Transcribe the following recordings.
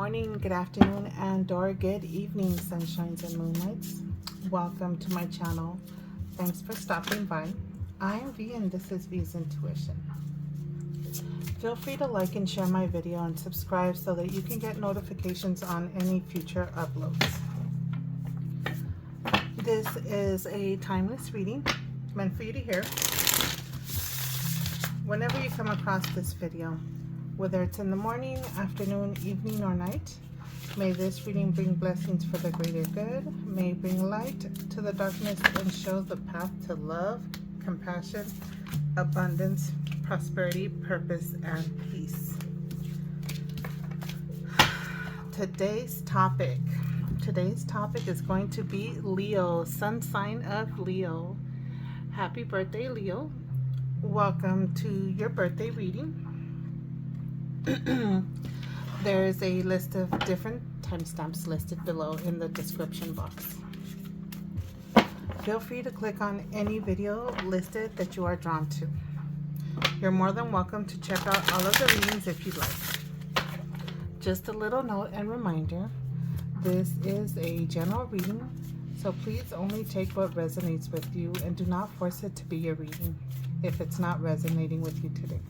morning, good afternoon, and/or good evening, sunshines and moonlights. Welcome to my channel. Thanks for stopping by. I'm V and this is V's Intuition. Feel free to like and share my video and subscribe so that you can get notifications on any future uploads. This is a timeless reading meant for you to hear whenever you come across this video. Whether it's in the morning, afternoon, evening, or night, may this reading bring blessings for the greater good, may bring light to the darkness and show the path to love, compassion, abundance, prosperity, purpose, and peace. Today's topic is going to be Leo, sun sign of Leo. Happy birthday, Leo. Welcome to your birthday reading. There's a list of different timestamps listed below in the description box. Feel free to click on any video listed that you are drawn to. You're more than welcome to check out all of the readings if you'd like. Just a little note and reminder, this is a general reading, so please only take what resonates with you and do not force it to be your reading if it's not resonating with you today.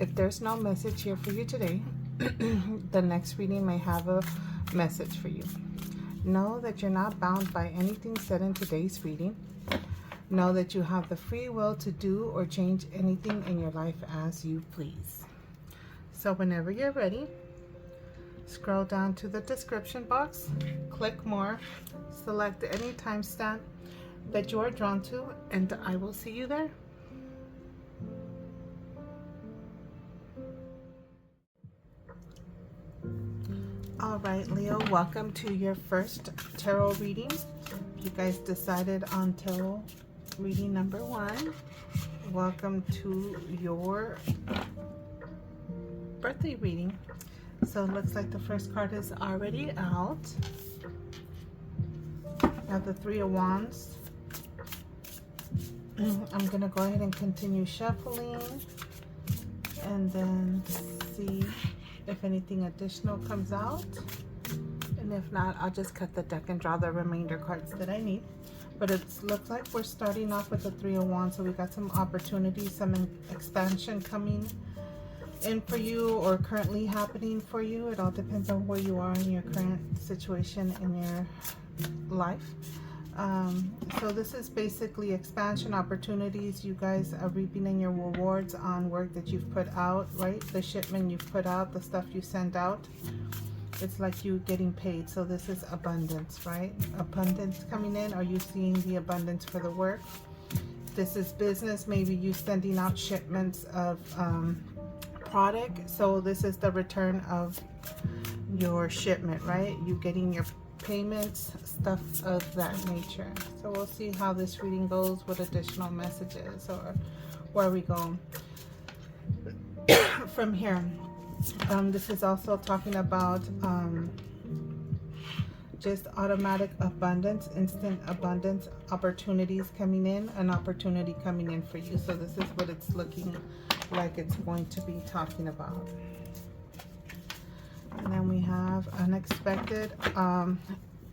If there's no message here for you today, the next reading may have a message for you. Know that you're not bound by anything said in today's reading. Know that you have the free will to do or change anything in your life as you please. So whenever you're ready, scroll down to the description box, click more, select any timestamp that you are drawn to, and I will see you there. All right, Leo, welcome to your first tarot reading. If you guys decided on tarot reading number 1, welcome to your birthday reading. So it looks like the first card is already out. Now the 3 of Wands. I'm going to go ahead and continue shuffling and then see if anything additional comes out, and if not, I'll just cut the deck and draw the remainder cards that I need. But it looks like we're starting off with the 3 of Wands, so we got some opportunities, some expansion coming in for you or currently happening for you. It all depends on where you are in your current situation in your life. So this is basically expansion opportunities. You guys are reaping in your rewards on work that you've put out, right? The shipment you've put out, the stuff you send out. It's like you getting paid. So this is abundance, right? Abundance coming in. Are you seeing the abundance for the work? This is business. Maybe you sending out shipments of product. So this is the return of your shipment, right? You getting your payments, stuff of that nature. So we'll see how this reading goes with additional messages or where we go from here. This is also talking about just automatic abundance, instant abundance, opportunities coming in, an opportunity coming in for you. So this is what it's looking like it's going to be talking about. And then we have unexpected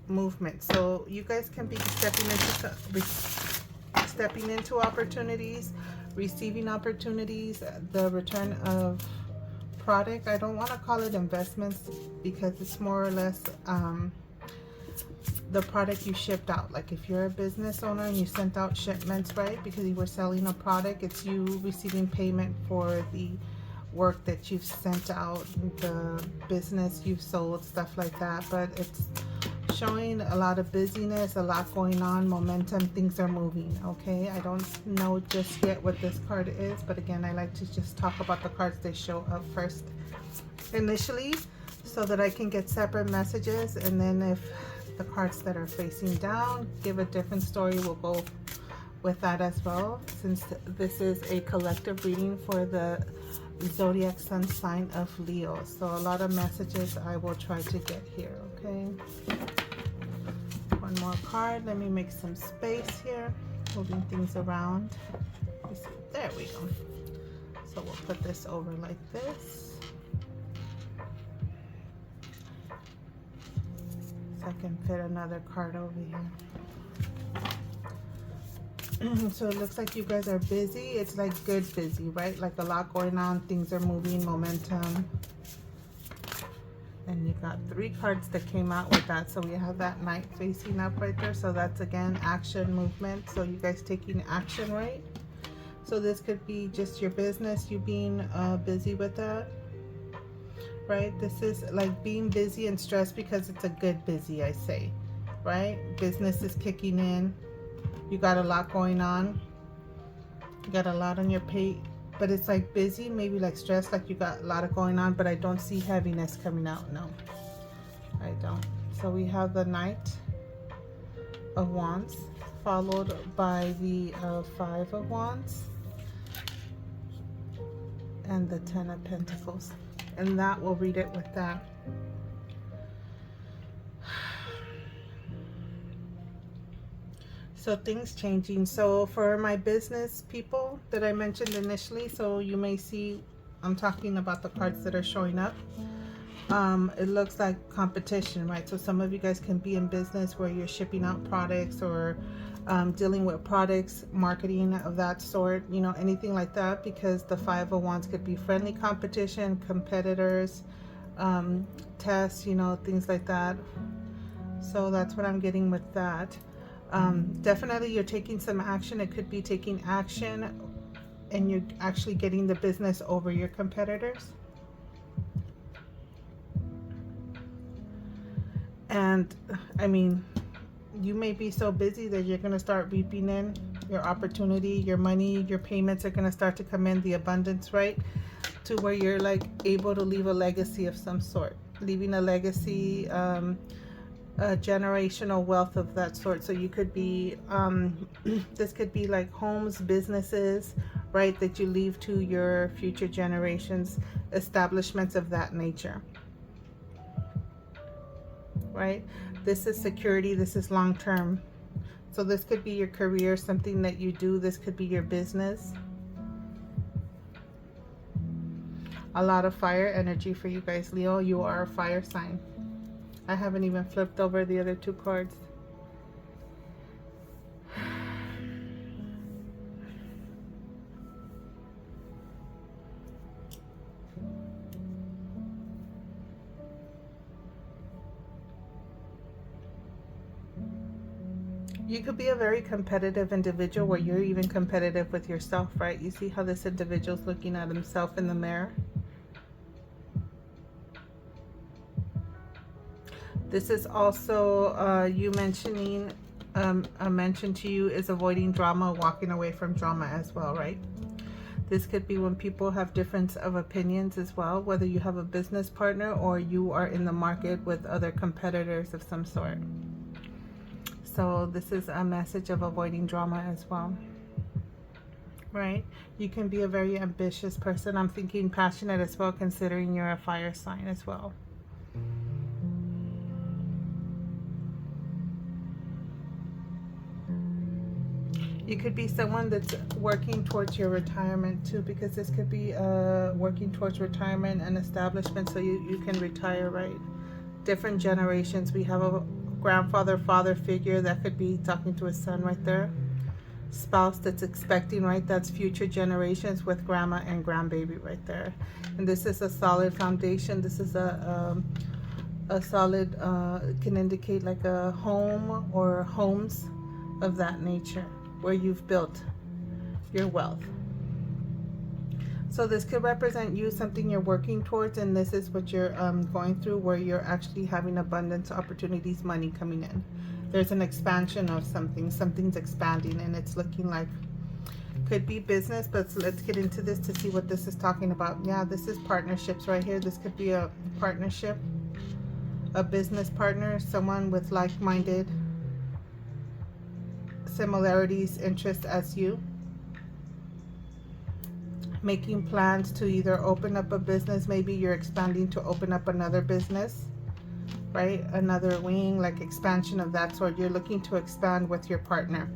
movement. So you guys can be stepping into opportunities, receiving opportunities, the return of product. I don't want to call it investments because it's more or less the product you shipped out. Like if you're a business owner and you sent out shipments, right, because you were selling a product, it's you receiving payment for the work that you've sent out, the business you've sold, stuff like that. But it's showing a lot of busyness, a lot going on, momentum, things are moving. Okay, I don't know just yet what this card is, but again, I like to just talk about the cards they show up first initially so that I can get separate messages, and then if the cards that are facing down give a different story, we'll go with that as well, since this is a collective reading for the zodiac sun sign of Leo. So a lot of messages I will try to get here. Okay, one more card. Let me make some space here, moving things around. There we go. So we'll put this over like this. I can fit another card over here. So it looks like you guys are busy. It's like good busy, right? Like a lot going on. Things are moving, momentum. And you got 3 cards that came out with that. So we have that knight facing up right there. So that's, again, action, movement. So you guys taking action, right? So this could be just your business, you being busy with that, right? This is like being busy and stressed because it's a good busy, I say, right? Business is kicking in. You got a lot going on. You got a lot on your plate, but it's like busy, maybe like stressed, like you got a lot of going on, but I don't see heaviness coming out. No, I don't. So we have the Knight of Wands followed by the 5 of Wands and the 10 of Pentacles, and that will read it with that. So things changing. So for my business people that I mentioned initially, so you may see I'm talking about the cards that are showing up. It looks like competition, right? So some of you guys can be in business where you're shipping out products or dealing with products, marketing of that sort, you know, anything like that, because the 5 of Wands could be friendly competition, competitors, tests, you know, things like that. So that's what I'm getting with that. Definitely you're taking some action. It could be taking action and you're actually getting the business over your competitors. And I mean, you may be so busy that you're going to start reaping in your opportunity, your money, your payments are going to start to come in, the abundance, right? To where you're like able to leave a legacy of some sort, leaving a legacy, a generational wealth of that sort. So you could be, this could be like homes, businesses, right, that you leave to your future generations, establishments of that nature, right? This is security. This is long term. So this could be your career, something that you do. This could be your business. A lot of fire energy for you guys, Leo. You are a fire sign. I haven't even flipped over the other 2 cards. You could be a very competitive individual where you're even competitive with yourself, right? You see how this individual's looking at himself in the mirror? This is also you mentioning, a mention to you is avoiding drama, walking away from drama as well, right? This could be when people have difference of opinions as well, whether you have a business partner or you are in the market with other competitors of some sort. So this is a message of avoiding drama as well, right? You can be a very ambitious person. I'm thinking passionate as well, considering you're a fire sign as well. You could be someone that's working towards your retirement too, because this could be working towards retirement and establishment, so you can retire, right? Different generations. We have a grandfather, father figure that could be talking to his son right there. Spouse that's expecting, right? That's future generations with grandma and grandbaby right there. And this is a solid foundation. This is a solid, can indicate like a home or homes of that nature where you've built your wealth. So this could represent you, something you're working towards, and this is what you're going through, where you're actually having abundance, opportunities, money coming in. There's an expansion of something. Something's expanding, and it's looking like could be business, but let's get into this to see what this is talking about. Yeah, this is partnerships right here. This could be a partnership, a business partner, someone with like-minded similarities, interests as you. Making plans to either open up a business, maybe you're expanding to open up another business, right? Another wing, like expansion of that sort. You're looking to expand with your partner.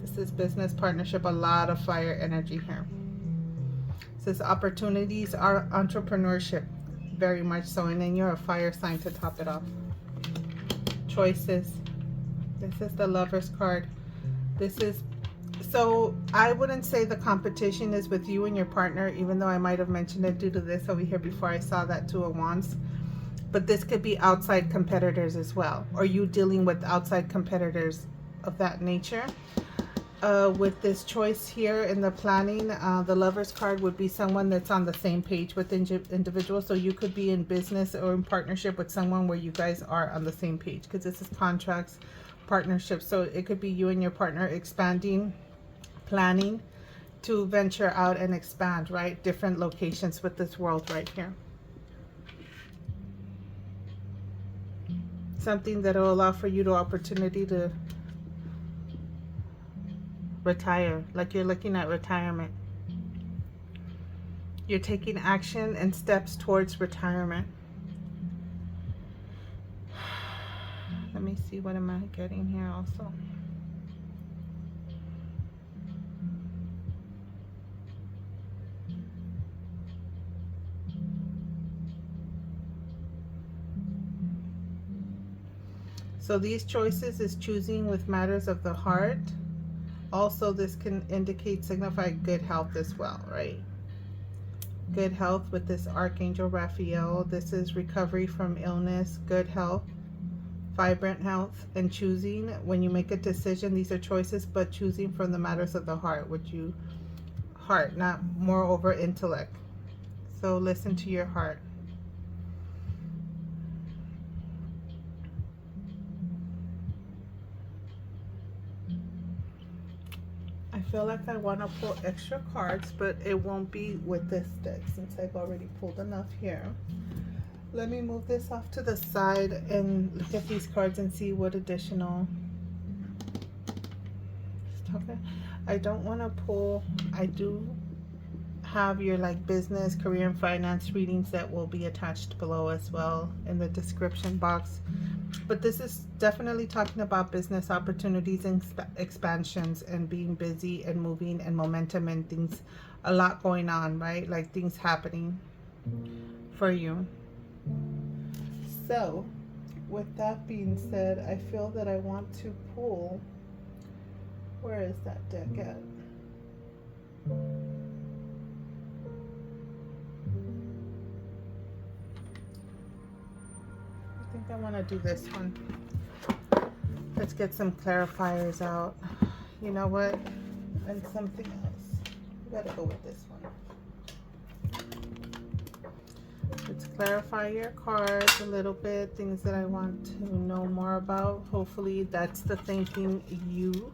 This is business partnership, a lot of fire energy here. It says opportunities are entrepreneurship, very much so. And then you're a fire sign to top it off. choices. This is the Lover's card. This is, so I wouldn't say the competition is with you and your partner, even though I might have mentioned it due to this over here before I saw that Two of Wands. But this could be outside competitors as well, or you dealing with outside competitors of that nature. With this choice here in the planning, the Lover's card would be someone that's on the same page with individuals. So you could be in business or in partnership with someone where you guys are on the same page, because this is contracts, partnerships. So it could be you and your partner expanding, planning to venture out and expand, right? Different locations with this world right here. Something that will allow for you the opportunity to retire, like you're looking at retirement. You're taking action and steps towards retirement. Let me see, what am I getting here also? So these choices is choosing with matters of the heart. Also, this can indicate, signify good health as well, right? Good health with this Archangel Raphael. This is recovery from illness, good health, vibrant health, and choosing. When you make a decision, these are choices, but choosing from the matters of the heart, which you, heart, not more over intellect. So listen to your heart. I feel like I want to pull extra cards, but it won't be with this deck since I've already pulled enough here. Let me move this off to the side and look at these cards and see what additional. Okay. I don't want to pull. I do have your like business, career, and finance readings that will be attached below as well in the description box. But this is definitely talking about business opportunities and expansions and being busy and moving and momentum and things, a lot going on, right? Like things happening for you. So with that being said, I feel that I want to pull, where is that deck at? I think I want to do this one. Let's get some clarifiers out. You know what? And something else. We gotta go with this one. Let's clarify your cards a little bit. Things that I want to know more about. Hopefully that's the thinking you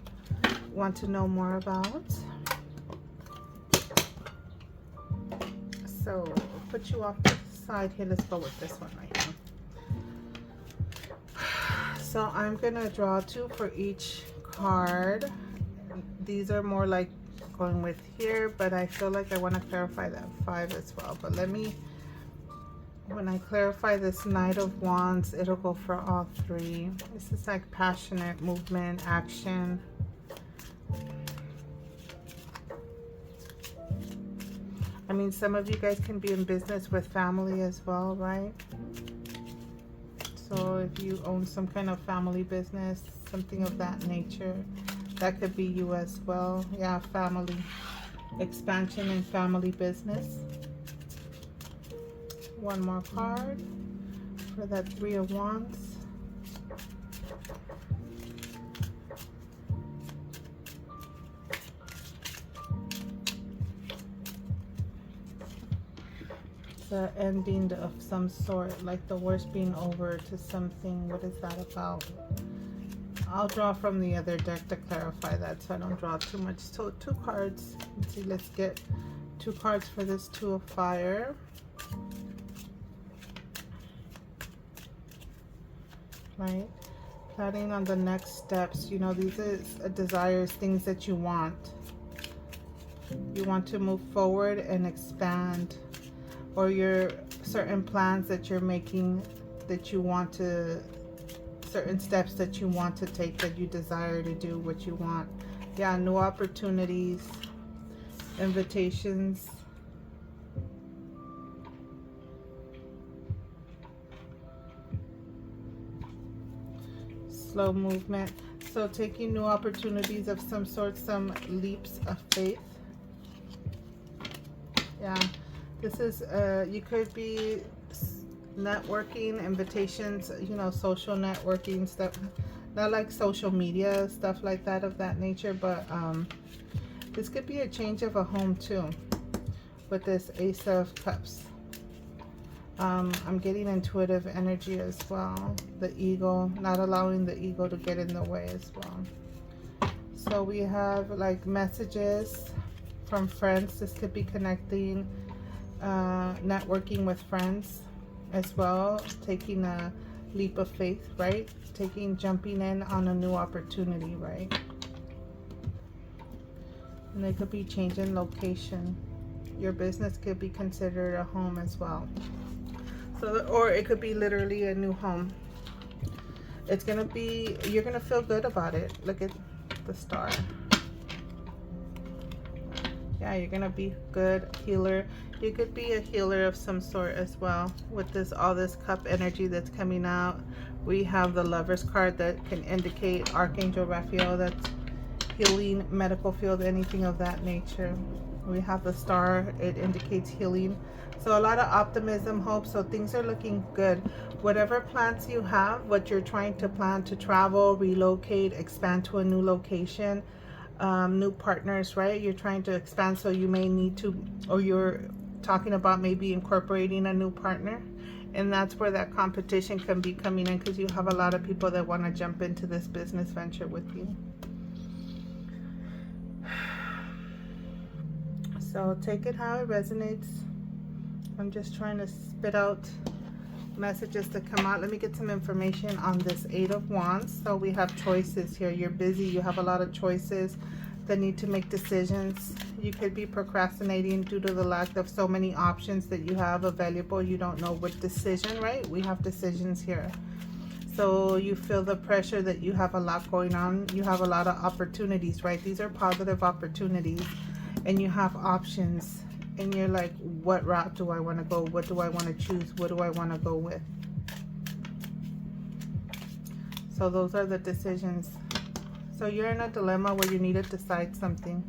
want to know more about. So we'll put you off to the side here. Let's go with this one right here. So I'm gonna draw two for each card. These are more like going with here, but I feel like I want to clarify that 5 as well. But let me, when I clarify this Knight of Wands, it'll go for all 3. This is like passionate movement, action. I mean, some of you guys can be in business with family as well, right? So if you own some kind of family business, something of that nature, that could be you as well. Yeah, family expansion and family business. One more card for that 3 of Wands. The ending of some sort, like the worst being over to something. What is that about? I'll draw from the other deck to clarify that so I don't draw too much. So 2 cards. Let's see, let's get 2 cards for this 2 of Fire. Right? Planning on the next steps. You know, these are desires, things that you want. You want to move forward and expand. Or your certain plans that you're making, that you want to, certain steps that you want to take, that you desire to do what you want. Yeah, new opportunities, invitations. slow movement. So taking new opportunities of some sort, some leaps of faith. Yeah, this is, you could be networking, invitations, you know, social networking stuff. Not like social media, stuff like that of that nature, but this could be a change of a home too, with this Ace of Cups. I'm getting intuitive energy as well. The ego, not allowing the ego to get in the way as well. So we have like messages from friends. This could be connecting, networking with friends as well. Taking a leap of faith, right? Jumping in on a new opportunity, right? And they could be changing location. Your business could be considered a home as well. So, or it could be literally a new home. It's gonna be, you're gonna feel good about it. Look at the star. Yeah, you're gonna be good healer. You could be a healer of some sort as well with this, all this cup energy that's coming out. We have the Lover's card that can indicate Archangel Raphael, that's healing, medical field, anything of that nature. We have the star, it indicates healing. So a lot of optimism, hope, so things are looking good. Whatever plans you have, what you're trying to plan to travel, relocate, expand to a new location, new partners, right? You're trying to expand, so you may need to, or you're talking about maybe incorporating a new partner. And that's where that competition can be coming in, because you have a lot of people that want to jump into this business venture with you. So take it how it resonates. I'm just trying to spit out messages to come out. Let me get some information on this Eight of Wands. So we have choices here. You're busy. You have a lot of choices that need to make decisions. You could be procrastinating due to the lack of so many options that you have available. You don't know what decision, right? We have decisions here. So you feel the pressure that you have a lot going on. You have a lot of opportunities, right? These are positive opportunities, and you have options. And you're like, what route do I want to go? What do I want to choose? What do I want to go with? So those are the decisions. So you're in a dilemma where you need to decide something.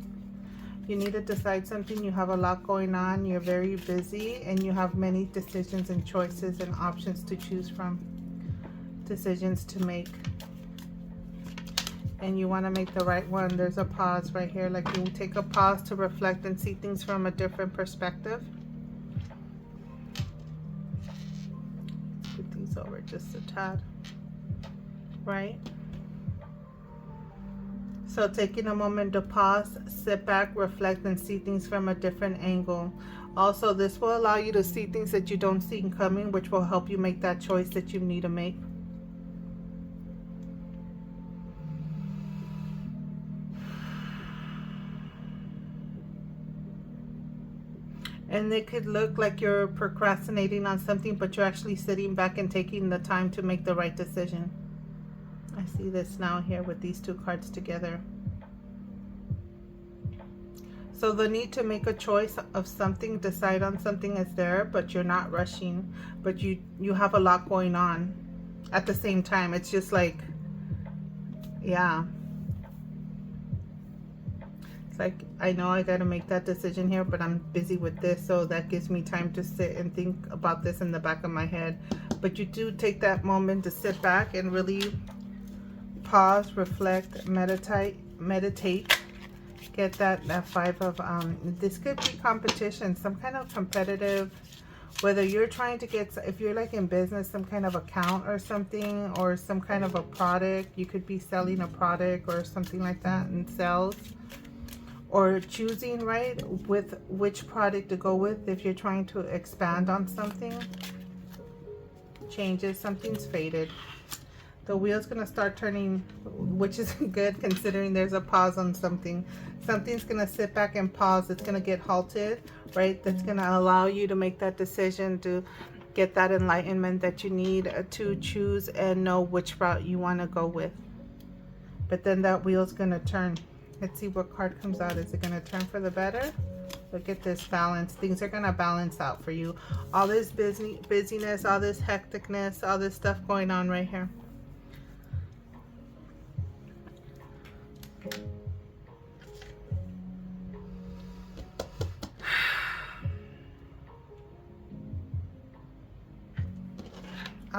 You need to decide something. You have a lot going on. You're very busy, and you have many decisions and choices and options to choose from. Decisions to make. And you want to make the right one. There's a pause right here. Like you take a pause to reflect and see things from a different perspective. Put these over just a tad. Right? So taking a moment to pause, sit back, reflect, and see things from a different angle. Also, this will allow you to see things that you don't see coming, which will help you make that choice that you need to make. And it could look like you're procrastinating on something, but you're actually sitting back and taking the time to make the right decision. I see this now here with these two cards together. So the need to make a choice of something, decide on something is there, but you're not rushing. But you have a lot going on at the same time. It's just like, yeah. Like, I know I got to make that decision here, but I'm busy with this, so that gives me time to sit and think about this in the back of my head. But you do take that moment to sit back and really pause, reflect, meditate, get that Five of, this could be competition, some kind of competitive, whether you're trying to get, if you're like in business, some kind of account or something, or some kind of a product. You could be selling a product or something like that in sales. Or choosing, right, with which product to go with. If you're trying to expand on something, changes, something's faded. The wheel's gonna start turning, which is good considering there's a pause on something. Something's gonna sit back and pause. It's gonna get halted, right? That's gonna allow you to make that decision, to get that enlightenment that you need to choose and know which route you want to go with. But then that wheel's gonna turn. Let's see what card comes out. Is it going to turn for the better? Look at this balance. Things are going to balance out for you. All this busyness, all this hecticness, all this stuff going on right here.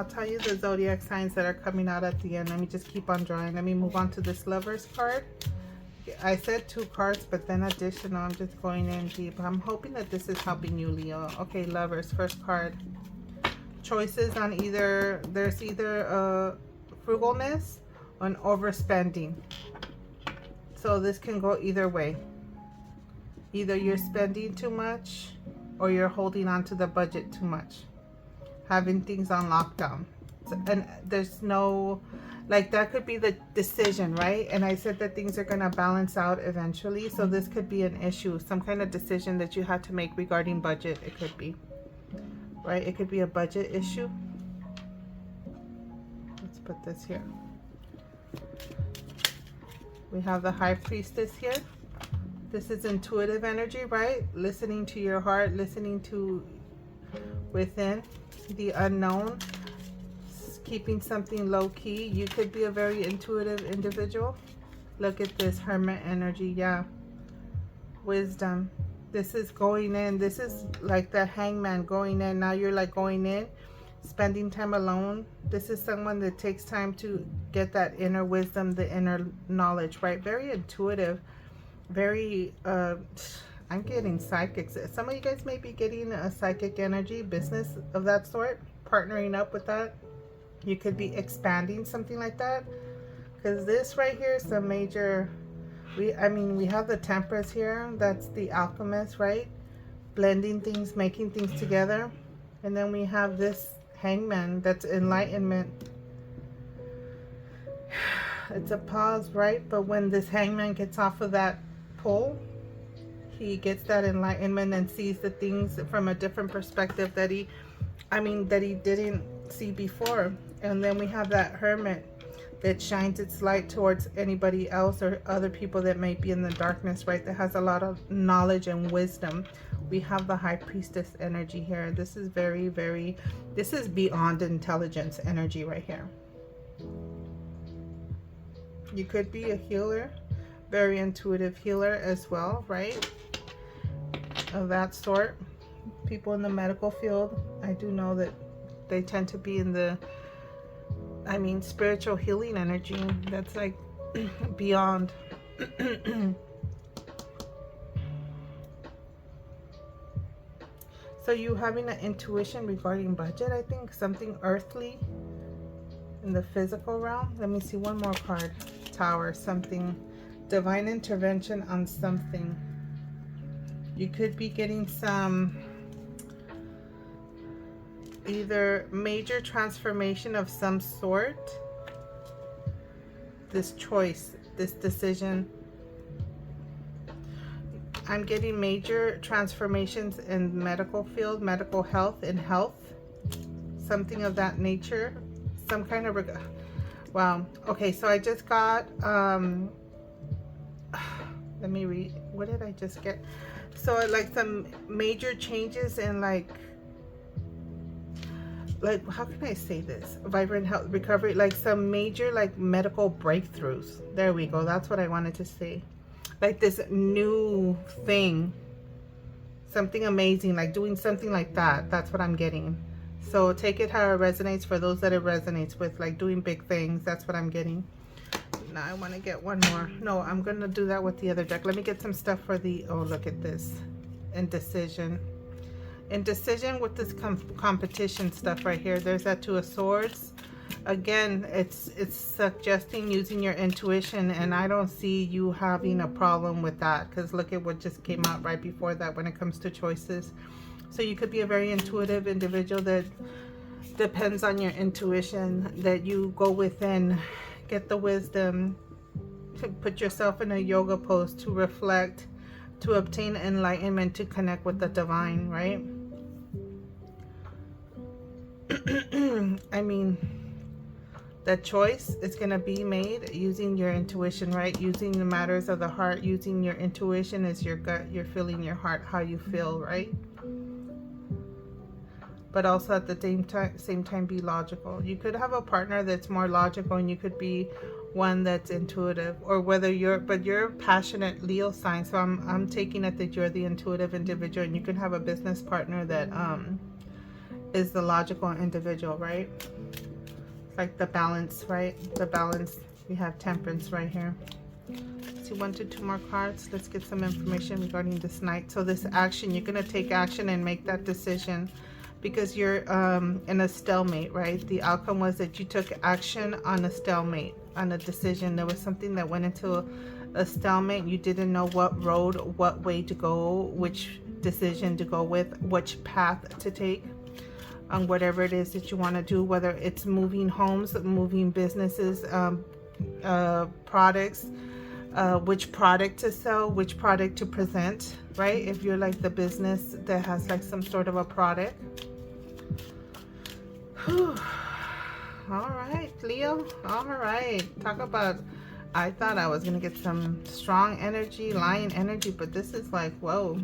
I'll tell you the zodiac signs that are coming out at the end. Let me just keep on drawing. Let me move on to this Lovers card. I said 2 cards, but then additional. I'm just going in deep. I'm hoping that this is helping you, Leo. Okay, Lovers, first card. Choices on either, there's either frugalness or an overspending. So this can go either way. Either you're spending too much or you're holding on to the budget too much. Having things on lockdown. And there's no, like, that could be the decision, right? And I said that things are going to balance out eventually. So this could be an issue, some kind of decision that you had to make regarding budget. It could be, right? It could be a budget issue. Let's put this here. We have the High Priestess here. This is intuitive energy, right? Listening to your heart, listening to within, the unknown, keeping something low key. You could be a very intuitive individual. Look at this Hermit energy. Yeah, wisdom. This is going in. This is like the Hangman going in. Now you're like going in, spending time alone. This is someone that takes time to get that inner wisdom, the inner knowledge, right? Very intuitive, very I'm getting psychics. Some of you guys may be getting a psychic energy, business of that sort, partnering up with that. You could be expanding something like that, because this right here is a major, we have the Temperance here. That's the alchemist, right? Blending things, making things together. And then we have this Hangman, that's enlightenment. It's a pause, right? But when this Hangman gets off of that pole, he gets that enlightenment and sees the things from a different perspective that he didn't see before. And then we have that Hermit that shines its light towards anybody else or other people that may be in the darkness, right? That has a lot of knowledge and wisdom. We have the High Priestess energy here. This is very, very, this is beyond intelligence energy right here. You could be a healer, very intuitive healer as well, right? Of that sort. People in the medical field, I do know that they tend to be in the, spiritual healing energy. That's like beyond. So you having an intuition regarding budget, I think something earthly in the physical realm. Let me see one more card. Tower, something, divine intervention on something. You could be getting some either major transformation of some sort. This choice, this decision. I'm getting major transformations in medical field, medical health, and health. Something of that nature. Some kind of, wow. Okay, so I just got, let me read. What did I just get? So like some major changes in like how can I say this? Vibrant health recovery, like some major like medical breakthroughs. There we go. That's what I wanted to say. Like this new thing, something amazing, like doing something like that. That's what I'm getting. So take it how it resonates for those that it resonates with, like doing big things. That's what I'm getting. Now I want to get one more. No, I'm going to do that with the other deck. Let me get some stuff for the, oh, look at this. Indecision. Indecision with this competition stuff right here. There's that Two of Swords. Again, it's suggesting using your intuition, and I don't see you having a problem with that, because look at what just came out right before that when it comes to choices. So you could be a very intuitive individual that depends on your intuition, that you go within, get the wisdom, to put yourself in a yoga pose, to reflect, to obtain enlightenment, to connect with the divine, right? The choice is going to be made using your intuition, right? Using the matters of the heart, using your intuition as your gut, you're feeling your heart, how you feel, right? But also at the same time be logical. You could have a partner that's more logical, and you could be one that's intuitive, or whether you're passionate Leo sign. So I'm taking it that you're the intuitive individual, and you can have a business partner that is the logical individual, right? It's like the balance, right? The balance. We have Temperance right here. See, 1 to 2 more cards. Let's get some information regarding this Knight. So this action, you're going to take action and make that decision because you're in a stalemate, right? The outcome was that you took action on a stalemate, on a decision. There was something that went into a stalemate. You didn't know what road, what way to go, which decision to go with, which path to take on whatever it is that you want to do, whether it's moving homes, moving businesses, products, which product to sell, which product to present, right? If you're like the business that has like some sort of a product. Whew. All right, Leo. All right. Talk about, I thought I was going to get some strong energy, lion energy, but this is like, whoa.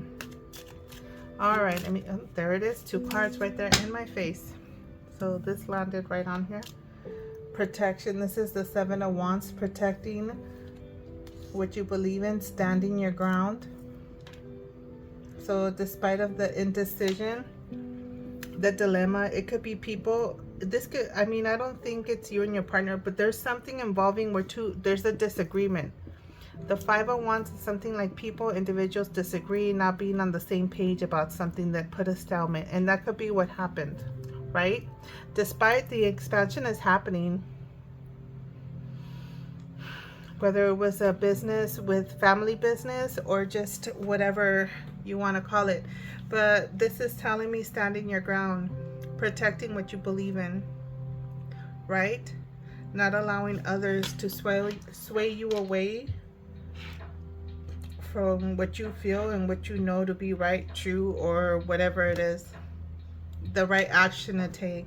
All right. I mean, oh, there it is. 2 cards right there in my face. So this landed right on here. Protection. This is the 7 of Wands, protecting what you believe in, standing your ground. So despite of the indecision, the dilemma, it could be people, this could, I mean, I don't think it's you and your partner, but there's something involving where there's a disagreement. The 5 of Wands is something like people, individuals disagree, not being on the same page about something that put a stalemate, and that could be what happened, right? Despite the expansion is happening, whether it was a business with family business or just whatever you want to call it. But this is telling me standing your ground, protecting what you believe in, right? Not allowing others to sway you away from what you feel and what you know to be right, true, or whatever it is. The right action to take.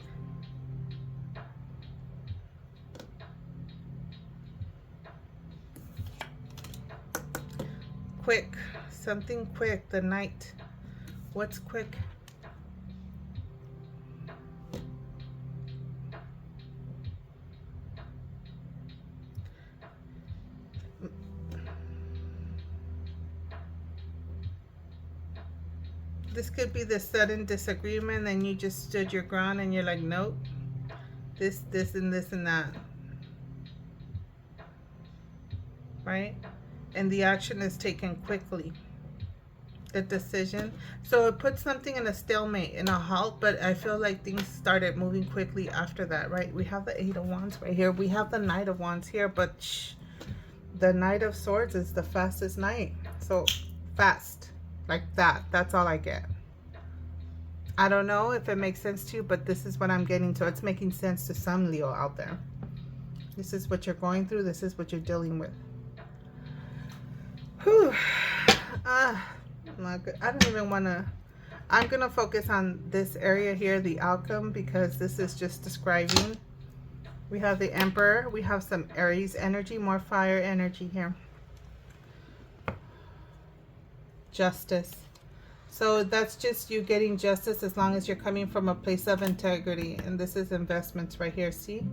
Quick, something quick, the Knight. What's quick? This could be the sudden disagreement and you just stood your ground and you're like, nope, this and this and that, right? And the action is taken quickly, the decision. So it puts something in a stalemate, in a halt, but I feel like things started moving quickly after that, right? We have the 8 of Wands right here. We have the Knight of Wands here, but the Knight of Swords is the fastest knight. So fast, like that. That's all I get. I don't know if it makes sense to you, but this is what I'm getting. So it's making sense to some Leo out there. This is what you're going through. This is what you're dealing with. Whew. Not good. I don't even want to. I'm going to focus on this area here, the outcome, because this is just describing. We have the Emperor. We have some Aries energy, more fire energy here. Justice. So that's just you getting justice as long as you're coming from a place of integrity. And this is investments right here. See?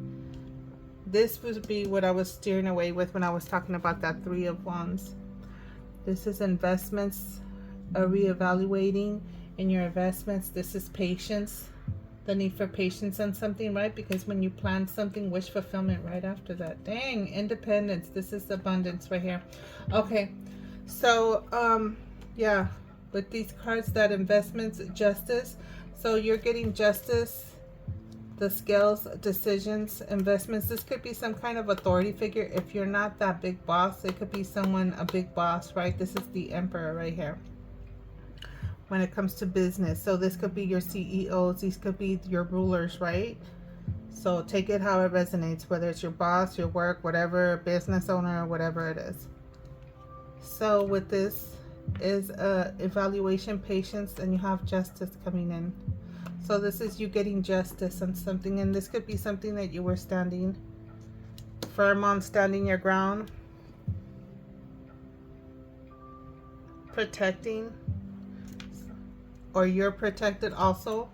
This would be what I was steering away with when I was talking about that 3 of Wands. This is investments, reevaluating in your investments. This is patience, the need for patience on something, right? Because when you plan something, wish fulfillment right after that. Dang, independence. This is abundance right here. Okay, so yeah, with these cards, that investments, justice. So you're getting justice, the scales, decisions, investments. This could be some kind of authority figure. If you're not that big boss, it could be someone, a big boss, right? This is the Emperor right here when it comes to business. So this could be your CEOs. These could be your rulers, right? So take it how it resonates, whether it's your boss, your work, whatever, business owner, whatever it is. So with this is evaluation, patience, and you have justice coming in. So this is you getting justice on something, and this could be something that you were standing firm on, standing your ground, protecting, or you're protected also.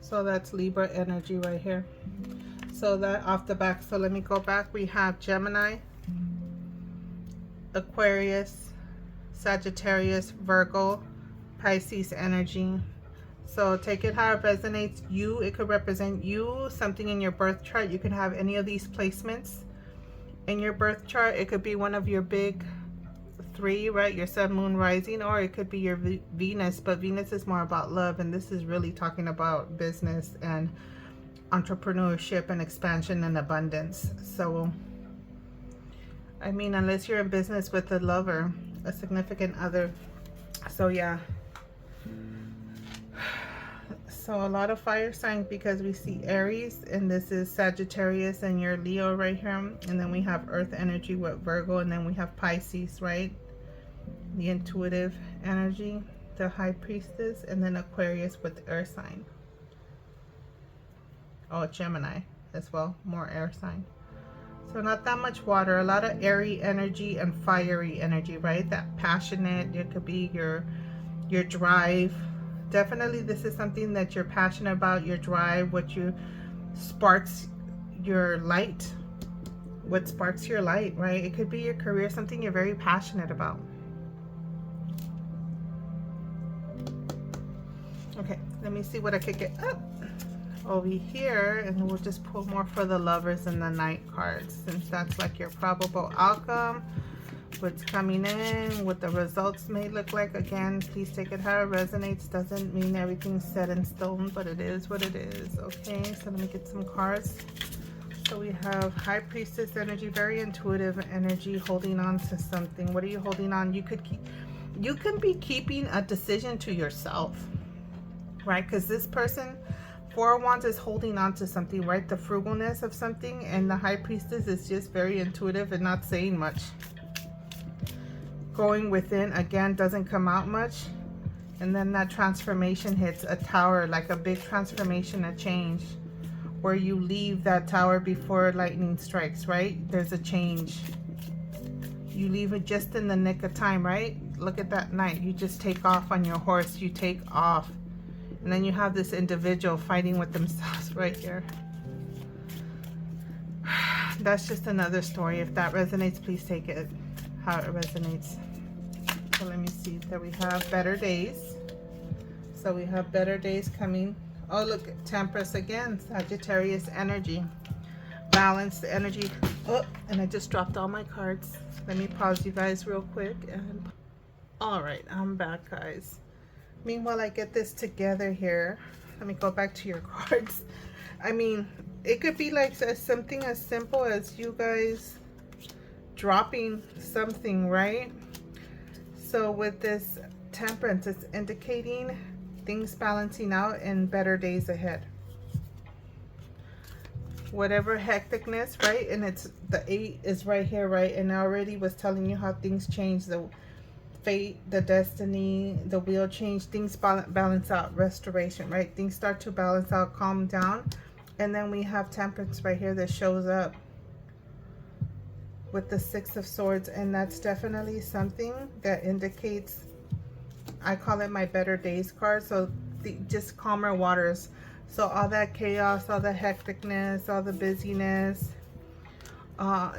So that's Libra energy right here. So that off the back. So let me go back. We have Gemini, Aquarius, Sagittarius, Virgo, Pisces energy. So take it how it resonates. You, it could represent you, something in your birth chart. You can have any of these placements in your birth chart. It could be one of your big three, right? Your sun, moon, rising, or it could be your Venus, but Venus is more about love, and this is really talking about business and entrepreneurship and expansion and abundance. So I mean, unless you're in business with a lover, a significant other. So yeah, so a lot of fire signs, because we see Aries, and this is Sagittarius, and you're Leo right here, and then we have earth energy with Virgo, and then we have Pisces, right? The intuitive energy, the high priestess, and then Aquarius with air sign. Oh, Gemini as well, more air sign. So not that much water, a lot of airy energy and fiery energy, right? That passionate, it could be your drive. Definitely this is something that you're passionate about, your drive, what you sparks your light, what sparks your light, right? It could be your career, something you're very passionate about. Okay, let me see what I could get up over here, and we'll just pull more for the lovers and the Knight cards, since that's like your probable outcome, what's coming in, what the results may look like. Again, please take it how it resonates. Doesn't mean everything's set in stone, but it is what it is. Okay, so let me get some cards. So we have High Priestess energy, very intuitive energy, holding on to something. What are you holding on? You can be keeping a decision to yourself, right? Because this person, Four of Wands, is holding on to something, right? The frugalness of something, and the High Priestess is just very intuitive and not saying much. Going within, again, doesn't come out much. And then that transformation hits, a tower, like a big transformation, a change, where you leave that tower before lightning strikes, right? There's a change. You leave it just in the nick of time, right? Look at that Knight. You just take off on your horse. You take off. And then you have this individual fighting with themselves right here. That's just another story. If that resonates, please take it how it resonates. So let me see. There we have better days. So we have better days coming. Oh, look, Temperance again. Sagittarius energy. Balanced energy. Oh, and I just dropped all my cards. Let me pause you guys real quick. And all right, I'm back, guys. Meanwhile, I get this together here. Let me go back to your cards. I mean, it could be like something as simple as you guys dropping something, right? So with this Temperance, it's indicating things balancing out and better days ahead. Whatever hecticness, right? And it's the 8 is right here, right? And I already was telling you how things change. The fate, the destiny, the wheel change, things balance out, restoration, right? Things start to balance out, calm down. And then we have Temperance right here that shows up with the 6 of Swords, and that's definitely something that indicates, I call it my better days card. So just calmer waters. So all that chaos, all the hecticness, all the busyness,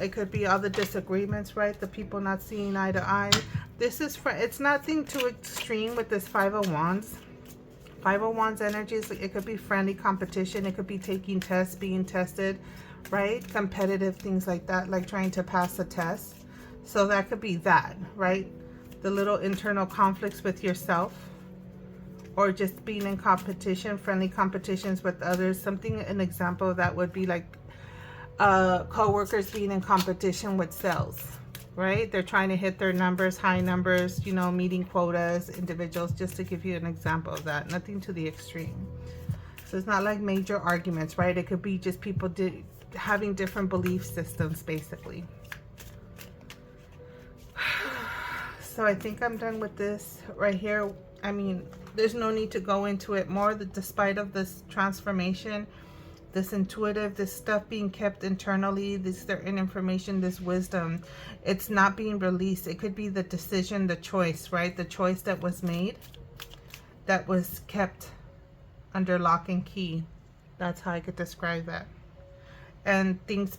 it could be all the disagreements, right? The people not seeing eye to eye. This is it's nothing too extreme with this 5 of Wands. 5 of Wands energies, it could be friendly competition. It could be taking tests, being tested, right? Competitive things like that, like trying to pass a test. So that could be that, right? The little internal conflicts with yourself, or just being in competition, friendly competitions with others. Something, an example of that would be like co-workers being in competition with sales, right? They're trying to hit their numbers, high numbers, you know, meeting quotas, individuals, just to give you an example of that. Nothing to the extreme. So it's not like major arguments, right? It could be just people having different belief systems, basically. So I think I'm done with this right here. I mean, there's no need to go into it more. Despite of this transformation, this intuitive, this stuff being kept internally, this certain information, this wisdom, it's not being released. It could be the decision, the choice, right? The choice that was made, that was kept under lock and key. That's how I could describe that. And things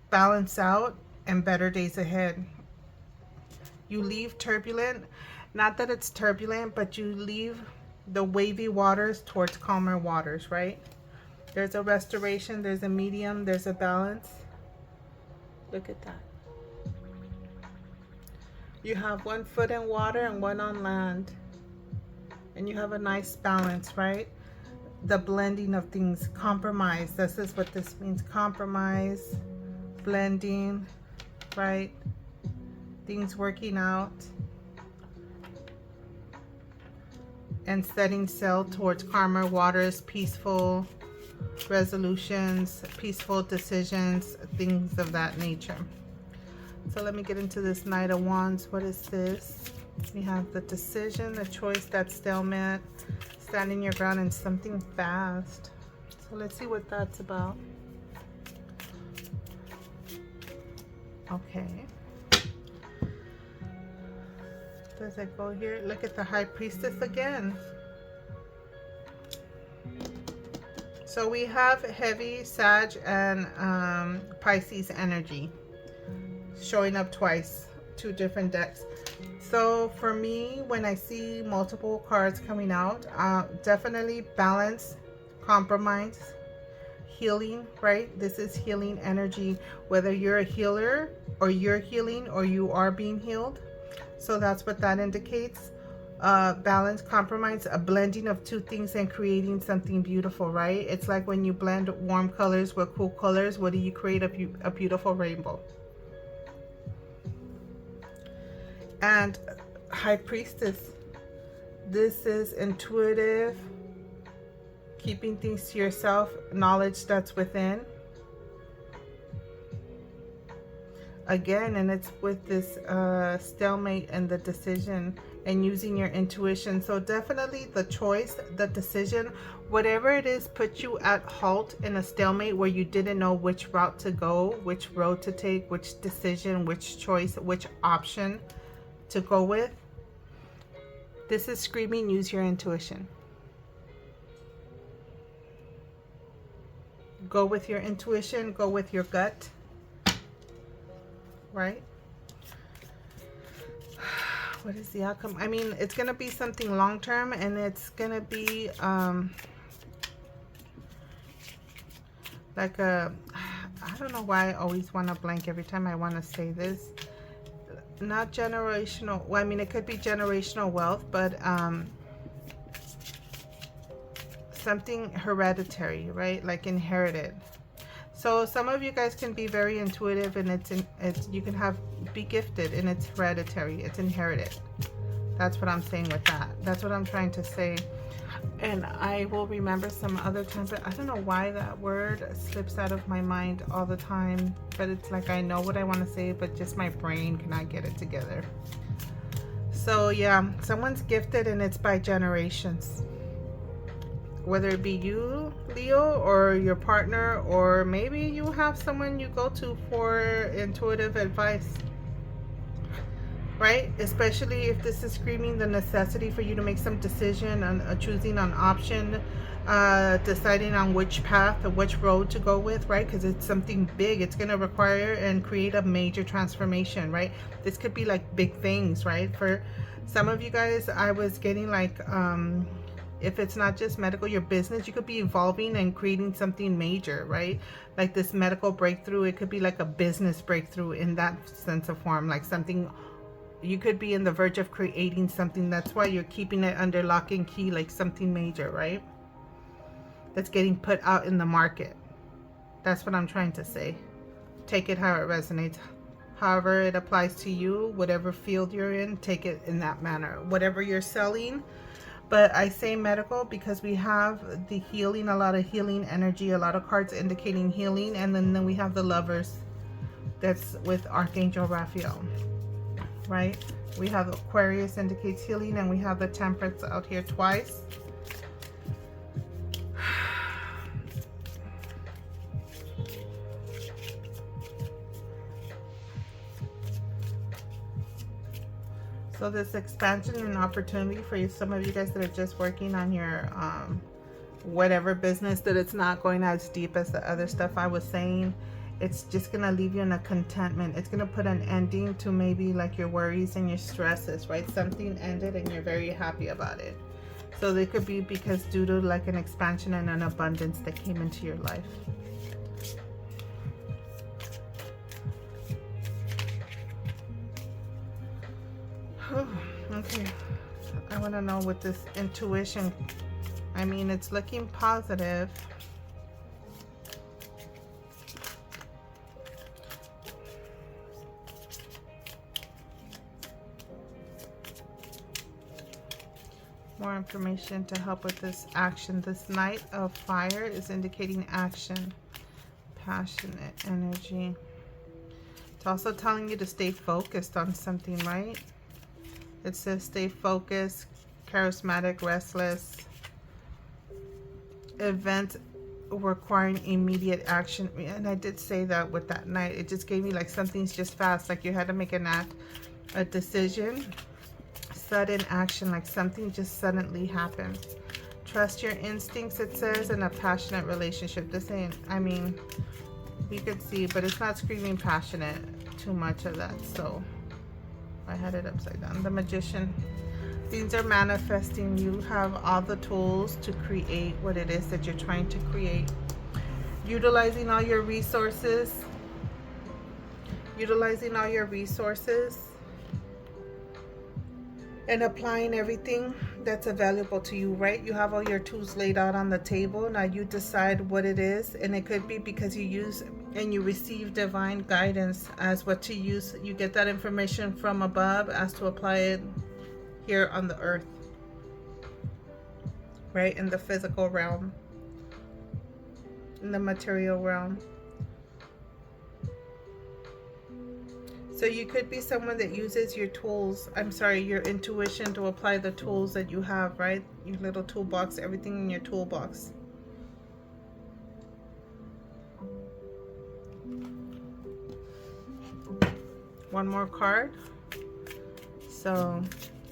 balance out and better days ahead. You leave turbulent, not that it's turbulent, but you leave the wavy waters towards calmer waters, right? There's a restoration, there's a medium, there's a balance. Look at that. You have one foot in water and one on land. And you have a nice balance, right? The blending of things, compromise. This is what this means, compromise, blending, right? Things working out. And setting sail towards calmer waters, peaceful resolutions, peaceful decisions, things of that nature. So let me get into this Knight of Wands. What is this? We have the decision, the choice, that stalemate, standing your ground, and something fast. So let's see what that's about. Okay. Does it go here? Look at the High Priestess again. So we have heavy Sag and Pisces energy showing up twice, two different decks. So for me, when I see multiple cards coming out, definitely balance, compromise, healing, right? This is healing energy, whether you're a healer or you're healing or you are being healed. So that's what that indicates. Balance, compromise, a blending of two things and creating something beautiful, right? It's like when you blend warm colors with cool colors, what do you create? A beautiful rainbow. And High Priestess, this is intuitive, keeping things to yourself, knowledge that's within. Again, and it's with this stalemate and the decision and using your intuition. So definitely the choice, the decision, whatever it is, put you at halt in a stalemate where you didn't know which route to go, which road to take, which decision, which choice, which option to go with. This is screaming, use your intuition. Go with your intuition, go with your gut. Right? What is the outcome? I mean, it's going to be something long term, and it's going to be like a, I don't know why I always want to blank every time I want to say this. Not generational. Well, I mean, it could be generational wealth, but something hereditary, right? Like inherited. So some of you guys can be very intuitive, and you can be gifted, and it's hereditary, it's inherited. That's what I'm saying with that. That's what I'm trying to say. And I will remember some other time, but I don't know why that word slips out of my mind all the time. But it's like I know what I want to say, but just my brain cannot get it together. So yeah, someone's gifted, and it's by generations. Whether it be you, Leo, or your partner, or maybe you have someone you go to for intuitive advice, right? Especially if this is screaming the necessity for you to make some decision on choosing an option, deciding on which path or which road to go with, right? Because it's something big. It's going to require and create a major transformation, right? This could be like big things, right? For some of you guys, I was getting like, if it's not just medical, your business, you could be evolving and creating something major, right? Like this medical breakthrough, it could be like a business breakthrough in that sense of form, like something, you could be in the verge of creating something. That's why you're keeping it under lock and key, like something major, right? That's getting put out in the market. That's what I'm trying to say. Take it how it resonates. However it applies to you, whatever field you're in, take it in that manner. Whatever you're selling. But I say medical because we have the healing, a lot of healing energy, a lot of cards indicating healing. And then we have the Lovers. That's with Archangel Raphael, right? We have Aquarius indicates healing, and we have the Temperance out here twice. So this expansion and opportunity for you, some of you guys that are just working on your whatever business, that it's not going as deep as the other stuff I was saying. it's just gonna leave you in a contentment. It's gonna put an ending to maybe like your worries and your stresses, right? Something ended and you're very happy about it. So they could be because due to like an expansion and an abundance that came into your life. Okay, I want to know what this intuition, I mean, it's looking positive. More information to help with this action. This Knight of Fire is indicating action, passionate energy. It's also telling you to stay focused on something, right? It says stay focused, charismatic, restless, event requiring immediate action. And I did say that with that Knight. It just gave me like something's just fast, like you had to make a decision. Sudden action, like something just suddenly happened. Trust your instincts, it says, in a passionate relationship. This ain't, I mean, we could see, but it's not screaming passionate too much of that. So I had it upside down. The Magician. Things are manifesting. You have all the tools to create what it is that you're trying to create. Utilizing all your resources. Utilizing all your resources. And applying everything that's available to you, right? You have all your tools laid out on the table. Now you decide what it is, and it could be because you use and you receive divine guidance as what to use. You get that information from above as to apply it here on the earth, right? In the physical realm, in the material realm. So you could be someone that uses your tools, your intuition to apply the tools that you have, right? Your little toolbox, everything in your toolbox. One more card. So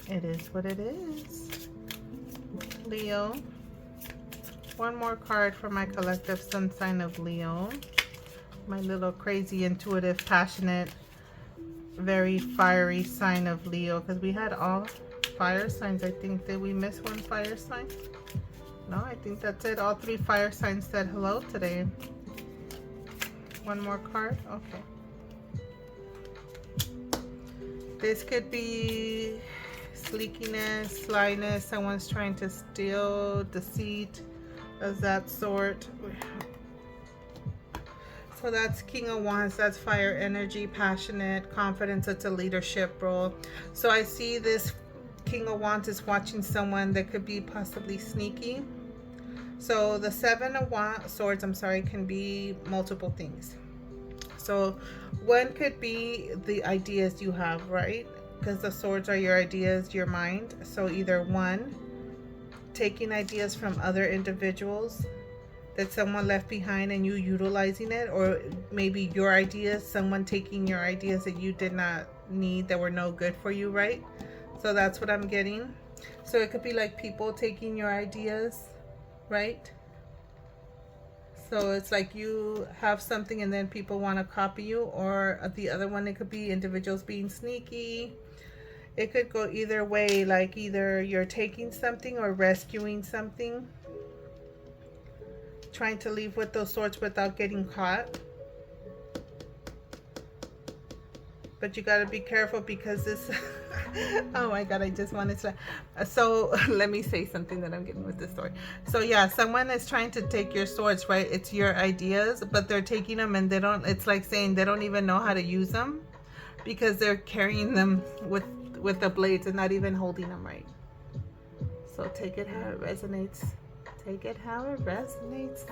it is what it is. Leo. One more card for my collective sun sign of Leo. My little crazy, intuitive, passionate, very fiery sign of Leo, because we had all fire signs. I think, did we miss one fire sign? No, I think that's it. All 3 fire signs said hello today. One more card. Okay. This could be sleekiness, slyness, someone's trying to steal, deceit of that sort. So that's King of Wands, that's fire energy, passionate, confidence, it's a leadership role. So I see this King of Wands is watching someone that could be possibly sneaky. So the 7 of Swords, can be multiple things. So one could be the ideas you have, right? Because the swords are your ideas, your mind. So either one, taking ideas from other individuals that someone left behind and you utilizing it, or maybe your ideas, someone taking your ideas that you did not need, that were no good for you, right? So that's what I'm getting. So it could be like people taking your ideas, right? So it's like you have something and then people want to copy you, or the other one, it could be individuals being sneaky. It could go either way, like either you're taking something or rescuing something, trying to leave with those swords without getting caught. But you got to be careful because this oh my god, I just wanted to so let me say something that I'm getting with this story. So yeah, someone is trying to take your swords, right? It's your ideas, but they're taking them and they don't, it's like saying they don't even know how to use them because they're carrying them with the blades and not even holding them right. So take it how it resonates. Take it how it resonates.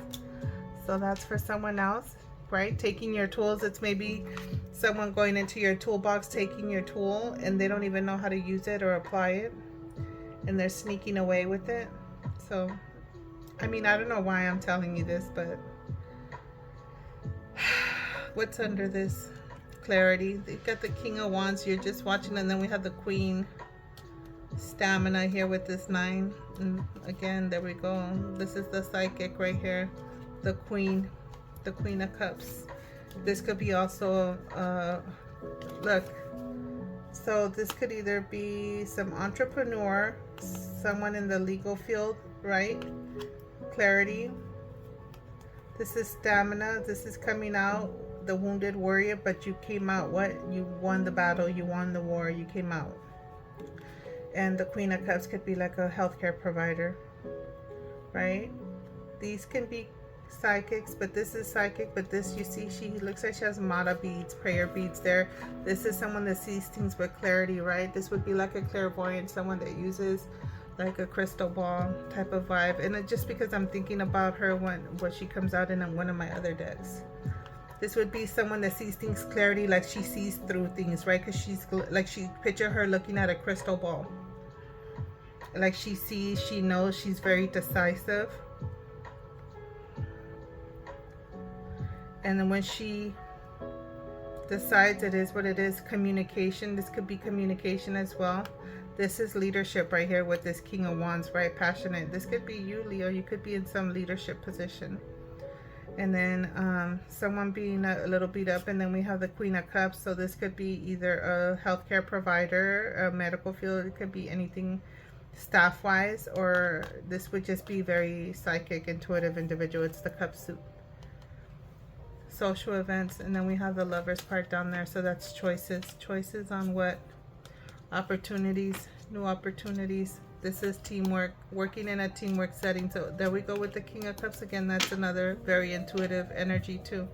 So that's for someone else, right? Taking your tools. It's maybe someone going into your toolbox, taking your tool, and they don't even know how to use it or apply it, and they're sneaking away with it. So, I mean, I don't know why I'm telling you this, but what's under this clarity? They've got the King of Wands. You're just watching, and then we have the Queen. Stamina here with this 9, and again, there we go. This is the psychic right here, the Queen of Cups. This could be also, look, so this could either be some entrepreneur, someone in the legal field, right? Clarity. This is stamina. This is coming out, the wounded warrior, but you came out what? You won the battle, you won the war, you came out. And the Queen of Cups could be like a healthcare provider, right? These can be psychics, but this is psychic, but this, you see, she looks like she has mata beads, prayer beads there. This is someone that sees things with clarity, right? This would be like a clairvoyant, someone that uses like a crystal ball type of vibe. And it, just because I'm thinking about her when what she comes out in one of my other decks. This would be someone that sees things clarity, like she sees through things, right? Because she's like, she picture her looking at a crystal ball, like she sees, she knows, she's very decisive. And then when she decides, it is what it is. Communication, this could be communication as well. This is leadership right here with this King of Wands, right? Passionate. This could be you, Leo. You could be in some leadership position. And then someone being a little beat up. And then we have the Queen of Cups. So this could be either a healthcare provider, a medical field. It could be anything staff-wise. Or this would just be very psychic, intuitive individual. It's the cup suit. Social events. And then we have the Lovers part down there. So that's choices on what? Opportunities, new opportunities. This is teamwork, working in a teamwork setting. So there we go with the King of Cups again. That's another very intuitive energy too.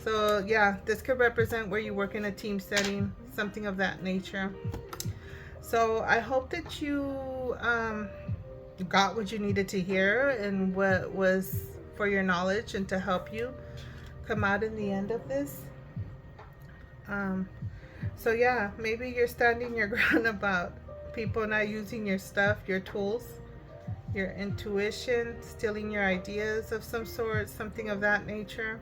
So yeah, this could represent where you work in a team setting, something of that nature. So I hope that you got what you needed to hear and what was for your knowledge and to help you come out in the end of this. So yeah, maybe you're standing your ground about people not using your stuff, your tools, your intuition, stealing your ideas of some sort, something of that nature,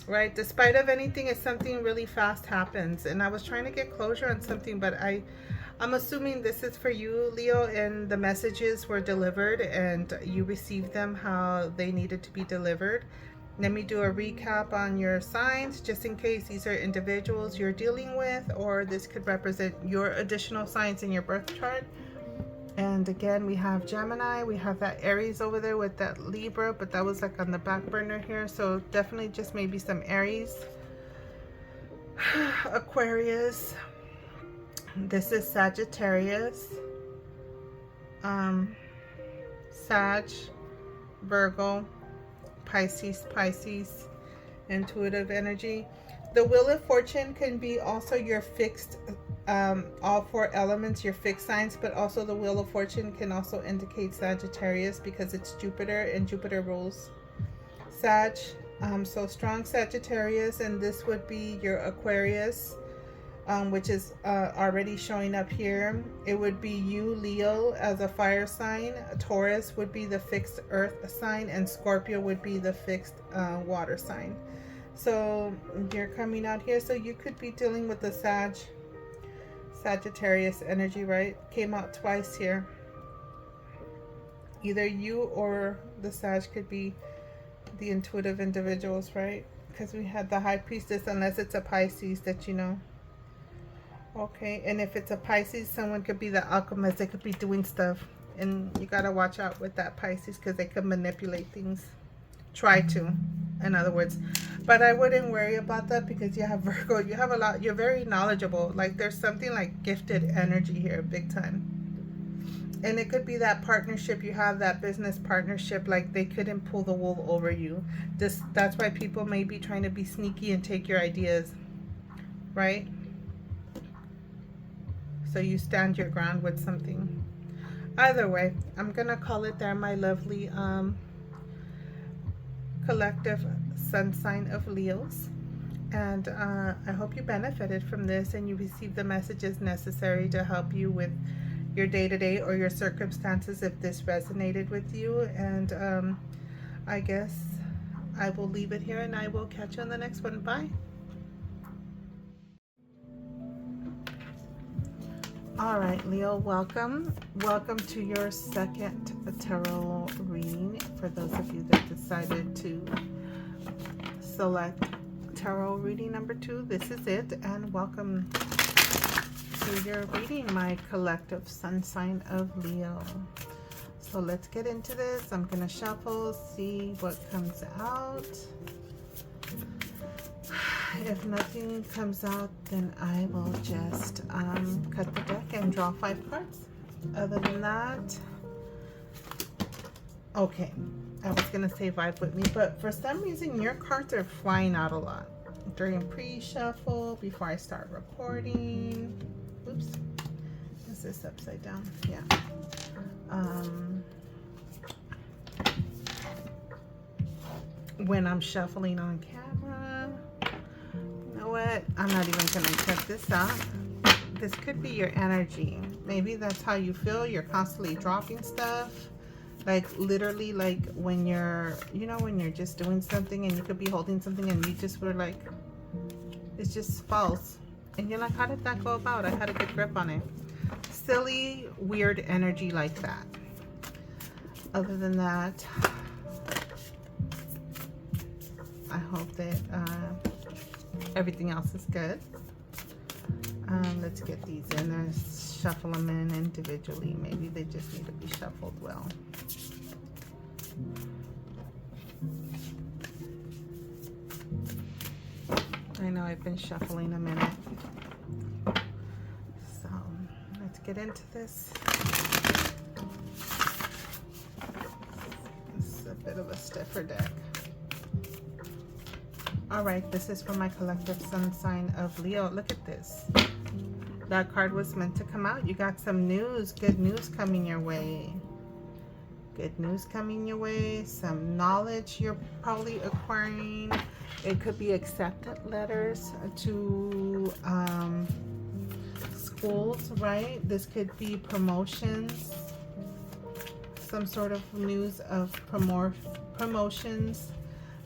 right? Despite of anything, if something really fast happens, and I was trying to get closure on something, but I'm assuming this is for you, Leo, and the messages were delivered and you received them how they needed to be delivered. Let me do a recap on your signs, just in case these are individuals you're dealing with, or this could represent your additional signs in your birth chart. And again, we have Gemini, we have that Aries over there with that Libra, but that was like on the back burner here. So definitely just maybe some Aries, Aquarius. This is Sagittarius, Sag, Virgo, Pisces, intuitive energy. The Wheel of Fortune can be also your fixed, all four elements, your fixed signs, but also the Wheel of Fortune can also indicate Sagittarius because it's Jupiter and Jupiter rules Sag. So strong Sagittarius, and this would be your Aquarius, which is already showing up here. It would be you, Leo, as a fire sign. Taurus would be the fixed earth sign, and Scorpio would be the fixed water sign. So you're coming out here, so you could be dealing with the Sagittarius energy, right? Came out twice here. Either you or the Sag could be the intuitive individuals, right? Because we had the High Priestess, unless it's a Pisces that you know. Okay, and if it's a Pisces, someone could be the alchemist. They could be doing stuff, and you gotta watch out with that Pisces because they could manipulate things. Try to, in other words. But I wouldn't worry about that because you have Virgo. You have a lot. You're very knowledgeable. Like there's something like gifted energy here, big time. And it could be that partnership you have, that business partnership. Like they couldn't pull the wool over you. That's why people may be trying to be sneaky and take your ideas, right? So you stand your ground with something. Either way, I'm gonna call it there, my lovely collective sun sign of Leos. And I hope you benefited from this and you received the messages necessary to help you with your day-to-day or your circumstances if this resonated with you. And I guess I will leave it here and I will catch you on the next one. Bye. All right, Leo, welcome to your second tarot reading. For those of you that decided to select Tarot reading number 2. This is it, and welcome to your reading, my collective sun sign of Leo. So let's get into this. I'm gonna shuffle, see what comes out. If nothing comes out, then I will just cut the deck and draw 5 cards. Other than that, okay, I was gonna say vibe with me, but for some reason your cards are flying out a lot during pre-shuffle, before I start recording. Oops, is this upside down? Yeah. When I'm shuffling on camera, you know what? I'm not even gonna check this out. This could be your energy. Maybe that's how you feel. You're constantly dropping stuff. Like literally, like when you're, you know, when you're just doing something and you could be holding something and you just were like, it's just false. And you're like, how did that go about? I had a good grip on it. Silly, weird energy like that. Other than that, I hope that everything else is good. Let's get these in there, shuffle them in individually. Maybe they just need to be shuffled well. I know I've been shuffling a minute. So let's get into this. It's a bit of a stiffer deck. All right, this is for my collective sun sign of Leo. Look at this. That card was meant to come out. You got some news, good news coming your way. Good news coming your way. Some knowledge you're probably acquiring. It could be acceptance letters to schools, right? This could be promotions. Some sort of news of promotions.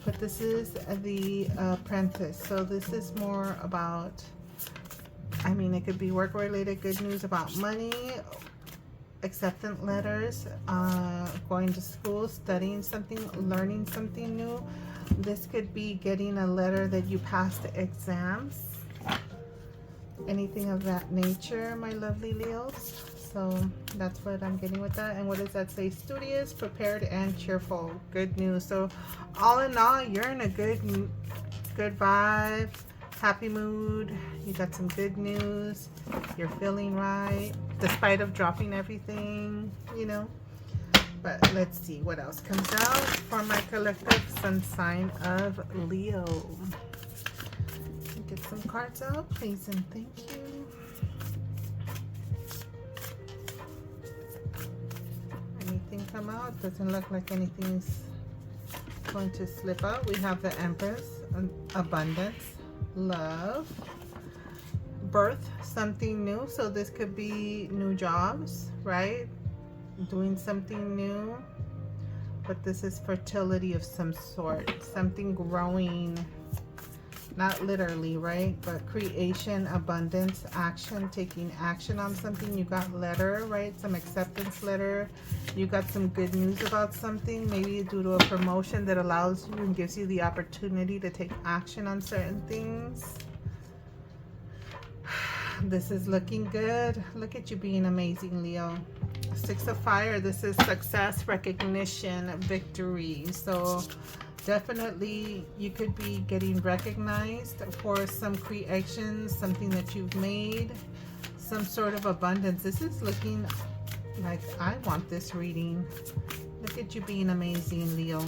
But this is the Apprentice. So this is more about, I mean, it could be work-related, good news about money, acceptance letters, going to school, studying something, learning something new. This could be getting a letter that you passed the exams. Anything of that nature, my lovely Leos. So that's what I'm getting with that. And what does that say? Studious, prepared, and cheerful. Good news. So all in all, you're in a good vibe, happy mood. You got some good news. You're feeling right, despite of dropping everything, you know. But let's see what else comes out for my collective sun sign of Leo. Get some cards out, please and thank you. Anything come out? Doesn't look like anything's going to slip out. We have the Empress, abundance, love, birth, something new. So this could be new jobs, right? Doing something new. But this is fertility of some sort, something growing. Not literally, right? But creation, abundance, action, taking action on something. You got letter, right? Some acceptance letter. You got some good news about something, maybe due to a promotion that allows you and gives you the opportunity to take action on certain things. This is looking good. Look at you being amazing, Leo. 6 of Fire. This is success, recognition, victory. So definitely you could be getting recognized for some creations, something that you've made, some sort of abundance. This is looking like I want this reading. Look at you being amazing, Leo.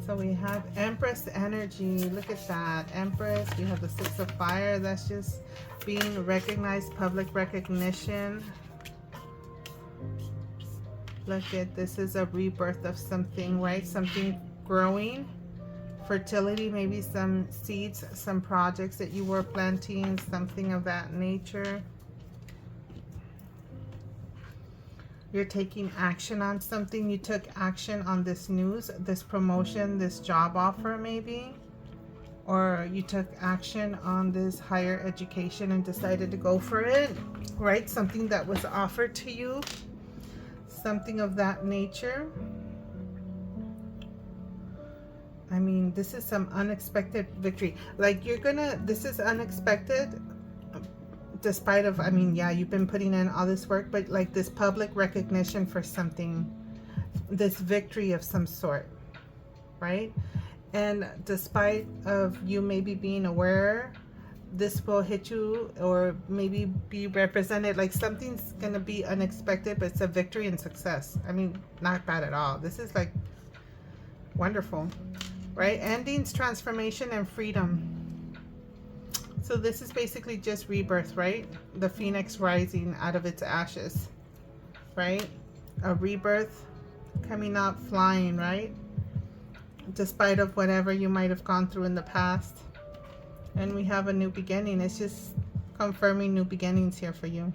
So we have Empress energy. Look at that. Empress. We have the 6 of Fire. That's just being recognized, public recognition. Look at this is a rebirth of something, right? Something growing. Fertility, maybe some seeds, some projects that you were planting, something of that nature. You're taking action on something. You took action on this news, this promotion, this job offer maybe. Or you took action on this higher education and decided to go for it, right? Something that was offered to you. Something of that nature. I mean, this is some unexpected victory. Like this is unexpected despite of, I mean, yeah, you've been putting in all this work, but like this public recognition for something, this victory of some sort, right? And despite of you maybe being aware, this will hit you or maybe be represented like something's gonna be unexpected, but it's a victory and success. I mean, not bad at all. This is like wonderful, right? Endings, transformation, and freedom. So this is basically just rebirth, right? The phoenix rising out of its ashes, right? A rebirth, coming up, flying, right? Despite of whatever you might have gone through in the past. And we have a new beginning. It's just confirming new beginnings here for you.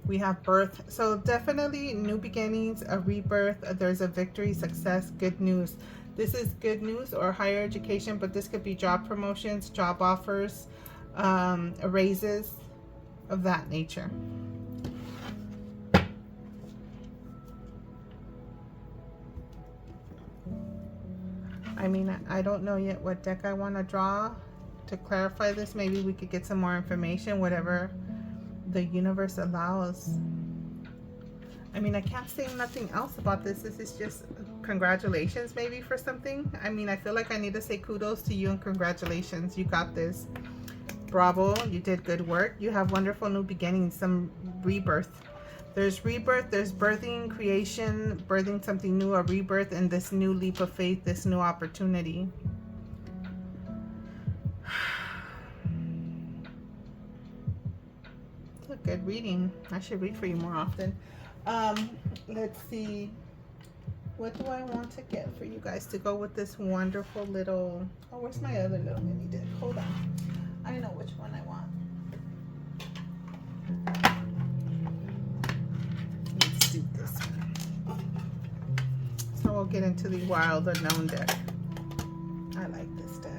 We have birth. So definitely new beginnings, a rebirth. There's a victory, success, good news. This is good news or higher education, but this could be job promotions, job offers, raises of that nature. I mean, I don't know yet what deck I want to draw to clarify this. Maybe we could get some more information, whatever the universe allows. I mean, I can't say nothing else about this. This is just congratulations maybe for something. I mean, I feel like I need to say kudos to you and congratulations. You got this. Bravo. You did good work. You have wonderful new beginnings, some rebirth. There's rebirth, there's birthing, creation, birthing something new, a rebirth, and this new leap of faith, this new opportunity. It's a good reading. I should read for you more often. Let's see. What do I want to get for you guys to go with this wonderful little... Oh, where's my other little mini deck? Hold on. I know which one I want. Let's do this one. So we'll get into the Wild Unknown deck. I like this deck.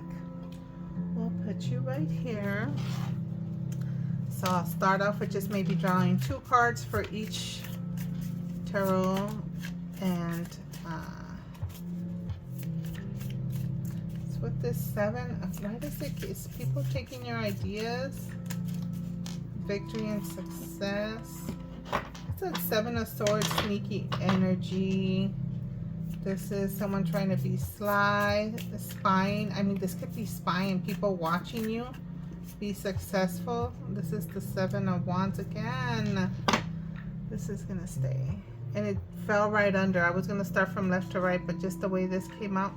We'll put you right here. So I'll start off with just maybe drawing 2 cards for each tarot, and it's with this 7. Why does it? Is people taking your ideas? Victory and success. It's a 7 of Swords, sneaky energy. This is someone trying to be sly, spying. I mean, this could be spying, people watching you be successful. This is the 7 of Wands again. This is gonna stay. And it fell right under. I was gonna start from left to right, but just the way this came out,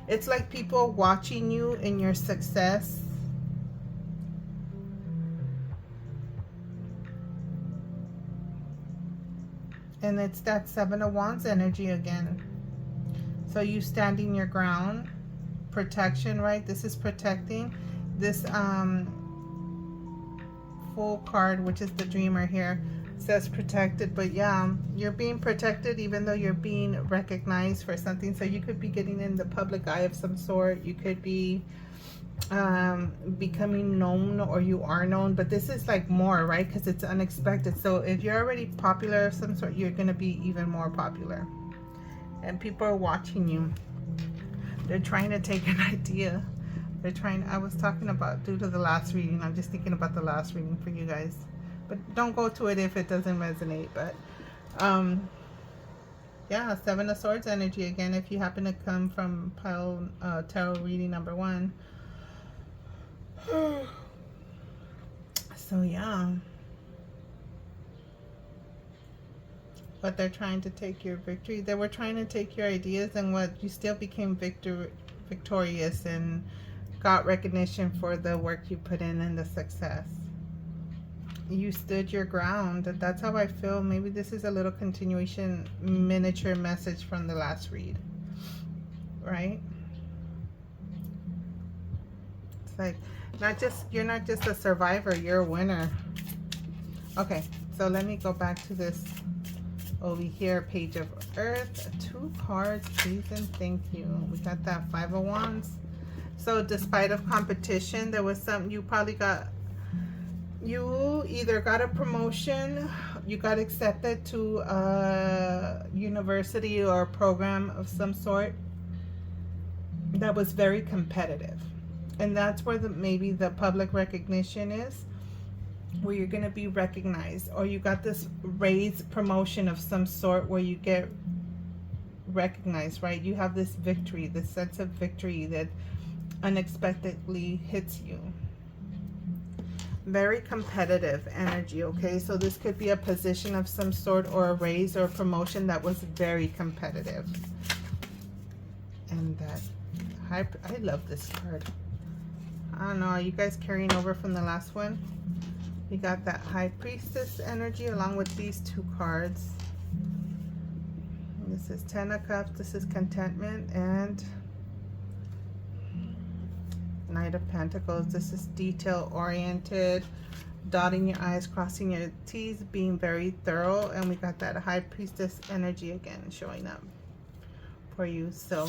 it's like people watching you in your success. And it's that 7 of Wands energy again. So you standing your ground, protection, right? This is protecting. This full card, which is the Dreamer here, says protected, but yeah, you're being protected even though you're being recognized for something. So you could be getting in the public eye of some sort. You could be becoming known, or you are known, but this is like more, right? Because it's unexpected. So if you're already popular of some sort, you're going to be even more popular, and people are watching you. They're trying to take an idea. They're trying. I was talking about, due to the last reading, I'm just thinking about the last reading for you guys, but don't go to it if it doesn't resonate. But yeah, 7 of Swords energy again, if you happen to come from pile tarot reading number 1. So yeah, but they're trying to take your victory. They were trying to take your ideas, and what you still became victorious and got recognition for the work you put in and the success. You stood your ground. That's how I feel. Maybe this is a little continuation, miniature message from the last read, right? It's like, you're not just a survivor, you're a winner. Okay, so let me go back to this over here, Page of Earth. 2 cards, please and thank you. We got that 5 of Wands. So despite of competition, there was something you probably got. You either got a promotion, you got accepted to a university or a program of some sort. that was very competitive. And that's where maybe the public recognition is, where you're going to be recognized, or you got this raised promotion of some sort where you get recognized, right? You have this victory, this sense of victory that unexpectedly hits you. Very competitive energy, okay? So this could be a position of some sort, or a raise or a promotion that was very competitive. And that I love this card. I don't know, are you guys carrying over from the last one? We got that High Priestess energy along with these two cards. This is Ten of Cups, this is contentment, and Knight of Pentacles. This is detail oriented, dotting your I's, crossing your T's, being very thorough. And we got that High Priestess energy again showing up for you. So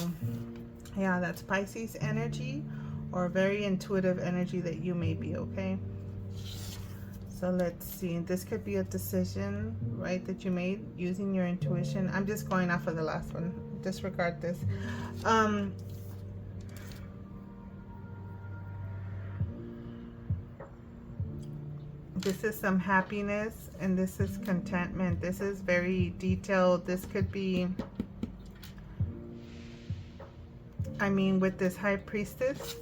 yeah, that's Pisces energy, or very intuitive energy that you may be, okay? So let's see, this could be a decision, right, that you made using your intuition. I'm just going off of the last one. Disregard this. This is some happiness, and this is contentment. This is very detailed. This could be, I mean, with this High Priestess,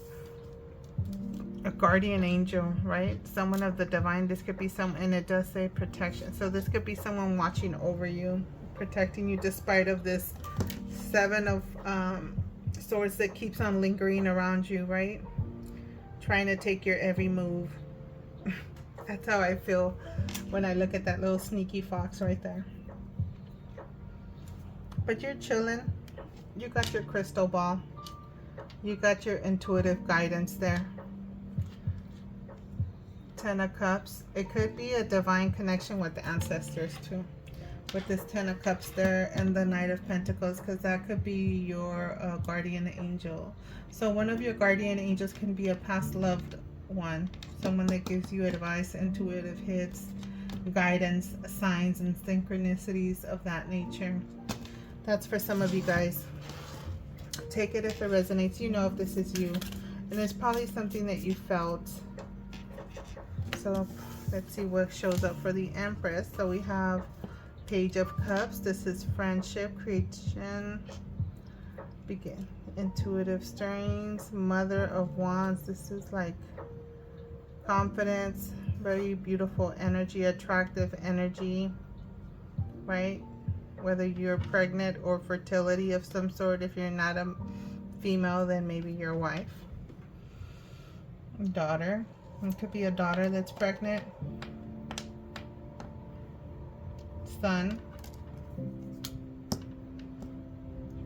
a guardian angel, right? Someone of the divine. This could be some, and it does say protection. So this could be someone watching over you, protecting you, despite of this Seven of Swords that keeps on lingering around you, right? Trying to take your every move. That's how I feel when I look at that little sneaky fox right there. But you're chilling. You got your crystal ball. You got your intuitive guidance there. Ten of Cups. It could be a divine connection with the ancestors too, with this Ten of Cups there, and the Knight of Pentacles, because that could be your guardian angel. So one of your guardian angels can be a past loved one, someone that gives you advice, intuitive hits, guidance, signs, and synchronicities of that nature. That's for some of you guys. Take it if it resonates. You know if this is you, and it's probably something that you felt. So let's see what shows up for the Empress. So we have Page of Cups. This is friendship, creation, begin, intuitive stirrings. Mother of Wands. This is like confidence, very beautiful energy, attractive energy, right? Whether you're pregnant or fertility of some sort. If you're not a female, then maybe your wife. Daughter. It could be a daughter that's pregnant. Son.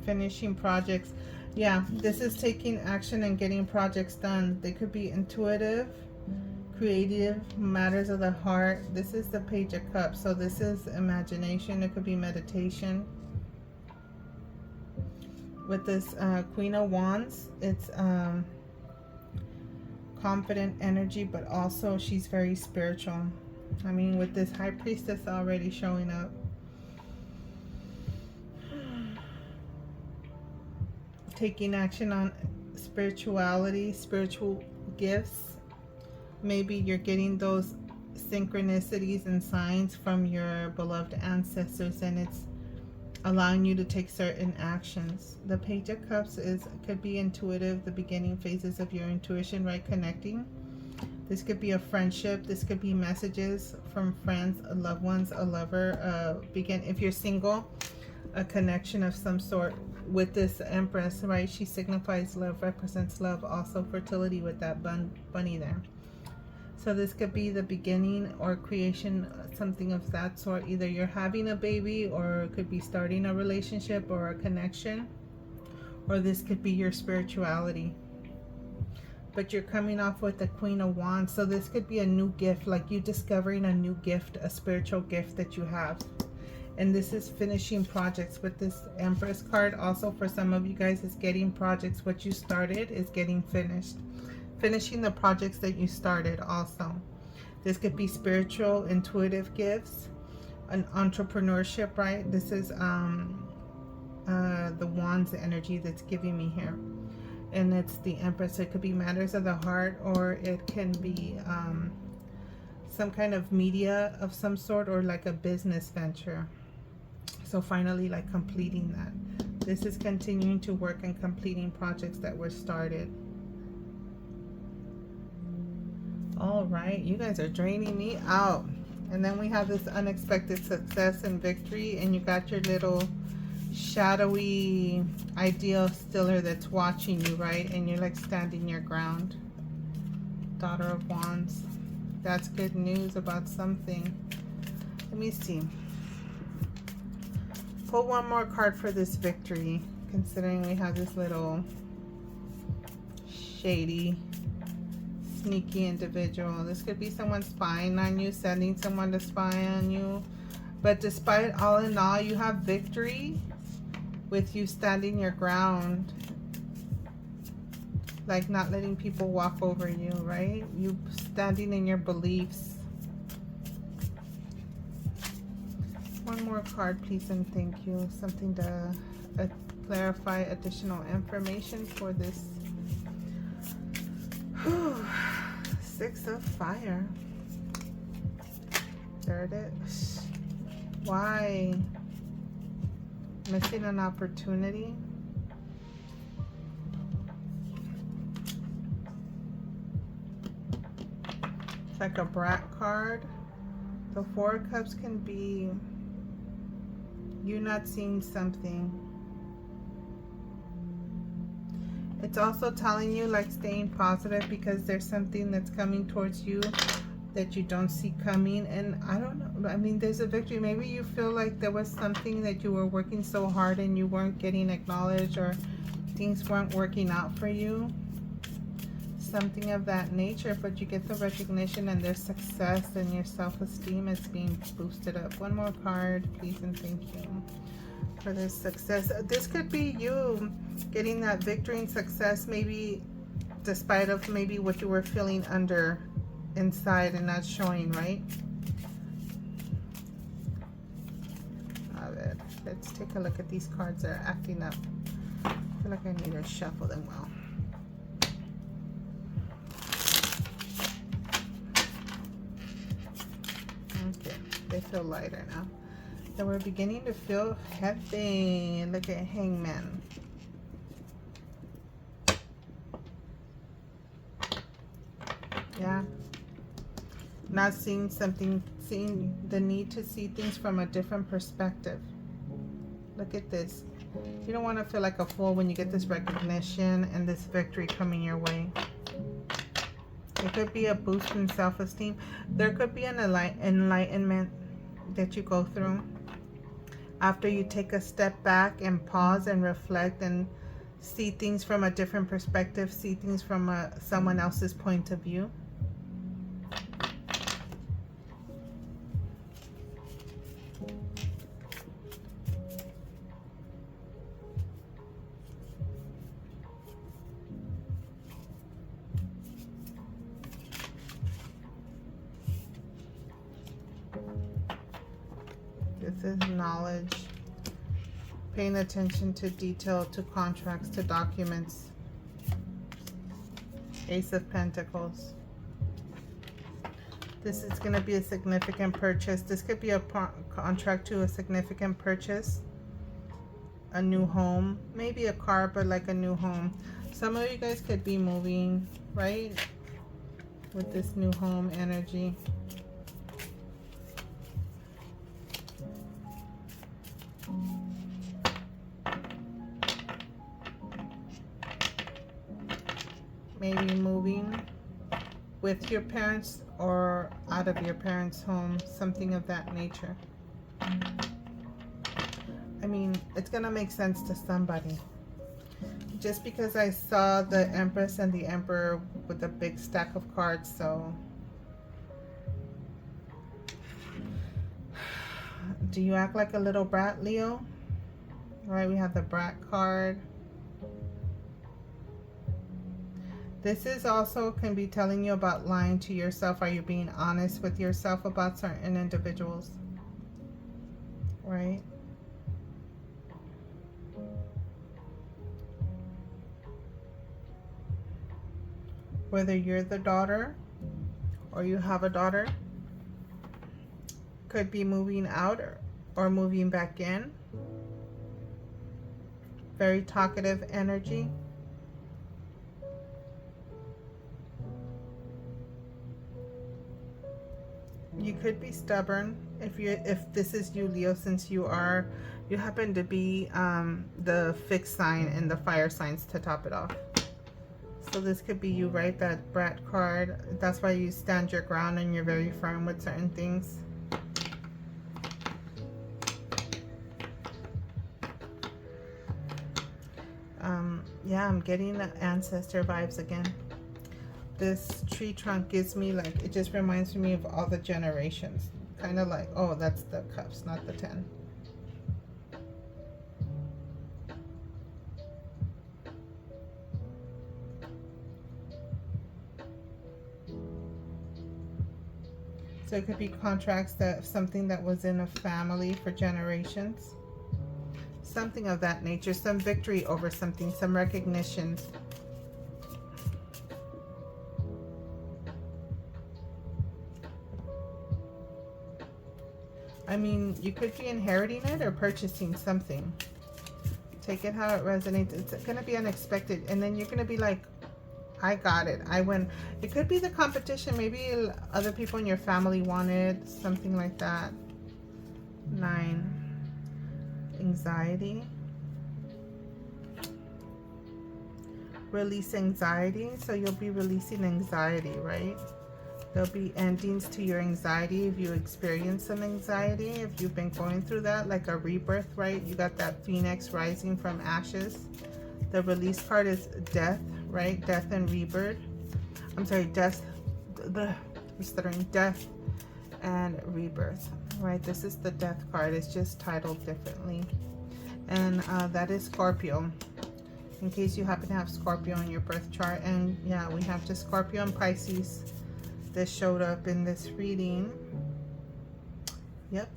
Finishing projects. Yeah, this is taking action and getting projects done. They could be intuitive, creative, matters of the heart. This is the Page of Cups. So this is imagination. It could be meditation. With this Queen of Wands, it's confident energy, but also she's very spiritual. I mean, with this High Priestess already showing up. Taking action on spirituality, spiritual gifts. Maybe you're getting those synchronicities and signs from your beloved ancestors, and it's allowing you to take certain actions. The Page of Cups could be intuitive, the beginning phases of your intuition, right? Connecting. This could be a friendship. This could be messages from friends, loved ones, a lover. If you're single, a connection of some sort with this Empress, right? She signifies love, represents love, also fertility with that bunny there. So this could be the beginning or creation, something of that sort. Either you're having a baby, or it could be starting a relationship or a connection, or this could be your spirituality. But you're coming off with the Queen of Wands. So this could be a new gift, like you discovering a new gift, a spiritual gift that you have. And this is finishing projects with this Empress card. Also for some of you guys, is getting projects. What you started is getting finished. Finishing the projects that you started also. This could be spiritual, intuitive gifts, an entrepreneurship, right? This is the Wands energy that's giving me here. and it's the Empress. It could be matters of the heart, or it can be some kind of media of some sort, or like a business venture. So finally, like completing that. This is continuing to work and completing projects that were started. All right, you guys are draining me out. And then we have this unexpected success and victory, and you got your little shadowy ideal stiller that's watching you, right? And you're like standing your ground. Daughter of Wands. That's good news about something. Let me see. Pull one more card for this victory, considering we have this little shady, sneaky individual. This could be someone spying on you, sending someone to spy on you. But despite all in all, you have victory with you standing your ground. Like not letting people walk over you, right? You standing in your beliefs. One more card, please, and thank you. Something to clarify additional information for this. Six of Fire. There it is. Why? Missing an opportunity? It's like a brat card. The Four of Cups can be you not seeing something. It's also telling you like staying positive, because there's something that's coming towards you that you don't see coming. And I don't know, I mean, there's a victory. Maybe you feel like there was something that you were working so hard and you weren't getting acknowledged, or things weren't working out for you. Something of that nature, but you get the recognition and there's success, and your self-esteem is being boosted up. One more card, please, and thank you for this success. This could be you getting that victory and success, maybe despite of maybe what you were feeling under inside and not showing, right? All right, let's take a look at these cards that are acting up. I feel like I need to shuffle them well. Okay, they feel lighter now. So we're beginning to feel heavy. Look at Hangman. Yeah. Not seeing something, seeing the need to see things from a different perspective. Look at this. You don't want to feel like a fool when you get this recognition and this victory coming your way. It could be a boost in self-esteem. There could be an enlightenment that you go through after you take a step back and pause and reflect and see things from a different perspective, see things from someone else's point of view. This is knowledge. Paying attention to detail, to contracts, to documents. Ace of Pentacles. This is going to be a significant purchase. This could be a contract to a significant purchase. A new home. Maybe a car, but like a new home. Some of you guys could be moving, right? With this new home energy. Maybe moving with your parents or out of your parents' home, something of that nature. I mean, it's gonna make sense to somebody. Just because I saw the Empress and the Emperor with a big stack of cards, so do you act like a little brat, Leo? All right, we have the brat card. This is also can be telling you about lying to yourself. Are you being honest with yourself about certain individuals? Right? whether you're the daughter or you have a daughter, could be moving out or moving back in. Very talkative energy. You could be stubborn if this is you, Leo, since you happen to be the fixed sign and the fire signs to top it off. So this could be you, right? That brat card. That's why you stand your ground and you're very firm with certain things. Yeah, I'm getting the ancestor vibes again. This tree trunk gives me, like, it just reminds me of all the generations. Kind of like, oh, that's the cups, not the 10. So it could be contracts, that something that was in a family for generations. Something of that nature, some victory over something, some recognition. I mean, you could be inheriting it or purchasing something. Take it how it resonates. It's going to be unexpected. And then you're going to be like, I got it. I win. It could be the competition. Maybe other people in your family wanted something like that. 9. Anxiety. Release anxiety. So you'll be releasing anxiety, right? There'll be endings to your anxiety if you experience some anxiety. If you've been going through that, like a rebirth, right? You got that phoenix rising from ashes. The release card is death, right? Death and rebirth. I'm sorry, death. I'm stuttering. Death and rebirth, right? This is the death card. It's just titled differently. And that is Scorpio. In case you happen to have Scorpio in your birth chart. And yeah, we have just Scorpio and Pisces. This showed up in this reading. Yep.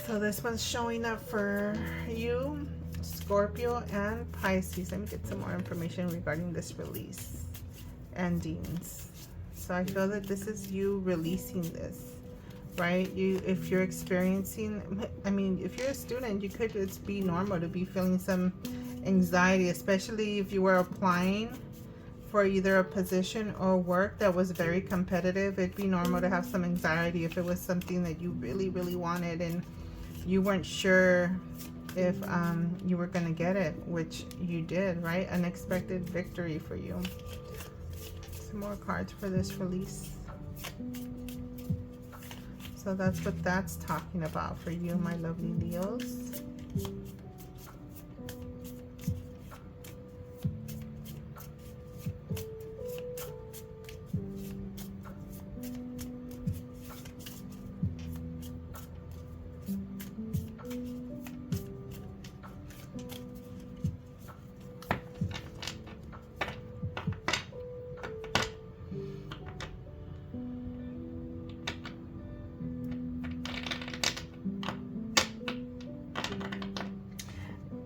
So this one's showing up for you, Scorpio and Pisces. Let me get some more information regarding this release. Endings. So I feel that this is you releasing this, right? If you're experiencing, I mean, if you're a student, it's be normal to be feeling some anxiety, especially if you were applying for either a position or work that was very competitive. It'd be normal to have some anxiety if it was something that you really, really wanted and you weren't sure if you were going to get it, which you did, right? Unexpected victory for you. Some more cards for this release. So that's what that's talking about for you, my lovely Leos.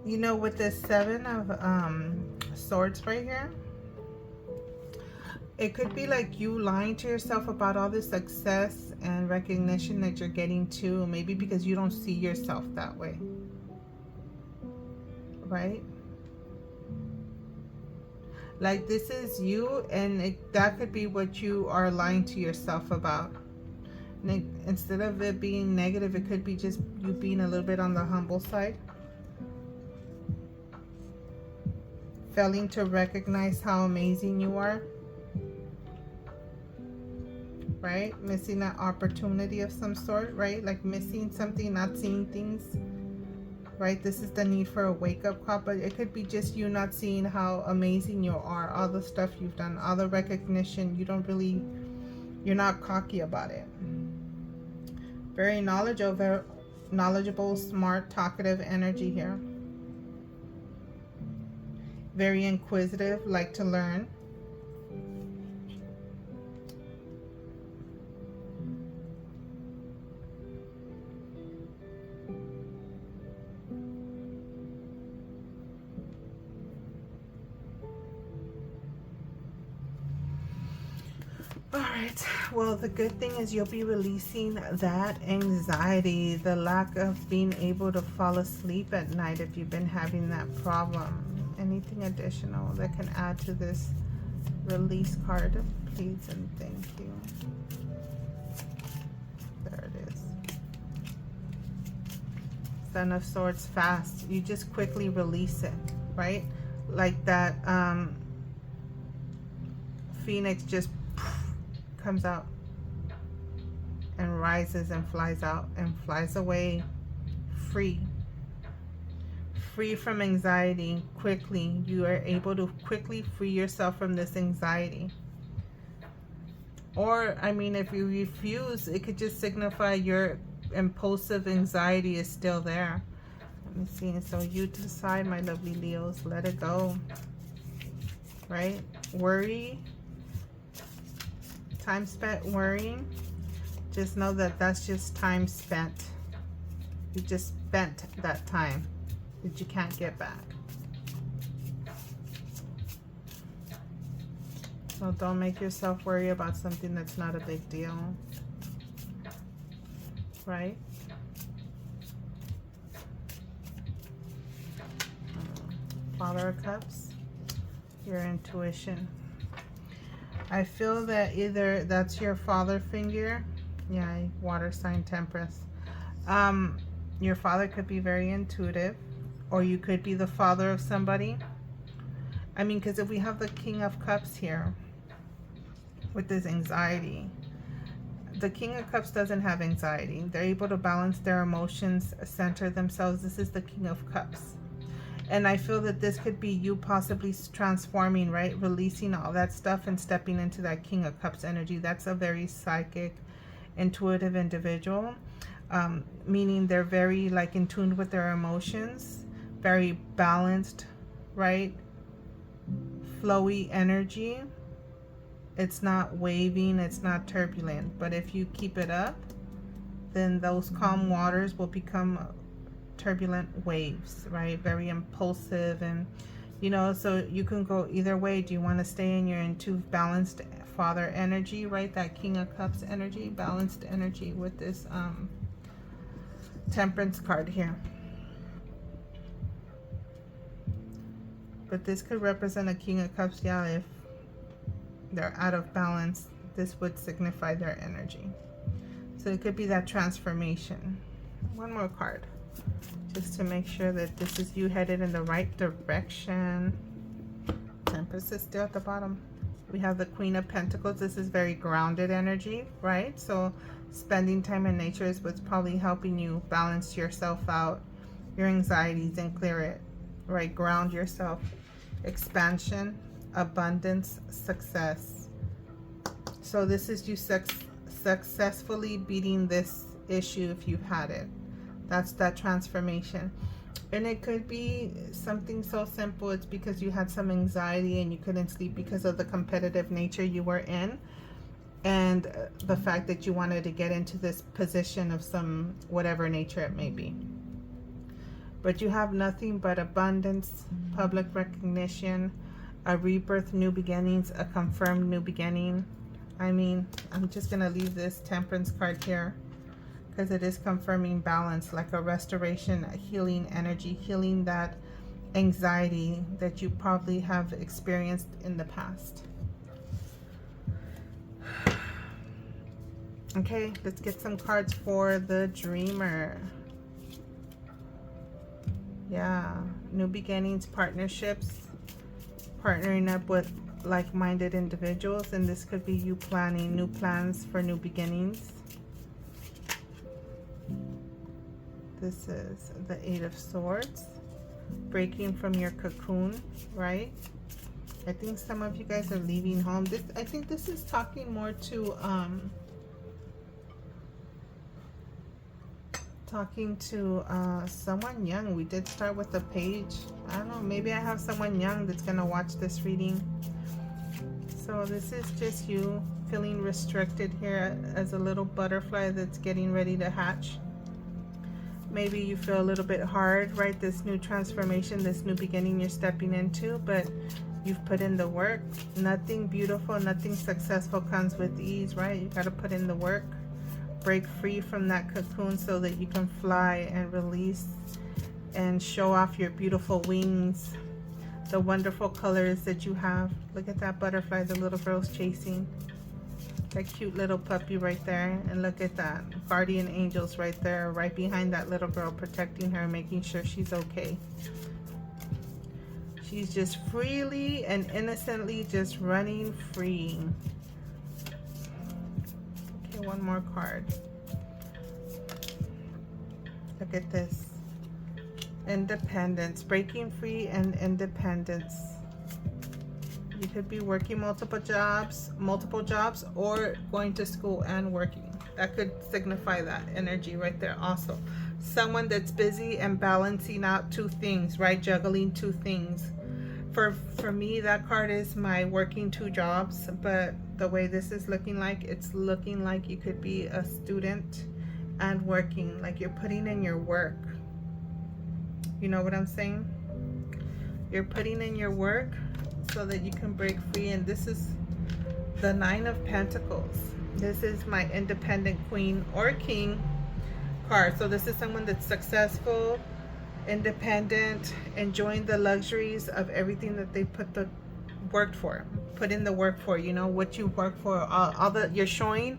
You know, with this 7 of swords right here, it could be like you lying to yourself about all this success and recognition that you're getting too, maybe because you don't see yourself that way, right? Like this is you, and that could be what you are lying to yourself about. Instead of it being negative, it could be just you being a little bit on the humble side. Failing to recognize how amazing you are, right? Missing that opportunity of some sort, right? Like missing something, not seeing things, right? This is the need for a wake-up call, but it could be just you not seeing how amazing you are, all the stuff you've done, all the recognition. You're not cocky about it. Very knowledgeable, smart, talkative energy here. Very inquisitive, like to learn. right, well, the good thing is you'll be releasing that anxiety, the lack of being able to fall asleep at night if you've been having that problem. Anything additional that can add to this release card, please and thank you. There it is. Son of Swords, fast. You just quickly release it, right? Like that phoenix just comes out and rises and flies out and flies away free. Free from anxiety quickly. You are able to quickly free yourself from this anxiety. Or, I mean, if you refuse, it could just signify your impulsive anxiety is still there. Let me see. So you decide, my lovely Leos. Let it go. Right? Worry. Time spent worrying. Just know that that's just time spent. You just spent that time that you can't get back. So don't make yourself worry about something that's not a big deal. Right? Father of Cups, your intuition. I feel that either that's your father figure. Yeah, water sign, Temperance. Your father could be very intuitive, or you could be the father of somebody. I mean, because if we have the King of Cups here with this anxiety, the King of Cups doesn't have anxiety. They're able to balance their emotions, center themselves. This is the King of Cups. And I feel that this could be you possibly transforming, right? Releasing all that stuff and stepping into that King of Cups energy. That's a very psychic, intuitive individual. Meaning they're very like in tune with their emotions. Very balanced, right? Flowy energy. It's not waving, it's not turbulent. But if you keep it up, then those calm waters will become turbulent waves, right? Very impulsive, and you know, so you can go either way. Do you want to stay in your intuitive balanced father energy, right? That King of Cups energy, balanced energy with this Temperance card here. But this could represent a King of Cups. Yeah, if they're out of balance, this would signify their energy. So it could be that transformation. One more card, just to make sure that this is you headed in the right direction. Temperance is still at the bottom. We have the Queen of Pentacles. This is very grounded energy, right? So spending time in nature is what's probably helping you balance yourself out, your anxieties, and clear it, right? Ground yourself. Expansion, abundance, success. So this is you successfully beating this issue if you've had it. That's that transformation. And it could be something so simple. It's because you had some anxiety and you couldn't sleep because of the competitive nature you were in, and the fact that you wanted to get into this position of some whatever nature it may be. But you have nothing but abundance, public recognition, a rebirth, new beginnings, a confirmed new beginning. I mean, I'm just going to leave this Temperance card here because it is confirming balance, like a restoration, a healing energy, healing that anxiety that you probably have experienced in the past. Okay, let's get some cards for the Dreamer. Yeah, new beginnings, partnerships, partnering up with like-minded individuals, and this could be you planning new plans for new beginnings. This is the Eight of Swords, breaking from your cocoon, right? I think some of you guys are leaving home. I think this is talking more to someone young. We did start with a page. I don't know, maybe I have someone young that's gonna watch this reading. So this is just you feeling restricted here as a little butterfly that's getting ready to hatch. Maybe you feel a little bit hard, right? This new transformation, this new beginning you're stepping into, but You've put in the work. Nothing beautiful, nothing successful comes with ease, right? You got to put in the work. Break free from that cocoon so that you can fly and release and show off your beautiful wings, the wonderful colors that you have. Look at that butterfly the little girl's chasing. That cute little puppy right there. And look at that. Guardian angels right there, right behind that little girl, protecting her, making sure she's okay. She's just freely and innocently just running free. Okay, one more card. Look at this. Independence. Breaking free and independence. You could be working multiple jobs, or going to school and working. That could signify that energy right there also. Someone that's busy and balancing out two things, right? Juggling two things. For me, that card is my working two jobs, but the way this is looking like, it's looking like you could be a student and working, like you're putting in your work. You know what I'm saying? You're putting in your work so that you can break free. And this is the Nine of Pentacles. This is my independent queen or king card. So this is someone that's successful, independent, enjoying the luxuries of everything that they put in the work for. You know what you work for. All the you're showing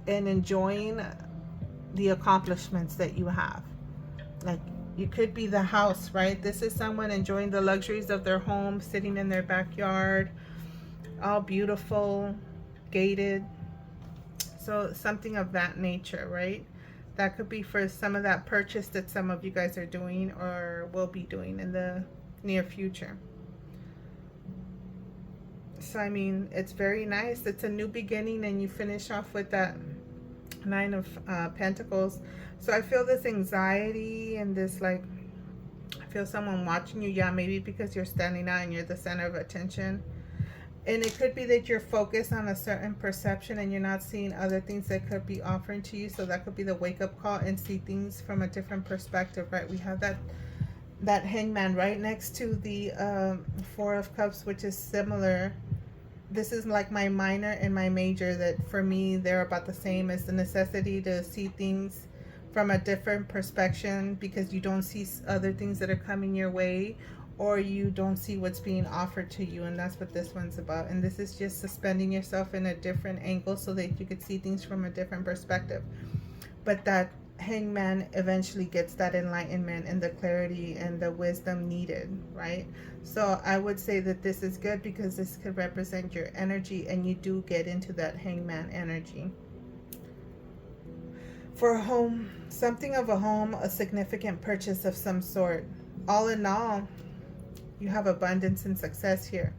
and enjoying the accomplishments that you have. Like, you could be the house, right? This is someone enjoying the luxuries of their home, sitting in their backyard, all beautiful, gated. So something of that nature, right? That could be for some of that purchase that some of you guys are doing or will be doing in the near future. So, I mean, it's very nice. It's a new beginning, and you finish off with that Nine of Pentacles. So I feel this anxiety and this, like, I feel someone watching you. Yeah, maybe because you're standing out and you're the center of attention. And it could be that you're focused on a certain perception and you're not seeing other things that could be offering to you. So that could be the wake-up call and see things from a different perspective, right? We have that Hangman right next to the Four of Cups, which is similar. This is like my minor and my major, that for me they're about the same, as the necessity to see things from a different perspective because you don't see other things that are coming your way, or you don't see what's being offered to you. And that's what this one's about. And this is just suspending yourself in a different angle so that you could see things from a different perspective. But that Hangman eventually gets that enlightenment and the clarity and the wisdom needed, right? So I would say that this is good because this could represent your energy, and you do get into that Hangman energy. For a home, something of a home, a significant purchase of some sort. All in all, you have abundance and success here.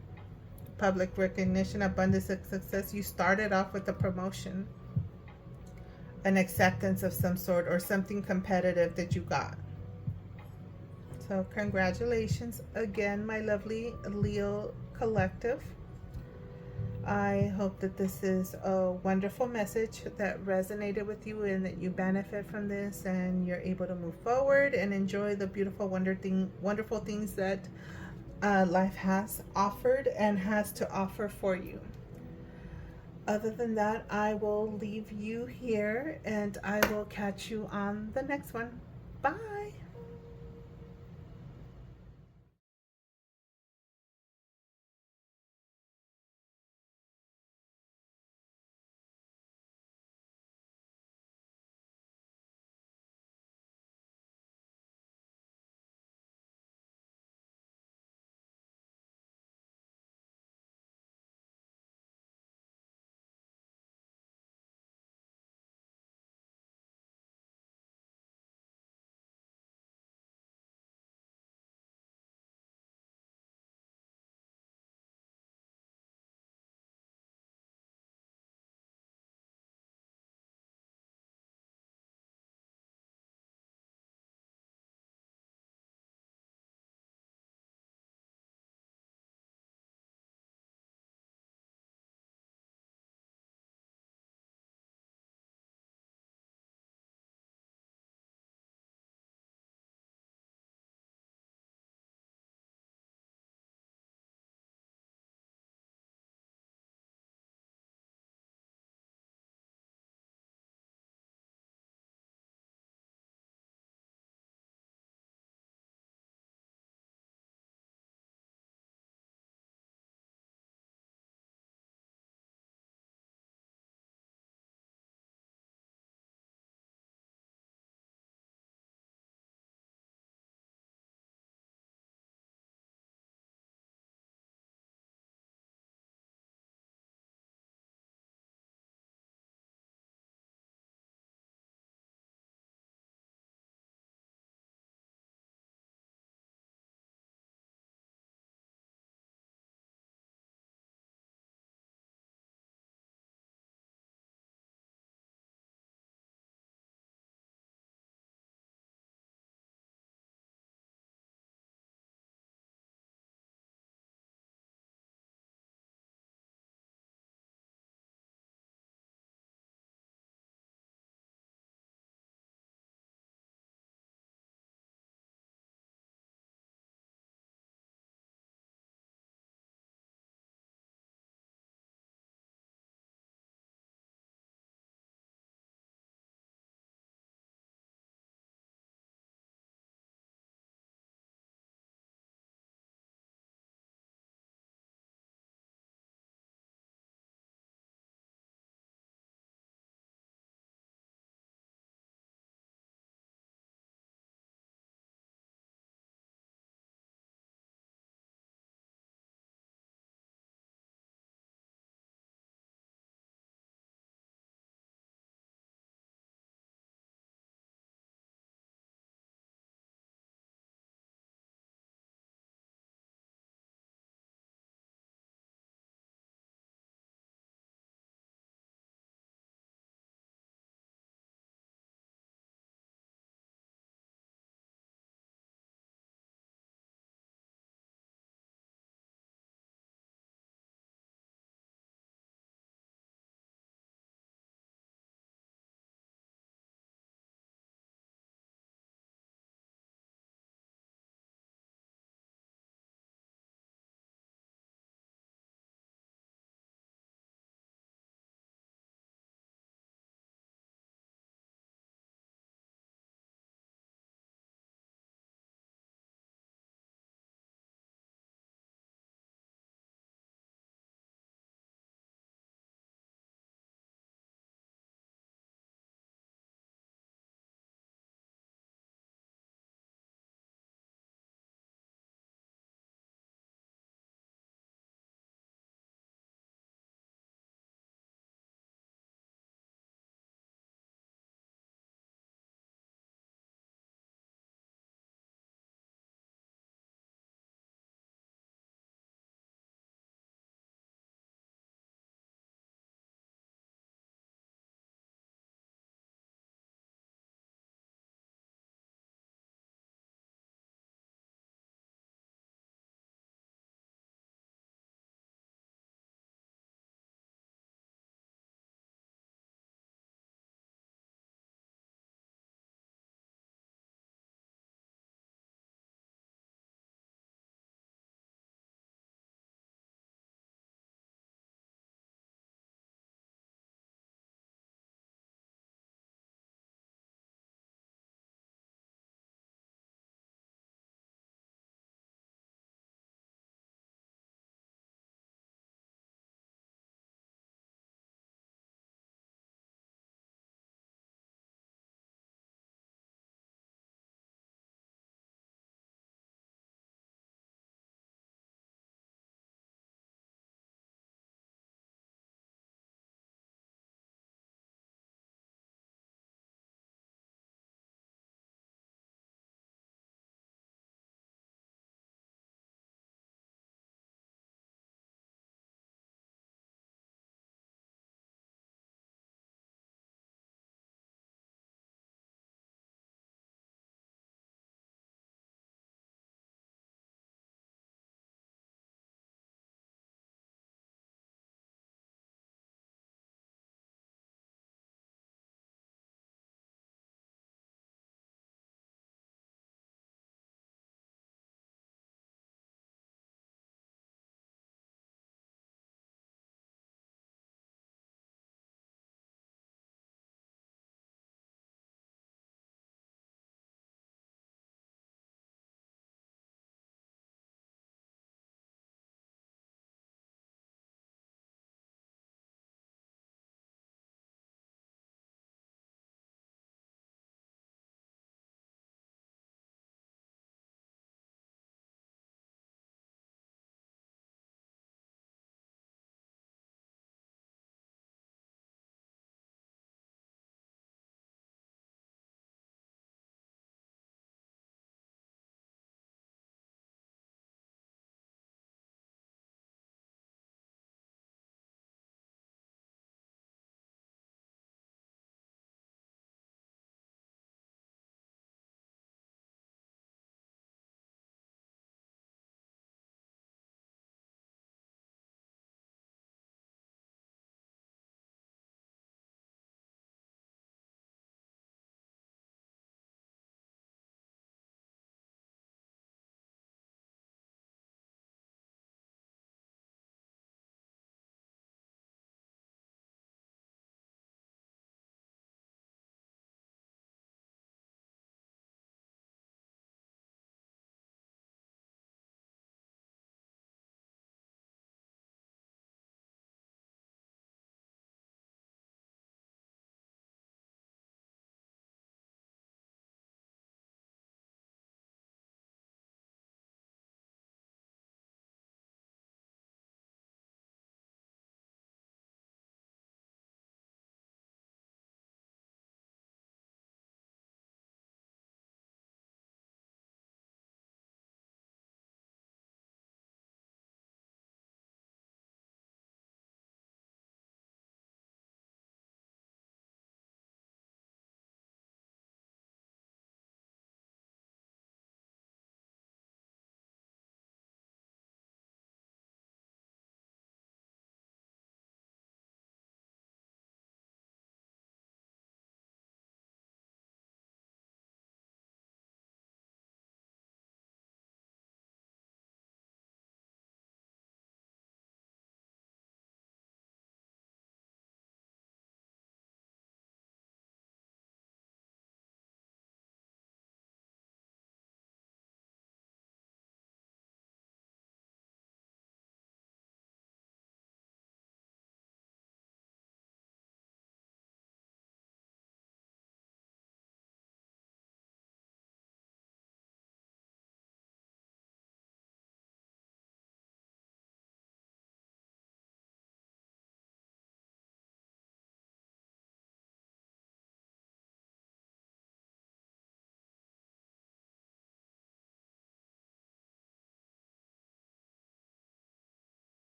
Public recognition, abundance and success. You started off with a promotion, an acceptance of some sort, or something competitive that you got. So congratulations again, my lovely Leo collective. I hope that this is a wonderful message that resonated with you and that you benefit from this and you're able to move forward and enjoy the beautiful, wonderful things that life has offered and has to offer for you. Other than that, I will leave you here and I will catch you on the next one. Bye.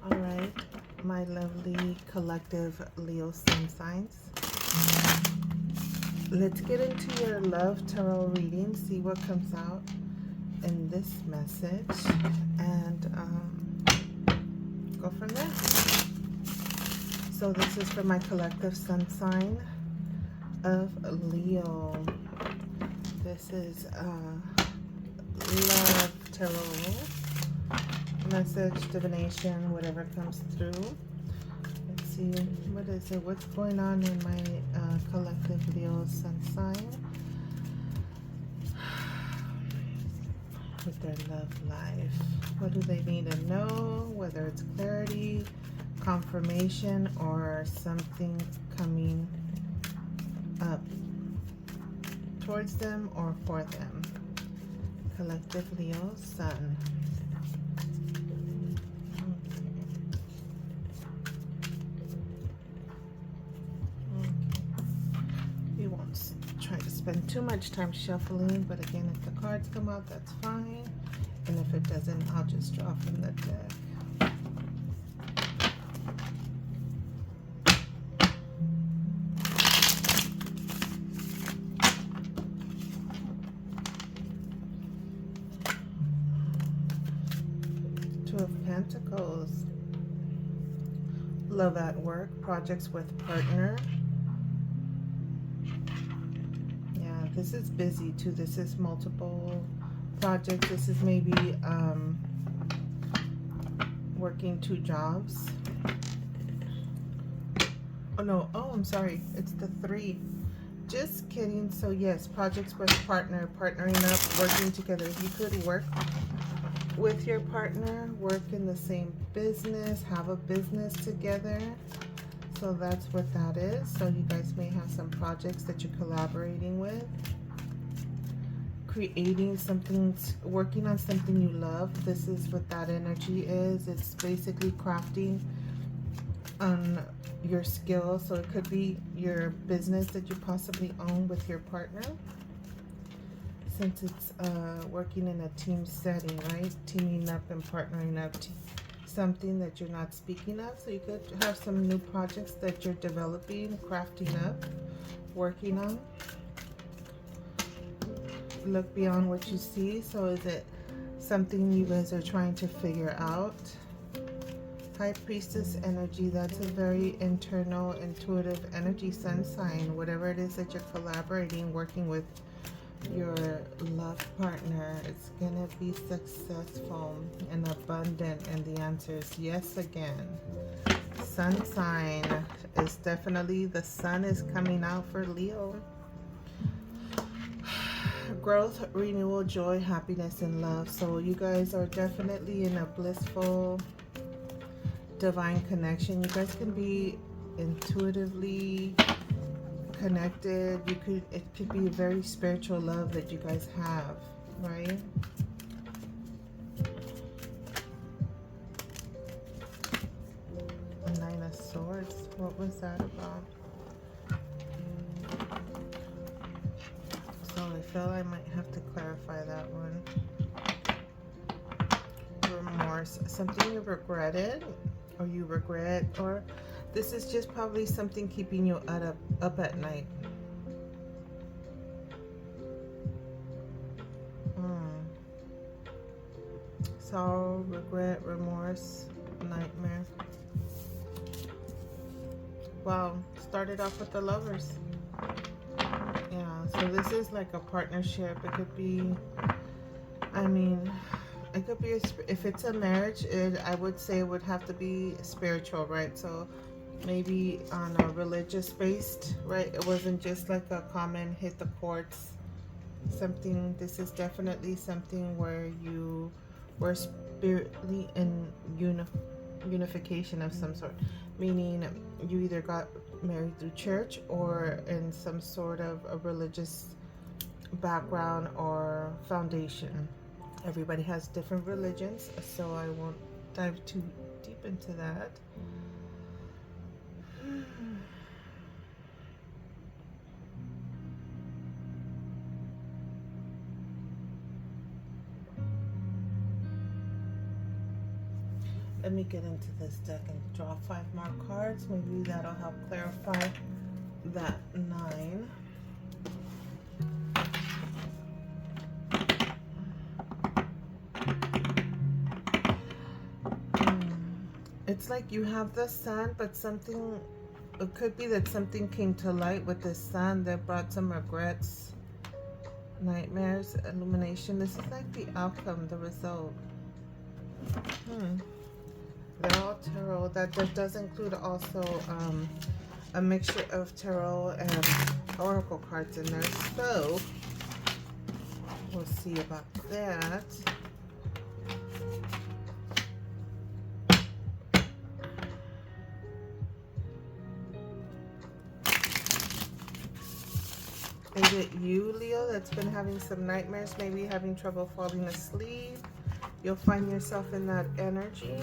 All right, my lovely collective Leo sun signs. Let's get into your love tarot reading, see what comes out in this message, and go from there. So this is for my collective sun sign of Leo. This is love tarot message, divination, whatever comes through. Let's see, what is it? What's going on in my collective Leo sun sign with their love life? What do they need to know? Whether it's clarity, confirmation, or something coming up towards them or for them. Collective Leo sun. We won't try to spend too much time shuffling, but again, if the cards come out, that's fine. And if it doesn't, I'll just draw from the deck. Two of Pentacles. Love at work, projects with partner. Yeah, this is busy too. This is multiple projects. This is maybe working 2 jobs. Oh no, oh I'm sorry, it's the 3. Just kidding. So yes, projects with partner, partnering up, working together. You could work with your partner, work in the same business, have a business together. So that's what that is. So you guys may have some projects that you're collaborating with, creating something, working on something you love. This is what that energy is. It's basically crafting on your skills. So it could be your business that you possibly own with your partner, since it's working in a team setting, right? Teaming up and partnering up, something that you're not speaking of. So you could have some new projects that you're developing, crafting up, working on. Look beyond what you see. So is it something you guys are trying to figure out? High Priestess energy, that's a very internal, intuitive energy, sun sign. Whatever it is that you're collaborating, working with your love partner, it's gonna be successful and abundant, and the answer is yes again. Sun sign is definitely, the sun is coming out for Leo. Growth, renewal, joy, happiness, and love. So you guys are definitely in a blissful divine connection. You guys can be intuitively connected. It could be a very spiritual love that you guys have, right? Nine of Swords. What was that about? So I feel I might have to clarify that one. Remorse. Something you regretted, or you regret, or this is just probably something keeping you up at night. Sorrow, regret, remorse, nightmare. Wow, started off with the Lovers. Yeah, so this is like a partnership. It could be, I mean, it could be, if it's a marriage, I would say it would have to be spiritual, right? So maybe on a religious based, right? It wasn't just like a common hit the courts something. This is definitely something where you were spiritually in unification of some sort, meaning you either got married through church or in some sort of a religious background or foundation. Everybody has different religions, so I won't dive too deep into that. Let me get into this deck and draw 5 more cards. Maybe that'll help clarify that 9. It's like you have the sun, but something, it could be that something came to light with the sun that brought some regrets, nightmares, illumination. This is like the outcome, the result. They're all tarot. That does include also a mixture of tarot and oracle cards in there. So we'll see about that. Is it you, Leo, that's been having some nightmares, maybe having trouble falling asleep? You'll find yourself in that energy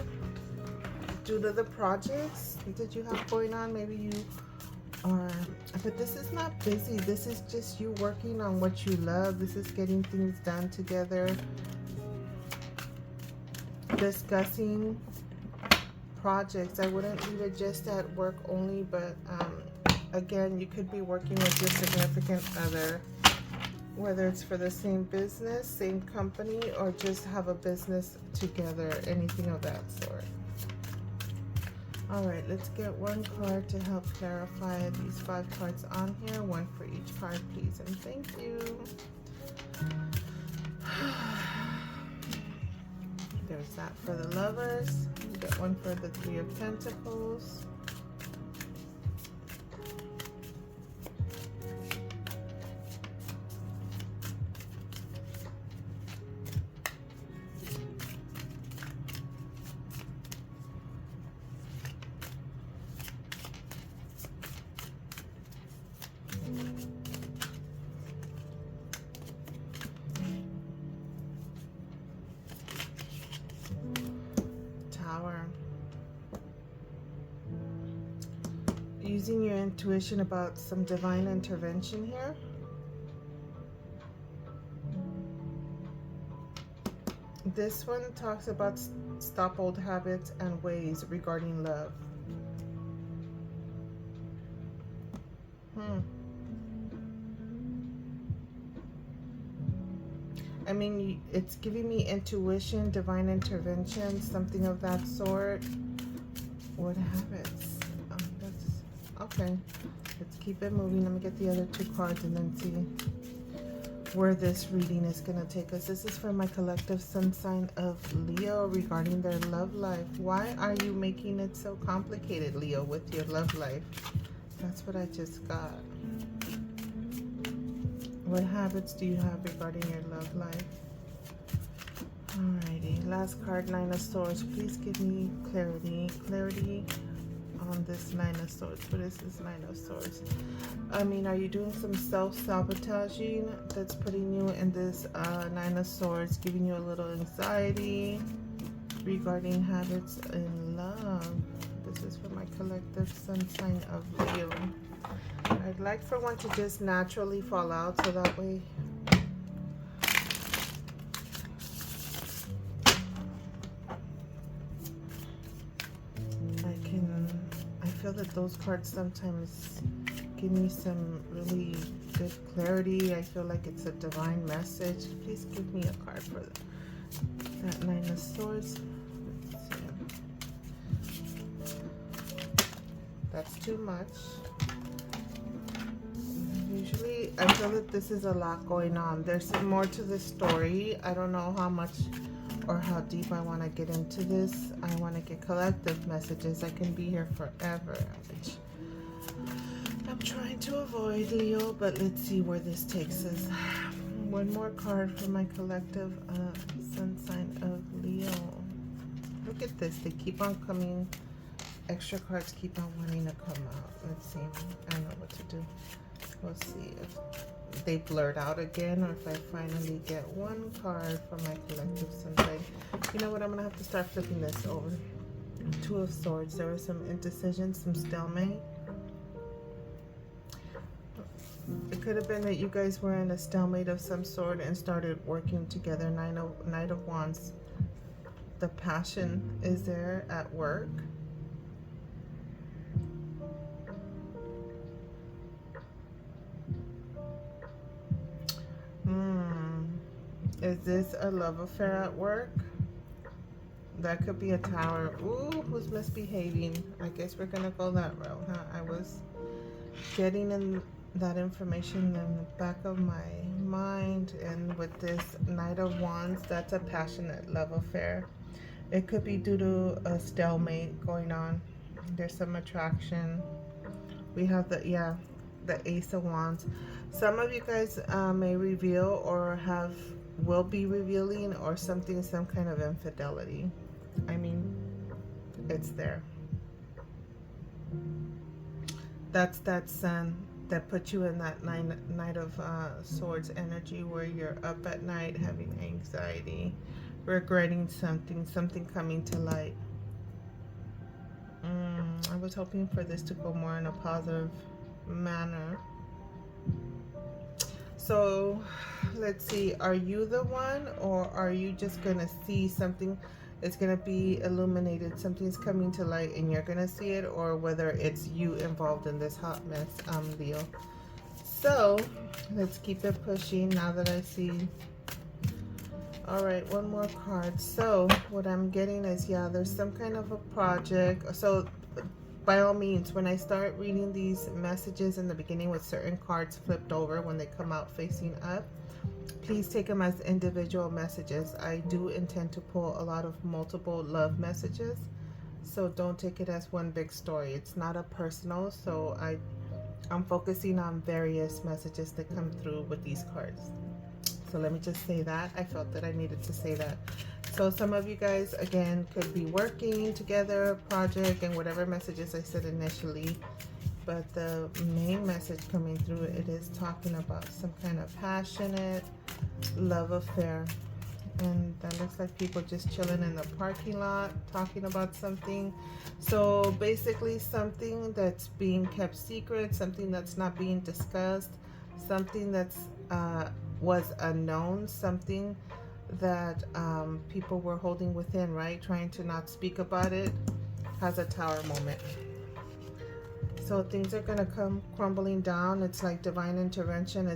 due to the projects that you have going on. Maybe you are, but this is not busy. This is just you working on what you love. This is getting things done together, discussing projects. I wouldn't leave it just at work only, but again, you could be working with your significant other, whether it's for the same business, same company, or just have a business together, anything of that sort. All right, let's get one card to help clarify these 5 cards on here. One for each card, please, and thank you. There's that for the lovers. We got one for the 3 of Pentacles. Using your intuition about some divine intervention here. This one talks about stop old habits and ways regarding love. I mean, it's giving me intuition, divine intervention, something of that sort. What habits? Okay, let's keep it moving. Let me get the other 2 cards and then see where this reading is going to take us. This is for my collective sun sign of Leo regarding their love life. Why are you making it so complicated, Leo, with your love life? That's what I just got. What habits do you have regarding your love life? Alrighty, last card, 9 of Swords. Please give me clarity. Clarity on this 9 of Swords. What is this 9 of Swords? I mean, are you doing some self-sabotaging that's putting you in this 9 of Swords, giving you a little anxiety regarding habits in love? This is for my collective sun sign of Leo. I'd like for one to just naturally fall out so that way I feel that those cards sometimes give me some really good clarity. I feel like it's a divine message. Please give me a card for that 9 of Swords. That's too much. Usually, I feel that this is a lot going on. There's more to the story. I don't know how much or how deep I want to get into this. I want to get collective messages. I can be here forever, which I'm trying to avoid, Leo, but let's see where this takes us. One more card for my collective sun sign of Leo. Look at this. They keep on coming. Extra cards keep on wanting to come out. Let's see. I don't know what to do. We'll see if they blurt out again or if I finally get one card from my collective sun sign. You know what? I'm going to have to start flipping this over. 2 of Swords. There was some indecision, some stalemate. It could have been that you guys were in a stalemate of some sort and started working together. Knight of Wands. the passion is there at work. Is this a love affair at work? That could be a tower. Ooh, who's misbehaving? I guess we're gonna go that route, huh? I was getting in that information in the back of my mind, and with this Knight of Wands, that's a passionate love affair. It could be due to a stalemate going on. There's some attraction. We have the Ace of Wands. Some of you guys may reveal or will be revealing or some kind of infidelity. I mean, it's there. That's that sun that puts you in that Knight of Swords energy, where you're up at night having anxiety, regretting something coming to light. I was hoping for this to go more in a positive manner. So let's see, are you the one, or are you just gonna see something? It's gonna be illuminated, something's coming to light and you're gonna see it, or whether it's you involved in this hot mess, Leo. So let's keep it pushing now that I see. All right, one more card. So what I'm getting is, there's some kind of a project. So by all means, when I start reading these messages in the beginning with certain cards flipped over when they come out facing up, please take them as individual messages. I do intend to pull a lot of multiple love messages, so don't take it as one big story. It's not a personal, so I'm focusing on various messages that come through with these cards. So let me just say that. I felt that I needed to say that. So some of you guys, again, could be working together, project, and whatever messages I said initially. But the main message coming through, it is talking about some kind of passionate love affair. And that looks like people just chilling in the parking lot, talking about something. So basically something that's being kept secret, something that's not being discussed, something that's was unknown, something that people were holding within, right? Trying to not speak about it, has a tower moment. So things are gonna come crumbling down. It's like divine intervention.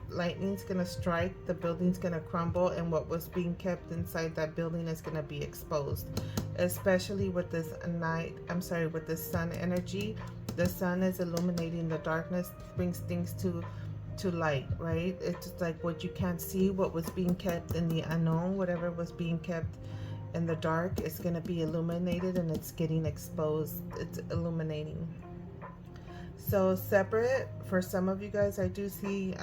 Lightning's gonna strike, the building's gonna crumble, and what was being kept inside that building is gonna be exposed. Especially with this with this sun energy. The sun is illuminating the darkness, brings things to light, right? It's like what you can't see, what was being kept in the unknown, whatever was being kept in the dark is going to be illuminated, and it's getting exposed. It's illuminating. So separate, for some of you guys, I do see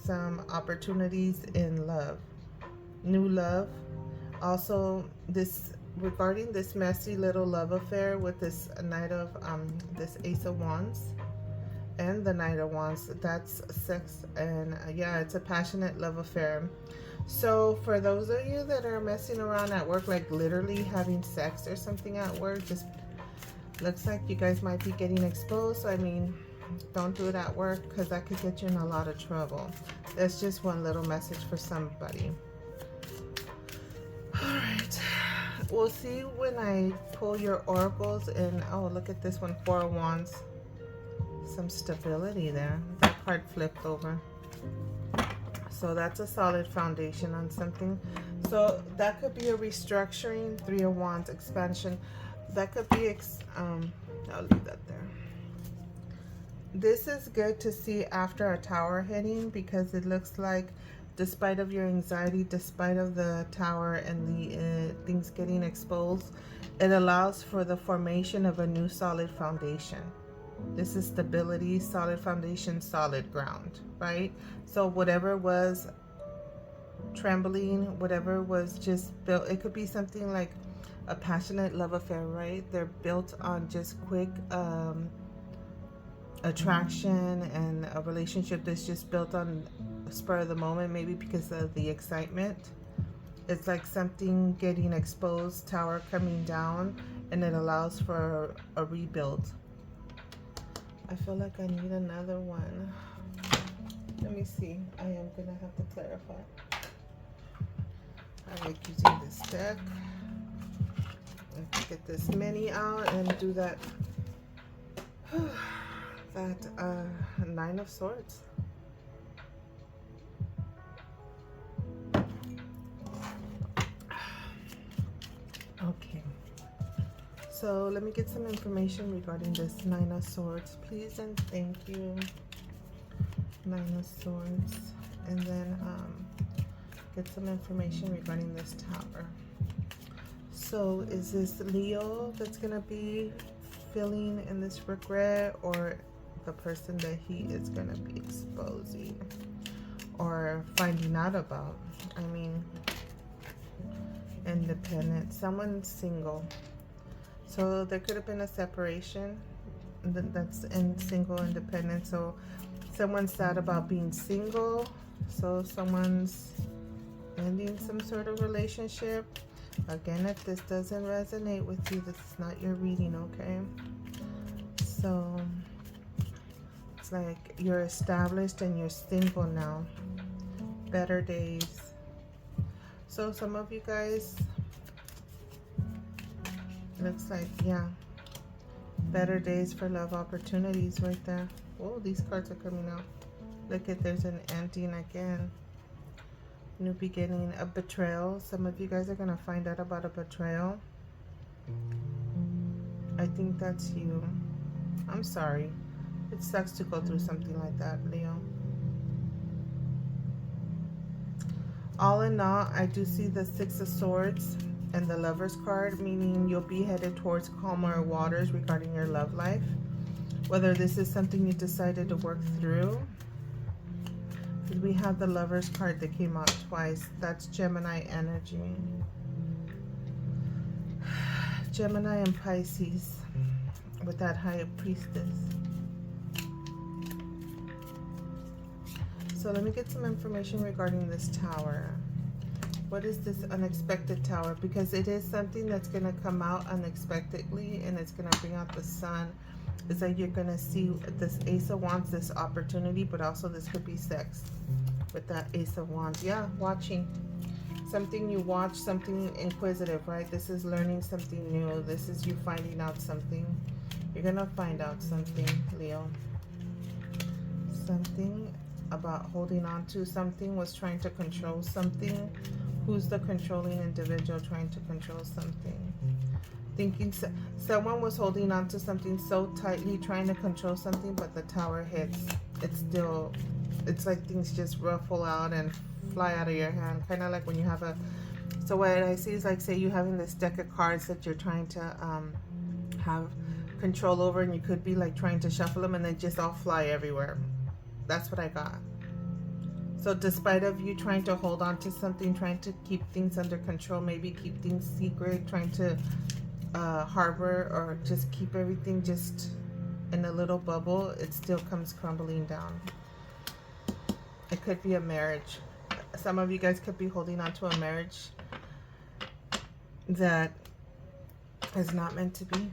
some opportunities in love, new love. Also, regarding this messy little love affair with this this Ace of Wands and the Knight of Wands, that's sex, and it's a passionate love affair. So for those of you that are messing around at work, like literally having sex or something at work, just looks like you guys might be getting exposed. So I mean, don't do it at work, because that could get you in a lot of trouble. That's just one little message for somebody. All right, we'll see when I pull your oracles. And oh, look at this one, Four of Wands. Some stability there. That card flipped over, so that's a solid foundation on something. So that could be a restructuring. Three of Wands, expansion. That could be I'll leave that there. This is good to see after a tower hitting, because it looks like, despite of your anxiety, despite of the tower and the things getting exposed, it allows for the formation of a new solid foundation. This is stability, solid foundation, solid ground, right? So whatever was trembling, whatever was just built, it could be something like a passionate love affair, right? They're built on just quick attraction, and a relationship that's just built on spur of the moment, maybe because of the excitement. It's like something getting exposed, tower coming down, and it allows for a rebuild. I feel like I need another one. Let me see. I am gonna have to clarify. I like using this deck. get this mini out and do that that Nine of Swords. Okay, so let me get some information regarding this Nine of Swords, please and thank you. Nine of Swords, and then get some information regarding this Tower. So is this Leo that's gonna be filling in this regret, or the person that he is gonna be exposing or finding out about? I mean, independent, someone's single. So there could have been a separation that's in single, independent. So someone's sad about being single. So someone's ending some sort of relationship. Again, if this doesn't resonate with you, this is not your reading, okay? So it's like you're established and you're single now. Better days. So some of you guys, looks like, yeah, better days for love opportunities right there. Oh, these cards are coming out. Look at, there's an ending again. New beginning, a betrayal. Some of you guys are going to find out about a betrayal. I think that's you. I'm sorry. It sucks to go through something like that, Leo. All in all, I do see the Six of Swords and the Lover's card, meaning you'll be headed towards calmer waters regarding your love life. Whether this is something you decided to work through. We have the Lover's card that came out twice. That's Gemini energy. Gemini and Pisces with that High Priestess. So let me get some information regarding this Tower. What is this unexpected Tower? Because it is something that's going to come out unexpectedly, and it's going to bring out the sun. It's like you're going to see this Ace of Wands, this opportunity, but also this could be sex with that Ace of Wands. Yeah, watching. Something you watch, something inquisitive, right? This is learning something new. This is you finding out something. You're going to find out something, Leo. Something about holding on to something, was trying to control something. Who's the controlling individual trying to control something? Thinking someone was holding on to something so tightly, trying to control something, but the Tower hits. It's still, it's like things just ruffle out and fly out of your hand. Kind of like when you have a, so what I see is like, say you having this deck of cards that you're trying to have control over, and you could be like trying to shuffle them and they just all fly everywhere. That's what I got. So despite of you trying to hold on to something, trying to keep things under control, maybe keep things secret, trying to harbor or just keep everything just in a little bubble, it still comes crumbling down. It could be a marriage. Some of you guys could be holding on to a marriage that is not meant to be.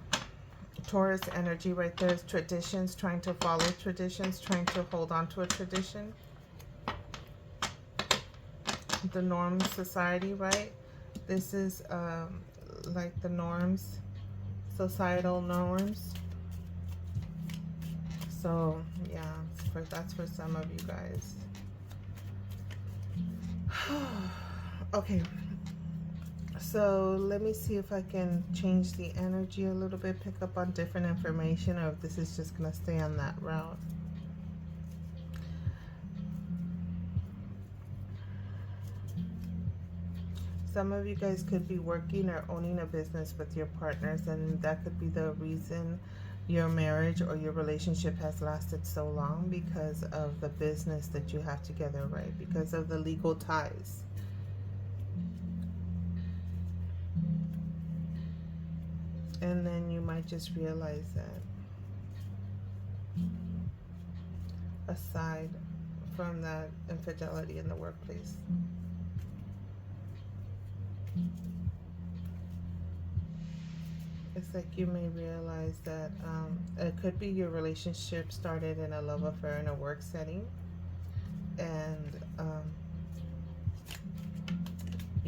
Taurus energy right there is traditions, trying to follow traditions, trying to hold on to a tradition. The norm society, right? This is like the norms, societal norms. So yeah, that's for some of you guys. Okay, so let me see if I can change the energy a little bit, pick up on different information, or if this is just gonna stay on that route. Some of you guys could be working or owning a business with your partners, and that could be the reason your marriage or your relationship has lasted so long, because of the business that you have together, right? Because of the legal ties. And then you might just realize that aside from that infidelity in the workplace. It's like you may realize that it could be your relationship started in a love affair in a work setting, and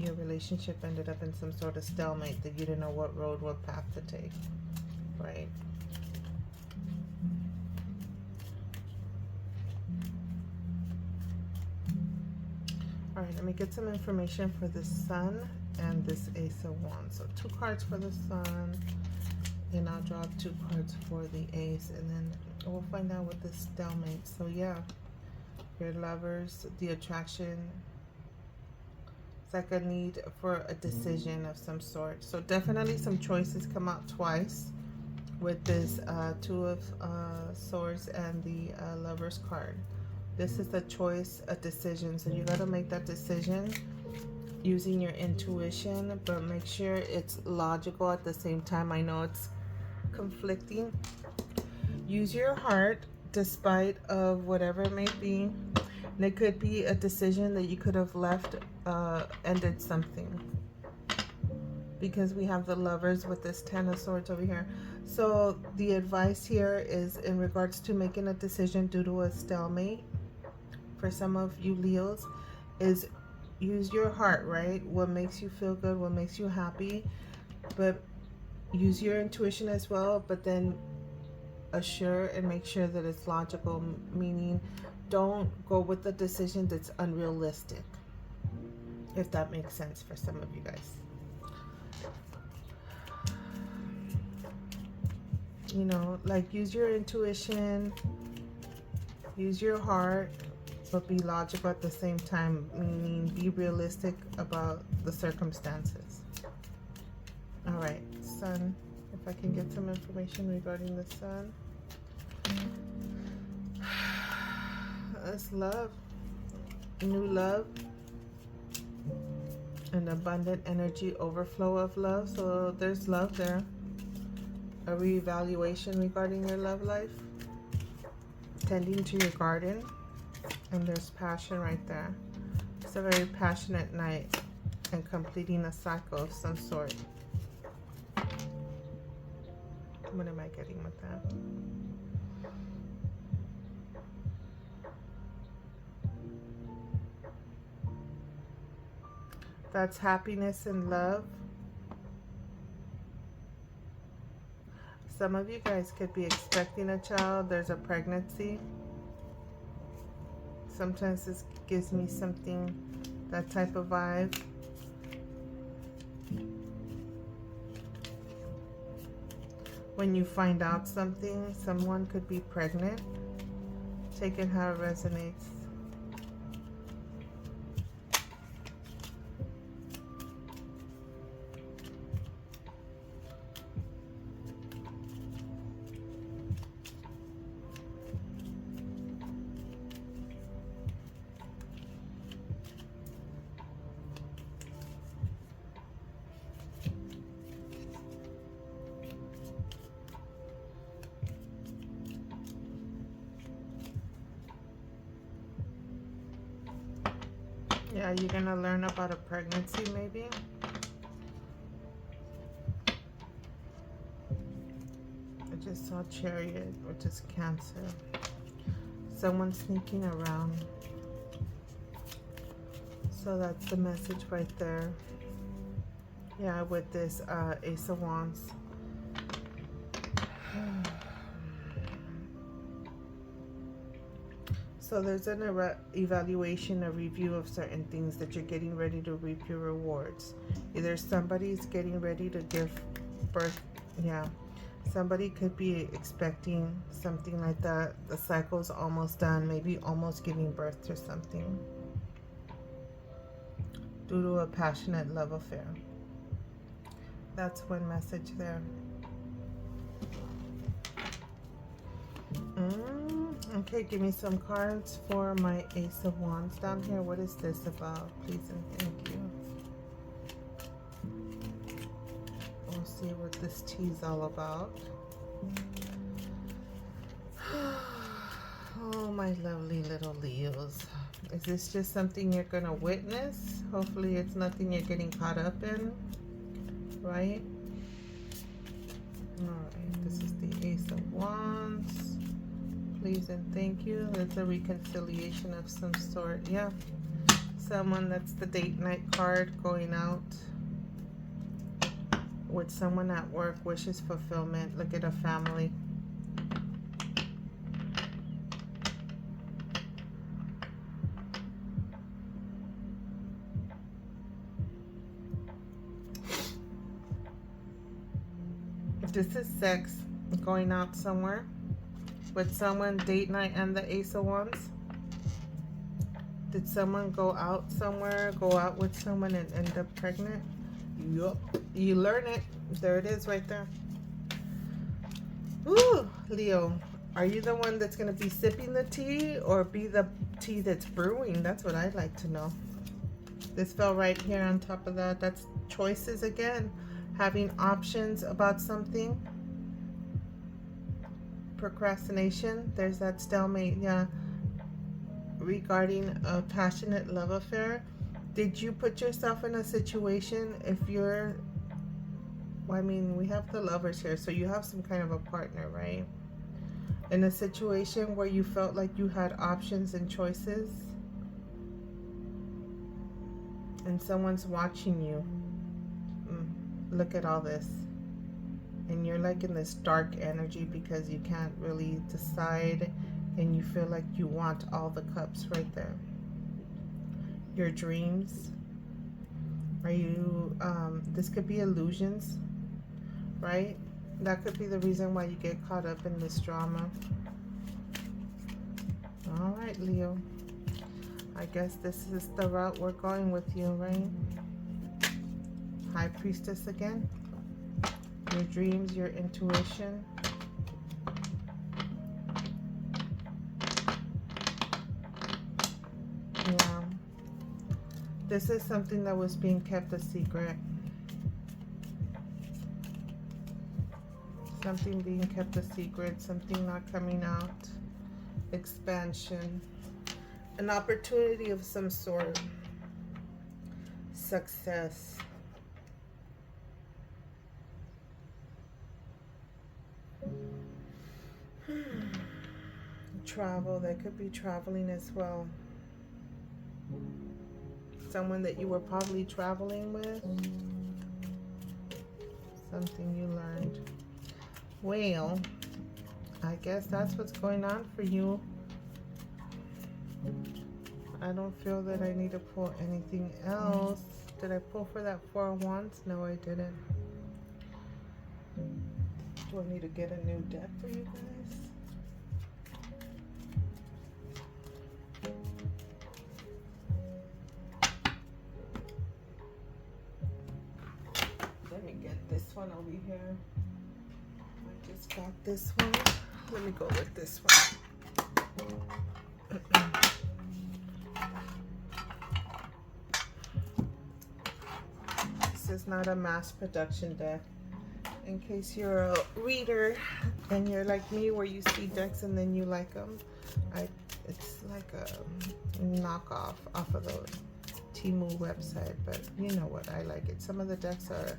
your relationship ended up in some sort of stalemate that you didn't know what road, what path to take, right? All right, let me get some information for the Sun and this Ace of Wands. So 2 cards for the Sun, and I'll draw 2 cards for the Ace, and then we'll find out what this stalemate. So yeah, your lovers, the attraction, it's like a need for a decision of some sort. So definitely some choices come out twice with this 2 of Swords and the Lovers card. This is a choice, a decision. So you got to make that decision using your intuition, but make sure it's logical at the same time. I know it's conflicting. Use your heart despite of whatever it may be. And it could be a decision that you could have left, ended something. Because we have the Lovers with this 10 of Swords over here. So the advice here is in regards to making a decision due to a stalemate. For some of you Leos, is use your heart, right? What makes you feel good, what makes you happy, but use your intuition as well, but then assure and make sure that it's logical, meaning don't go with the decision that's unrealistic, if that makes sense for some of you guys. You know, like use your intuition, use your heart, but be logical at the same time, meaning be realistic about the circumstances. All right, Sun, if I can get some information regarding the Sun. That's love, new love, an abundant energy, overflow of love. So there's love there. A reevaluation regarding your love life, tending to your garden, and there's passion right there. It's a very passionate night and completing a cycle of some sort. What am I getting with that? That's happiness and love. Some of you guys could be expecting a child. There's a pregnancy. Sometimes this gives me something, that type of vibe. When you find out something, someone could be pregnant. Take it how it resonates. Yeah, you're gonna learn about a pregnancy maybe. I just saw Chariot, which is Cancer. Someone sneaking around. So that's the message right there. Yeah, with this Ace of Wands. So there's an evaluation, a review of certain things that you're getting ready to reap your rewards. Either somebody's getting ready to give birth. Yeah, somebody could be expecting something like that. The cycle's almost done, maybe almost giving birth to something due to a passionate love affair. That's one message there. Okay, give me some cards for my Ace of Wands down here. What is this about? Please and thank you. We'll see what this tea is all about. Oh, my lovely little Leos. Is this just something you're going to witness? Hopefully it's nothing you're getting caught up in, right? All right, this is the Ace of Wands. Please and thank you. That's a reconciliation of some sort. Yeah, someone, that's the date night card, going out with someone at work, wishes fulfillment. Look at a family. This is sex, going out somewhere with someone, date night, and the Ace of Wands. Did someone go out somewhere, go out with someone and end up pregnant? Yup. You learn it. There it is right there. Ooh, Leo. Are you the one that's going to be sipping the tea or be the tea that's brewing? That's what I'd like to know. This fell right here on top of that. That's choices again. Having options about something. Procrastination. There's that stalemate. Yeah. Regarding a passionate love affair. Did you put yourself in a situation, if you're, well, I mean, we have the lovers here, so you have some kind of a partner, right? In a situation where you felt like you had options and choices, and someone's watching you. Look at all this. And you're like in this dark energy because you can't really decide, and you feel like you want all the cups right there. Your dreams. Are you, this could be illusions, right? That could be the reason why you get caught up in this drama. All right, Leo. I guess this is the route we're going with you, right? High Priestess again. Your dreams, your intuition. Yeah. This is something that was being kept a secret. Something being kept a secret, something not coming out. Expansion. An opportunity of some sort. Success. Travel. There could be traveling as well. Someone that you were probably traveling with. Something you learned. Well, I guess that's what's going on for you. I don't feel that I need to pull anything else. Did I pull for that Four of Wands? No, I didn't. Do I need to get a new deck for you guys? Let me get this one over here. I just got this one. Let me go with this one. This is not a mass production deck. In case you're a reader and you're like me, where you see decks and then you like them, it's like a knockoff off of the Temu website, but you know what, I like it. Some of the decks are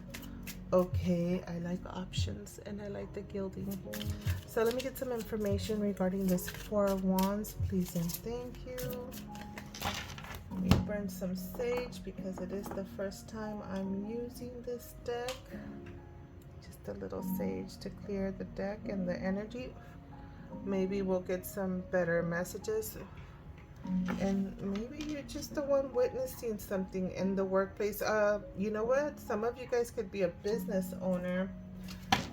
okay. I like options and I like the gilding. So let me get some information regarding this Four of Wands, please and thank you. Let me burn some sage because it is the first time I'm using this deck. Just a little sage to clear the deck and the energy. Maybe we'll get some better messages. And maybe you're just the one witnessing something in the workplace. You know what? Some of you guys could be a business owner,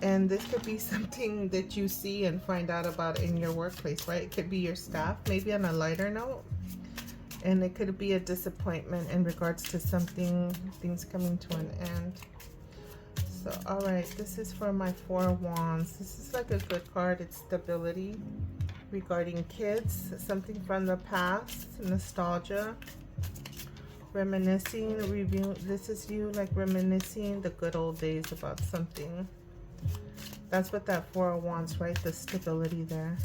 and this could be something that you see and find out about in your workplace, right? It could be your staff, maybe on a lighter note. And it could be a disappointment in regards to something, things coming to an end. So, all right, this is for my Four of Wands. This is like a good card. It's stability. Regarding kids, something from the past, nostalgia, reminiscing, review. This is you like reminiscing the good old days about something. That's what that Four of Wands, right? The stability there.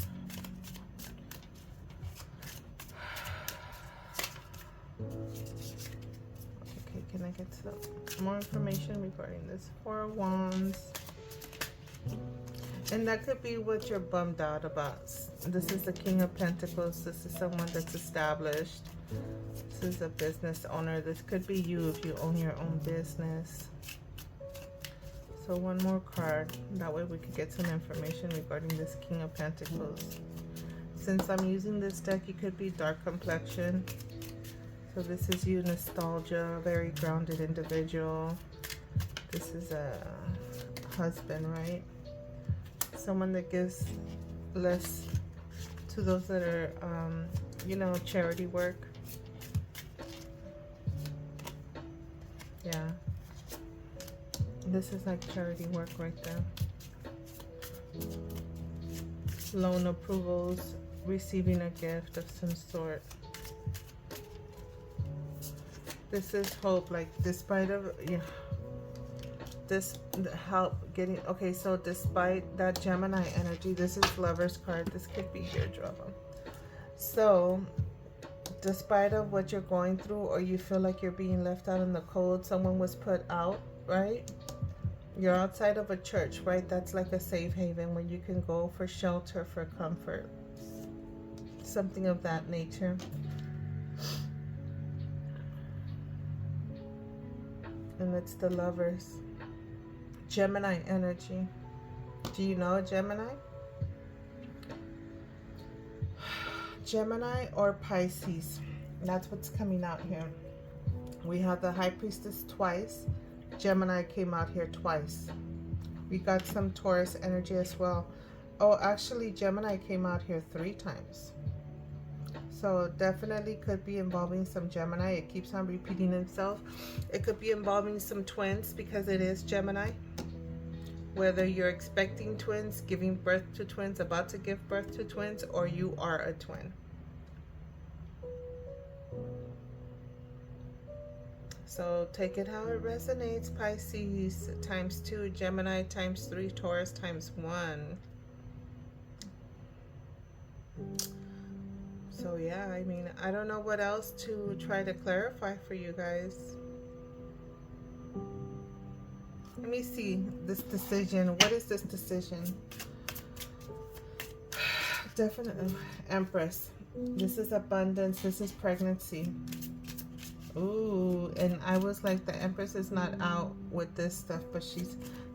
Okay, can I get some more information regarding this Four of Wands? And that could be what you're bummed out about. This is the King of Pentacles. This is someone that's established. This is a business owner. This could be you if you own your own business. So one more card. That way we could get some information regarding this King of Pentacles. Since I'm using this deck, you could be dark complexion. So this is you, nostalgia, very grounded individual. This is a husband, right? Someone that gives less to those that are, you know, charity work. Yeah. This is like charity work right there. Loan approvals, receiving a gift of some sort. This is hope, like despite of, yeah, this help getting, okay, so despite that Gemini energy, this is Lover's card. This could be your drama. So despite of what you're going through, or you feel like you're being left out in the cold, someone was put out, right? You're outside of a church, right? That's like a safe haven where you can go for shelter, for comfort, something of that nature. And it's the Lovers. Gemini energy. Do you know a Gemini? Gemini or Pisces. That's what's coming out here. We have the High Priestess twice. Gemini came out here twice. We got some Taurus energy as well. Oh, actually, Gemini came out here 3 times. So definitely could be involving some Gemini. It keeps on repeating itself. It could be involving some twins because it is Gemini. Whether you're expecting twins, giving birth to twins, about to give birth to twins, or you are a twin. So take it how it resonates. Pisces times 2, Gemini times 3, Taurus times 1. So yeah, I mean, I don't know what else to try to clarify for you guys. Let me see this decision. What is this decision? Definitely Empress. This is abundance. This is pregnancy. Ooh, and I was like, the Empress is not out with this stuff, but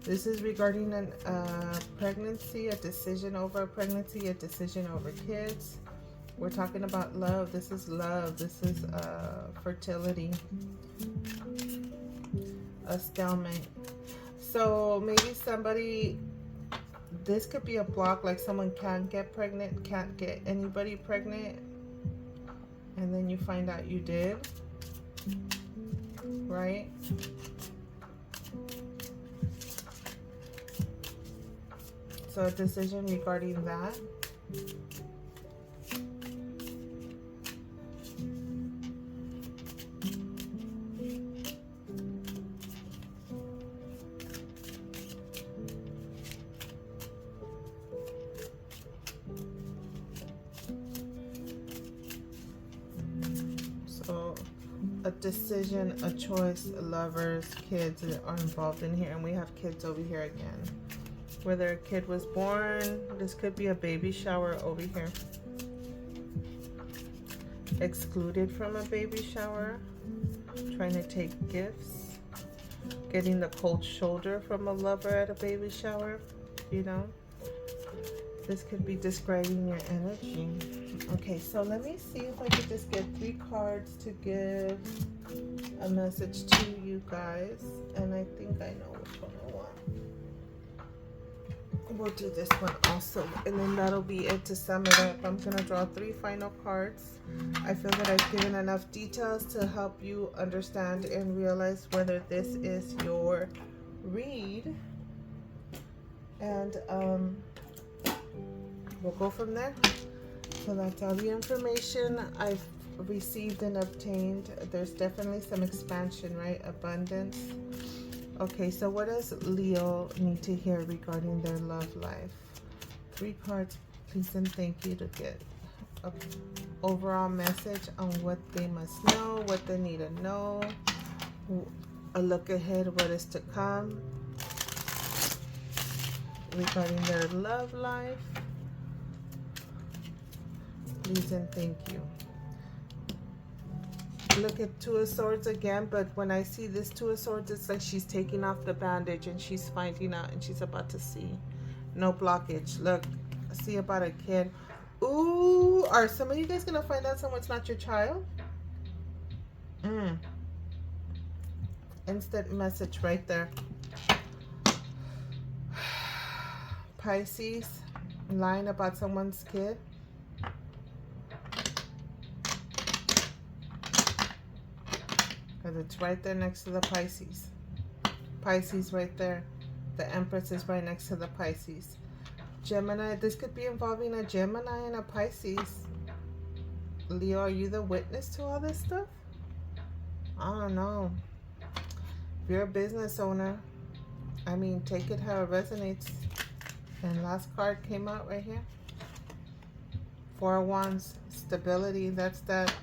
this is regarding a pregnancy, a decision over a pregnancy, a decision over kids. We're talking about love. This is love. This is fertility. A stalemate. So maybe somebody, this could be a block, like someone can't get pregnant, can't get anybody pregnant, and then you find out you did, right? So a decision regarding that. A decision, a choice, lovers, kids are involved in here, and we have kids over here again. Whether a kid was born, this could be a baby shower over here. Excluded from a baby shower, trying to take gifts, getting the cold shoulder from a lover at a baby shower, you know. This could be describing your energy. Okay, so let me see if I could just get 3 cards to give a message to you guys. And I think I know which one I want. We'll do this one also. And then that'll be it to sum it up. I'm going to draw 3 final cards. I feel that I've given enough details to help you understand and realize whether this is your read. And we'll go from there. So that's all the information I've received and obtained. There's definitely some expansion, right? Abundance. Okay, so what does Leo need to hear regarding their love life? 3 cards, please and thank you, to get an overall message on what they must know, what they need to know, a look ahead, what is to come regarding their love life. Please and thank you. Look at Two of Swords again, but when I see this Two of Swords, it's like she's taking off the bandage and she's finding out and she's about to see. No blockage. Look, see about a kid. Ooh, are some of you guys gonna find out someone's not your child? Instant message right there. Pisces, lying about someone's kid. Because it's right there next to the Pisces. Pisces right there. The Empress is right next to the Pisces. Gemini, this could be involving a Gemini and a Pisces. Leo, are you the witness to all this stuff? I don't know. If you're a business owner, I mean, take it how it resonates. And last card came out right here. Four of Wands, stability. That's that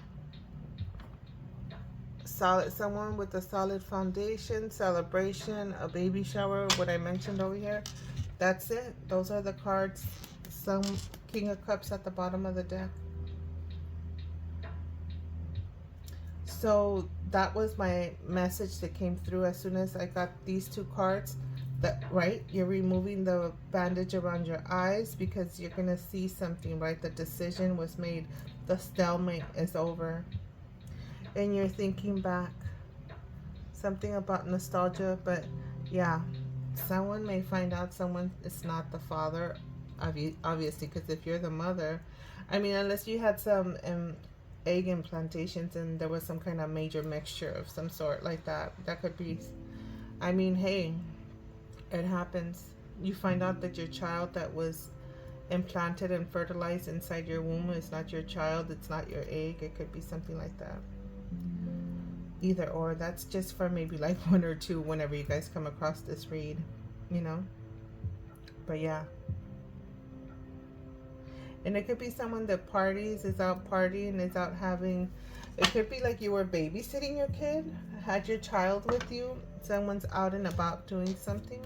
solid, someone with a solid foundation, celebration, a baby shower, what I mentioned over here. That's it. Those are the cards. Some King of Cups at the bottom of the deck. So that was my message that came through as soon as I got these two cards. That right, you're removing the bandage around your eyes because you're gonna see something, right? The decision was made. The stalemate is over. And you're thinking back. Something about nostalgia, but yeah, someone may find out someone is not the father, obviously, because if you're the mother, I mean, unless you had some egg implantations and there was some kind of major mixture of some sort like that, that could be, I mean, hey, it happens. You find out that your child that was implanted and fertilized inside your womb is not your child, it's not your egg. It could be something like that. Either or. That's just for maybe like one or two whenever you guys come across this read, you know. But yeah, and it could be someone that parties, is out partying, is out having, it could be like you were babysitting your kid, had your child with you, someone's out and about doing something.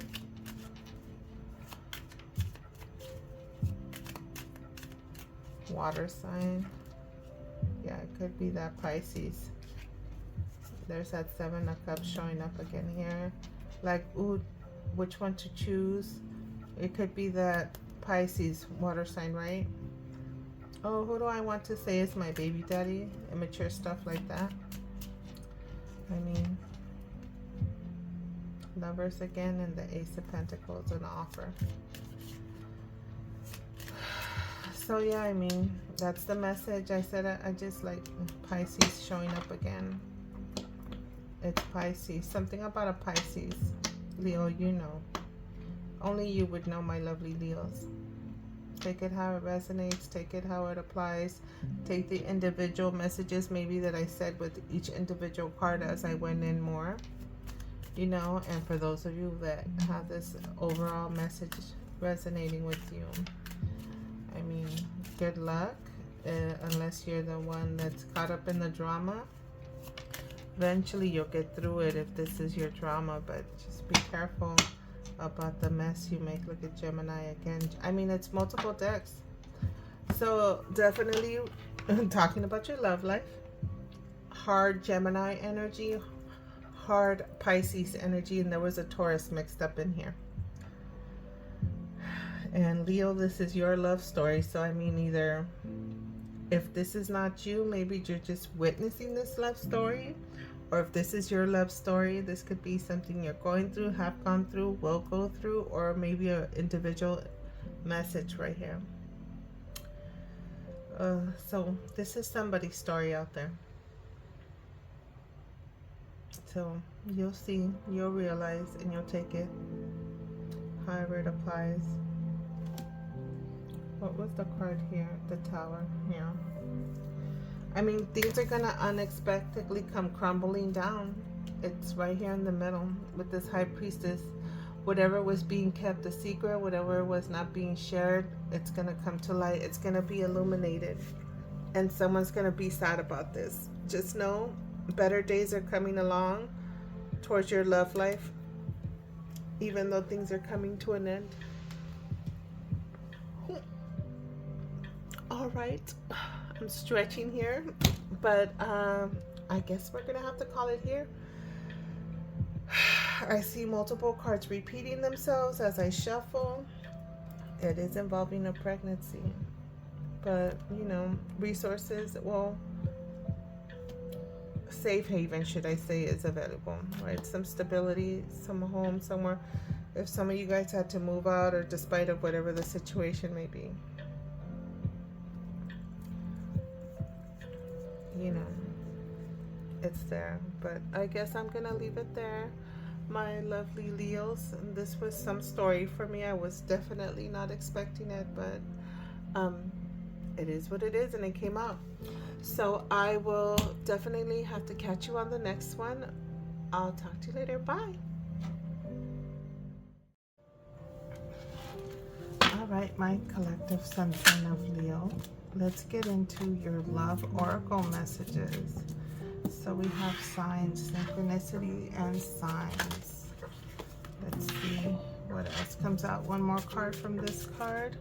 Water sign. Yeah, it could be that Pisces. There's that Seven of Cups showing up again here. Like, ooh, which one to choose? It could be that Pisces water sign, right? Oh, who do I want to say is my baby daddy? Immature stuff like that. I mean, Lovers again, and the Ace of Pentacles, an offer. So yeah, I mean, that's the message. I said I just like Pisces showing up again. It's Pisces. Something about a Pisces. Leo, you know. Only you would know, my lovely Leos. Take it how it resonates. Take it how it applies. Take the individual messages maybe that I said with each individual card as I went in more. You know, and for those of you that have this overall message resonating with you, I mean, good luck. Unless you're the one that's caught up in the drama. Eventually you'll get through it if this is your drama, but just be careful about the mess you make. Look at Gemini again. I mean, it's multiple decks. So definitely talking about your love life. Hard Gemini energy, hard Pisces energy, and there was a Taurus mixed up in here. And Leo, this is your love story. So I mean, either if this is not you, maybe you're just witnessing this love story. Or if this is your love story, this could be something you're going through, have gone through, will go through, or maybe an individual message right here. So this is somebody's story out there. So you'll see, you'll realize, and you'll take it however it applies. What was the card here? The Tower. Yeah. I mean, things are gonna unexpectedly come crumbling down. It's right here in the middle with this High Priestess. Whatever was being kept a secret, whatever was not being shared, it's gonna come to light. It's gonna be illuminated. And someone's gonna be sad about this. Just know, better days are coming along towards your love life, even though things are coming to an end. All right. I'm stretching here, but I guess we're gonna have to call it here. I see multiple cards repeating themselves as I shuffle. It is involving a pregnancy, but you know, resources, well, safe haven, should I say, is available, right? Some stability, some home somewhere. If some of you guys had to move out, or despite of whatever the situation may be, you know, it's there. But I guess I'm gonna leave it there, my lovely Leos. This was some story for me. I was definitely not expecting it, but it is what it is, and it came out. So I will definitely have to catch you on the next one. I'll talk to you later. Bye. All right, my collective sun sign of Leo. Let's get into your love oracle messages. So we have signs, synchronicity, and signs. Let's see what else comes out. One more card from this card,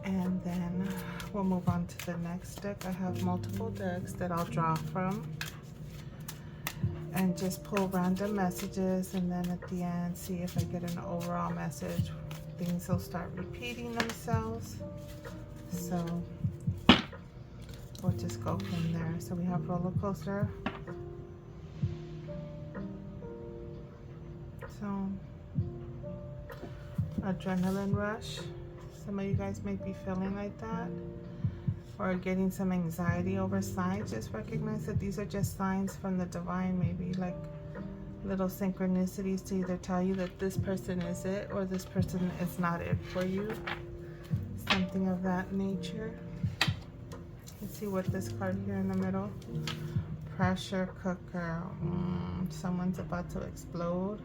and then we'll move on to the next deck. I have multiple decks that I'll draw from and just pull random messages, and then at the end see if I get an overall message. Things will start repeating themselves, so we'll just go from there. So we have roller coaster. So adrenaline rush. Some of you guys may be feeling like that, or getting some anxiety over signs. Just recognize that these are just signs from the divine, maybe like little synchronicities to either tell you that this person is it, or this person is not it for you. Something of that nature. Let's see what this card here in the middle. Pressure cooker. Someone's about to explode.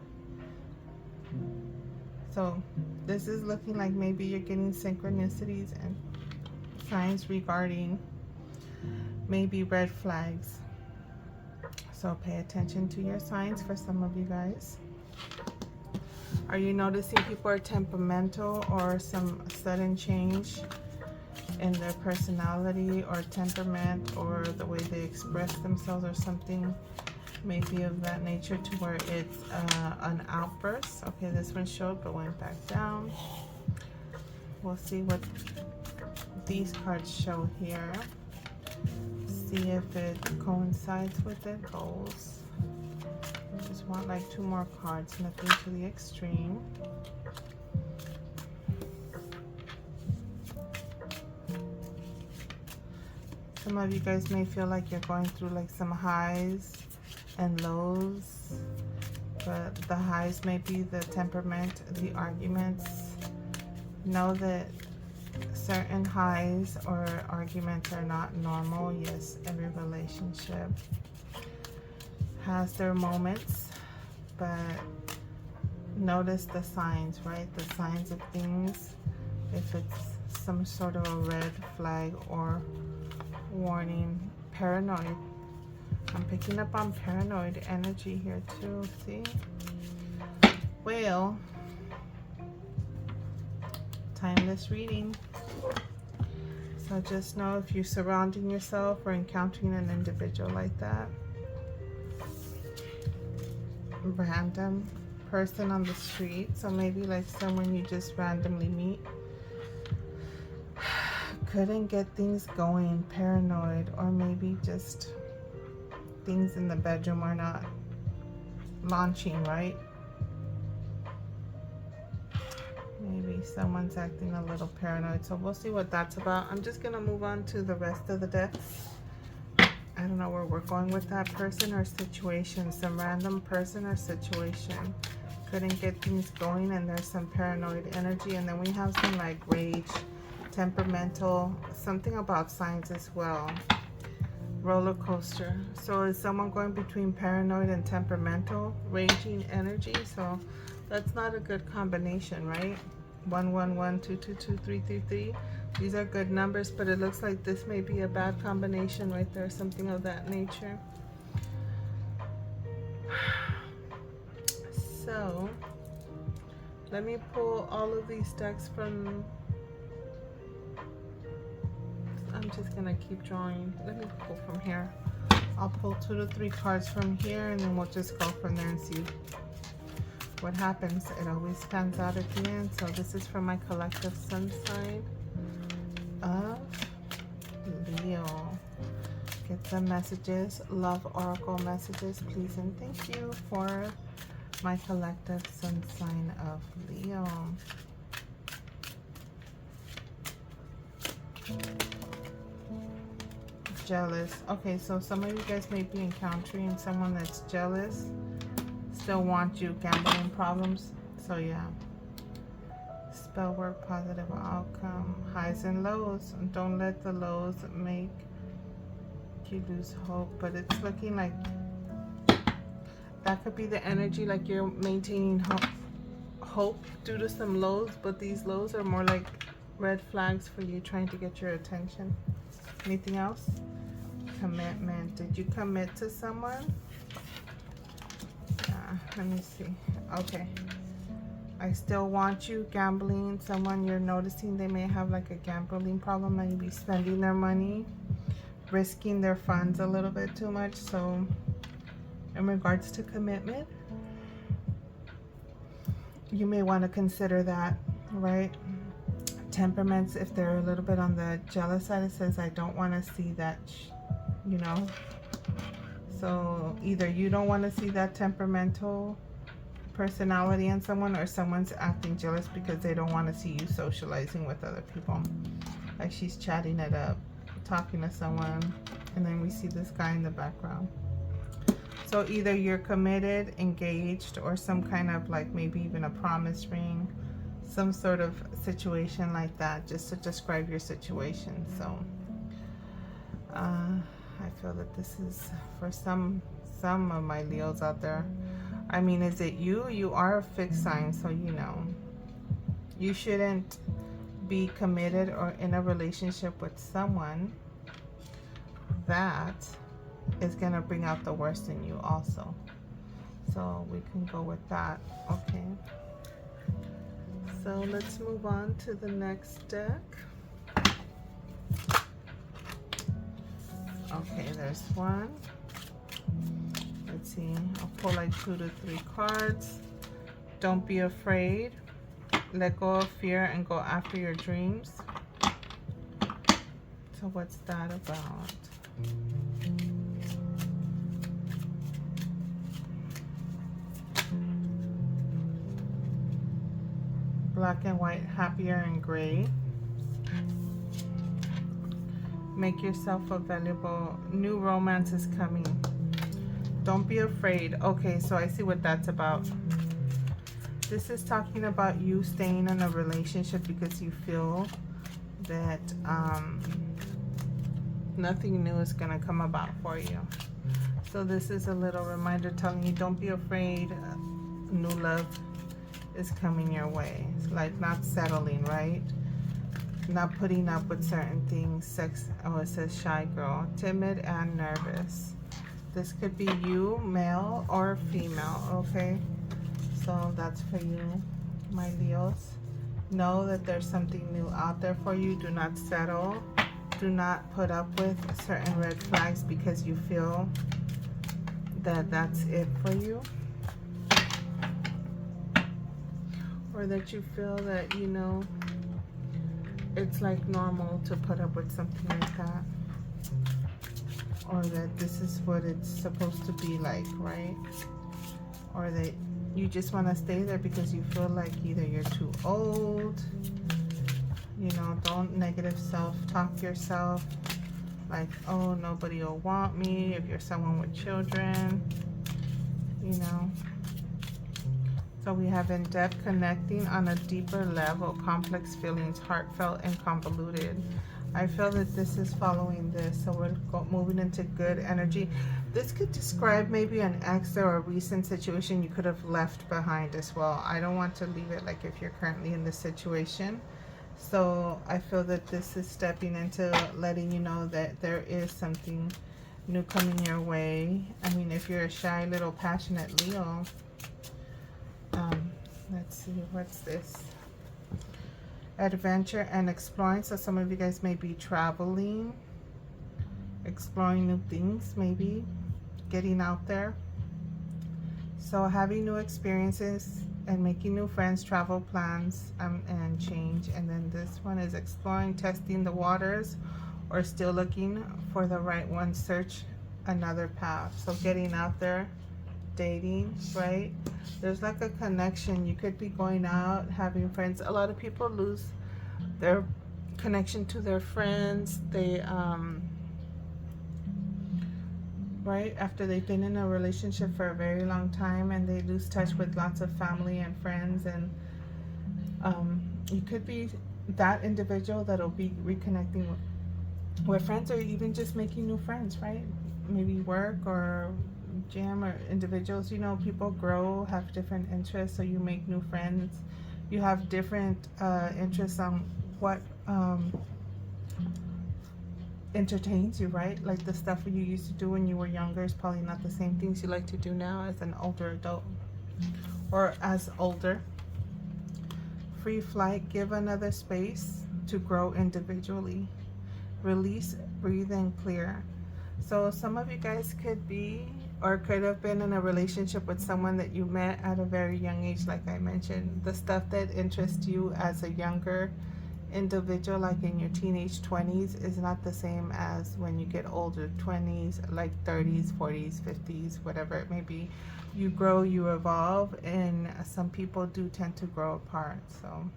So this is looking like maybe you're getting synchronicities and signs regarding maybe red flags. So pay attention to your signs for some of you guys. Are you noticing people are temperamental, or some sudden change in their personality or temperament, or the way they express themselves, or something maybe of that nature, to where it's an outburst? Okay, this one showed but went back down. We'll see what these cards show here. See if it coincides with their goals. Just want like 2 more cards, nothing to the extreme. Some of you guys may feel like you're going through like some highs and lows, but the highs may be the temperament, the arguments. Know that certain highs or arguments are not normal. Yes, every relationship has their moments, but notice the signs, right? The signs of things. If it's some sort of a red flag or warning. Paranoid. I'm picking up on paranoid energy here too. See? Well, timeless reading. So just know if you're surrounding yourself or encountering an individual like that, random person on the street, so maybe like someone you just randomly meet, couldn't get things going, paranoid, or maybe just things in the bedroom are not launching right. Maybe someone's acting a little paranoid, so we'll see what that's about. I'm just gonna move on to the rest of the decks. I don't know where we're going with that person or situation. Some random person or situation couldn't get things going, and there's some paranoid energy. And then we have some like rage, temperamental, something about signs as well. Roller coaster. So is someone going between paranoid and temperamental, raging energy? So that's not a good combination, right? 1 1 1 2 2 2 3 3 3. These are good numbers, but it looks like this may be a bad combination right there, something of that nature. So let me pull all of these decks from, I'm just gonna keep drawing. Let me pull from here I'll pull 2 to 3 cards from here, and then we'll just go from there and see what happens. It always pans out at the end. So this is for my collective sun sign of Leo. Get some messages, love oracle messages, please and thank you, for my collective sun sign of Leo. Jealous. Okay, so some of you guys may be encountering someone that's jealous, still want you, gambling problems. So yeah, spell work, positive outcome, highs and lows. Don't let the lows make you lose hope. But it's looking like that could be the energy, like you're maintaining hope due to some lows, but these lows are more like red flags for you, trying to get your attention. Anything else? Commitment. Did you commit to someone? Let me see. Okay. I still want you, gambling. Someone you're noticing, they may have like a gambling problem, maybe spending their money, risking their funds a little bit too much. So in regards to commitment, you may want to consider that, right? Temperaments, if they're a little bit on the jealous side, it says I don't want to see that, you know. So either you don't want to see that temperamental personality in someone, or someone's acting jealous because they don't want to see you socializing with other people. Like she's chatting it up, talking to someone, and then we see this guy in the background. So either you're committed, engaged, or some kind of like maybe even a promise ring, some sort of situation like that, just to describe your situation. So I feel that this is for some of my Leos out there. I mean, is it you? You are a fixed sign, so you know you shouldn't be committed or in a relationship with someone that is going to bring out the worst in you also. So we can go with that. Okay. So let's move on to the next deck. Okay, there's one. Let's see. I'll pull like 2 to 3 cards. Don't be afraid. Let go of fear and go after your dreams. So what's that about? Black and white, happier and gray. Make yourself available. New romance is coming. Don't be afraid. Okay, so I see what that's about. This is talking about you staying in a relationship because you feel that nothing new is going to come about for you. So this is a little reminder telling you don't be afraid. New love is coming your way. It's like not settling, right? Not putting up with certain things. Sex, oh, it says shy girl, timid and nervous. This could be you, male or female, okay? So that's for you, my Leos. Know that there's something new out there for you. Do not settle. Do not put up with certain red flags because you feel that that's it for you. Or that you feel that, you know, it's like normal to put up with something like that. Or that this is what it's supposed to be like, right? Or that you just want to stay there because you feel like either you're too old, you know, don't negative self-talk yourself. Like, oh, nobody will want me if you're someone with children, you know. So we have in-depth, connecting on a deeper level, complex feelings, heartfelt and convoluted. I feel that this is following this, so we're moving into good energy. This could describe maybe an ex or a recent situation you could have left behind as well. I don't want to leave it like if you're currently in this situation. So I feel that this is stepping into letting you know that there is something new coming your way. I mean, if you're a shy little passionate Leo, let's see, what's this? Adventure and exploring. So some of you guys may be traveling, exploring new things, maybe getting out there. So having new experiences and making new friends, travel plans, and change. And then this one is exploring, testing the waters, or still looking for the right one. Search another path. So getting out there, dating, right? There's like a connection. You could be going out, having friends. A lot of people lose their connection to their friends. They right after they've been in a relationship for a very long time, and they lose touch with lots of family and friends. And you could be that individual that'll be reconnecting with friends, or even just making new friends, right? Maybe work or gym or individuals. You know, people grow, have different interests, so you make new friends. You have different interests on what entertains you, right? Like the stuff you used to do when you were younger is probably not the same things you like to do now as an older adult or as older. Free flight, give another space to grow individually. Release, breathe, and clear. So some of you guys could be or could have been in a relationship with someone that you met at a very young age. Like I mentioned, the stuff that interests you as a younger individual, like in your teenage 20s, is not the same as when you get older, 20s, like 30s, 40s, 50s, whatever it may be. You grow, you evolve, and some people do tend to grow apart. So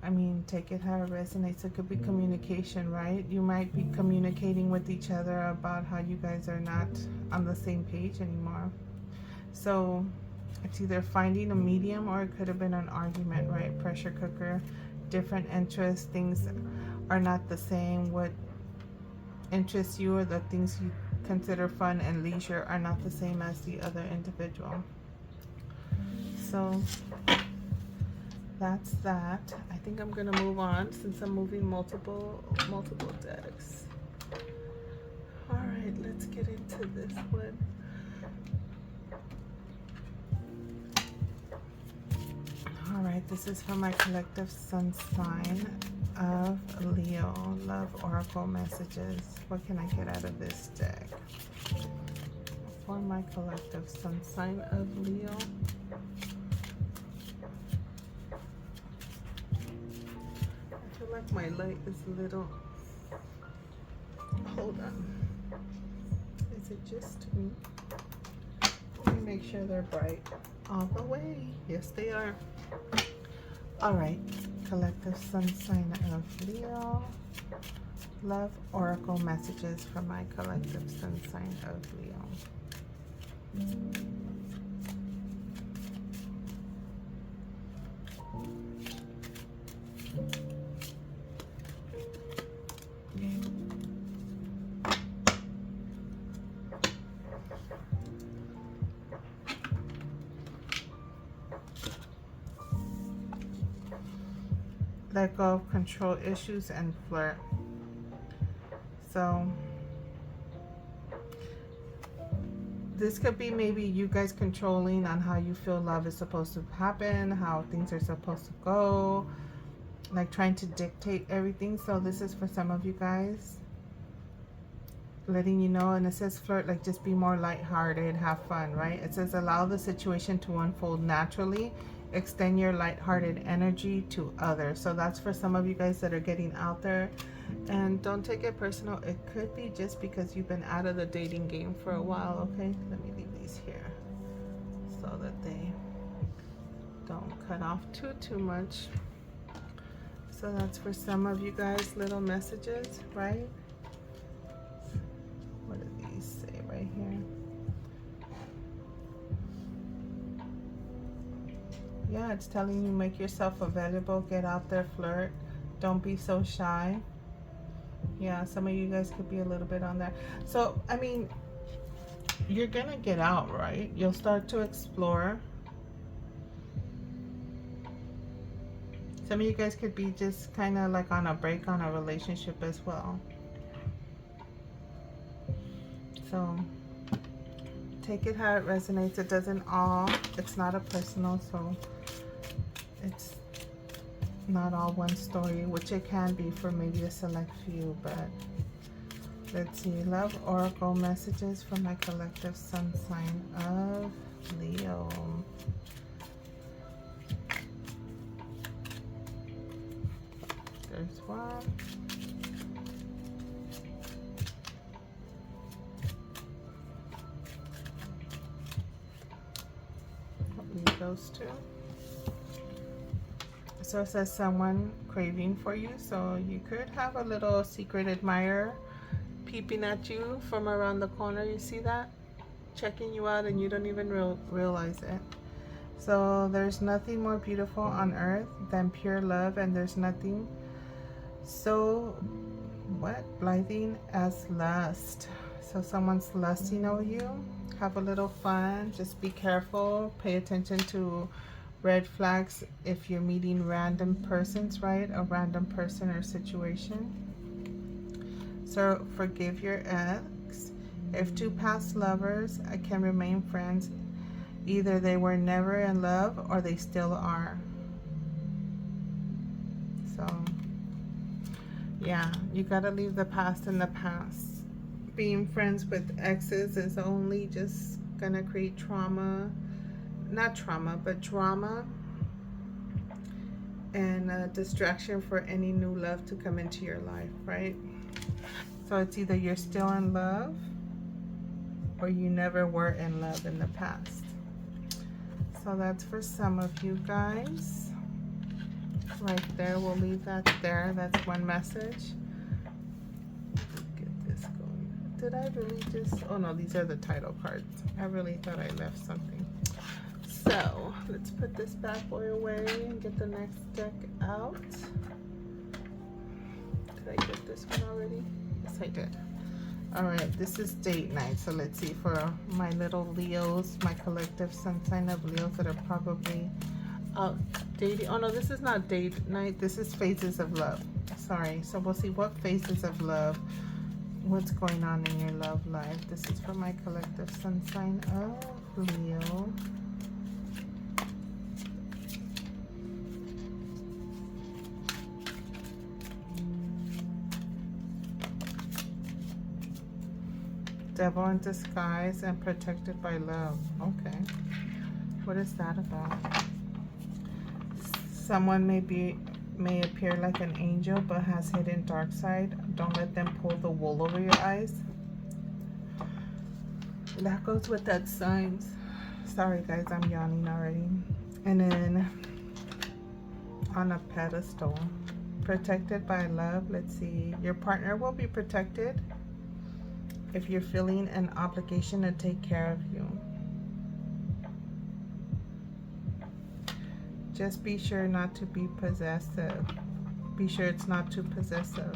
I mean, take it how it resonates. It could be communication, right? You might be communicating with each other about how you guys are not on the same page anymore. So it's either finding a medium, or it could have been an argument, right? Pressure cooker, different interests, things are not the same. What interests you, or the things you consider fun and leisure, are not the same as the other individual. So that's that. I think I'm gonna move on since I'm moving multiple decks. All right, let's get into this one. All right, this is for my collective sun sign of Leo. Love oracle messages. What can I get out of this deck? For my collective sun sign of Leo. I feel like my light is a little... Hold on. Is it just me? Let me make sure they're bright all the way. Yes, they are. All right, collective sun sign of Leo. Love oracle messages for my collective sun sign of Leo. Let go of control issues and flirt. So this could be maybe you guys controlling on how you feel love is supposed to happen, how things are supposed to go, like trying to dictate everything. So this is for some of you guys, letting you know. And it says flirt, like just be more lighthearted, have fun, right? It says allow the situation to unfold naturally. Extend your lighthearted energy to others. So that's for some of you guys that are getting out there. And don't take it personal. It could be just because you've been out of the dating game for a while, okay? Let me leave these here so that they don't cut off too much. So that's for some of you guys, little messages, right? What do these say right here? Yeah, it's telling you make yourself available, get out there, flirt. Don't be so shy. Yeah, some of you guys could be a little bit on that. So, I mean, you're gonna get out, right? You'll start to explore. Some of you guys could be just kind of like on a break on a relationship as well. So take it how it resonates. It doesn't all, it's not a personal, so it's not all one story, which it can be for maybe a select few, but Let's see, love oracle messages from my collective sun sign of Leo. There's one. Leave those two. So it says someone craving for you. So you could have a little secret admirer peeping at you from around the corner. You see that? Checking you out and you don't even realize it. So there's nothing more beautiful on earth than pure love, and there's nothing so blinding as lust. So someone's lusting over you. Have a little fun. Just be careful. Pay attention to red flags if you're meeting random persons, right? A random person or situation. So forgive your ex. If two past lovers can remain friends, either they were never in love or they still are. So yeah, you gotta leave the past in the past. Being friends with exes is only just gonna create trauma. Not trauma, but drama and a distraction for any new love to come into your life, right? So it's either you're still in love or you never were in love in the past. So that's for some of you guys. Right there, we'll leave that there. That's one message. Get this going. Did I really just... Oh no, these are the title cards. I really thought I left something. So let's put this bad boy away and get the next deck out. Did I get this one already? Yes, I did. All right, this is date night. So let's see, for my little Leos, my collective sun sign of Leos that are probably out dating. Oh no, this is not date night. This is phases of love. Sorry. So we'll see what phases of love, what's going on in your love life. This is for my collective sun sign of Leo. Devil in disguise and protected by love. Okay. What is that about? Someone may appear like an angel but has hidden dark side. Don't let them pull the wool over your eyes. That goes with that signs. Sorry guys, I'm yawning already. And then on a pedestal, protected by love. Let's see. Your partner will be protected if you're feeling an obligation to take care of you. Just be sure not to be possessive. Be sure it's not too possessive.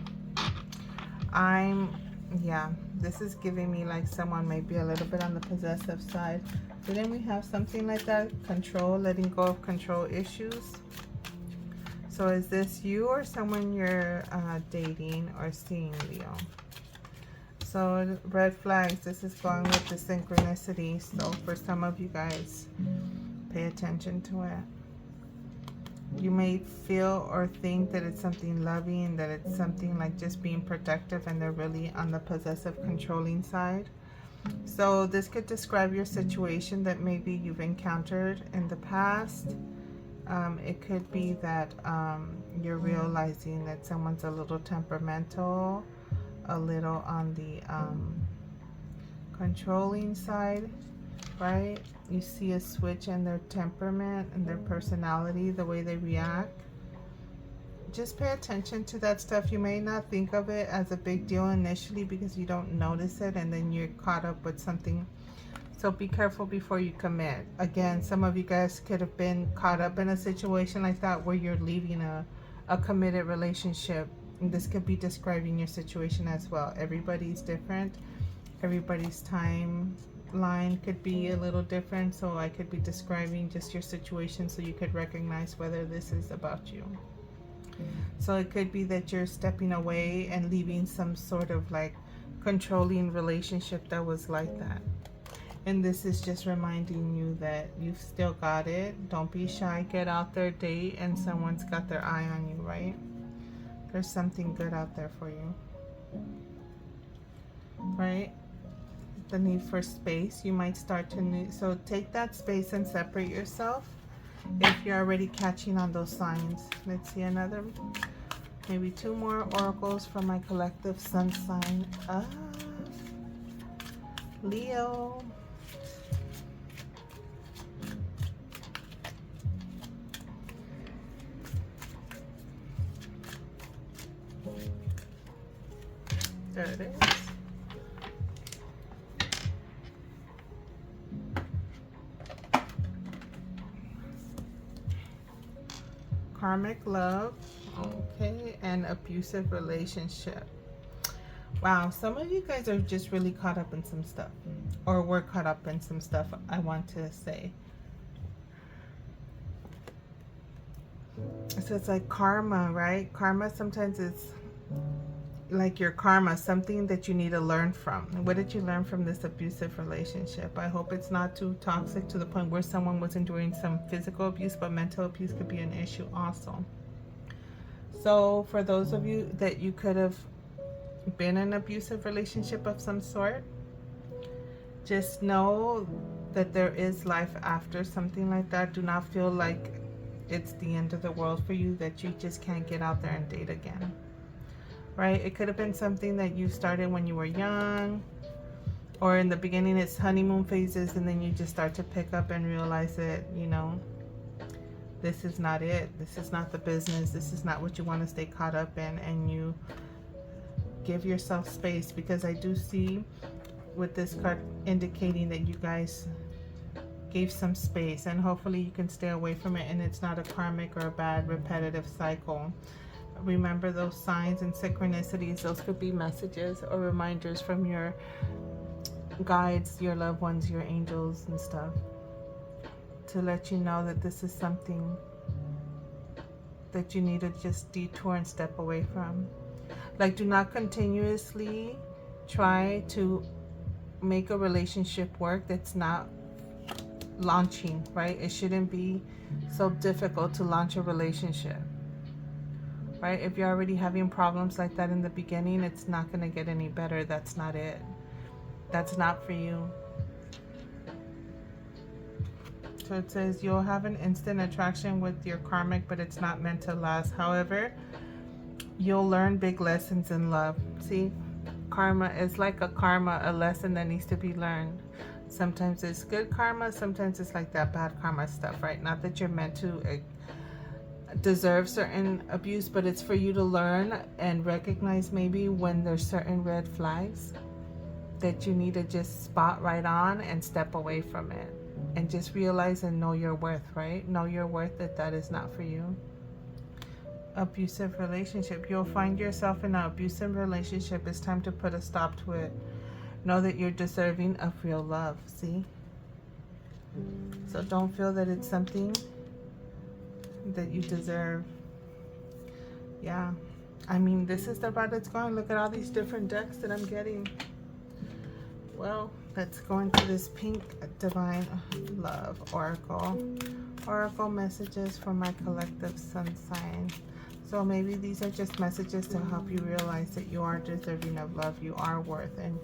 Yeah, this is giving me like someone may be a little bit on the possessive side. Didn't we have something like that? Control, letting go of control issues. So is this you or someone you're dating or seeing, Leo? So red flags, this is going with the synchronicity. So for some of you guys, pay attention to it. You may feel or think that it's something loving, that it's something like just being protective, and they're really on the possessive, controlling side. So this could describe your situation that maybe you've encountered in the past. It could be that you're realizing that someone's a little temperamental, a little on the controlling side, right? You see a switch in their temperament and their personality, the way they react. Just pay attention to that stuff. You may not think of it as a big deal initially because you don't notice it, and then you're caught up with something. So be careful before you commit. Again, some of you guys could have been caught up in a situation like that where you're leaving a committed relationship. And this could be describing your situation as well. Everybody's different. Everybody's timeline could be a little different. So I could be describing just your situation so you could recognize whether this is about you. So it could be that you're stepping away and leaving some sort of like controlling relationship that was like that. And this is just reminding you that you've still got it. Don't be shy. Get out there, date, and someone's got their eye on you, right? There's something good out there for you. right? The need for space. You might start to need, so take that space and separate yourself if you're already catching on those signs. Let's see another, maybe 2 more oracles for my collective sun sign of Leo. There it is. Karmic love, okay, and abusive relationship. Wow, some of you guys are just really caught up in some stuff, or were caught up in some stuff, I want to say. So it's like karma, right? Karma sometimes is like your karma, something that you need to learn from. What did you learn from this abusive relationship? I hope it's not too toxic to the point where someone was enduring some physical abuse, but mental abuse could be an issue also. So for those of you that you could have been in an abusive relationship of some sort, just know that there is life after something like that. Do not feel like it's the end of the world for you, that you just can't get out there and date again. Right? It could have been something that you started when you were young, or in the beginning it's honeymoon phases, and then you just start to pick up and realize that, you know, this is not it. This is not the business. This is not what you want to stay caught up in, and you give yourself space, because I do see with this card indicating that you guys gave some space, and hopefully you can stay away from it and it's not a karmic or a bad repetitive cycle. Remember those signs and synchronicities. Those could be messages or reminders from your guides, your loved ones, your angels and stuff, to let you know that this is something that you need to just detour and step away from. Like, do not continuously try to make a relationship work that's not launching, right? It shouldn't be so difficult to launch a relationship, right? If you're already having problems like that in the beginning, it's not going to get any better. That's not it. That's not for you. So it says you'll have an instant attraction with your karmic, but it's not meant to last. However, you'll learn big lessons in love. See, karma is like a lesson that needs to be learned. Sometimes it's good karma, sometimes it's like that bad karma stuff, right? Not that you're meant to deserve certain abuse, but it's for you to learn and recognize maybe when there's certain red flags that you need to just spot right on and step away from it, and just realize and know your worth, right? Know your worth, that is not for you. Abusive relationship. You'll find yourself in an abusive relationship. It's time to put a stop to it. Know that you're deserving of real love. See? So don't feel that it's something that you deserve. Yeah. I mean, this is the route it's going. Look at all these different decks that I'm getting. Well, let's go into this pink divine love oracle. Oracle messages for my collective sun sign. So maybe these are just messages to help you realize that you are deserving of love, you are worth, and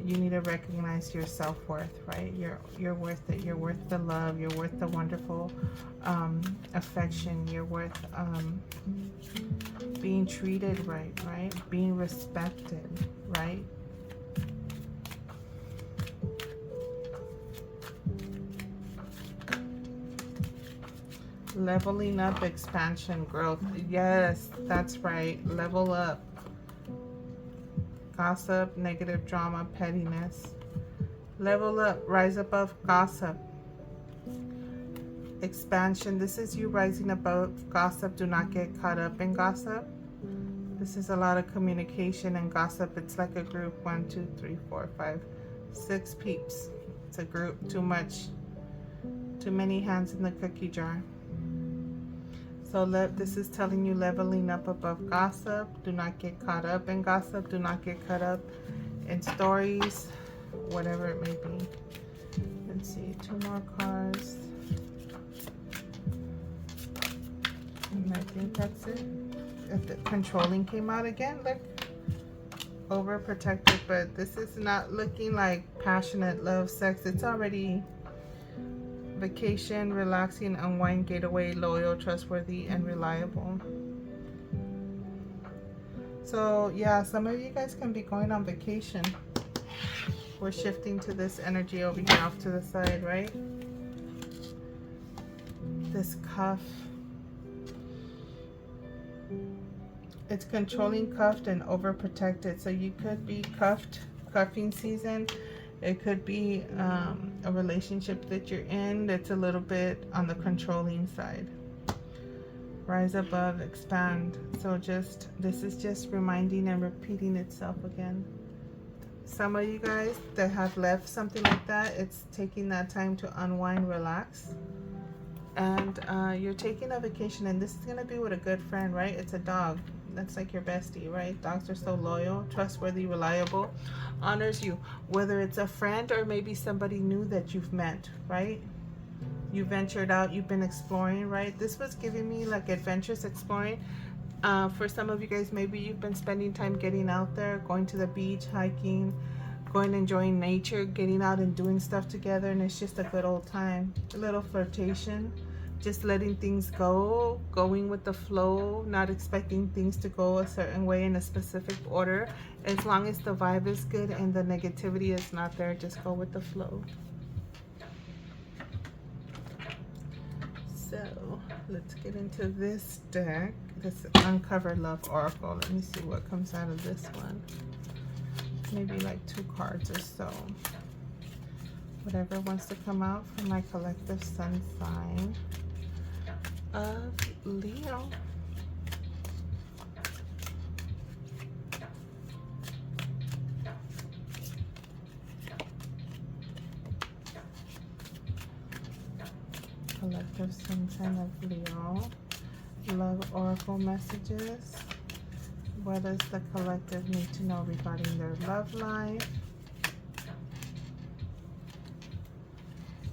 you need to recognize your self-worth, right? You're worth it. You're worth the love. You're worth the wonderful affection. You're worth being treated right? Being respected, right? Leveling up, expansion, growth. Yes, that's right. Level up. Gossip, negative drama, pettiness. Level up, rise above gossip. Expansion. This is you rising above gossip. Do not get caught up in gossip. This is a lot of communication and gossip. It's like a group. 1, 2, 3, 4, 5, 6 peeps. It's a group. Too much. Too many hands in the cookie jar. So this is telling you leveling up above gossip. Do not get caught up in gossip. Do not get caught up in stories, whatever it may be. Let's see, 2 more cards. And I think that's it. If the controlling came out again, look. overprotective, but this is not looking like passionate love, sex. It's already vacation, relaxing, unwind, getaway, loyal, trustworthy, and reliable. So yeah, some of you guys can be going on vacation. We're shifting to this energy over here off to the side, right? This cuff. It's controlling, cuffed, and overprotected. So you could be cuffing season. It could be a relationship that you're in that's a little bit on the controlling side. Rise above, expand. So this is just reminding and repeating itself again. Some of you guys that have left something like that, it's taking that time to unwind, relax. And you're taking a vacation, and this is going to be with a good friend, right? It's a dog. That's like your bestie, right? Dogs are so loyal, trustworthy, reliable, honors you. Whether it's a friend or maybe somebody new that you've met, right? You ventured out, you've been exploring, right? This was giving me like adventurous exploring. For some of you guys, maybe you've been spending time getting out there, going to the beach, hiking, going enjoying nature, getting out and doing stuff together, and it's just a good old time. A little flirtation, just letting things go, going with the flow, not expecting things to go a certain way in a specific order. As long as the vibe is good and the negativity is not there, just go with the flow. So let's get into this deck, this Uncovered Love Oracle. Let me see what comes out of this one. Maybe like 2 cards or so. Whatever wants to come out for my collective sun sign of Leo. Collective sun sign of Leo. Love oracle messages. What does the collective need to know regarding their love life?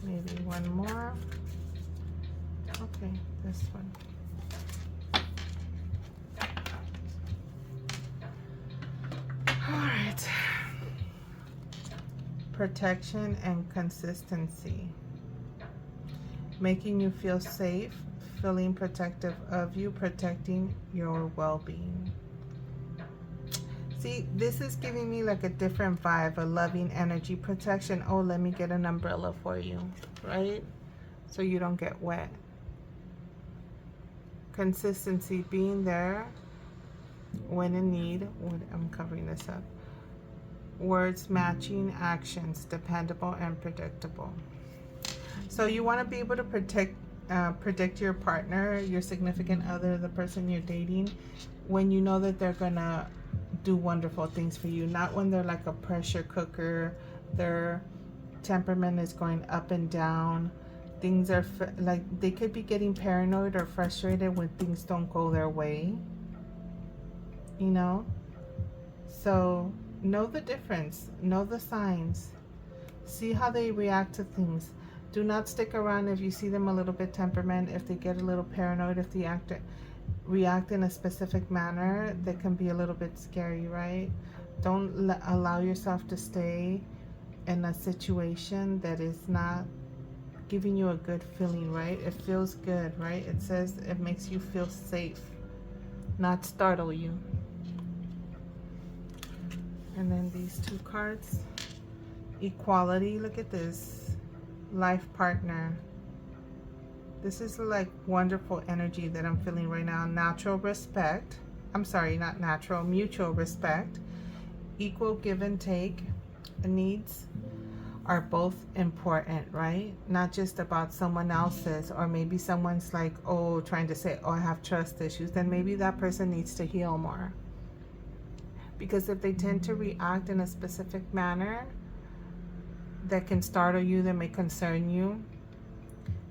Maybe one more. Okay, this one. All right. Protection and consistency. Making you feel safe, feeling protective of you, protecting your well-being. See, this is giving me like a different vibe, a loving energy, protection. Oh, let me get an umbrella for you, right? So you don't get wet. Consistency, being there when in need. I'm covering this up. Words matching actions, dependable and predictable. So you want to be able to predict your partner, your significant other, the person you're dating, when you know that they're gonna do wonderful things for you, not when they're like a pressure cooker. Their temperament is going up and down. Things are like they could be getting paranoid or frustrated when things don't go their way, you know. So know the difference, know the signs, see how they react to things. Do not stick around if you see them a little bit temperament, if they get a little paranoid, if they react in a specific manner that can be a little bit scary, right? Don't allow yourself to stay in a situation that is not giving you a good feeling, right? It feels good, right? It says it makes you feel safe, not startle you. And then these 2 cards. Equality, look at this. Life partner. This is like wonderful energy that I'm feeling right now. Natural respect. I'm sorry, not natural, mutual respect. Equal give and take. Needs are both important, right? Not just about someone else's, or maybe someone's like, oh, trying to say, oh, I have trust issues. Then maybe that person needs to heal more. Because if they tend to react in a specific manner that can startle you, that may concern you,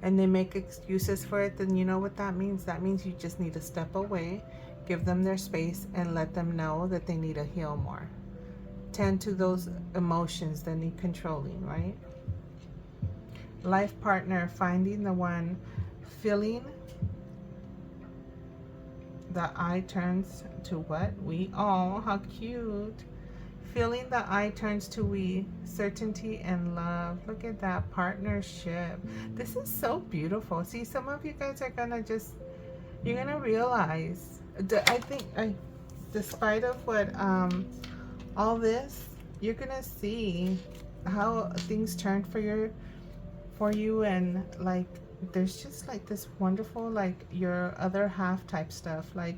and they make excuses for it, then you know what that means. That means you just need to step away, give them their space, and let them know that they need to heal more. Tend to those emotions that need controlling, right? Life partner, finding the one, feeling. The eye turns to what? We all. How cute. Feeling the I turns to we, certainty and love. Look at that partnership. This is so beautiful. See, some of you guys are gonna just, you're gonna realize, I think, despite of what, all this, you're gonna see how things turn for you, and like, there's just like this wonderful, like your other half type stuff. Like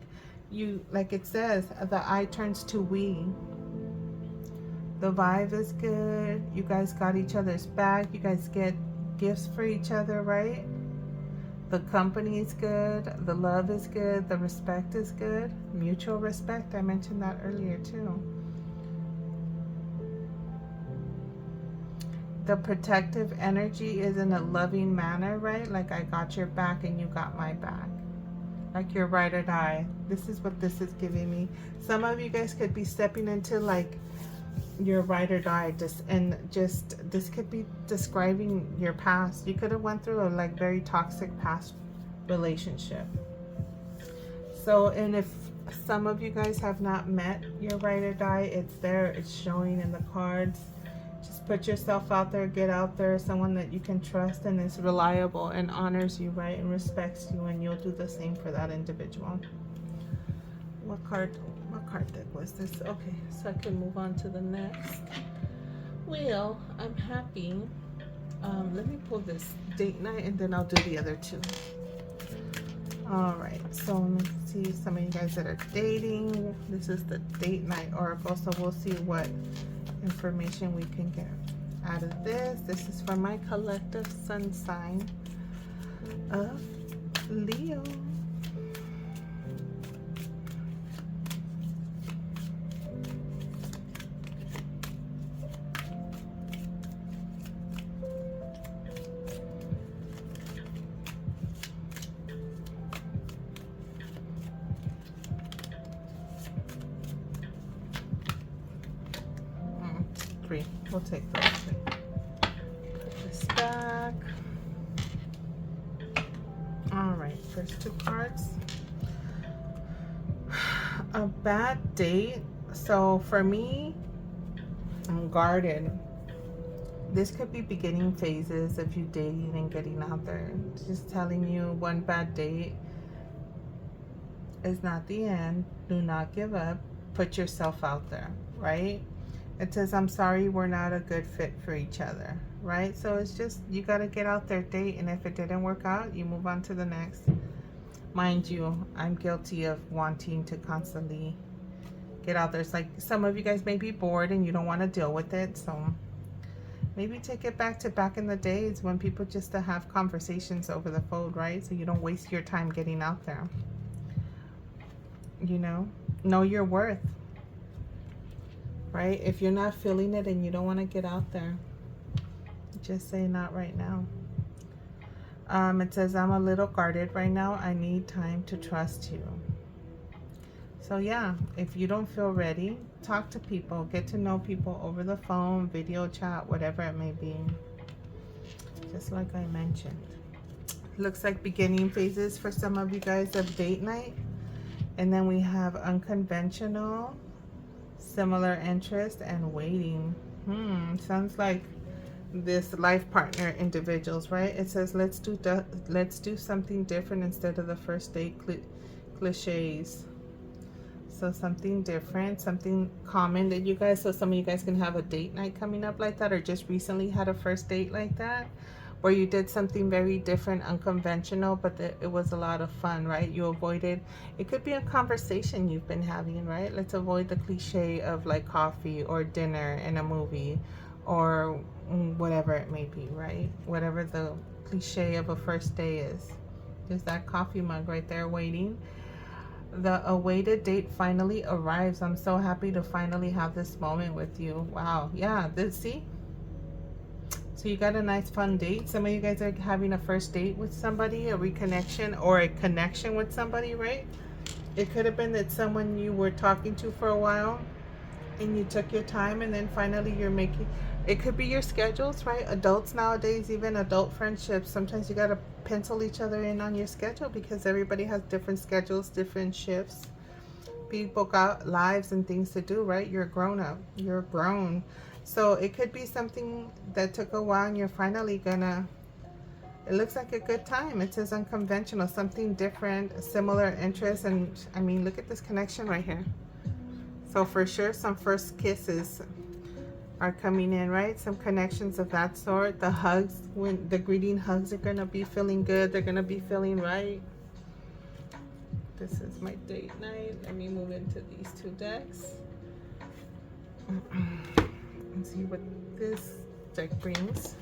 you, like it says, the I turns to we. The vibe is good. You guys got each other's back. You guys get gifts for each other, right? The company is good. The love is good. The respect is good. Mutual respect. I mentioned that earlier too. The protective energy is in a loving manner, right? Like I got your back and you got my back. Like your ride or die. This is what this is giving me. Some of you guys could be stepping into like your ride or die, just this could be describing your past. You could have went through a like very toxic past relationship. So, and if some of you guys have not met your ride or die, it's there, it's showing in the cards. Just put yourself out there, get out there, someone that you can trust and is reliable and honors you, right, and respects you, and you'll do the same for that individual. What card deck was this? Okay, so I can move on to the next. Well, I'm happy. Let me pull this date night and then I'll do the other two. All right, so let me see some of you guys that are dating. This is the date night oracle, so we'll see what information we can get out of this. This is for my collective sun sign of Leo. Three. We'll take those three. Put this back. All right, first two cards. A bad date. So for me, I'm guarded. This could be beginning phases of you dating and getting out there. Just telling you, one bad date is not the end. Do not give up. Put yourself out there, right? It says, I'm sorry, we're not a good fit for each other, right? So it's just, you got to get out there, date, and if it didn't work out, you move on to the next. Mind you, I'm guilty of wanting to constantly get out there. It's like some of you guys may be bored and you don't want to deal with it, so maybe take it back to back in the days when people just to have conversations over the phone, right? So you don't waste your time getting out there. You know your worth. Right? If you're not feeling it and you don't want to get out there, just say not right now. It says, I'm a little guarded right now. I need time to trust you. So yeah, if you don't feel ready, talk to people, get to know people over the phone, video chat, whatever it may be. Just like I mentioned. Looks like beginning phases for some of you guys of date night. And then we have unconventional, similar interest, and waiting. Sounds like this life partner individuals, right? It says, let's do something different instead of the first date cliches. So something different, something common that you guys, so some of you guys can have a date night coming up like that, or just recently had a first date like that, where you did something very different, unconventional, but it was a lot of fun, right? You avoided, it could be a conversation you've been having, right? Let's avoid the cliche of like coffee or dinner and a movie or whatever it may be, right? Whatever the cliche of a first day is. There's that coffee mug right there waiting. The awaited date finally arrives. I'm so happy to finally have this moment with you. Wow. Yeah, see? So you got a nice fun date. Some of you guys are having a first date with somebody, a reconnection or a connection with somebody, right? It could have been that someone you were talking to for a while and you took your time, and then finally you're making, it could be your schedules, right? Adults nowadays, even adult friendships, sometimes you got to pencil each other in on your schedule because everybody has different schedules, different shifts. people got lives and things to do, right? You're grown up, you're grown. So it could be something that took a while and you're finally gonna, it looks like a good time. It says unconventional, something different, similar interests. And I mean, look at this connection right here. So for sure, some first kisses are coming in, right? Some connections of that sort. The hugs, when the greeting hugs are gonna be feeling good. They're gonna be feeling right. This is my date night. Let me move into these two decks and see what this deck brings.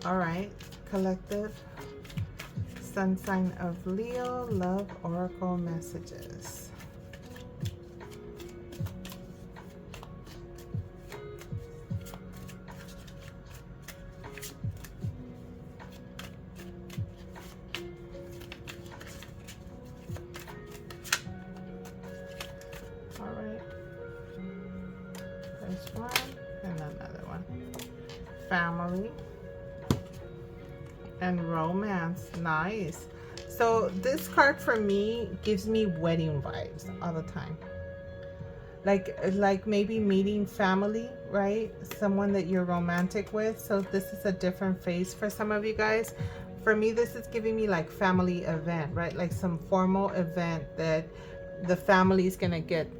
All right, collective sun sign of Leo, love oracle messages. All right, there's one and another one. Family and romance. Nice. So this card for me gives me wedding vibes all the time. Like maybe meeting family, right? Someone that you're romantic with. So this is a different phase for some of you guys. For me, this is giving me like family event, right? Like some formal event that the family's gonna get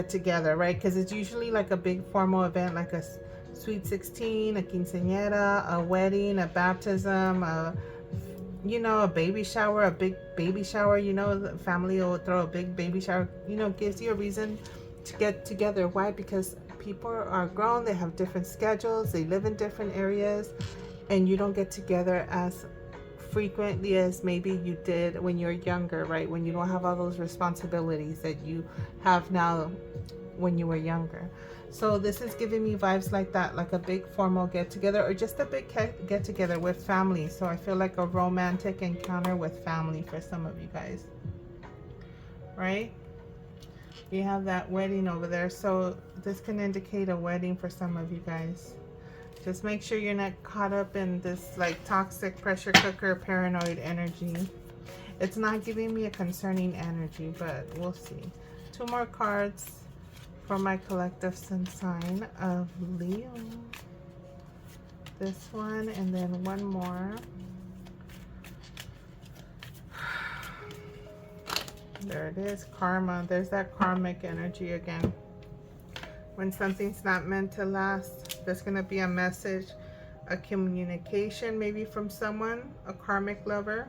together, right? Because it's usually like a big formal event, like a sweet 16, a quinceañera, a wedding, a baptism, a baby shower, a big baby shower. The family will throw a big baby shower. Gives you a reason to get together. Why? Because people are grown, they have different schedules, they live in different areas, and you don't get together as frequently as maybe you did when you're younger, right? When you don't have all those responsibilities that you have now when you were younger. So this is giving me vibes like that, like a big formal get together, or just a big get together with family. So I feel like a romantic encounter with family for some of you guys, right? You have that wedding over there, so this can indicate a wedding for some of you guys. Just make sure you're not caught up in this like toxic pressure cooker paranoid energy. It's not giving me a concerning energy, but we'll see. Two more cards for my collective sun sign of Leo. This one, and then one more. There it is, karma. There's that karmic energy again. When something's not meant to last, there's going to be a message, a communication maybe from someone, a karmic lover.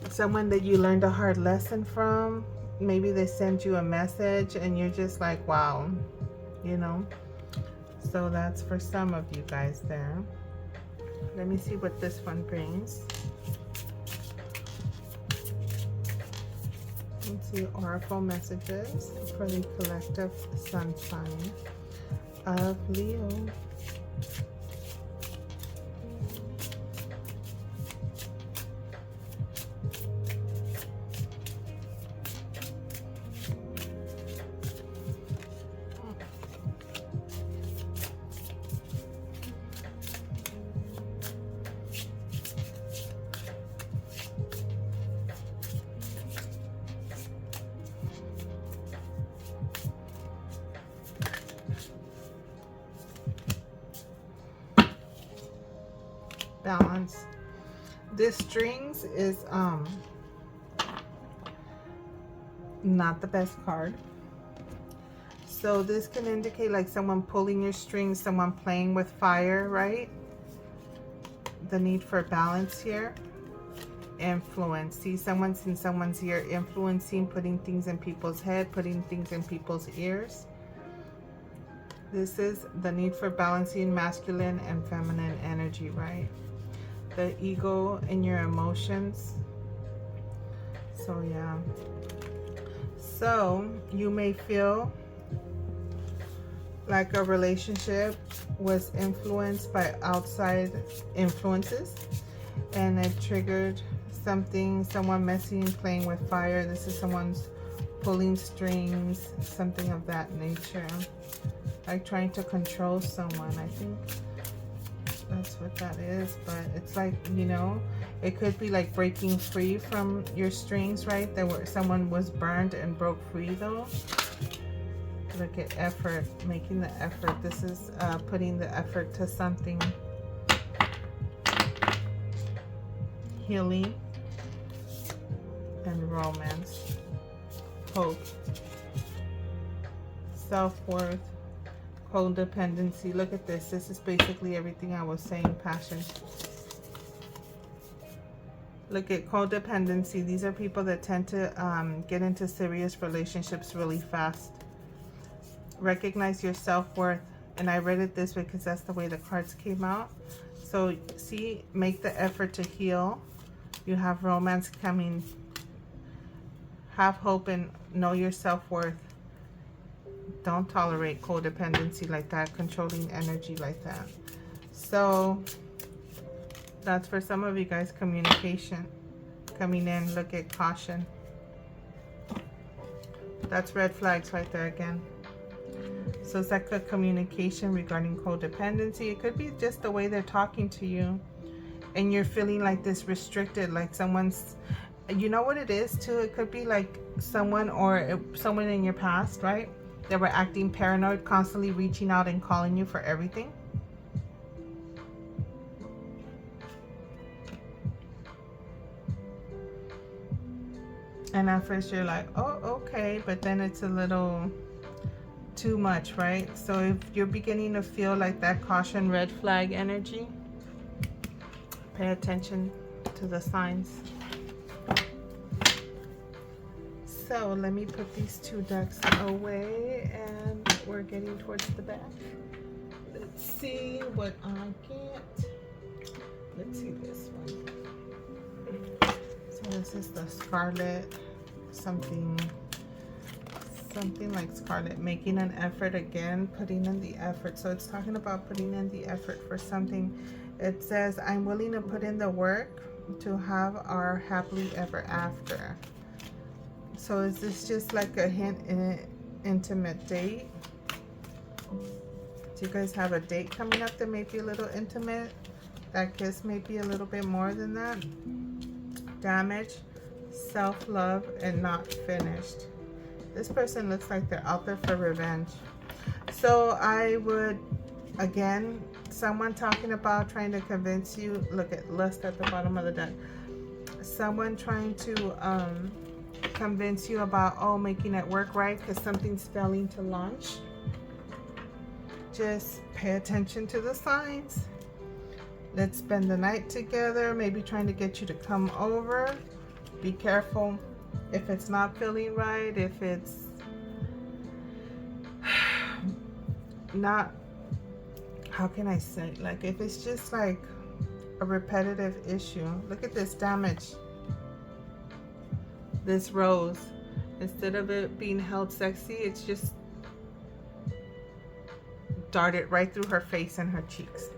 Someone that you learned a hard lesson from. Maybe they send you a message and you're just like, wow, So that's for some of you guys there. Let me see what this one brings. Let's see, oracle messages for the collective sun sign of Leo. Balance. This strings is not the best card. So this can indicate like someone pulling your strings, someone playing with fire, right? The need for balance here. Influence. See, someone's in someone's ear, influencing, putting things in people's head, putting things in people's ears. This is the need for balancing masculine and feminine energy, right? The ego and your emotions. So yeah. So you may feel like a relationship was influenced by outside influences and it triggered something, someone messing, playing with fire. This is someone's pulling strings, something of that nature. Like trying to control someone. I think that's what that is. But it's like, It could be like breaking free from your strings, right? Someone was burned and broke free though. Look at effort, making the effort. This is putting the effort to something. Healing and romance. Hope. Self-worth. Codependency. Look at this. This is basically everything I was saying. Passion. Look at codependency. These are people that tend to get into serious relationships really fast. Recognize your self-worth. And I read it this way because that's the way the cards came out. So see, make the effort to heal. You have romance coming. Have hope and know your self-worth. Don't tolerate codependency like that, controlling energy like that. So that's for some of you guys. Communication coming in. Look at caution. That's red flags right there again. So it's like a communication regarding codependency. It could be just the way they're talking to you and you're feeling like this restricted, like someone's, you know what it is too? It could be like someone or someone in your past, right? That were acting paranoid, constantly reaching out and calling you for everything. And at first you're like, oh, okay. But then it's a little too much, right? So if you're beginning to feel like that caution, red flag energy, pay attention to the signs. So let me put these two decks away and we're getting towards the back. Let's see what I get. Let's see this one. So this is the Scarlet, something like Scarlet, making an effort again, putting in the effort. So it's talking about putting in the effort for something. It says, I'm willing to put in the work to have our happily ever after. So is this just like a hint in an intimate date? Do you guys have a date coming up that may be a little intimate? That kiss may be a little bit more than that. Damage, self-love, and not finished. This person looks like they're out there for revenge. So I would, again, someone talking about trying to convince you. Look at lust at the bottom of the deck. Someone trying to convince you about, oh, making it work right because something's failing to launch. Just pay attention to the signs. Let's spend the night together, maybe trying to get you to come over. Be careful if it's not feeling right, if it's not, how can I say, like if it's just like a repetitive issue. Look at this damage. This rose, instead of it being held sexy, it's just darted right through her face and her cheeks.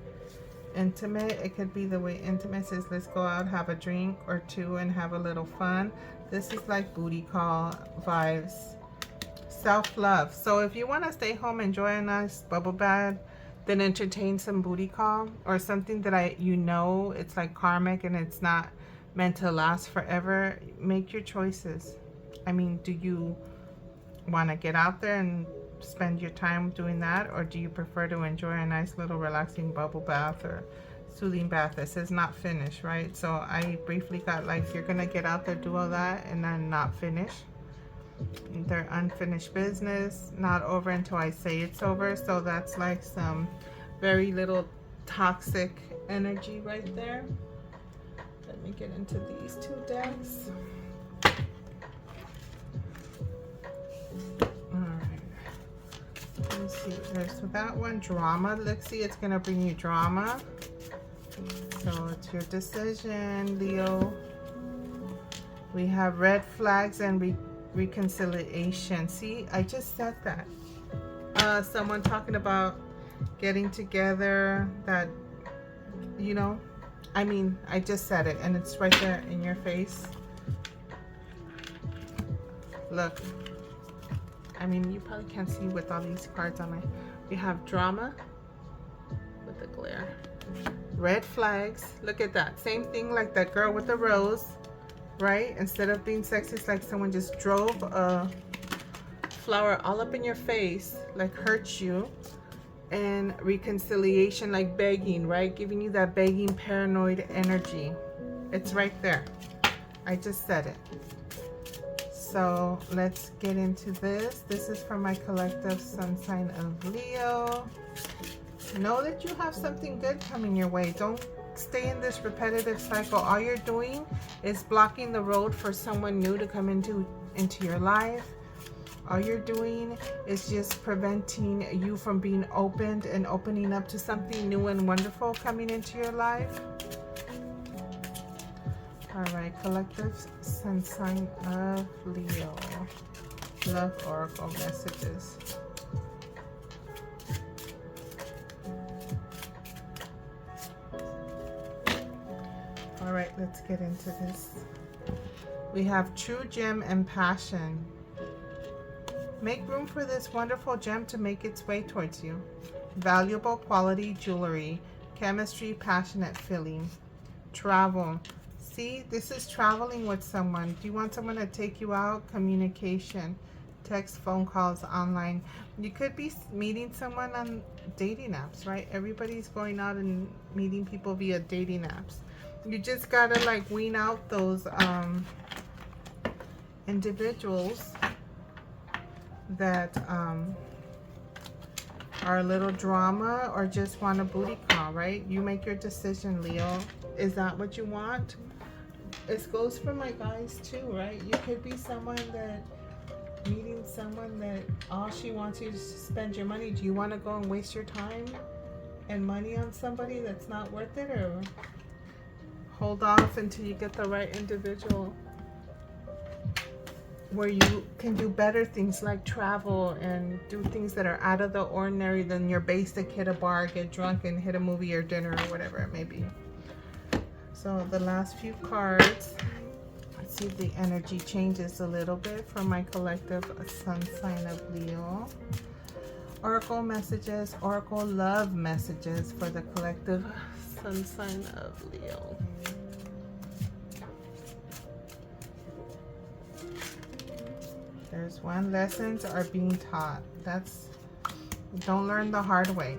Intimate, it could be the way intimate says, let's go out, have a drink or two and have a little fun. This is like booty call vibes. Self-love. So if you want to stay home, enjoy a nice bubble bath, then entertain some booty call or something that it's like karmic and it's not meant to last forever, make your choices. I mean, do you want to get out there and spend your time doing that, or do you prefer to enjoy a nice little relaxing bubble bath or soothing bath? It says not finished, right? So I briefly got like, you're gonna get out there, do all that, and then not finish. They're unfinished business, not over until I say it's over. So that's like some very little toxic energy right there. Let me get into these two decks. Let me see. There's that one, drama. Let's see, it's gonna bring you drama. So it's your decision, Leo. We have red flags and reconciliation. See, I just said that. Someone talking about getting together, that, you know, I mean, I just said it and it's right there in your face. Look. I mean, you probably can't see with all these cards on my. We have drama with the glare. red flags. Look at that. Same thing like that girl with the rose, right? Instead of being sexy, it's like someone just drove a flower all up in your face, like hurt you. And reconciliation, like begging, right? Giving you that begging, paranoid energy. It's right there. I just said it. So let's get into this. This is for my collective sun sign of Leo. Know that you have something good coming your way. Don't stay in this repetitive cycle. All you're doing is blocking the road for someone new to come into your life. All you're doing is just preventing you from being opened and opening up to something new and wonderful coming into your life. All right, collective sun sign of Leo. Love oracle messages. All right, let's get into this. We have true gem and passion. Make room for this wonderful gem to make its way towards you. Valuable quality jewelry, chemistry, passionate feeling. Travel. See, this is traveling with someone. Do you want someone to take you out? Communication, text, phone calls, online. You could be meeting someone on dating apps, right? Everybody's going out and meeting people via dating apps. You just gotta like wean out those individuals that are a little drama or just want a booty call, right? You make your decision, Leo. Is that what you want? This goes for my guys too, right? You could be someone that meeting someone that all she wants you to spend your money. Do you want to go and waste your time and money on somebody that's not worth it, or hold off until you get the right individual where you can do better things like travel and do things that are out of the ordinary than your basic hit a bar, get drunk, and hit a movie or dinner or whatever it may be. So the last few cards, let's see if the energy changes a little bit for my collective sun sign of Leo. Oracle messages, oracle love messages for the collective sun sign of Leo. There's one. Lessons are being taught. Don't learn the hard way.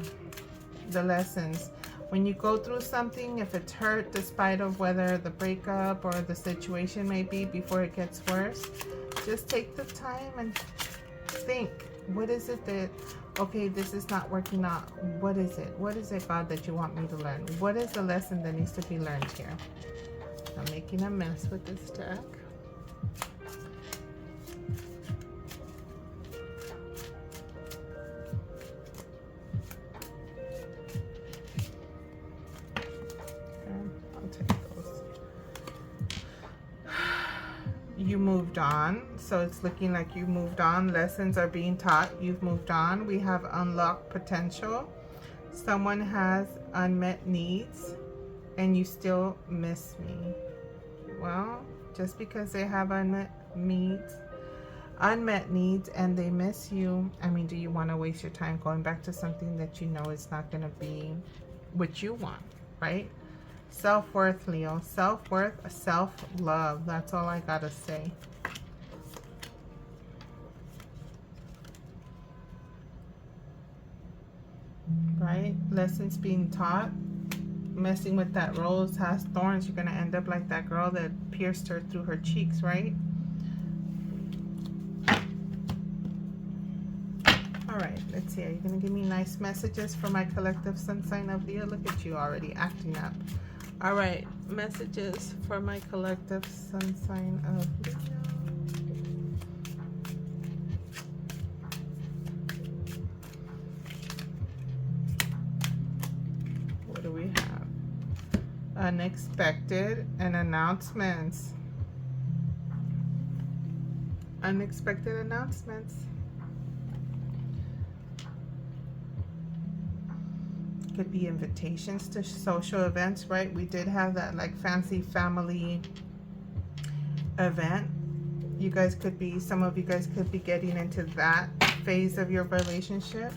The lessons. When you go through something, if it's hurt, despite of whether the breakup or the situation may be, before it gets worse, just take the time and think. What is it that, okay, this is not working out. What is it? What is it, God, that you want me to learn? What is the lesson that needs to be learned here? I'm making a mess with this deck. You moved on, so it's looking like you moved on. Lessons are being taught. You've moved on. We have unlocked potential. Someone has unmet needs and you still miss me. Well, just because they have unmet needs and they miss you, I mean, do you want to waste your time going back to something that you know is not going to be what you want, right? Self-worth, Leo. Self-worth, self-love. That's all I gotta say. Right? Lessons being taught. Messing with that rose has thorns. You're gonna end up like that girl that pierced her through her cheeks, right? Alright, let's see. Are you gonna give me nice messages for my collective sun sign of Leo? Look at you already acting up. All right, messages for my collective sun sign of Leo. What do we have? Unexpected and announcements. Unexpected announcements. Could be invitations to social events, right? We did have that like fancy family event. You guys could be, some of you guys could be getting into that phase of your relationship.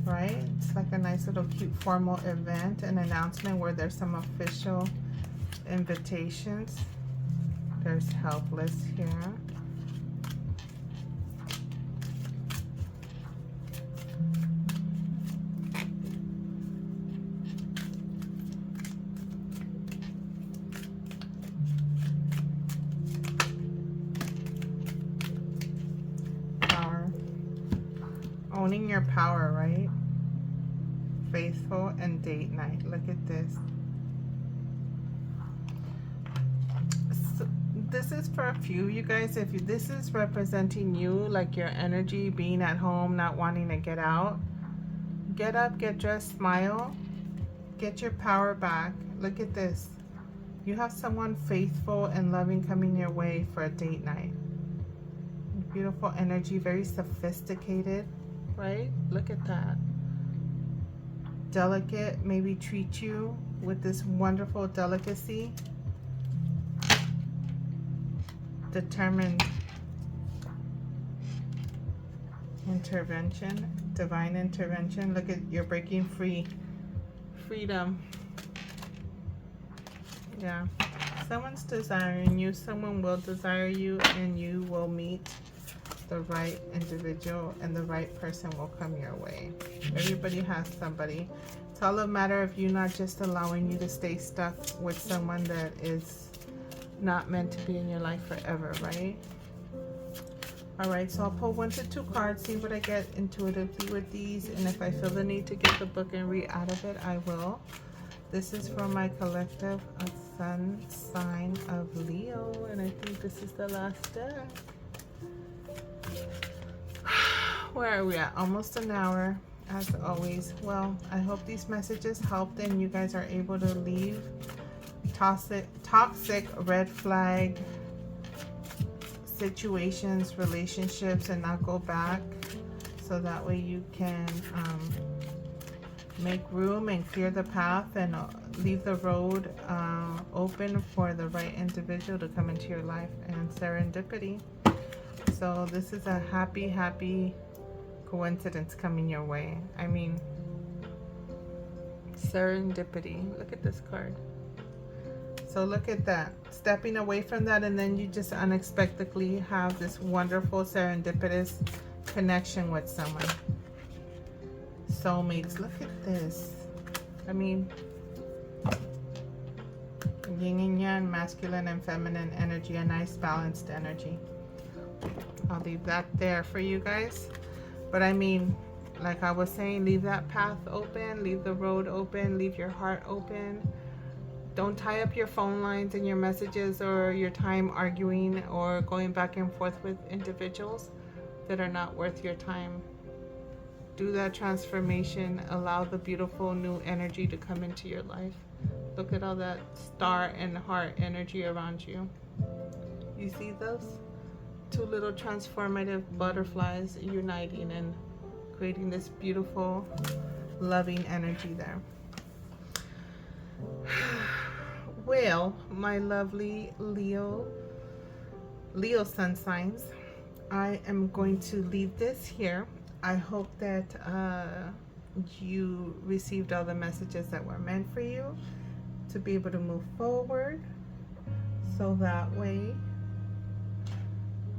right? It's like a nice little cute formal event, an announcement where there's some official invitations. There's helpless here. Power. Owning your power, right? Faithful and date night. Look at this. So this is for a few, you guys. If this is representing you, like your energy being at home, not wanting to get out, get up, get dressed, smile, get your power back. Look at this. You have someone faithful and loving coming your way for a date night. Beautiful energy, very sophisticated, right? Look at that. Delicate, maybe treat you with this wonderful delicacy. Determined. Intervention, divine intervention. Look at, you're breaking free. Freedom. Yeah. Someone's desiring you. Someone will desire you, and you will meet the right individual, and the right person will come your way. Everybody has somebody. It's all a matter of you not just allowing you to stay stuck with someone that is not meant to be in your life forever, right? All right, so I'll pull 1 to 2 cards, see what I get intuitively with these, and if I feel the need to get the book and read out of it, I will. This is from my collective, a sun sign of Leo, and I think this is the last deck. Where are we at? Almost an hour, as always. Well, I hope these messages helped and you guys are able to leave toxic red flag situations, relationships, and not go back, so that way you can make room and clear the path and leave the road open for the right individual to come into your life, and serendipity. So this is a happy coincidence coming your way. I mean, serendipity. Look at this card. So look at that. Stepping away from that, and then you just unexpectedly have this wonderful serendipitous connection with someone. Soulmates. Look at this. I mean, yin and yang, masculine and feminine energy, a nice balanced energy. I'll leave that there for you guys. But I mean, like I was saying, leave that path open, leave the road open, leave your heart open. Don't tie up your phone lines and your messages or your time arguing or going back and forth with individuals that are not worth your time. Do that transformation. Allow the beautiful new energy to come into your life. Look at all that star and heart energy around you. You see those? 2 little transformative butterflies uniting and creating this beautiful, loving energy there. Well, my lovely Leo sun signs, I am going to leave this here. I hope that you received all the messages that were meant for you to be able to move forward, so that way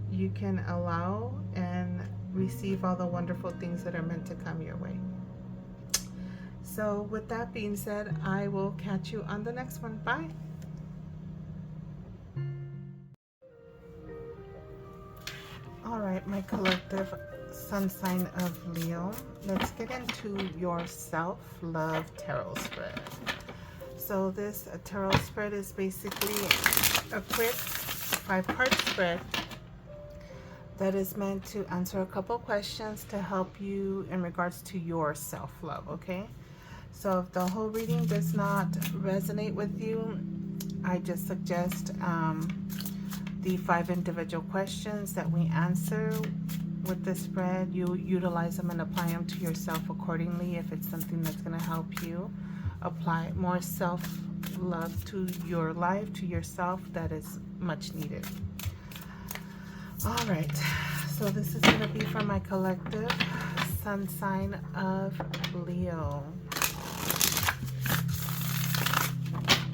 you can allow and receive all the wonderful things that are meant to come your way. So with that being said, I will catch you on the next one. Bye. All right, my collective sun sign of Leo. Let's get into your self-love tarot spread. So this tarot spread is basically a quick 5-card spread that is meant to answer a couple questions to help you in regards to your self-love, okay? So if the whole reading does not resonate with you, I just suggest the 5 individual questions that we answer with the spread. You utilize them and apply them to yourself accordingly if it's something that's going to help you apply more self-love to your life, to yourself. That is much needed. All right, so this is going to be for my collective sun sign of Leo.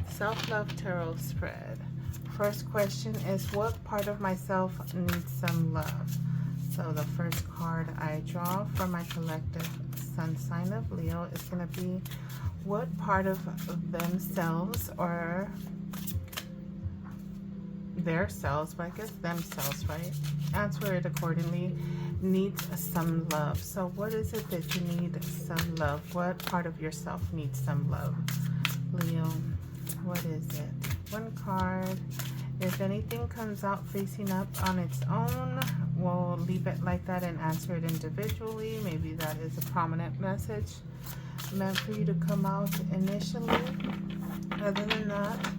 Self-love tarot spread. First question is, what part of myself needs some love? So the first card I draw for my collective sun sign of Leo is going to be, what part of themselves, or their selves, but I guess themselves, right? Answer it accordingly. Needs some love. So what is it that you need some love? What part of yourself needs some love, Leo? What is it? One card. If anything comes out facing up on its own, we'll leave it like that and answer it individually. Maybe that is a prominent message meant for you to come out initially. Other than that,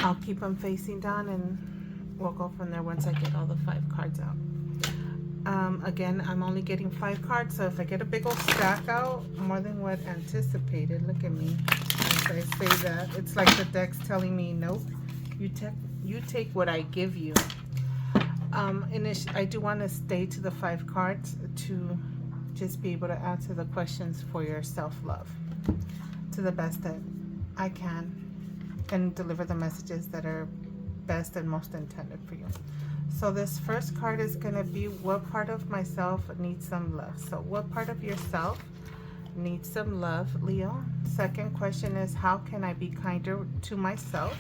I'll keep them facing down and we'll go from there once I get all the 5 cards out. Again, I'm only getting 5 cards, so if I get a big old stack out, more than what anticipated, look at me as I say that, it's like the deck's telling me, nope, you take what I give you. I do want to stay to the 5 cards to just be able to answer the questions for your self-love to the best that I can and deliver the messages that are best and most intended for you. So this first card is going to be, what part of myself needs some love? So what part of yourself needs some love, Leo? Second question is, how can I be kinder to myself?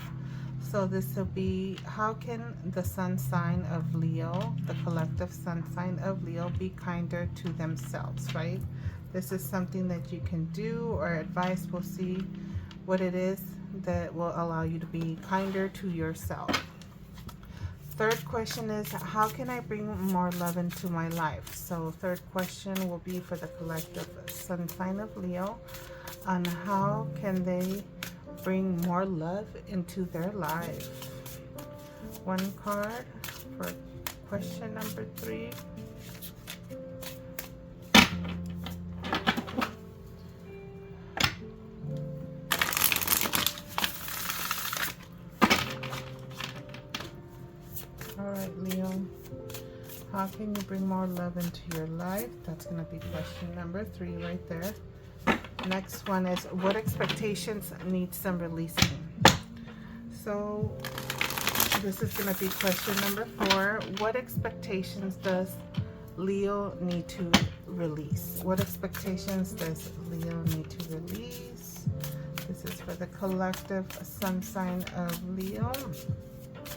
So this will be, how can the sun sign of Leo, the collective sun sign of Leo, be kinder to themselves, right? This is something that you can do, or advice. We'll see what it is that will allow you to be kinder to yourself. Third question is, how can I bring more love into my life? So third question will be for the collective sun sign of Leo on how can they bring more love into their life. One card for question number 3. Alright, Leo, how can you bring more love into your life? That's going to be question number 3 right there. Next one is, what expectations need some releasing? So this is going to be question number 4. What expectations does Leo need to release? What expectations does Leo need to release? This is for the collective sun sign of Leo.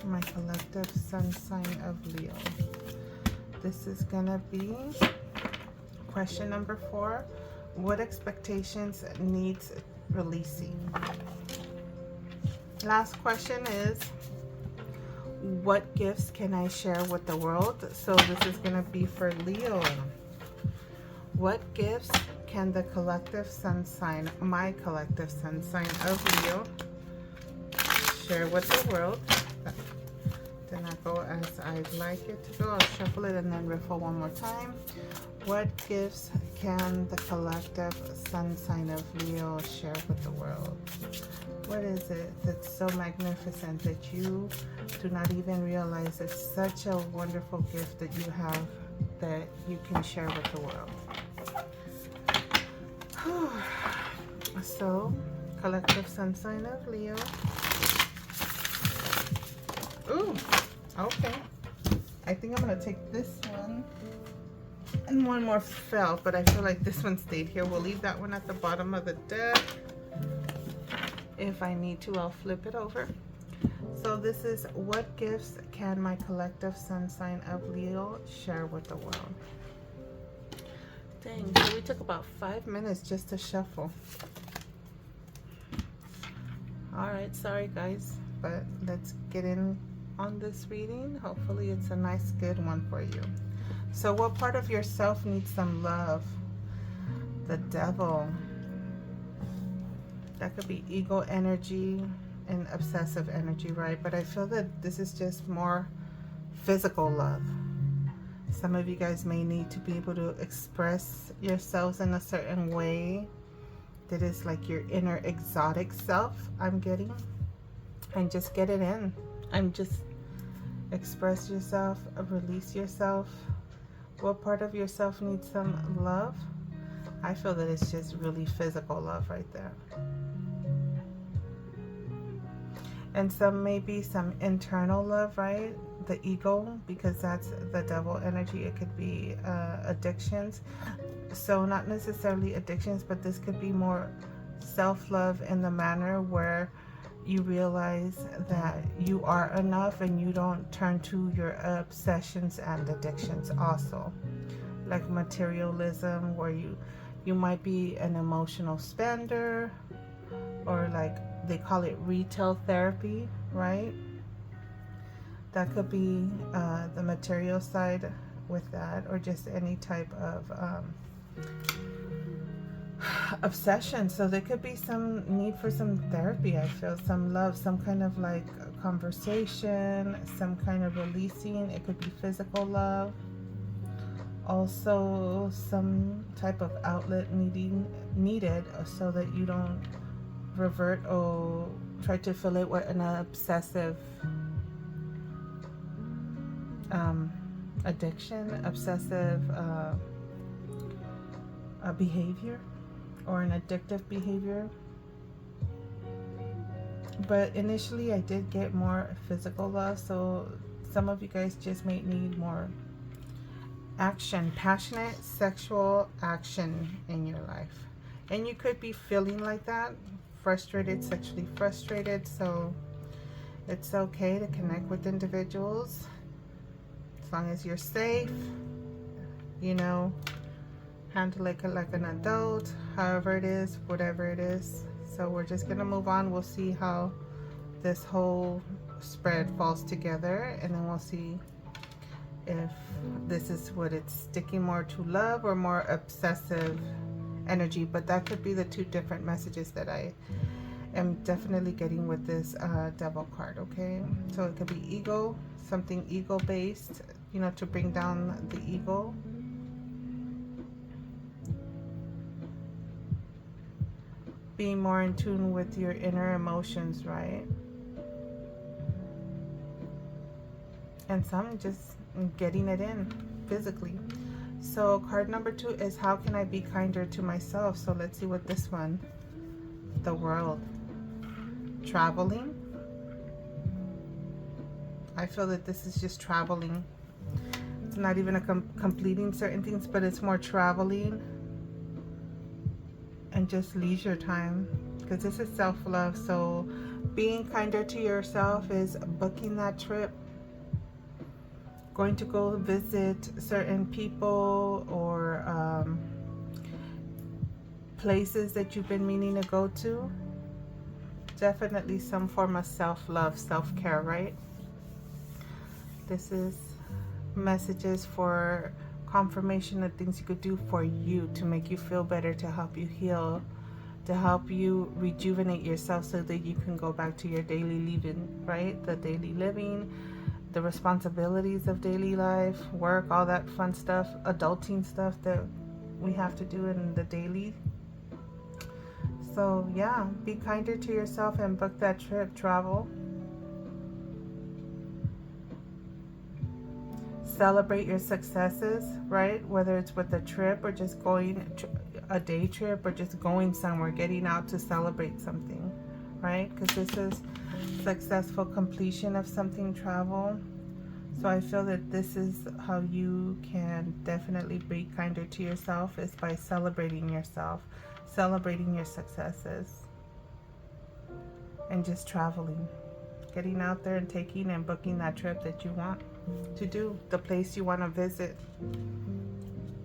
My collective sun sign of Leo. This is going to be question number 4. What expectations needs releasing? Last question is, what gifts can I share with the world? So this is going to be for Leo. What gifts can the collective sun sign, my collective sun sign of Leo, share with the world? Did not go as I'd like it to go. I'll shuffle it and then riffle one more time. What gifts can the collective sun sign of Leo share with the world? What is it that's so magnificent that you do not even realize it's such a wonderful gift that you have that you can share with the world? So, collective sun sign of Leo. Ooh, okay. I think I'm going to take this one. And one more fell, but I feel like this one stayed here. We'll leave that one at the bottom of the deck. If I need to, I'll flip it over. So this is, what gifts can my collective sun sign of Leo share with the world? Dang, so we took about 5 minutes just to shuffle. Alright, sorry guys, but let's get in on this reading. Hopefully it's a nice, good one for you. So what part of yourself needs some love? The Devil. That could be ego energy and obsessive energy, right? But I feel that this is just more physical love. Some of you guys may need to be able to express yourselves in a certain way that is like your inner exotic self, I'm getting. And just get it in. And just express yourself, release yourself. What part of yourself needs some love? I feel that it's just really physical love right there. And some, maybe some internal love, right? The ego, because that's the devil energy. It could be addictions. So not necessarily addictions, but this could be more self-love in the manner where you realize that you are enough and you don't turn to your obsessions and addictions also. Like materialism, where you might be an emotional spender, or like they call it retail therapy, right? That could be the material side with that, or just any type of obsession. So there could be some need for some therapy. I feel some love, some kind of like conversation, some kind of releasing. It could be physical love. Also some type of outlet needed so that you don't revert or try to fill it with an obsessive addiction, obsessive behavior, or an addictive behavior. But initially I did get more physical love, so some of you guys just may need more action, passionate sexual action in your life. And you could be feeling like that, frustrated, sexually frustrated, so it's okay to connect with individuals as long as you're safe, you know, handle it like an adult, however it is, whatever it is. So we're just gonna move on. We'll see how this whole spread falls together, and then we'll see if this is what it's sticking more to, love or more obsessive energy. But that could be the two different messages that I am definitely getting with this devil card. Okay, so it could be ego, something ego based, you know, to bring down the ego. Being more in tune with your inner emotions, right? And some just getting it in physically. So card number 2 is how can I be kinder to myself? So let's see what this one, the world, traveling. I feel that this is just traveling. It's not even a completing certain things, but it's more traveling and just leisure time, because this is self-love. So being kinder to yourself is booking that trip, going to go visit certain people or places that you've been meaning to go to. Definitely some form of self-love, self-care, right? This is messages for confirmation of things you could do for you to make you feel better, to help you heal, to help you rejuvenate yourself so that you can go back to your daily living, right? The daily living, the responsibilities of daily life, work, all that fun stuff, adulting stuff that we have to do in the daily. So yeah, be kinder to yourself and book that trip, travel. Celebrate your successes, right? Whether it's with a trip or just going a day trip or just going somewhere, getting out to celebrate something, right? Because this is successful completion of something, travel. So I feel that this is how you can definitely be kinder to yourself, is by celebrating yourself, celebrating your successes, and just traveling, getting out there and taking and booking that trip that you want to do, the place you want to visit.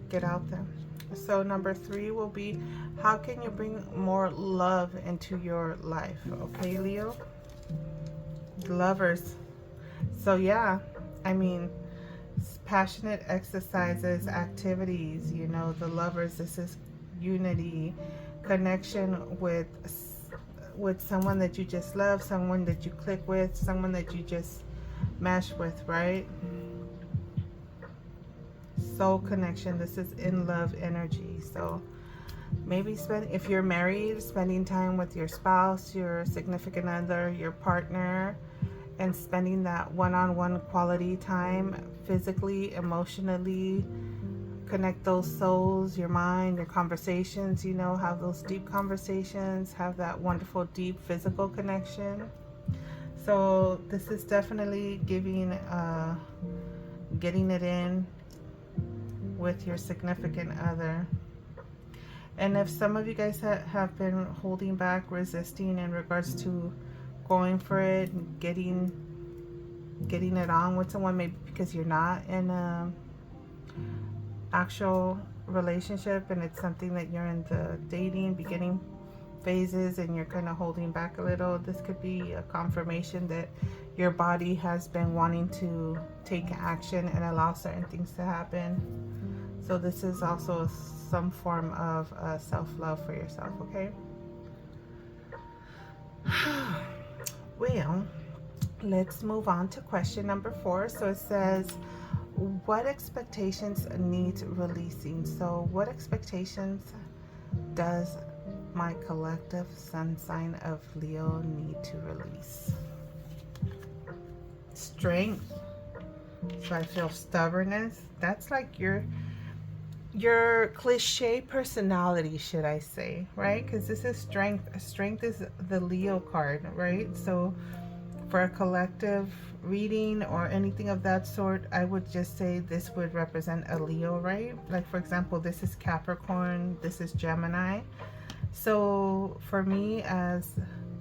Get out there. So number 3 will be, how can you bring more love into your life? Okay, Leo, lovers. So yeah, I mean, passionate exercises, activities, you know, the lovers, this is unity, connection with someone that you just love, someone that you click with, someone that you just mesh with, right? Soul connection. This is in love energy. So maybe if you're married, spending time with your spouse, your significant other, your partner, and spending that one-on-one quality time, physically, emotionally, connect those souls, your mind, your conversations, you know, have those deep conversations, have that wonderful deep physical connection. So this is definitely giving, getting it in with your significant other. And if some of you guys have been holding back, resisting in regards to going for it, and getting it on with someone, maybe because you're not in a actual relationship and it's something that you're in the dating beginning phases and you're kind of holding back a little, this could be a confirmation that your body has been wanting to take action and allow certain things to happen. So this is also some form of self-love for yourself, okay? Well, let's move on to question number 4. So it says, what expectations need releasing? So what expectations does my collective sun sign of Leo need to release? Strength. So I feel stubbornness. That's like your cliche personality, should I say, right? Because this is strength. Strength is the Leo card, right? So for a collective reading or anything of that sort, I would just say this would represent a Leo, right? Like, for example, this is Capricorn, this is Gemini. So for me, as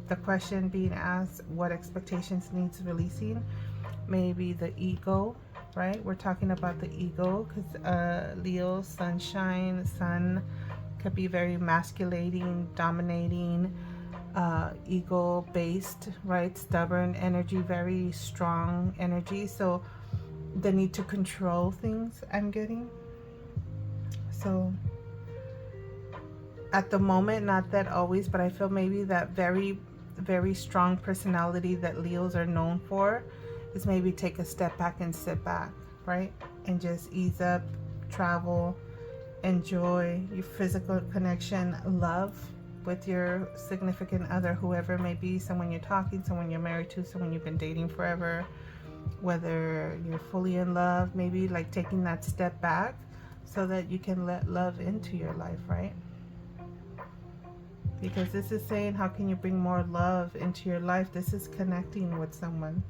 the question being asked, what expectations needs releasing? Maybe the ego, right? We're talking about the ego because Leo, sunshine, sun could be very masculating, dominating, ego based, right? Stubborn energy, very strong energy. So the need to control things, I'm getting. So at the moment, not that always, but I feel maybe that very, very strong personality that Leos are known for is maybe take a step back and sit back, right? And just ease up, travel, enjoy your physical connection, love with your significant other, whoever it may be, someone you're talking, someone you're married to, someone you've been dating forever, whether you're fully in love, maybe like taking that step back so that you can let love into your life, right? Because this is saying, how can you bring more love into your life? This is connecting with someone.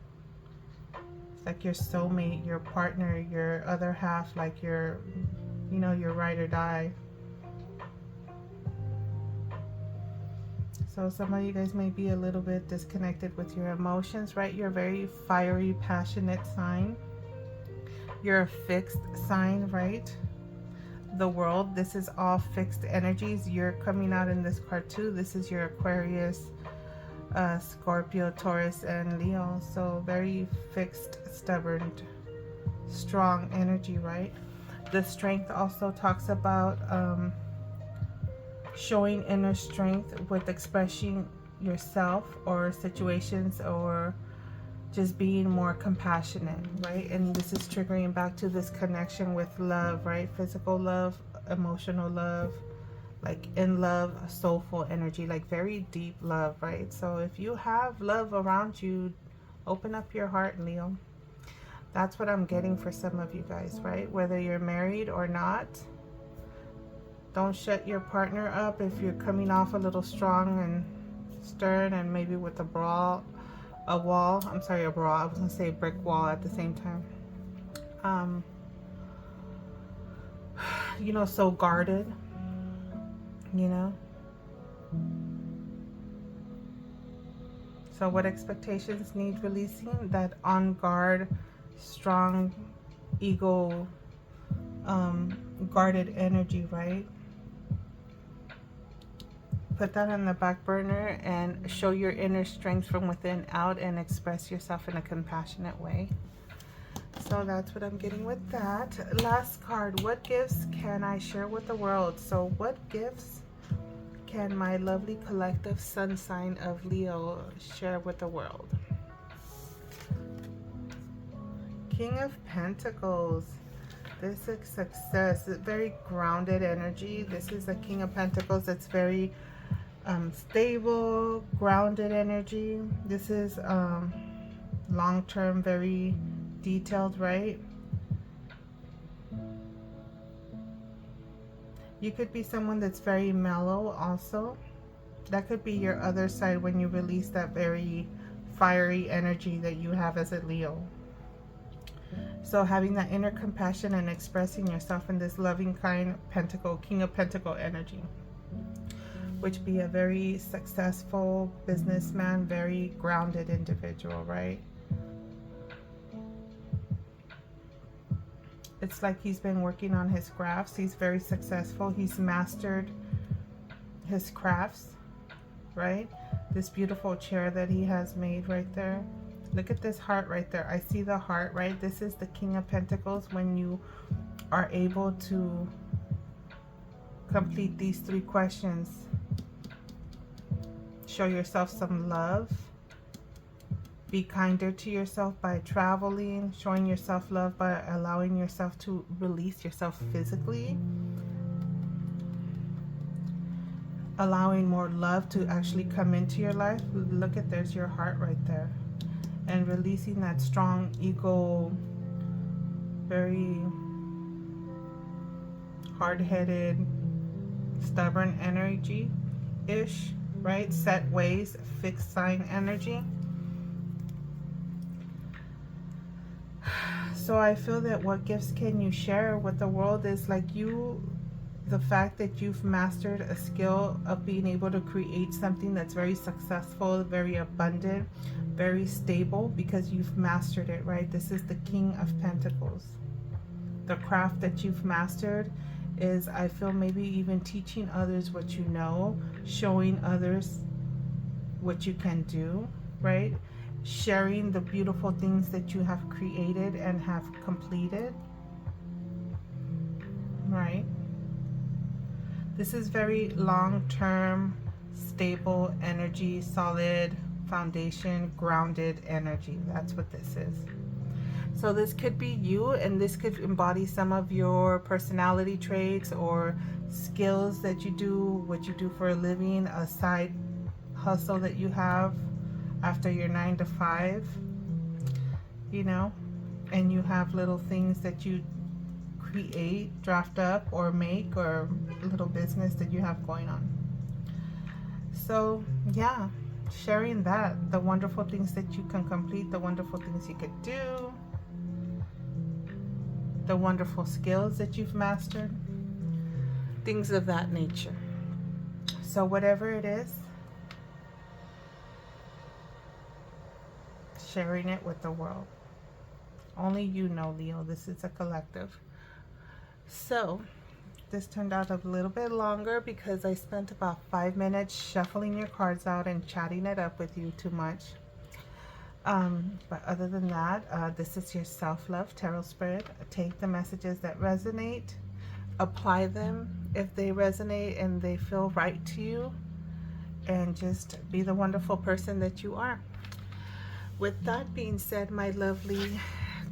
It's like your soulmate, your partner, your other half, like your, you know, your ride or die. So some of you guys may be a little bit disconnected with your emotions, right? You're a very fiery, passionate sign. You're a fixed sign, right? The world, this is all fixed energies. You're coming out in this card too. This is your Aquarius, Scorpio, Taurus, and Leo. So very fixed, stubborn, strong energy, right? The strength also talks about showing inner strength with expressing yourself or situations, or just being more compassionate, right? And this is triggering back to this connection with love, right? Physical love, emotional love, like in love, soulful energy, like very deep love, right? So if you have love around you, open up your heart, Leo. That's what I'm getting for some of you guys, right? Whether you're married or not, don't shut your partner up if you're coming off a little strong and stern and maybe with a brawl. I was gonna say brick wall at the same time. You know, so guarded, you know. So what expectations need releasing? That on guard, strong ego, guarded energy, right? Put that on the back burner and show your inner strength from within out and express yourself in a compassionate way. So that's what I'm getting with that. Last card, what gifts can I share with the world? So what gifts can my lovely collective sun sign of Leo share with the world? King of Pentacles. This is success, very grounded energy. This is the King of Pentacles. It's very stable, grounded energy. This is long-term, very detailed, right? You could be someone that's very mellow also. That could be your other side when you release that very fiery energy that you have as a Leo. So having that inner compassion and expressing yourself in this loving, kind pentacle, king of pentacle energy, which be a very successful businessman, very grounded individual, right? It's like he's been working on his crafts. He's very successful. He's mastered his crafts, right? This beautiful chair that he has made right there. Look at this heart right there. I see the heart, right? This is the King of Pentacles when you are able to complete these 3 questions. Show yourself some love. Be kinder to yourself by traveling, showing yourself love by allowing yourself to release yourself physically. Allowing more love to actually come into your life. Look at, there's your heart right there. And releasing that strong ego, very hard-headed, stubborn energy-ish, right? Set ways, fixed sign energy. So I feel that what gifts can you share with the world is like the fact that you've mastered a skill of being able to create something that's very successful, very abundant, very stable, because you've mastered it, right? This is the King of Pentacles. The craft that you've mastered is, I feel, maybe even teaching others what you know, showing others what you can do, right? Sharing the beautiful things that you have created and have completed, right? This is very long-term, stable energy, solid foundation, grounded energy. That's what this is. So this could be you, and this could embody some of your personality traits or skills that you do, what you do for a living, a side hustle that you have after your 9 to 5, you know, and you have little things that you create, draft up, or make, or little business that you have going on. So yeah, sharing that, the wonderful things that you can complete, the wonderful things you could do, the wonderful skills that you've mastered, things of that nature. So whatever it is, sharing it with the world. Only you know, Leo. This is a collective. So this turned out a little bit longer because I spent about 5 minutes shuffling your cards out and chatting it up with you too much. But other than that, this is your self-love tarot spread. Take the messages that resonate, apply them if they resonate and they feel right to you, and just be the wonderful person that you are. With that being said, my lovely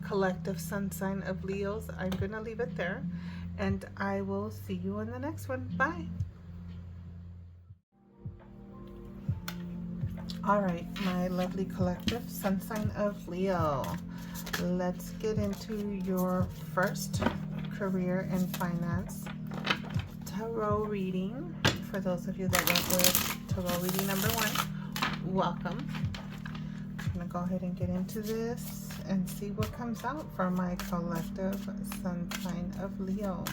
collective sun sign of Leos, I'm gonna leave it there, and I will see you in the next one. Bye. All right, my lovely collective sun sign of Leo, let's get into your first career and finance tarot reading. For those of you that went with tarot reading number 1, welcome. I'm gonna go ahead and get into this and see what comes out for my collective sun sign of Leo.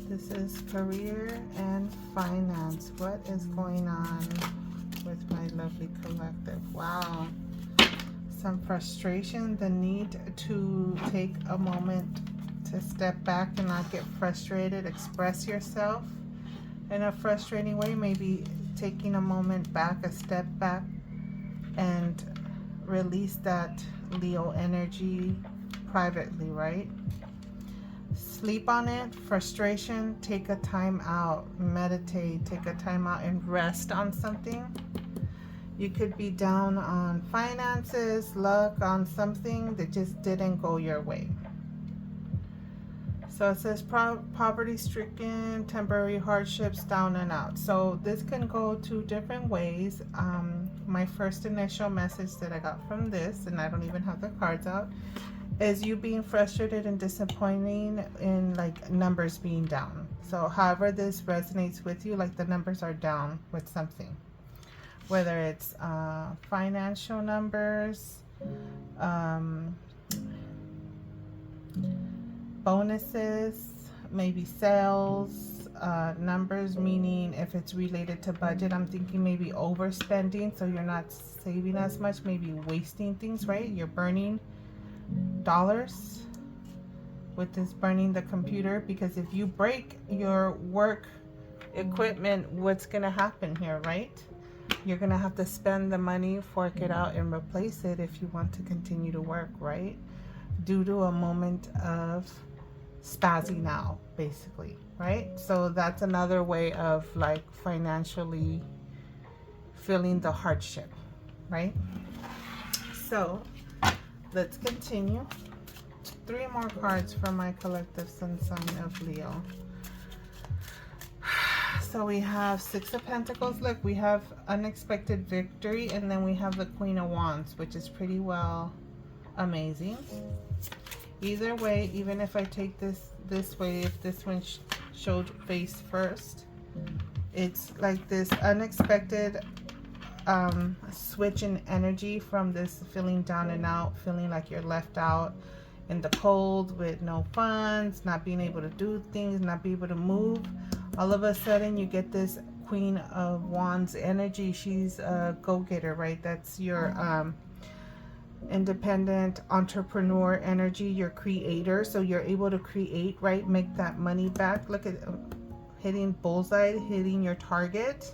This is career and finance. What is going on with my lovely collective? Wow. Some frustration, the need to take a moment to step back and not get frustrated, express yourself in a frustrating way, maybe taking a moment back, a step back, and release that Leo energy privately, right? Sleep on it. Frustration, take a time out, meditate, take a time out and rest on something. You could be down on finances, luck, on something that just didn't go your way. So it says poverty-stricken, temporary hardships, down and out. So this can go 2 different ways. My first initial message that I got from this, and I don't even have the cards out, is you being frustrated and disappointing in like numbers being down. So however this resonates with you, like the numbers are down with something, whether it's financial numbers, bonuses, maybe sales, numbers, meaning if it's related to budget, I'm thinking maybe overspending, so you're not saving as much, maybe wasting things, right? You're burning dollars with this burning the computer, because if you break your work equipment, what's gonna happen here, right? You're gonna have to spend the money, fork it out, and replace it if you want to continue to work, right? Due to a moment of spazzing out, basically, right? So that's another way of like financially feeling the hardship, right? So let's continue. 3 more cards for my collective sun sign of Leo. So we have 6 of Pentacles. Look, we have unexpected victory, and then we have the Queen of Wands, which is pretty well amazing. Either way, even if I take this way, if this one showed face first, it's like this unexpected switch in energy from this feeling down and out, feeling like you're left out in the cold with no funds, not being able to do things, not be able to move. All of a sudden you get this Queen of Wands energy. She's a go-getter, right? That's your independent entrepreneur energy, your creator. So you're able to create, right? Make that money back. Look at hitting bullseye, hitting your target.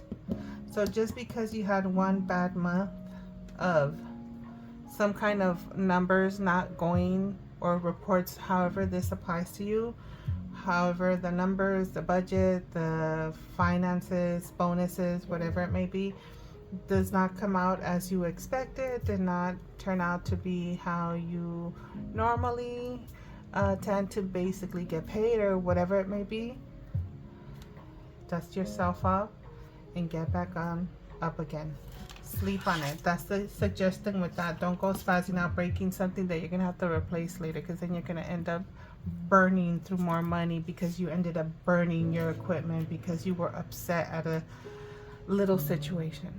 So just because you had one bad month of some kind of numbers not going, or reports, however this applies to you, however the numbers, the budget, the finances, bonuses, whatever it may be, does not come out as you expected, did not turn out to be how you normally tend to basically get paid, or whatever it may be, dust yourself up and get back on up again. Sleep on it. That's the suggestion with that. Don't go spazzing out, breaking something that you're gonna have to replace later, because then you're gonna end up burning through more money, because you ended up burning your equipment because you were upset at a little situation.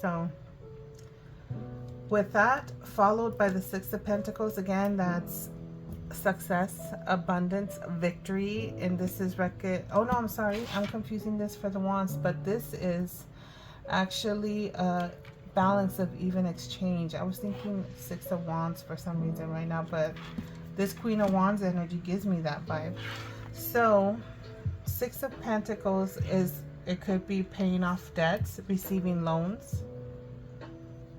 So with that, followed by the 6 of Pentacles, again, that's success, abundance, victory. And this is oh no, I'm sorry, I'm confusing this for the Wands, but this is actually a balance of even exchange. I was thinking 6 of Wands for some reason right now, but this Queen of Wands energy gives me that vibe. So 6 of Pentacles is, it could be paying off debts, receiving loans,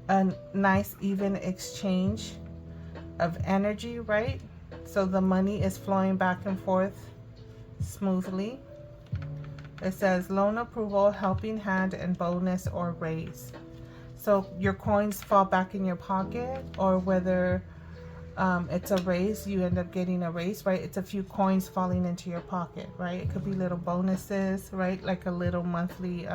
a nice even exchange of energy, right? So the money is flowing back and forth smoothly. It says loan approval, helping hand, and bonus or raise. So your coins fall back in your pocket, or whether it's a raise, you end up getting a raise, right? It's a few coins falling into your pocket, right? It could be little bonuses, right? Like a little monthly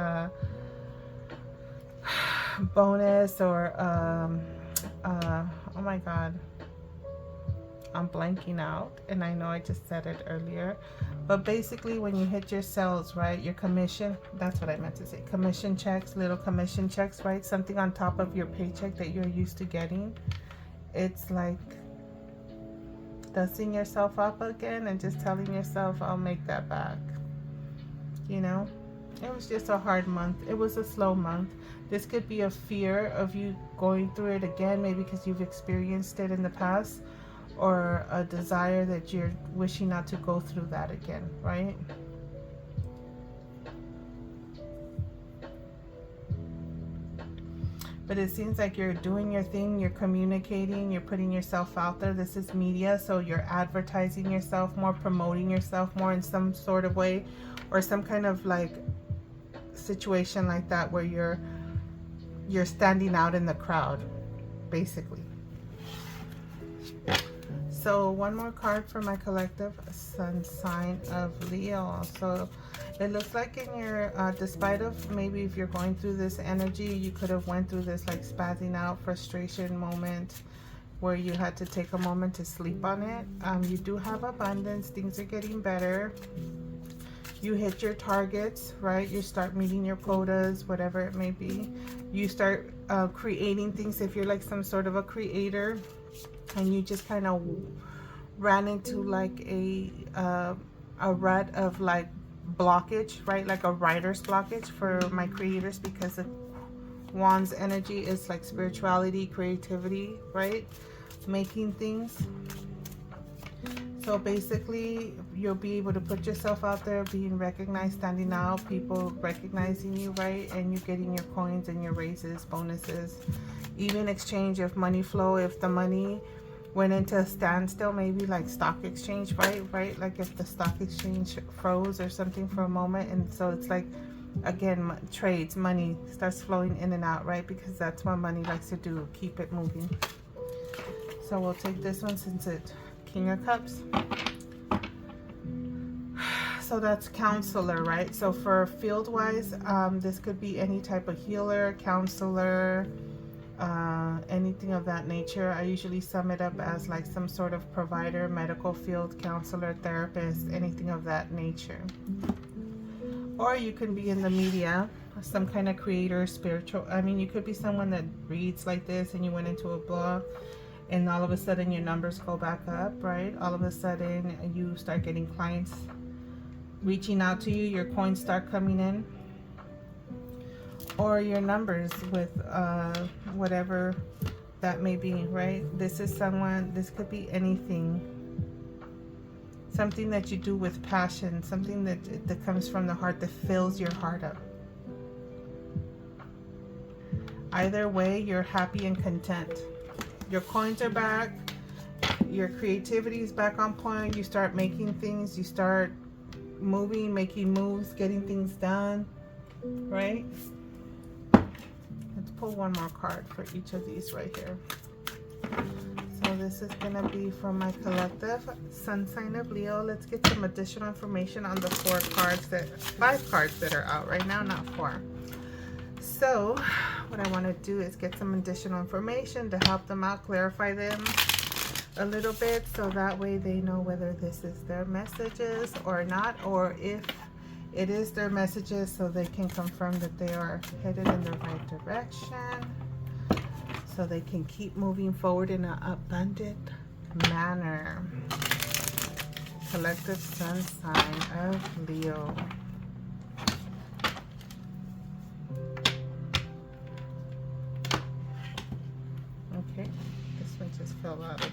bonus, or oh my god, I'm blanking out, and I know I just said it earlier, but basically when you hit your sales, right, your commission, that's what I meant to say, commission checks, little commission checks, right? Something on top of your paycheck that you're used to getting. It's like dusting yourself up again and just telling yourself, I'll make that back. You know, it was just a hard month. It was a slow month. This could be a fear of you going through it again, maybe because you've experienced it in the past, or a desire that you're wishing not to go through that again, right? But it seems like you're doing your thing, you're communicating, you're putting yourself out there. This is media, so you're advertising yourself more, promoting yourself more in some sort of way, or some kind of like situation like that where you're standing out in the crowd, basically. So one more card for my collective sun sign of Leo. So it looks like in your, despite of maybe if you're going through this energy, you could have went through this like spazzing out frustration moment, where you had to take a moment to sleep on it. You do have abundance. Things are getting better. You hit your targets, right? You start meeting your quotas, whatever it may be. You start creating things if you're like some sort of a creator, and you just kind of ran into like a rut of like blockage, right? Like a writer's blockage for my creators, because the Wands energy is like spirituality, creativity, right? Making things. So basically, you'll be able to put yourself out there, being recognized, standing out, people recognizing you, right? And you getting your coins and your raises, bonuses, even exchange of money flow. If the money went into a standstill, maybe like stock exchange, right? Like if the stock exchange froze or something for a moment, and so it's like, again, trades, money starts flowing in and out, right? Because that's what money likes to do, keep it moving. So we'll take this one since it's King of Cups. So that's counselor, right? So for field wise, this could be any type of healer, counselor, anything of that nature. I usually sum it up as like some sort of provider, medical field, counselor, therapist, anything of that nature. Or you can be in the media, some kind of creator, spiritual. I mean, you could be someone that reads like this and you went into a blog and all of a sudden your numbers go back up, right? All of a sudden you start getting clients reaching out to you, your coins start coming in. Or your numbers with whatever that may be, right? This is someone, this could be anything. Something that you do with passion, something that comes from the heart, that fills your heart up. Either way, you're happy and content. Your coins are back, your creativity is back on point, you start making things, you start moving, making moves, getting things done, right? Let's pull one more card for each of these right here. So this is going to be from my collective sun sign of Leo. Let's get some additional information on the 5 cards that are out right now, not 4. So what I want to do is get some additional information to help them out, clarify them a little bit, so that way they know whether this is their messages or not, or if it is their messages, so they can confirm that they are headed in the right direction, so they can keep moving forward in an abundant manner. Collective sun sign of Leo. Okay, this one just fell out.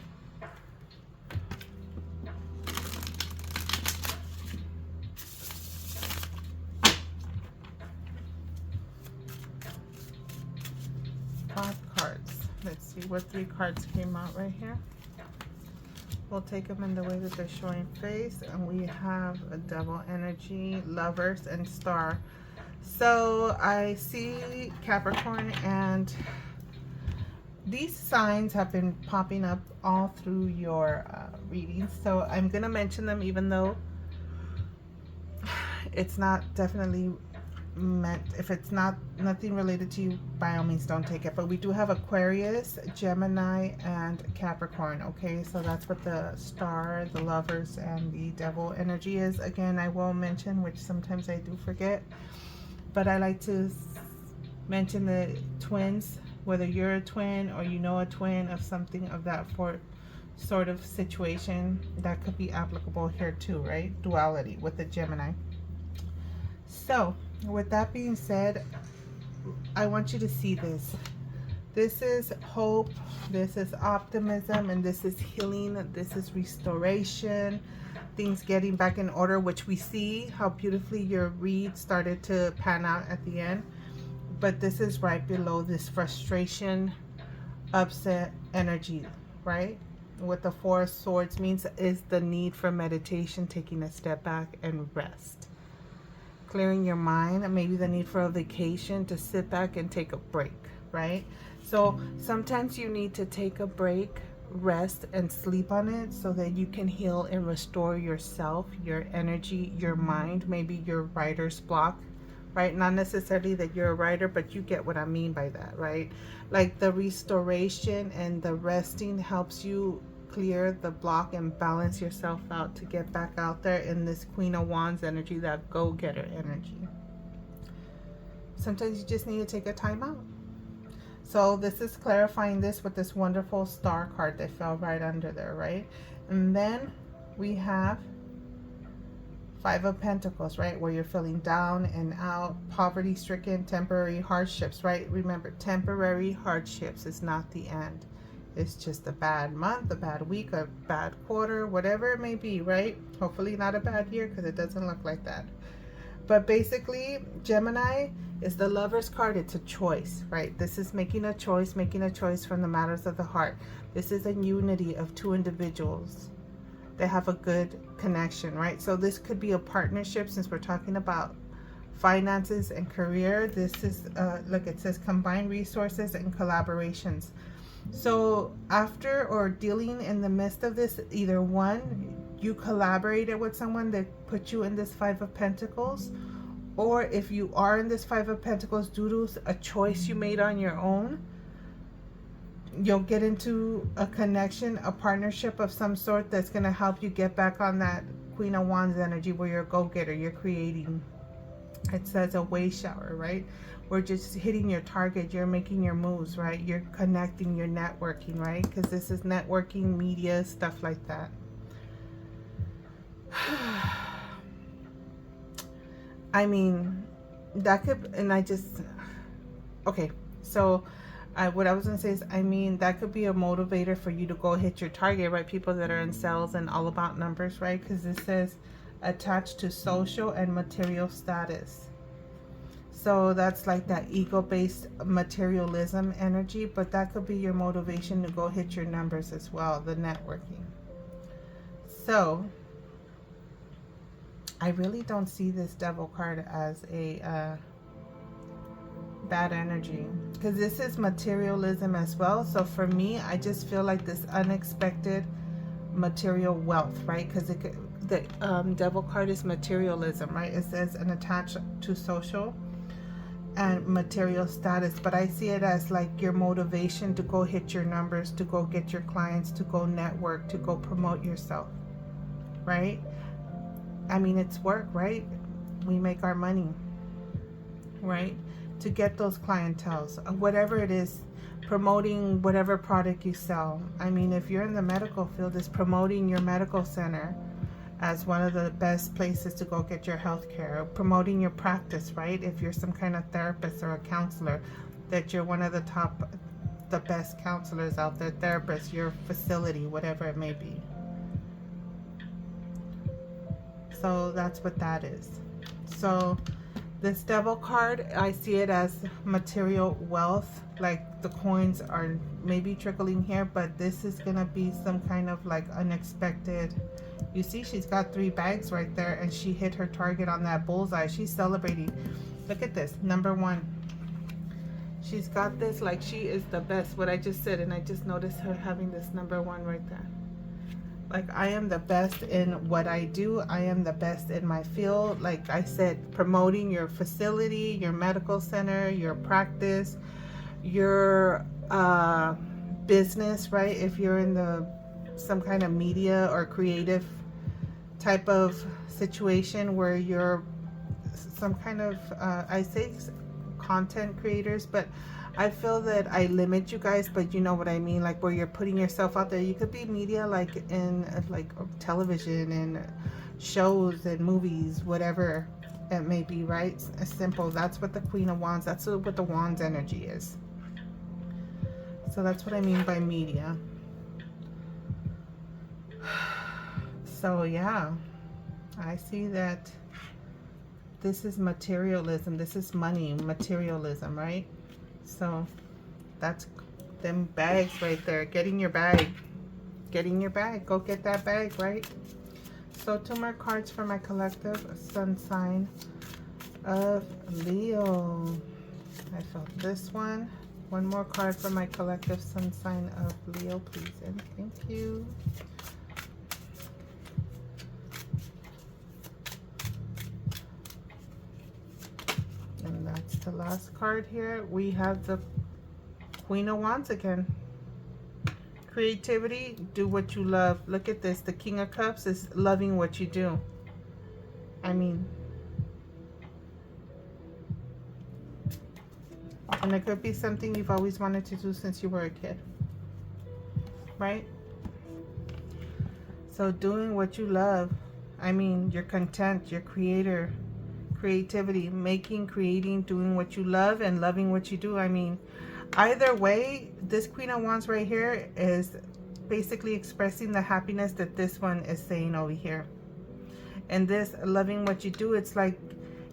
Let's see what 3 cards came out right here. We'll take them in the way that they're showing face. And we have a Devil energy, Lovers, and Star. So I see Capricorn, and these signs have been popping up all through your readings. So I'm going to mention them, even though it's not definitely meant, if it's nothing related to you, by all means don't take it. But we do have Aquarius, Gemini, and Capricorn. Okay, so that's what the Star, the Lovers, and the Devil energy is. Again, I will mention, which sometimes I do forget, but I like to mention the twins, whether you're a twin or you know a twin of something of that sort of situation, that could be applicable here too, right? Duality with the Gemini. So with that being said, I want you to see this. This is hope, this is optimism, and this is healing, this is restoration, things getting back in order, which we see how beautifully your read started to pan out at the end. But this is right below this frustration, upset energy, right? What the 4 of Swords means is the need for meditation, taking a step back and rest. Clearing your mind, and maybe the need for a vacation, to sit back and take a break, right? So sometimes you need to take a break, rest, and sleep on it, so that you can heal and restore yourself, your energy, your mind, maybe your writer's block, right? Not necessarily that you're a writer, but you get what I mean by that, right? Like the restoration and the resting helps you clear the block and balance yourself out to get back out there in this Queen of Wands energy, that go-getter energy. Sometimes you just need to take a time out. So this is clarifying this with this wonderful star card that fell right under there, right? And then we have Five of Pentacles, right? Where you're feeling down and out, poverty-stricken, temporary hardships, right? Remember, temporary hardships is not the end. It's just a bad month, a bad week, a bad quarter, whatever it may be, right? Hopefully not a bad year, because it doesn't look like that. But basically, Gemini is the Lover's card. It's a choice, right? This is making a choice from the matters of the heart. This is a unity of two individuals. They have a good connection, right? So this could be a partnership, since we're talking about finances and career. This is, look, it says combined resources and collaborations. So after or dealing in the midst of this, either one, you collaborated with someone that put you in this Five of Pentacles, or if you are in this Five of Pentacles due to a choice you made on your own, you'll get into a connection, a partnership of some sort that's going to help you get back on that Queen of Wands energy where you're a go-getter, you're creating. It says a way shower, right? We're just hitting your target, you're making your moves, right? You're connecting, you're networking, right? Because this is networking, media, stuff like that. I mean, that could, and I just, okay, so what I was going to say is, I mean, that could be a motivator for you to go hit your target, right? People that are in sales and all about numbers, right? Because this says attached to social and material status. So that's like that ego-based materialism energy, but that could be your motivation to go hit your numbers as well, the networking. So I really don't see this Devil card as a bad energy, because this is materialism as well. So for me, I just feel like this unexpected material wealth, right? Because the Devil card is materialism, right? It says and attached to social and material status, but I see it as like your motivation to go hit your numbers, to go get your clients, to go network, to go promote yourself, right? I mean, it's work, right? We make our money, right? To get those clientels, whatever it is, promoting whatever product you sell. I mean, if you're in the medical field, it's promoting your medical center as one of the best places to go get your health care, promoting your practice, right? If you're some kind of therapist or a counselor, that you're one of the top, the best counselors out there, therapists, your facility, whatever it may be. So that's what that is. So this Devil card, I see it as material wealth, like the coins are maybe trickling here, but this is gonna be some kind of like unexpected. You see, she's got 3 bags right there, and she hit her target on that bullseye. She's celebrating. Look at this, number 1. She's got this like she is the best, what I just said, and I just noticed her having this number 1 right there. Like, I am the best in what I do. I am the best in my field. Like I said, promoting your facility, your medical center, your practice, your business, right? If you're in some kind of media or creative type of situation where you're some kind of, I say content creators, but I feel that I limit you guys, but you know what I mean, like where you're putting yourself out there. You could be media, like in like television and shows and movies, whatever it may be, right? It's simple. That's what the Queen of Wands, that's what the Wands energy is. So that's what I mean by media. So yeah, I see that this is materialism. This is money, materialism, right? So that's them bags right there. Getting your bag. Getting your bag. Go get that bag, right? So 2 more cards for my collective sun sign of Leo. I felt this one. 1 more card for my collective sun sign of Leo, please, and thank you. the last card here, we have the Queen of Wands again. Creativity, do what you love. Look at this. The King of Cups is loving what you do. I mean, and it could be something you've always wanted to do since you were a kid, right? So doing what you love. I mean, you're content, you're creator, creativity, making, creating, doing what you love and loving what you do. I mean, either way, this Queen of Wands right here is basically expressing the happiness that this one is saying over here. And this loving what you do, it's like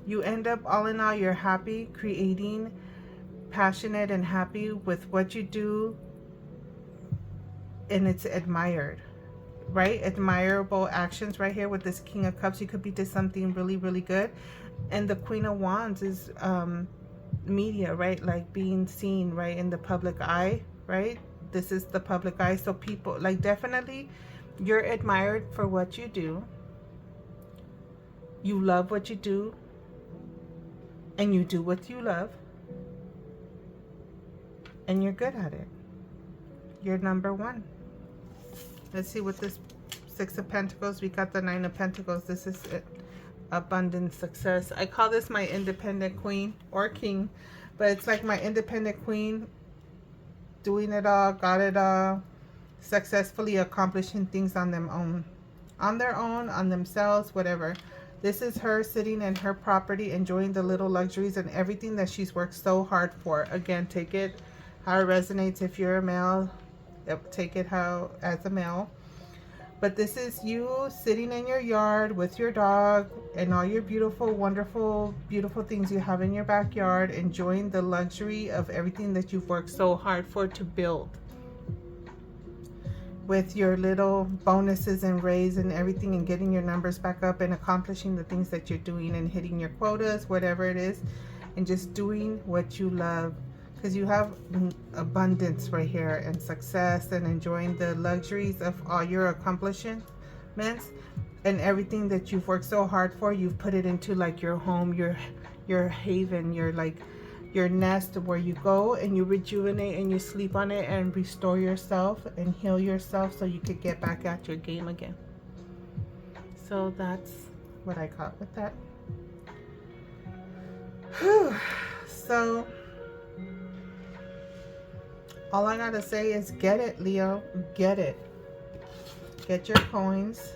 you end up all in all, you're happy, creating, passionate and happy with what you do, and it's admired, right? Admirable actions right here with this King of Cups. You could be to something really, really good. And the Queen of Wands is media, right? Like being seen, right, in the public eye, right? This is the public eye. So people, like, definitely you're admired for what you do. You love what you do, and you do what you love, and you're good at it. You're number one. Let's see what this Six of Pentacles. We got the Nine of Pentacles. This is it. Abundant success. I call this my independent queen or king, but it's like my independent queen doing it all, got it all, successfully accomplishing things on their own, on themselves, whatever. This is her sitting in her property, enjoying the little luxuries and everything that she's worked so hard for. Again, take it how it resonates. If you're a male, take it how as a male. But this is you sitting in your yard with your dog and all your beautiful, wonderful, beautiful things you have in your backyard, enjoying the luxury of everything that you've worked so hard for to build. With your little bonuses and raise and everything, and getting your numbers back up and accomplishing the things that you're doing and hitting your quotas, whatever it is, and just doing what you love. Because you have abundance right here and success and enjoying the luxuries of all your accomplishments and everything that you've worked so hard for. You've put it into like your home, your haven, your nest where you go and you rejuvenate and you sleep on it and restore yourself and heal yourself so you could get back at your game again. So that's what I caught with that. Whew. So all I gotta say is get it, Leo. Get it. Get your coins.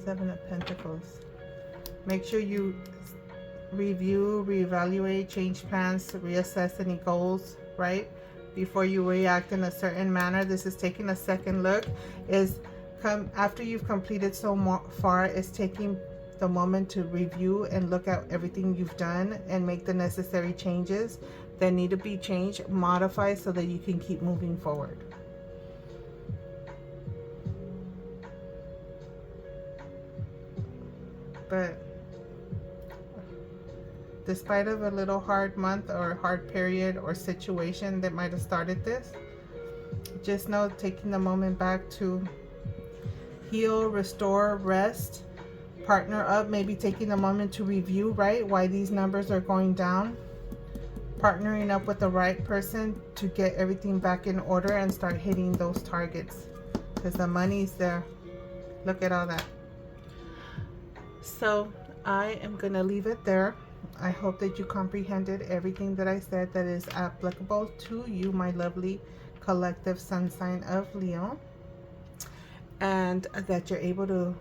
Seven of Pentacles. Make sure you review, reevaluate, change plans, reassess any goals, right? Before you react in a certain manner. This is taking a second look. Is come after you've completed so far, is taking the moment to review and look at everything you've done and make the necessary changes that need to be changed, modify so that you can keep moving forward. But despite of a little hard month or hard period or situation that might have started this, just know taking the moment back to heal, restore, rest, partner up, maybe taking a moment to review, right, why these numbers are going down, partnering up with the right person to get everything back in order and start hitting those targets, because the money's there. Look at all that. So I am gonna leave it there. I hope that you comprehended everything that I said that is applicable to you, my lovely collective sun sign of Leo, and that you're able to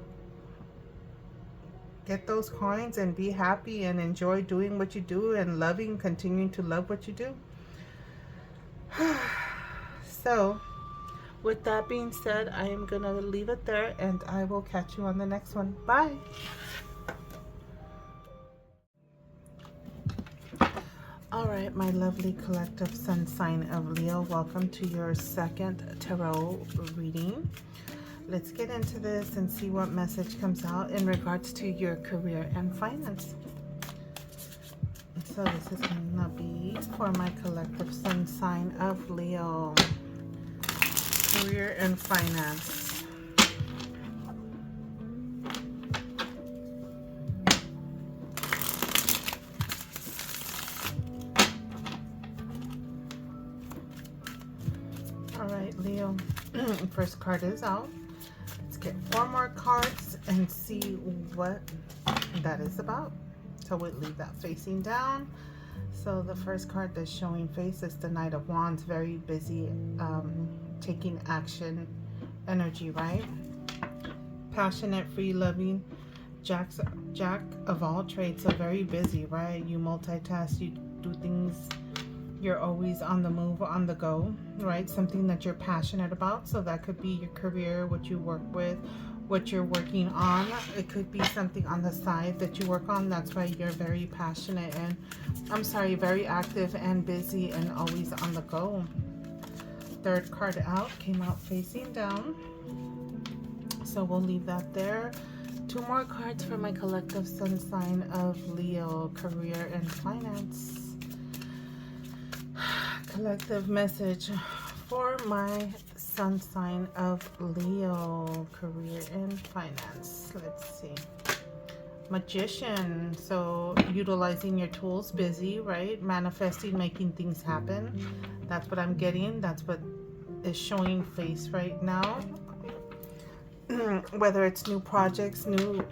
get those coins and be happy and enjoy doing what you do and loving, continuing to love what you do. So with that being said, I am gonna leave it there and I will catch you on the next one. Bye. All right, my lovely collective sun sign of Leo, welcome to your second tarot reading. Let's get into this and see what message comes out in regards to your career and finance. So this is gonna be for my collective sun sign of Leo. Career and finance. first card is out. Let's get 4 more cards and see what that is about. So we'll leave that facing down. So the first card that's showing face is the Knight of Wands. Very busy, taking action energy, right? Passionate, free, loving. Jack of all trades. So very busy, right? You multitask, you do things. You're always on the move, on the go, right? Something that you're passionate about. So that could be your career, what you work with, what you're working on. It could be something on the side that you work on. That's why you're very passionate and, very active and busy and always on the go. Third card out came out facing down. So we'll leave that there. 2 more cards for my collective sun sign of Leo, career and finance. Collective message for my sun sign of Leo, career and finance. Let's see. Magician. So utilizing your tools, busy, right? Manifesting, making things happen. That's what I'm getting. That's what is showing face right now. Whether it's new projects, new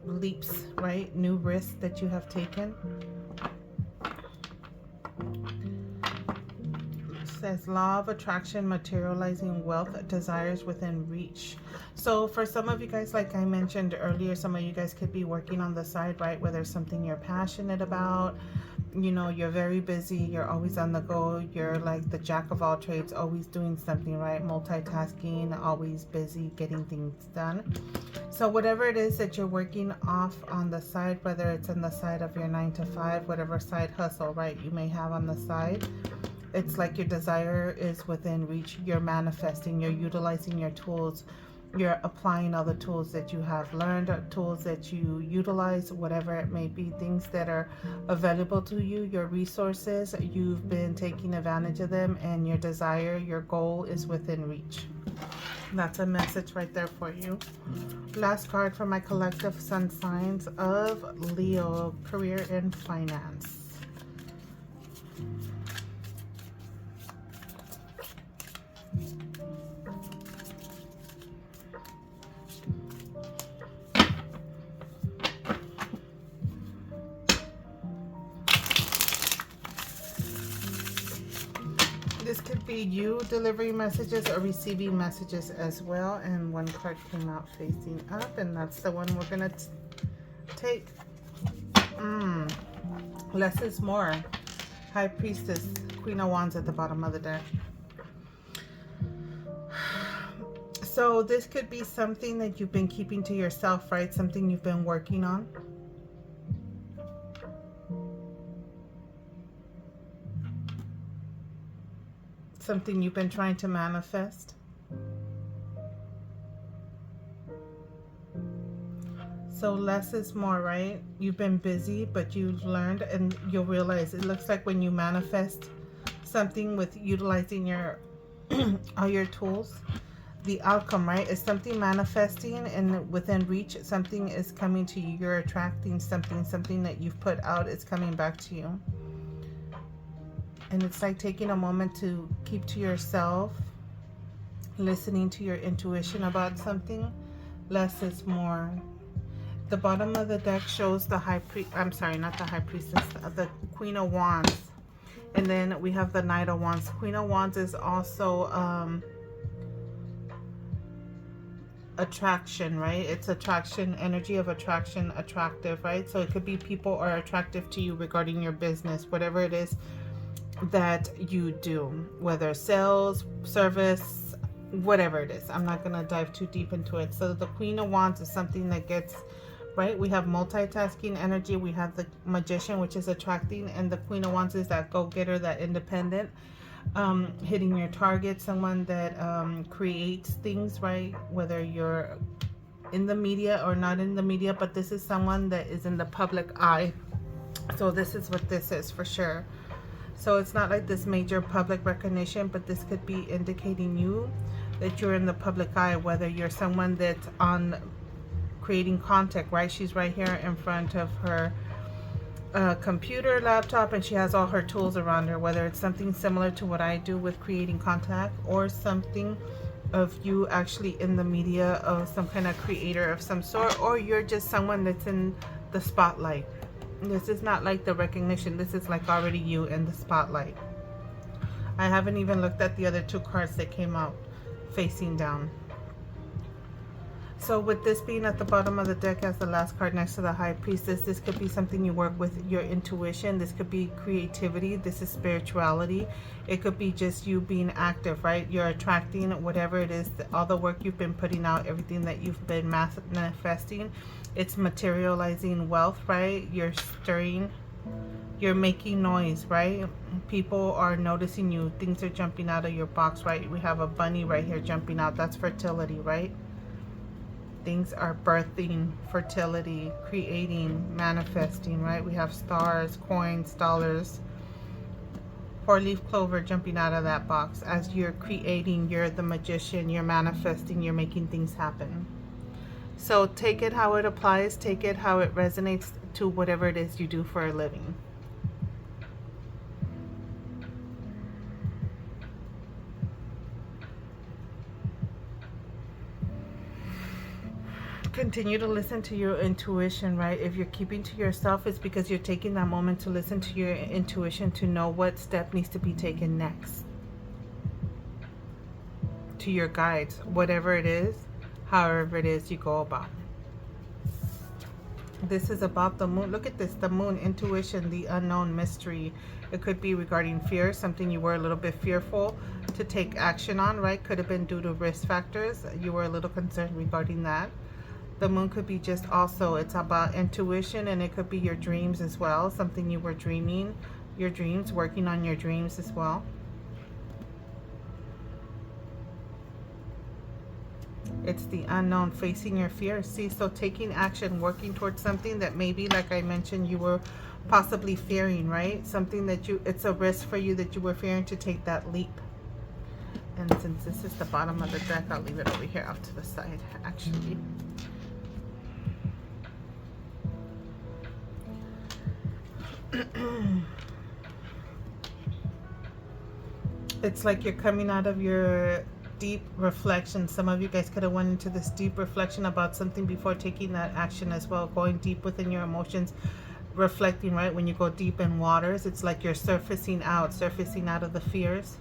leaps, right? New risks that you have taken. Says law of attraction, materializing wealth, desires within reach. So for some of you guys, like I mentioned earlier, some of you guys could be working on the side, right? Where there's something you're passionate about. You know, you're very busy, you're always on the go, you're like the jack of all trades, always doing something, right? Multitasking, always busy, getting things done. So whatever it is that you're working off on the side, whether it's on the side of your 9 to 5, whatever side hustle, right, you may have on the side, it's like your desire is within reach. You're manifesting, you're utilizing your tools, you're applying all the tools that you have learned, tools that you utilize, whatever it may be, things that are available to you, your resources, you've been taking advantage of them, and your desire, your goal is within reach. That's a message right there for you. Last card for my collective sun signs of Leo, career and finance. This could be you delivering messages or receiving messages as well. And 1 card came out facing up, and that's the one we're going to take. Less is more. High Priestess, Queen of Wands at the bottom of the deck. So this could be something that you've been keeping to yourself, right? Something you've been working on. Something you've been trying to manifest. So less is more, right? You've been busy, but you've learned, and you'll realize it looks like when you manifest something with utilizing your all your tools, the outcome, right, is something manifesting and within reach. Something is coming to you. You're attracting something that you've put out is coming back to you. And it's like taking a moment to keep to yourself, listening to your intuition about something. Less is more. The bottom of the deck shows the the Queen of Wands. And then we have the Knight of Wands. Queen of Wands is also attraction, right? It's attraction, energy of attraction, attractive, right? So it could be people are attractive to you regarding your business, whatever it is that you do, whether sales, service, whatever it is. I'm not going to dive too deep into it. So the Queen of Wands is something that gets, right? We have multitasking energy. We have the Magician, which is attracting, and the Queen of Wands is that go-getter, that independent, hitting your target, someone that creates things, right? Whether you're in the media or not in the media, but this is someone that is in the public eye. So this is what this is for sure. So it's not like this major public recognition, but this could be indicating you that you're in the public eye, whether you're someone that's on creating content, right? She's right here in front of her a computer, laptop, and she has all her tools around her, whether it's something similar to what I do with creating contact or something of you actually in the media of some kind of creator of some sort, or you're just someone that's in the spotlight. This is not like the recognition. This is like already you in the spotlight. I haven't even looked at the other two cards that came out facing down. So with this being at the bottom of the deck as the last card next to the High Priestess, this could be something you work with your intuition. This could be creativity. This is spirituality. It could be just you being active, right? You're attracting whatever it is, all the work you've been putting out, everything that you've been manifesting. It's materializing wealth, right? You're stirring. You're making noise, right? People are noticing you. Things are jumping out of your box, right? We have a bunny right here jumping out. That's fertility, right? Things are birthing, fertility, creating, manifesting, right? We have stars, coins, dollars, 4-leaf clover jumping out of that box. As you're creating, you're the magician, you're manifesting, you're making things happen. So take it how it applies, take it how it resonates to whatever it is you do for a living. Continue to listen to your intuition, right? If you're keeping to yourself, it's because you're taking that moment to listen to your intuition to know what step needs to be taken next. To your guides, whatever it is, however it is you go about. This is about the moon. Look at this, the moon, intuition, the unknown, mystery. It could be regarding fear, something you were a little bit fearful to take action on, right? Could have been due to risk factors. You were a little concerned regarding that. The moon could be just also, it's about intuition, and it could be your dreams as well. Something you were dreaming, your dreams, working on your dreams as well. It's the unknown, facing your fears. See, so taking action, working towards something that maybe, like I mentioned, you were possibly fearing, right? Something that it's a risk for you that you were fearing to take that leap. And since this is the bottom of the deck, I'll leave it over here off to the side, actually. It's like you're coming out of your deep reflection. Some of you guys could have went into this deep reflection about something before taking that action as well, going deep within your emotions, reflecting, right? When you go deep in waters, it's like you're surfacing out of the fears.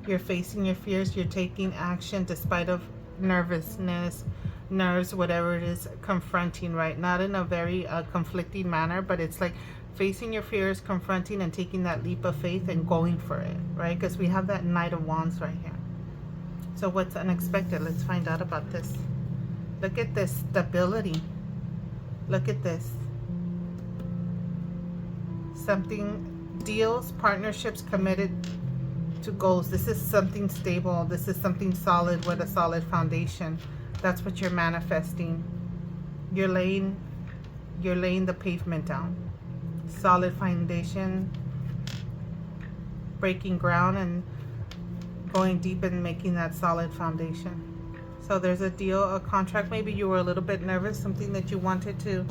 You're facing your fears, you're taking action despite of nervousness, nerves, whatever it is, confronting, right? Not in a very conflicting manner, but it's like facing your fears, confronting, and taking that leap of faith and going for it, right? Because we have that Knight of Wands right here. So what's unexpected? Let's find out about this. Look at this stability. Look at this. Something, deals, partnerships, committed to goals. This is something stable. This is something solid with a solid foundation. That's what you're manifesting. You're laying the pavement down. Solid foundation, breaking ground and going deep and making that solid foundation. So there's a deal, a contract. Maybe you were a little bit nervous, something that you wanted to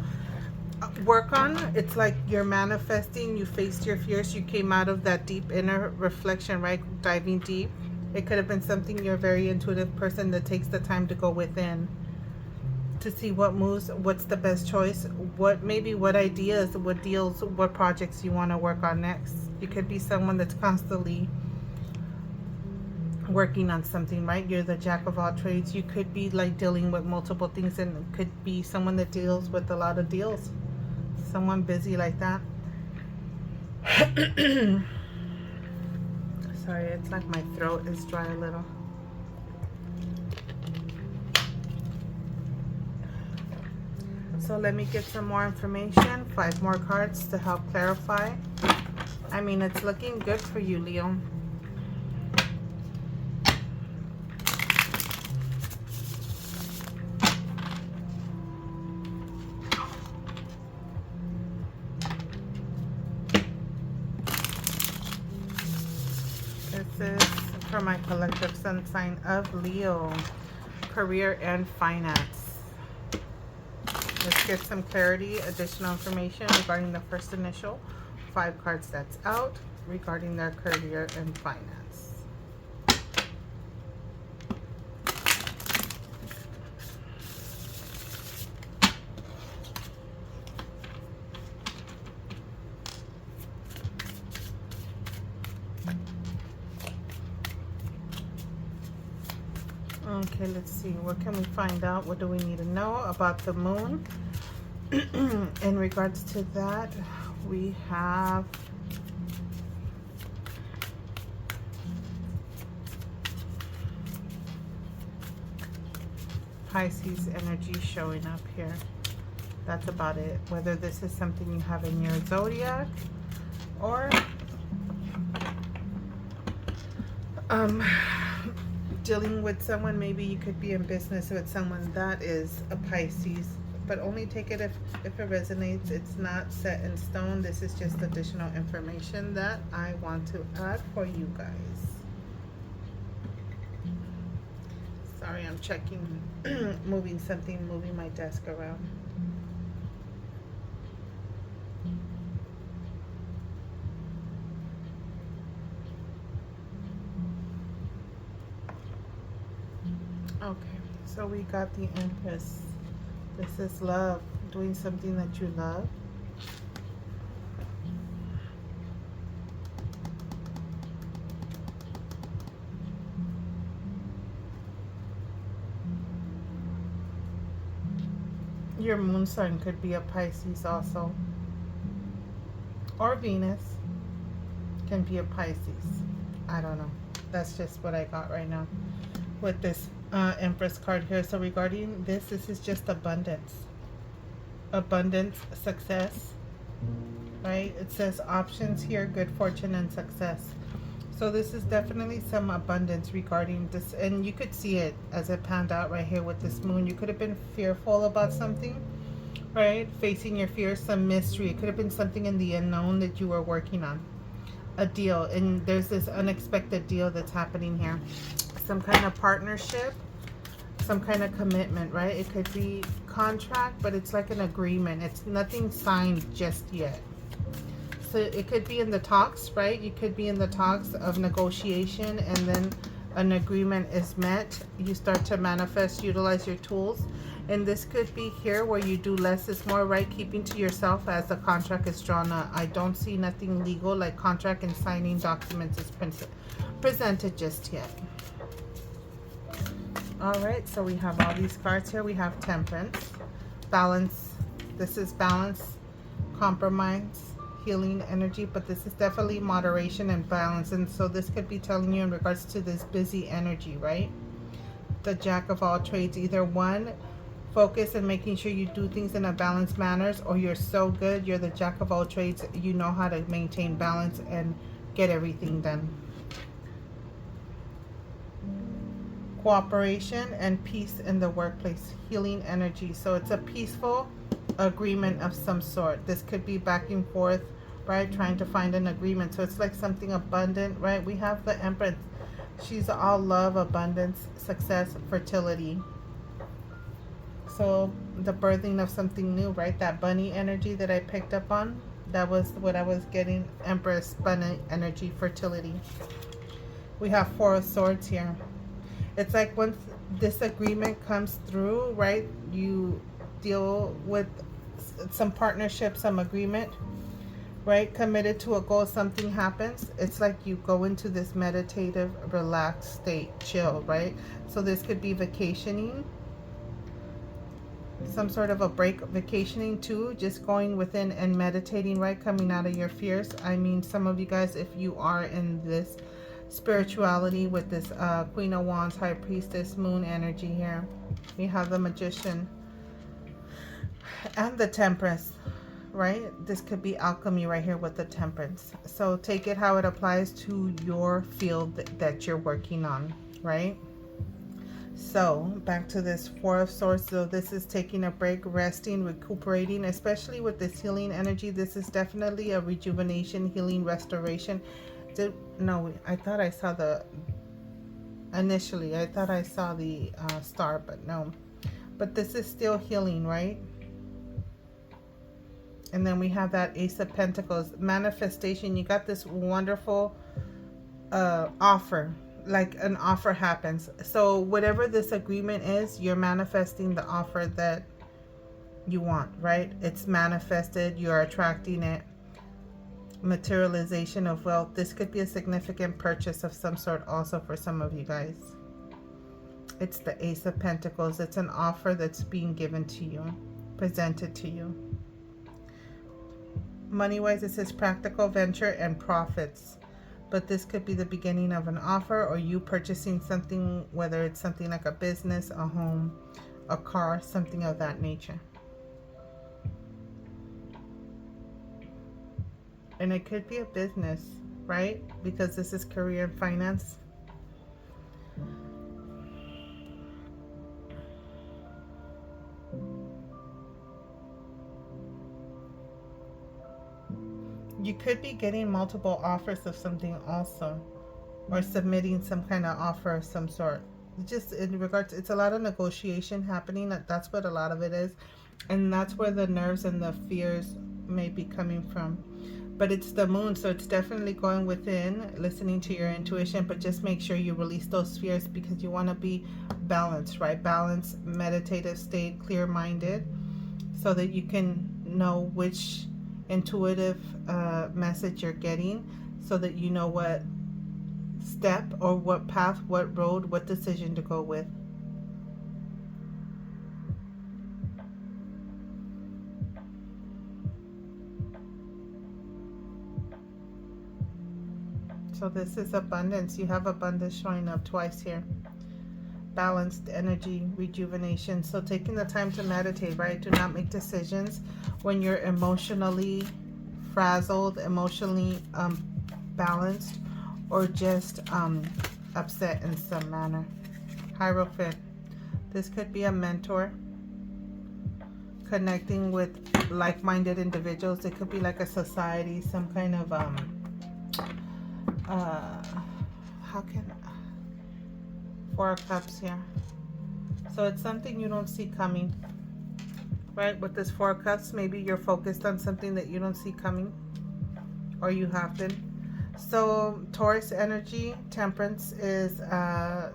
work on. It's like you're manifesting, you faced your fears, you came out of that deep inner reflection, right? Diving deep. It could have been something, you're a very intuitive person that takes the time to go within to see what moves, what's the best choice, what ideas, what deals, what projects you want to work on next. You could be someone that's constantly working on something, right? You're the jack of all trades. You could be like dealing with multiple things, and it could be someone that deals with a lot of deals. Someone busy like that. Sorry, it's like my throat is dry a little. So let me get some more information. 5 more cards to help clarify. I mean, it's looking good for you, Leo. This is for my collective sun sign of Leo. Career and finance. let's get some clarity, additional information regarding the first initial 5 cards that's out regarding their career and finance. Okay, let's see. What can we find out? What do we need to know about the moon? In regards to that, we have Pisces energy showing up here. That's about it. Whether this is something you have in your zodiac or dealing with someone, maybe you could be in business with someone that is a Pisces, but only take it if it resonates. It's not set in stone. This is just additional information that I want to add for you guys. Sorry, I'm checking, moving my desk around. Okay, so we got the Empress. This is love, doing something that you love. Your moon sign could be a Pisces also. Or Venus can be a Pisces. I don't know. That's just what I got right now with this Empress card here. So regarding this is just abundance. Abundance, success, right? It says options here, good fortune and success. So this is definitely some abundance regarding this, and you could see it as it panned out right here with this moon. You could have been fearful about something, right? Facing your fears, some mystery. It could have been something in the unknown that you were working on. A deal, and there's this unexpected deal that's happening here. Some kind of partnership, some kind of commitment, right? It could be contract, but it's like an agreement. It's nothing signed just yet. So it could be in the talks, right? You could be in the talks of negotiation, and then an agreement is met. You start to manifest, utilize your tools. And this could be here where you do less is more, right? Keeping to yourself as the contract is drawn up. I don't see nothing legal like contract and signing documents is presented just yet. All right, so we have all these cards here. We have Temperance, balance. This is balance, compromise, healing energy, but this is definitely moderation and balance. And so this could be telling you in regards to this busy energy, right? The Jack of all trades, either one, focus and making sure you do things in a balanced manner, or you're so good, you're the Jack of all trades, you know how to maintain balance and get everything done. Cooperation and peace in the workplace, healing energy. So it's a peaceful agreement of some sort. This could be back and forth, right? Trying to find an agreement. So it's like something abundant, right? We have the Empress. She's all love, abundance, success, fertility. So the birthing of something new, right? That bunny energy that I picked up on, that was what I was getting. Empress, bunny energy, fertility. We have Four of Swords here. It's like once this agreement comes through, right, you deal with some partnership, some agreement, right, committed to a goal, something happens. It's like you go into this meditative, relaxed state, chill, right? So this could be vacationing, some sort of a break, vacationing too, just going within and meditating, right, coming out of your fears. I mean, some of you guys, if you are in this spirituality with this Queen of Wands, High Priestess, Moon energy here. We have the Magician and the Temperance, right? This could be alchemy right here with the Temperance. So take it how it applies to your field that you're working on, right? So back to this Four of Swords. So this is taking a break, resting, recuperating, especially with this healing energy. This is definitely a rejuvenation, healing, restoration. No, I thought I saw the initially I thought I saw the star, but no. But this is still healing, right? And then we have that Ace of Pentacles, manifestation. You got this wonderful offer, like an offer happens. So whatever this agreement is, you're manifesting the offer that you want, right? It's manifested, you're attracting it. Materialization of wealth. This could be a significant purchase of some sort also for some of you guys. It's the Ace of Pentacles. It's an offer that's being given to you, presented to you. Money-wise, it says practical venture and profits. But this could be the beginning of an offer, or you purchasing something, whether it's something like a business, a home, a car, something of that nature. And it could be a business, right? Because this is career and finance. You could be getting multiple offers of something also, or submitting some kind of offer of some sort. Just in regards, it's a lot of negotiation happening. That's what a lot of it is. And that's where the nerves and the fears may be coming from. But it's the moon, so it's definitely going within, listening to your intuition, but just make sure you release those fears, because you want to be balanced, right? Balanced, meditative state, clear-minded, so that you can know which intuitive message you're getting, so that you know what step or what path, what road, what decision to go with. So this is abundance. You have abundance showing up twice here. Balanced energy, rejuvenation. So taking the time to meditate, right? Do not make decisions when you're emotionally frazzled, emotionally balanced, or just upset in some manner. Hierophant. This could be a mentor. Connecting with like-minded individuals. It could be like a society, some kind of how can Four of Cups here. So it's something you don't see coming, right? With this Four of Cups, maybe you're focused on something that you don't see coming, or you have been. So Taurus energy, Temperance is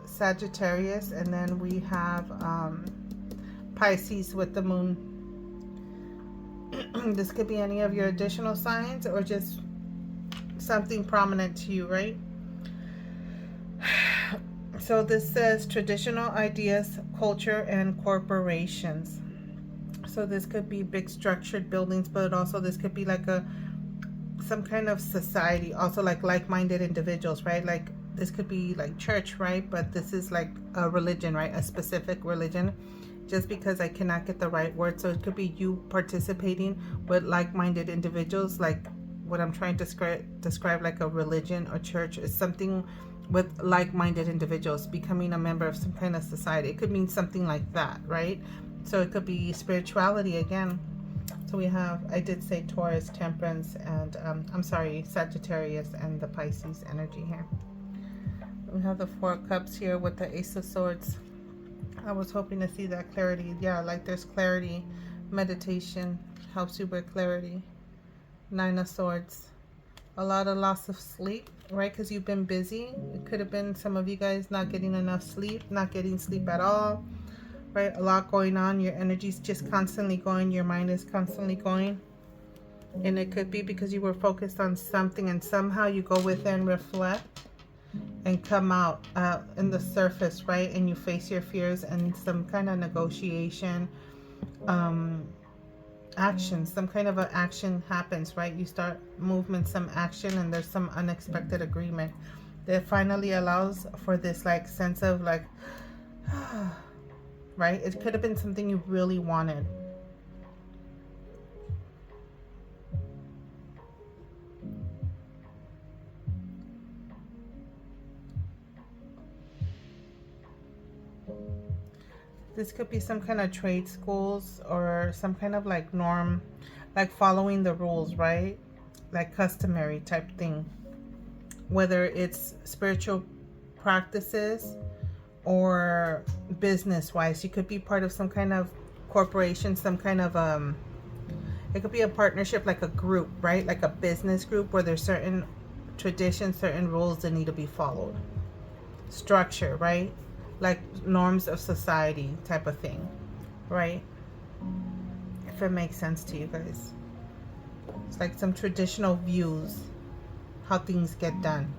Sagittarius, and then we have Pisces with the moon. This could be any of your additional signs, or just something prominent to you, right? So this says traditional ideas, culture, and corporations. So this could be big structured buildings, but also this could be like some kind of society, also like-minded individuals, right? Like this could be like church, right? But this is like a religion, right? A specific religion, just because I cannot get the right word. So it could be you participating with like-minded individuals, like what I'm trying to describe like a religion or church is something with like-minded individuals, becoming a member of some kind of society. It could mean something like that, right? So it could be spirituality again. So we have, I did say Taurus, Temperance, and I'm sorry, Sagittarius and the Pisces energy here. We have the Four of Cups here with the Ace of Swords. I was hoping to see that clarity. Yeah, like there's clarity. Meditation helps you with clarity. Nine of Swords. A lot of loss of sleep, right? Because you've been busy. It could have been some of you guys not getting enough sleep, not getting sleep at all, right? A lot going on. Your energy's just constantly going. Your mind is constantly going. And it could be because you were focused on something, and somehow you go within, reflect, and come out in the surface, right? And you face your fears, and some kind of negotiation, action, some kind of an action happens, right? You start movement, some action, and there's some unexpected agreement that finally allows for this like sense of like right? It could have been something you really wanted. This could be some kind of trade schools, or some kind of like norm, like following the rules, right? Like customary type thing. Whether it's spiritual practices or business wise, you could be part of some kind of corporation, some kind of It could be a partnership, like a group, right? Like a business group where there's certain traditions, certain rules that need to be followed. Structure, right? Like norms of society type of thing, right? If it makes sense to you guys. It's like some traditional views, how things get done.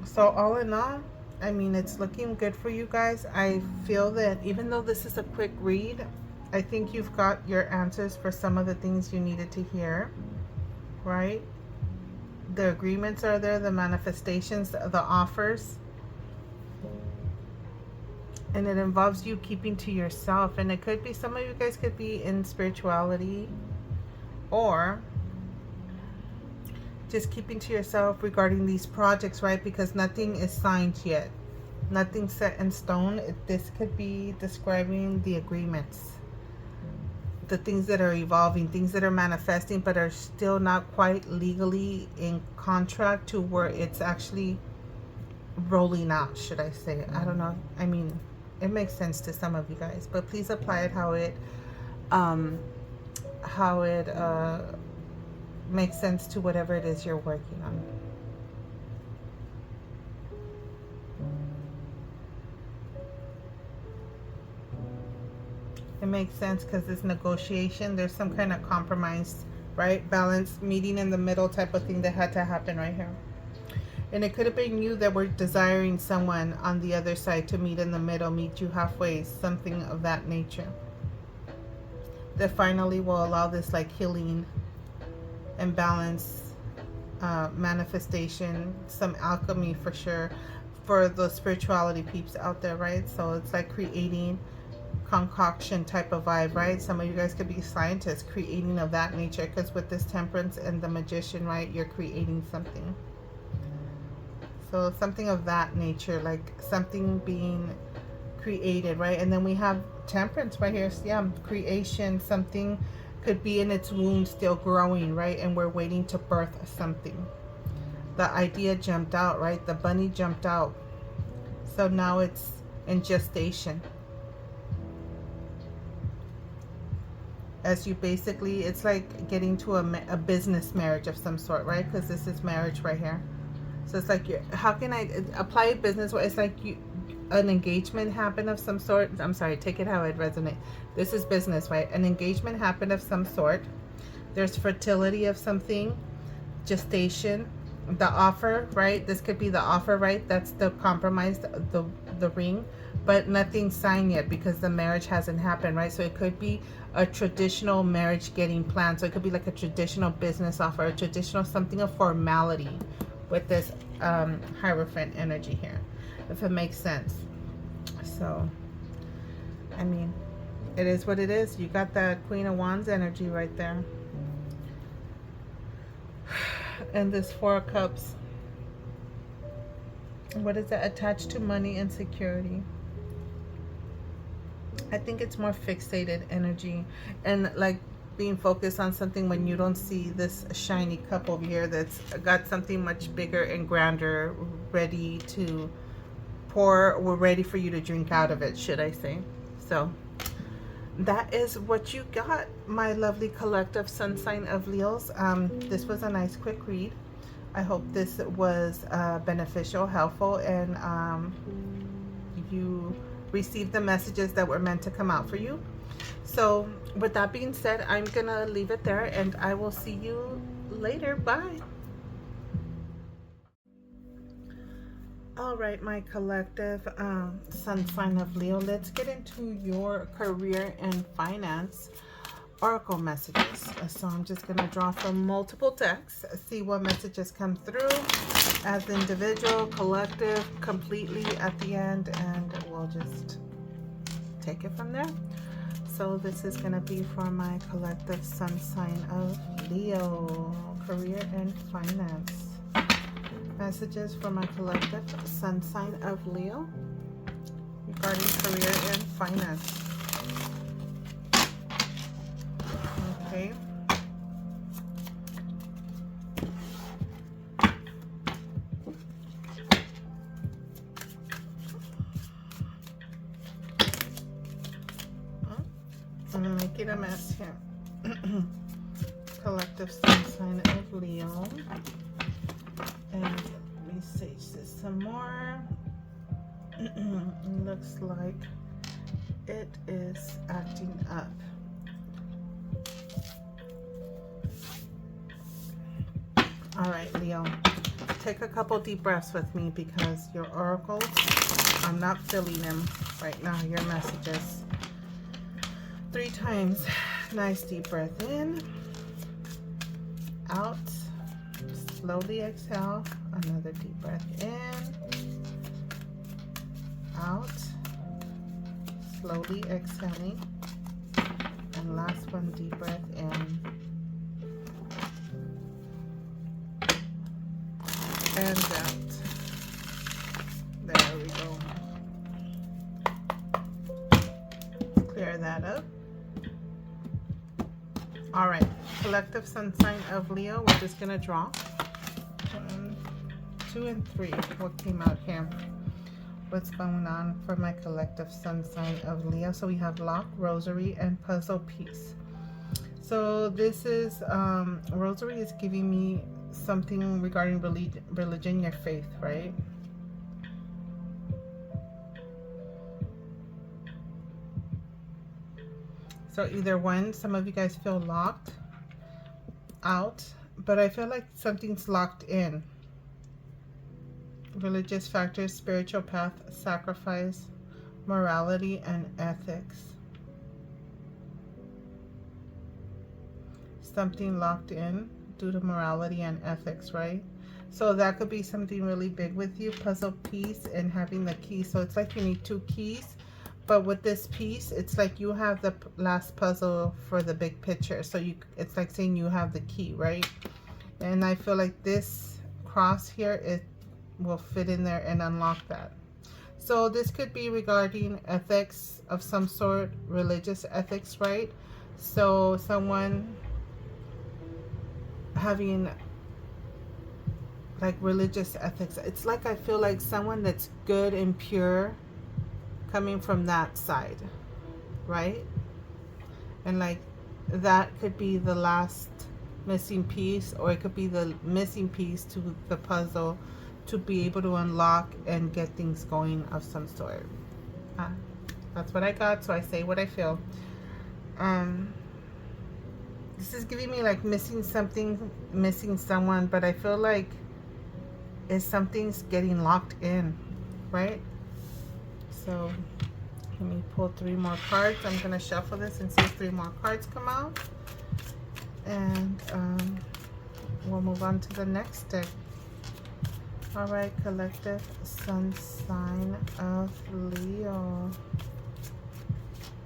So all in all, I mean, it's looking good for you guys. I feel that even though this is a quick read, I think you've got your answers for some of the things you needed to hear, right? The agreements are there, the manifestations, the offers. And it involves you keeping to yourself. And it could be, some of you guys could be in spirituality, or just keeping to yourself regarding these projects, right? Because nothing is signed yet. Nothing set in stone. This could be describing the agreements. The things that are evolving, things that are manifesting, but are still not quite legally in contract to where it's actually rolling out, should I say. I don't know. I mean, it makes sense to some of you guys, but please apply it how it makes sense to whatever it is you're working on. It makes sense because it's negotiation. There's some kind of compromise, right? Balance, meeting in the middle type of thing that had to happen right here. And it could have been you that were desiring someone on the other side to meet in the middle, meet you halfway, something of that nature. That finally will allow this like healing and balance, manifestation, some alchemy for sure, for the spirituality peeps out there, right? So it's like creating concoction type of vibe, right? Some of you guys could be scientists, creating of that nature, because with this Temperance and the Magician, right, you're creating something. So something of that nature, like something being created, right? And then we have Temperance right here. So yeah, creation, something could be in its womb still growing, right? And we're waiting to birth something. The idea jumped out, right? The bunny jumped out. So now it's in gestation. As you basically, it's like getting to a business marriage of some sort, right? Because this is marriage right here. So it's like, how can I apply it business? It's like an engagement happened of some sort. I'm sorry, take it how it resonates. This is business, right? An engagement happened of some sort. There's fertility of something, gestation, the offer, right? This could be the offer, right? That's the compromise, the ring, but nothing signed yet because the marriage hasn't happened, right? So it could be a traditional marriage getting planned. So it could be like a traditional business offer, a traditional something of formality with this Hierophant energy here, if it makes sense. So, I mean, it is what it is. You got that Queen of Wands energy right there. And this Four of Cups. What is it? Attached to money and security. I think it's more fixated energy and like being focused on something when you don't see this shiny cup over here that's got something much bigger and grander ready to pour. We're ready for you to drink out of it, should I say. So that is what you got, my lovely collective sun sign of Leos. This was a nice quick read. I hope this was beneficial, helpful, and you received the messages that were meant to come out for you. So with that being said, I'm gonna leave it there and I will see you later. Bye. All right, my collective sun sign of Leo, let's get into your career and finance oracle messages. So I'm just going to draw from multiple decks, see what messages come through as individual, collective, completely at the end, and we'll just take it from there. So this is going to be for my collective sun sign of Leo, career and finance. Messages for my collective sun sign of Leo regarding career and finance. Okay. a mess here. Collective sun sign of Leo. And let me sage this some more. It looks like it is acting up. All right, Leo, take a couple deep breaths with me because your oracles, I'm not feeling them right now, your messages. 3 times. Nice deep breath in, out, slowly exhale. Another deep breath in, out, slowly exhaling, and last one, deep breath in and out. There we go. Clear that up. All right, collective sun sign of Leo. We're just gonna draw 1, 2, and 3. What came out here? What's going on for my collective sun sign of Leo? So we have lock, rosary, and puzzle piece. So this is rosary is giving me something regarding religion, your faith, right? So either one, some of you guys feel locked out, but I feel like something's locked in. Religious factors, spiritual path, sacrifice, morality, and ethics. Something locked in due to morality and ethics, right? So that could be something really big with you. Puzzle piece and having the key. So it's like you need 2 keys. But with this piece, it's like you have the last puzzle for the big picture. So it's like saying you have the key, right? And I feel like this cross here, it will fit in there and unlock that. So this could be regarding ethics of some sort, religious ethics, right? So someone having like religious ethics. It's like I feel like someone that's good and pure coming from that side, right? And like that could be the last missing piece, or it could be the missing piece to the puzzle to be able to unlock and get things going of some sort. That's what I got, so I say what I feel. This is giving me like missing something, missing someone, but I feel like something's getting locked in, right? So let me pull 3 more cards. I'm gonna shuffle this and see if 3 more cards come out, and we'll move on to the next deck. All right, collective sun sign of Leo.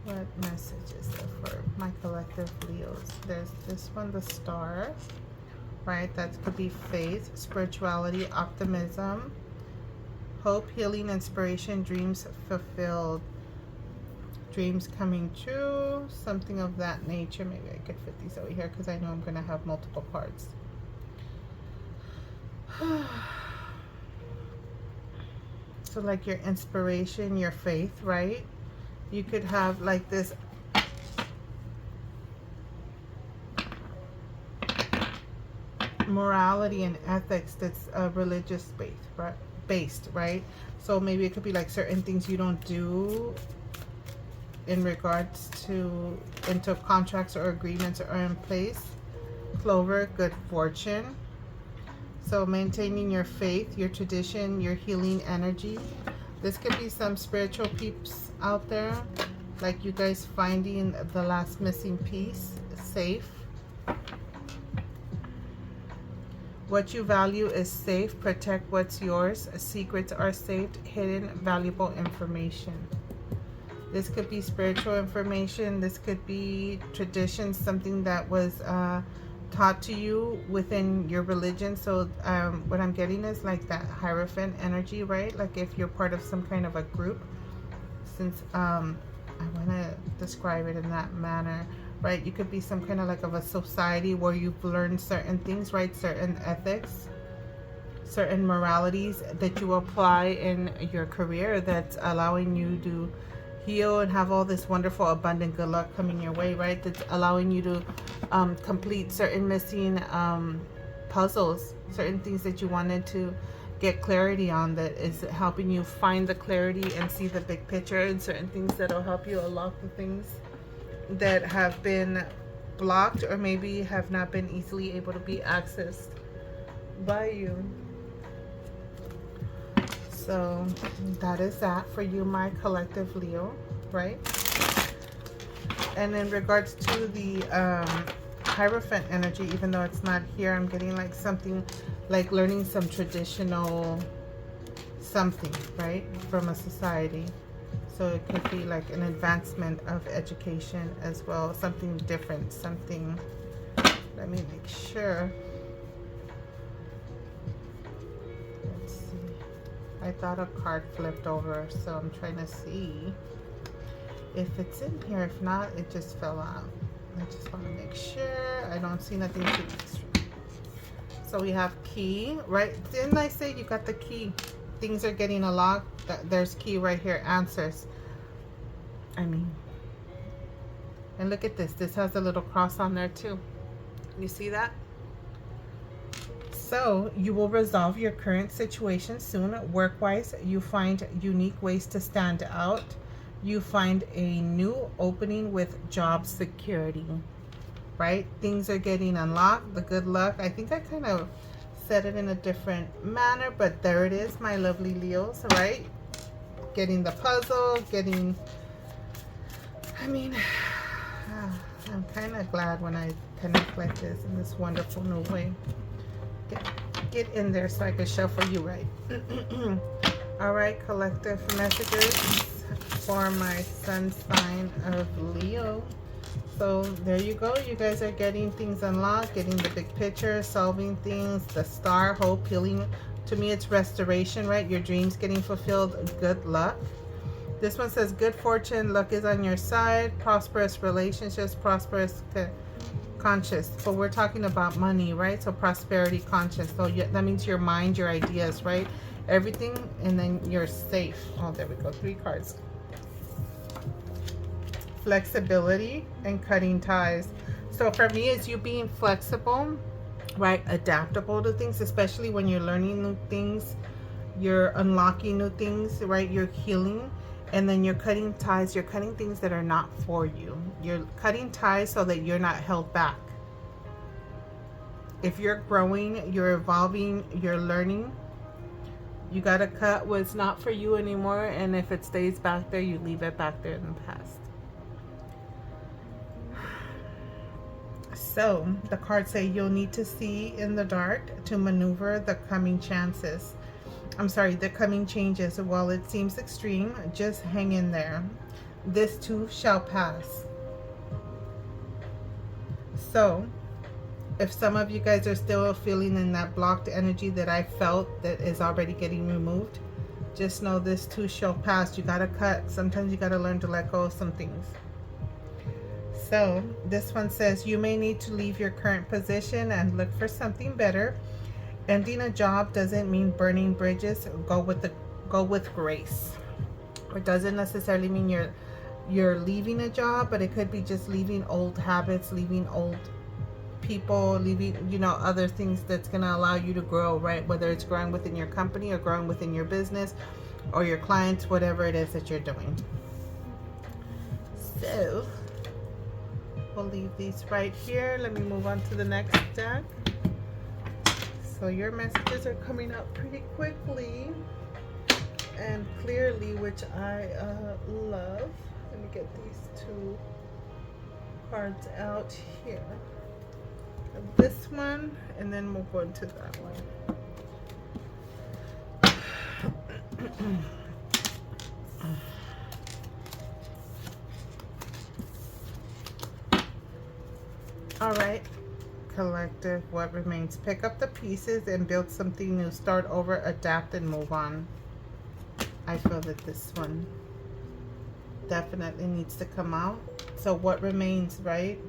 What message is there for my collective Leos? There's this one, the Star, right? That could be faith, spirituality, optimism, hope, healing, inspiration, dreams fulfilled, dreams coming true, something of that nature. Maybe I could fit these over here because I know I'm going to have multiple cards. So like your inspiration, your faith, right? You could have like this morality and ethics that's religious based, right? So maybe it could be like certain things you don't do in regards to into contracts or agreements are in place. Clover, good fortune. So maintaining your faith, your tradition, your healing energy. This could be some spiritual peeps out there, like you guys finding the last missing piece. Safe. What you value is safe. Protect what's yours. Secrets are saved. Hidden valuable information. This could be spiritual information. This could be tradition, something that was taught to you within your religion. So what I'm getting is like that Hierophant energy, right? Like if you're part of some kind of a group, since I want to describe it in that manner, right? You could be some kind of like of a society where you've learned certain things, right? Certain ethics, certain moralities that you apply in your career that's allowing you to heal and have all this wonderful, abundant, good luck coming your way, right? That's allowing you to complete certain missing puzzles, certain things that you wanted to get clarity on, that is helping you find the clarity and see the big picture, and certain things that will help you unlock the things that have been blocked or maybe have not been easily able to be accessed by you. So that is that for you, my collective Leo, right? And in regards to the Hierophant energy, even though it's not here, I'm getting like something like learning some traditional something, right, from a society. So it could be like an advancement of education as well, something different, something, let me make sure. Let's see. I thought a card flipped over, so I'm trying to see if it's in here. If not, it just fell out. I just want to make sure. I don't see nothing to this. So we have key, right? Didn't I say you got the key? Things are getting unlocked. There's key right here. Answers. I mean, and look at this. This has a little cross on there too. You see that? So you will resolve your current situation soon. Work-wise, you find unique ways to stand out. You find a new opening with job security, right? Things are getting unlocked. The good luck. I think I kind of said it in a different manner, but there it is, my lovely Leos, right? Getting the puzzle, getting, I mean, I'm kind of glad when I connect like this in this wonderful new way. Get in there so I can shuffle you right. All right, collective messages for my sun sign of Leo. So there you go. You guys are getting things unlocked, getting the big picture, solving things, the star, hope, healing. To me, it's restoration, right? Your dreams getting fulfilled. Good luck. This one says good fortune, luck is on your side, prosperous relationships, prosperous conscious. So we're talking about money, right? So prosperity conscious. So that means your mind, your ideas, right? Everything, and then you're safe. Oh, there we go. 3 cards. Flexibility and cutting ties. So for me, it's you being flexible, right? Adaptable to things, especially when you're learning new things, you're unlocking new things, right? You're healing, and then you're cutting ties. You're cutting things that are not for you. You're cutting ties so that you're not held back. If you're growing, you're evolving, you're learning, you got to cut what's not for you anymore. And if it stays back there, you leave it back there in the past. So the cards say you'll need to see in the dark to maneuver the coming chances. I'm sorry, the coming changes. While it seems extreme, just hang in there. This too shall pass. So if some of you guys are still feeling in that blocked energy that I felt that is already getting removed, just know this too shall pass. You got to cut. Sometimes you got to learn to let go of some things. So this one says you may need to leave your current position and look for something better. Ending a job doesn't mean burning bridges. Go with grace. It doesn't necessarily mean you're leaving a job, but it could be just leaving old habits, leaving old people, leaving, you know, other things that's going to allow you to grow, right? Whether it's growing within your company or growing within your business or your clients, whatever it is that you're doing. So we'll leave these right here. Let me move on to the next deck. So your messages are coming out pretty quickly and clearly, which I love. Let me get these 2 cards out here. This one, and then we'll go into that one. All right, collective, what remains? Pick up the pieces and build something new. Start over, adapt, and move on. I feel that this one definitely needs to come out. So what remains, right?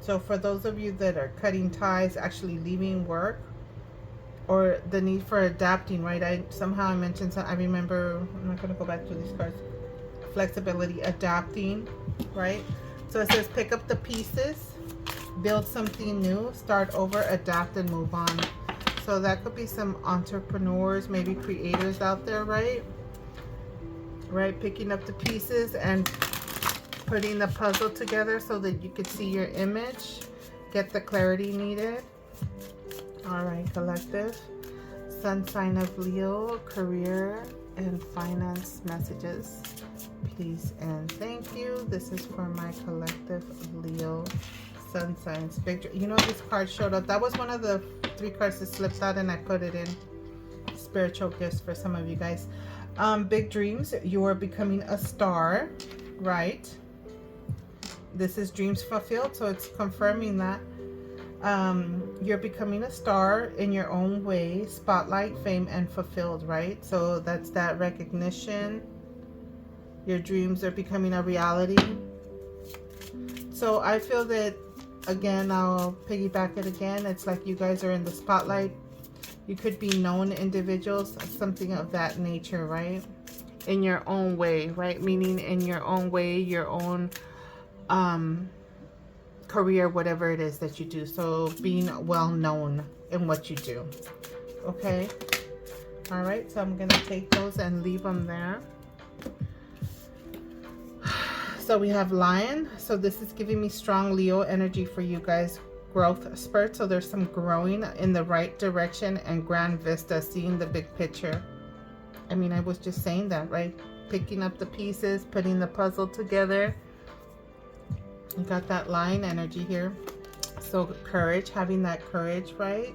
So for those of you that are cutting ties, actually leaving work, or the need for adapting, right? Somehow I mentioned, I remember, I'm not going to go back to these cards. flexibility, adapting, right? So it says pick up the pieces, build something new, start over, adapt, and move on. So that could be some entrepreneurs, maybe creators out there, right? Right, picking up the pieces and putting the puzzle together so that you could see your image, get the clarity needed. All right, collective. Sun sign of Leo, career and finance messages. Please and thank you. This is for my collective Leo sun signs. Big, you know, this card showed up. That was one of the 3 cards that slipped out, and I put it in spiritual gifts for some of you guys. Big dreams. You are becoming a star, right? This is dreams fulfilled, so it's confirming that you're becoming a star in your own way, spotlight, fame, and fulfilled, right? So that's that recognition. Your dreams are becoming a reality. So I feel that, again, I'll piggyback it again. It's like you guys are in the spotlight. You could be known individuals, something of that nature, right? In your own way, right? Meaning in your own way, your own career, whatever it is that you do. So being well known in what you do. Okay? All right, so I'm going to take those and leave them there. So we have Lion. So this is giving me strong Leo energy for you guys. Growth spurt. So there's some growing in the right direction and grand vista, seeing the big picture. I mean, I was just saying that, right? Picking up the pieces, putting the puzzle together. You got that Lion energy here. So courage, having that courage, right?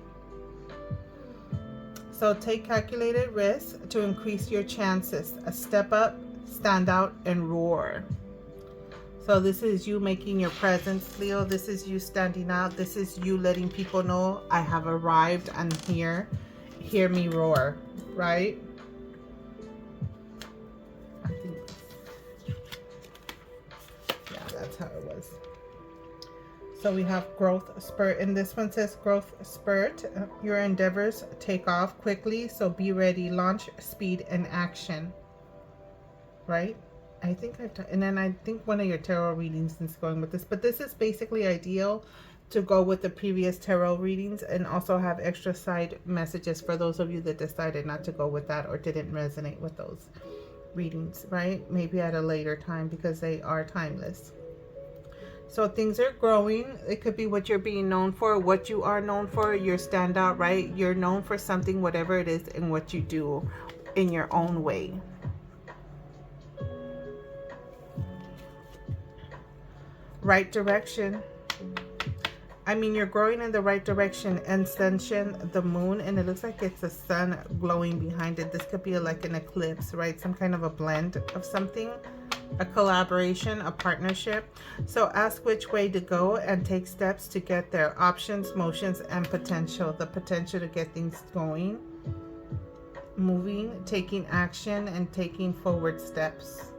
So take calculated risks to increase your chances. A step up, stand out, and roar. So this is you making your presence, Leo. This is you standing out. This is you letting people know, I have arrived. I'm here. Hear me roar, right? I think, yeah, that's how it was. So we have growth spurt, and this one says growth spurt. Your endeavors take off quickly, so be ready. Launch, speed, and action, right? I think I've done, and then I think one of your tarot readings is going with this, but this is basically ideal to go with the previous tarot readings and also have extra side messages for those of you that decided not to go with that or didn't resonate with those readings, right? Maybe at a later time, because they are timeless. So things are growing. It could be what you're being known for, what you are known for, your standout, right? You're known for something, whatever it is, and what you do in your own way. Right direction. I mean, you're growing in the right direction. Ascension, the moon, and it looks like it's the sun glowing behind it. This could be like an eclipse, right? Some kind of a blend of something, a collaboration, a partnership. So ask which way to go and take steps to get there. Options, motions, and potential. The potential to get things going, moving, taking action, and taking forward steps.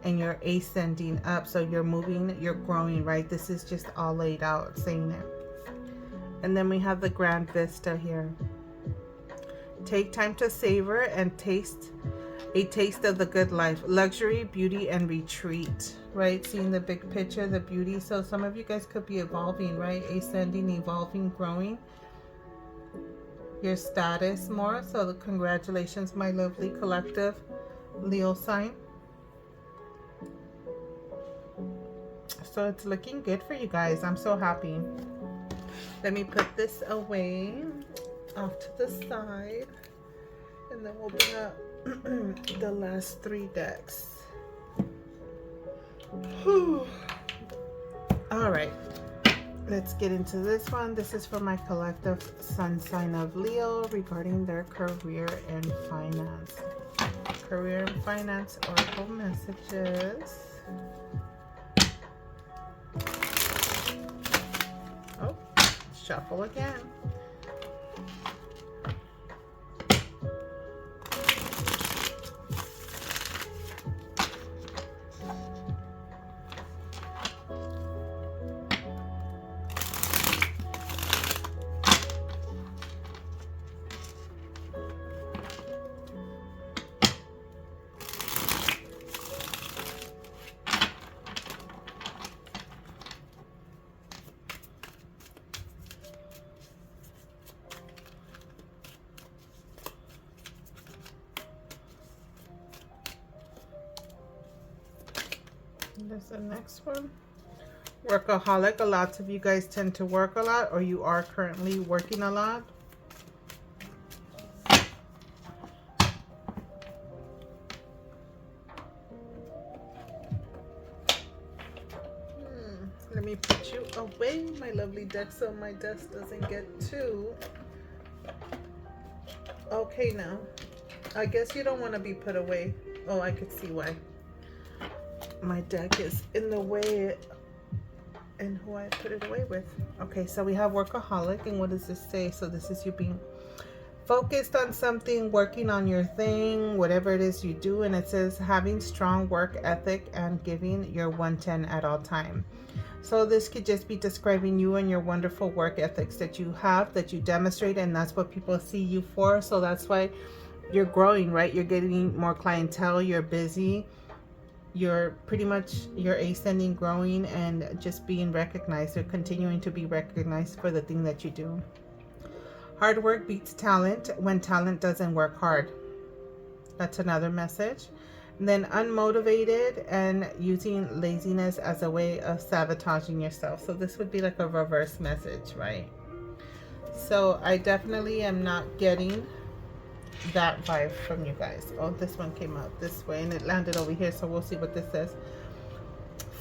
And you're ascending up, so you're moving, you're growing, right? This is just all laid out, saying it. And then we have the grand vista here. Take time to savor and taste a taste of the good life. Luxury, beauty, and retreat, right? Seeing the big picture, the beauty. So some of you guys could be evolving, right? Ascending, evolving, growing your status more. So congratulations, my lovely collective Leo sign. So it's looking good for you guys. I'm so happy. Let me put this away off to the side, and then we'll bring up the last 3 decks. Whew. All right, let's get into this one. This is for my collective sun sign of Leo regarding their career and finance. Career and finance oracle messages. Oh, shuffle again. is the next one. Workaholic. A lot of you guys tend to work a lot, or you are currently working a lot. Let me put you away, my lovely deck, so my desk doesn't get too... Okay, now. I guess you don't want to be put away. Oh, I could see why. My deck is in the way and who I put it away with. Okay, so we have workaholic, and what does this say? So this is you being focused on something, working on your thing, whatever it is you do, and it says having strong work ethic and giving your 110 at all time. So this could just be describing you and your wonderful work ethics that you have, that you demonstrate, and that's what people see you for. So that's why you're growing, right? You're getting more clientele, you're busy, you're pretty much, you're ascending, growing, and just being recognized. You're continuing to be recognized for the thing that you do. Hard work beats talent when talent doesn't work hard. That's another message. And then unmotivated and using laziness as a way of sabotaging yourself. So this would be like a reverse message, right? So I definitely am not getting that vibe from you guys. Oh, this one came out this way and it landed over here, so we'll see what this says.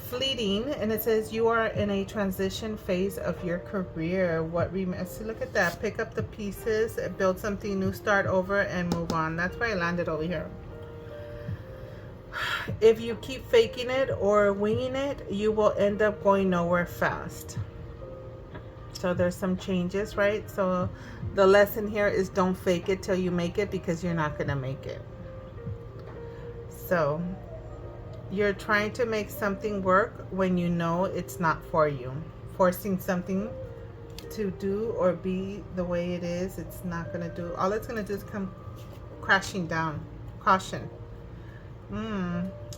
Fleeting, and it says you are in a transition phase of your career. What remains? Look at that. Pick up the pieces, build something new, start over, and move on. That's why I landed over here. If you keep faking it or winging it, you will end up going nowhere fast. So there's some changes, right? So the lesson here is don't fake it till you make it, because you're not going to make it. So you're trying to make something work when you know it's not for you. Forcing something to do or be the way it is, it's not going to do. All it's going to do is come crashing down. Caution.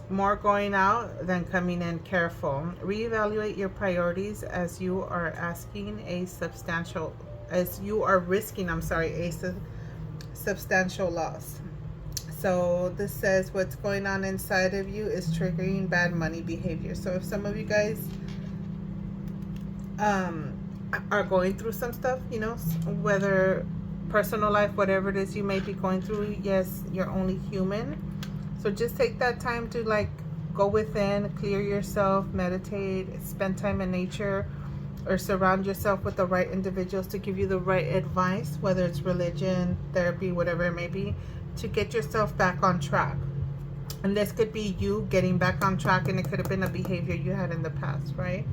More going out than coming in. Careful. Reevaluate your priorities as you are risking a substantial loss. So this says what's going on inside of you is triggering bad money behavior. So if some of you guys are going through some stuff, you know, whether personal life, whatever it is you may be going through, yes, you're only human. So just take that time to like go within, clear yourself, meditate, spend time in nature, or surround yourself with the right individuals to give you the right advice, whether it's religion, therapy, whatever it may be, to get yourself back on track. And this could be you getting back on track, and it could have been a behavior you had in the past, right?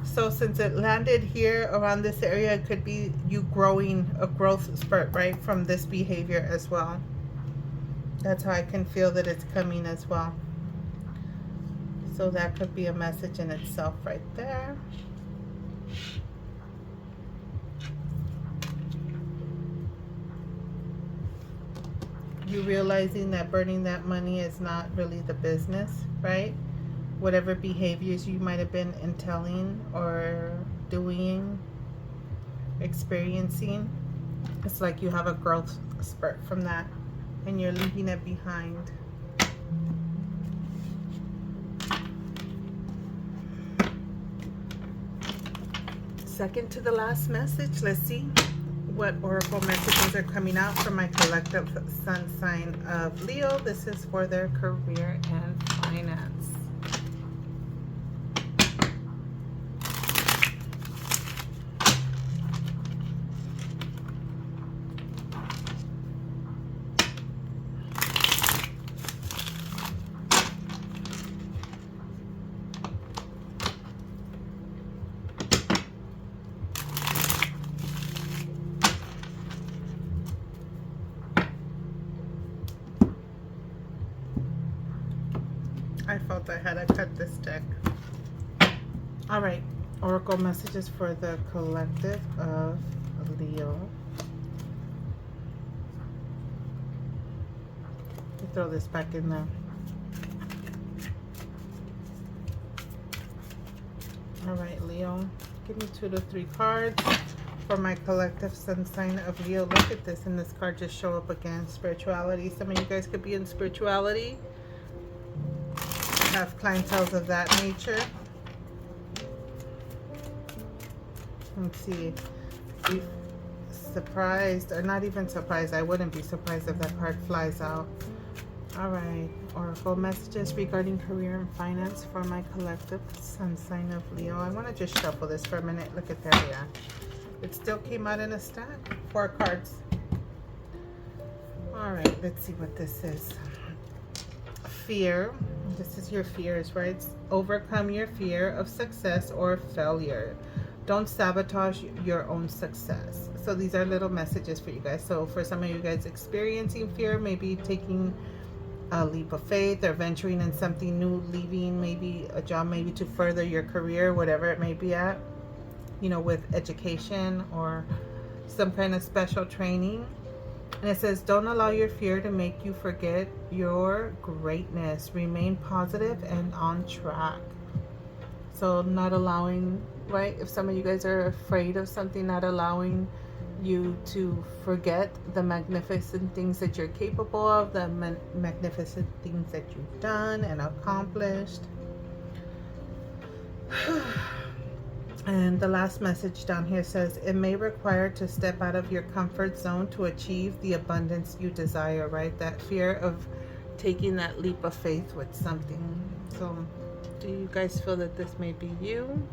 So since it landed here around this area, it could be you growing, a growth spurt, right, from this behavior as well. That's how I can feel that it's coming as well. So that could be a message in itself right there. You realizing that burning that money is not really the business, right? Whatever behaviors you might have been entailing or doing, experiencing, it's like you have a growth spurt from that, and you're leaving it behind. Second to the last message. Let's see what oracle messages are coming out for my collective sun sign of Leo. This is for their career and finance. I felt I had to cut this deck. All right, oracle messages for the collective of Leo. Let me throw this back in there. All right, Leo, give me 2 to 3 cards for my collective sun sign of Leo. Look at this, and this card just show up again. Spirituality. Some of you guys could be in spirituality. have clienteles of that nature. Let's see. Be surprised, or not even surprised. I wouldn't be surprised if that card flies out. All right. Oracle messages regarding career and finance for my collective sun sign of Leo. I want to just shuffle this for a minute. Look at that. Yeah. It still came out in a stack. 4 cards. All right. Let's see what this is. Fear. This is your fears, right? Overcome your fear of success or failure. Don't sabotage your own success. So these are little messages for you guys. So for some of you guys experiencing fear, maybe taking a leap of faith or venturing in something new, leaving maybe a job, maybe to further your career, whatever it may be at, you know, with education or some kind of special training. And it says, don't allow your fear to make you forget your greatness. Remain positive and on track. So not allowing, right? If some of you guys are afraid of something, not allowing you to forget the magnificent things that you're capable of, the magnificent things that you've done and accomplished. And the last message down here says, it may require to step out of your comfort zone to achieve the abundance you desire, right? That fear of taking that leap of faith with something. So do you guys feel that this may be you?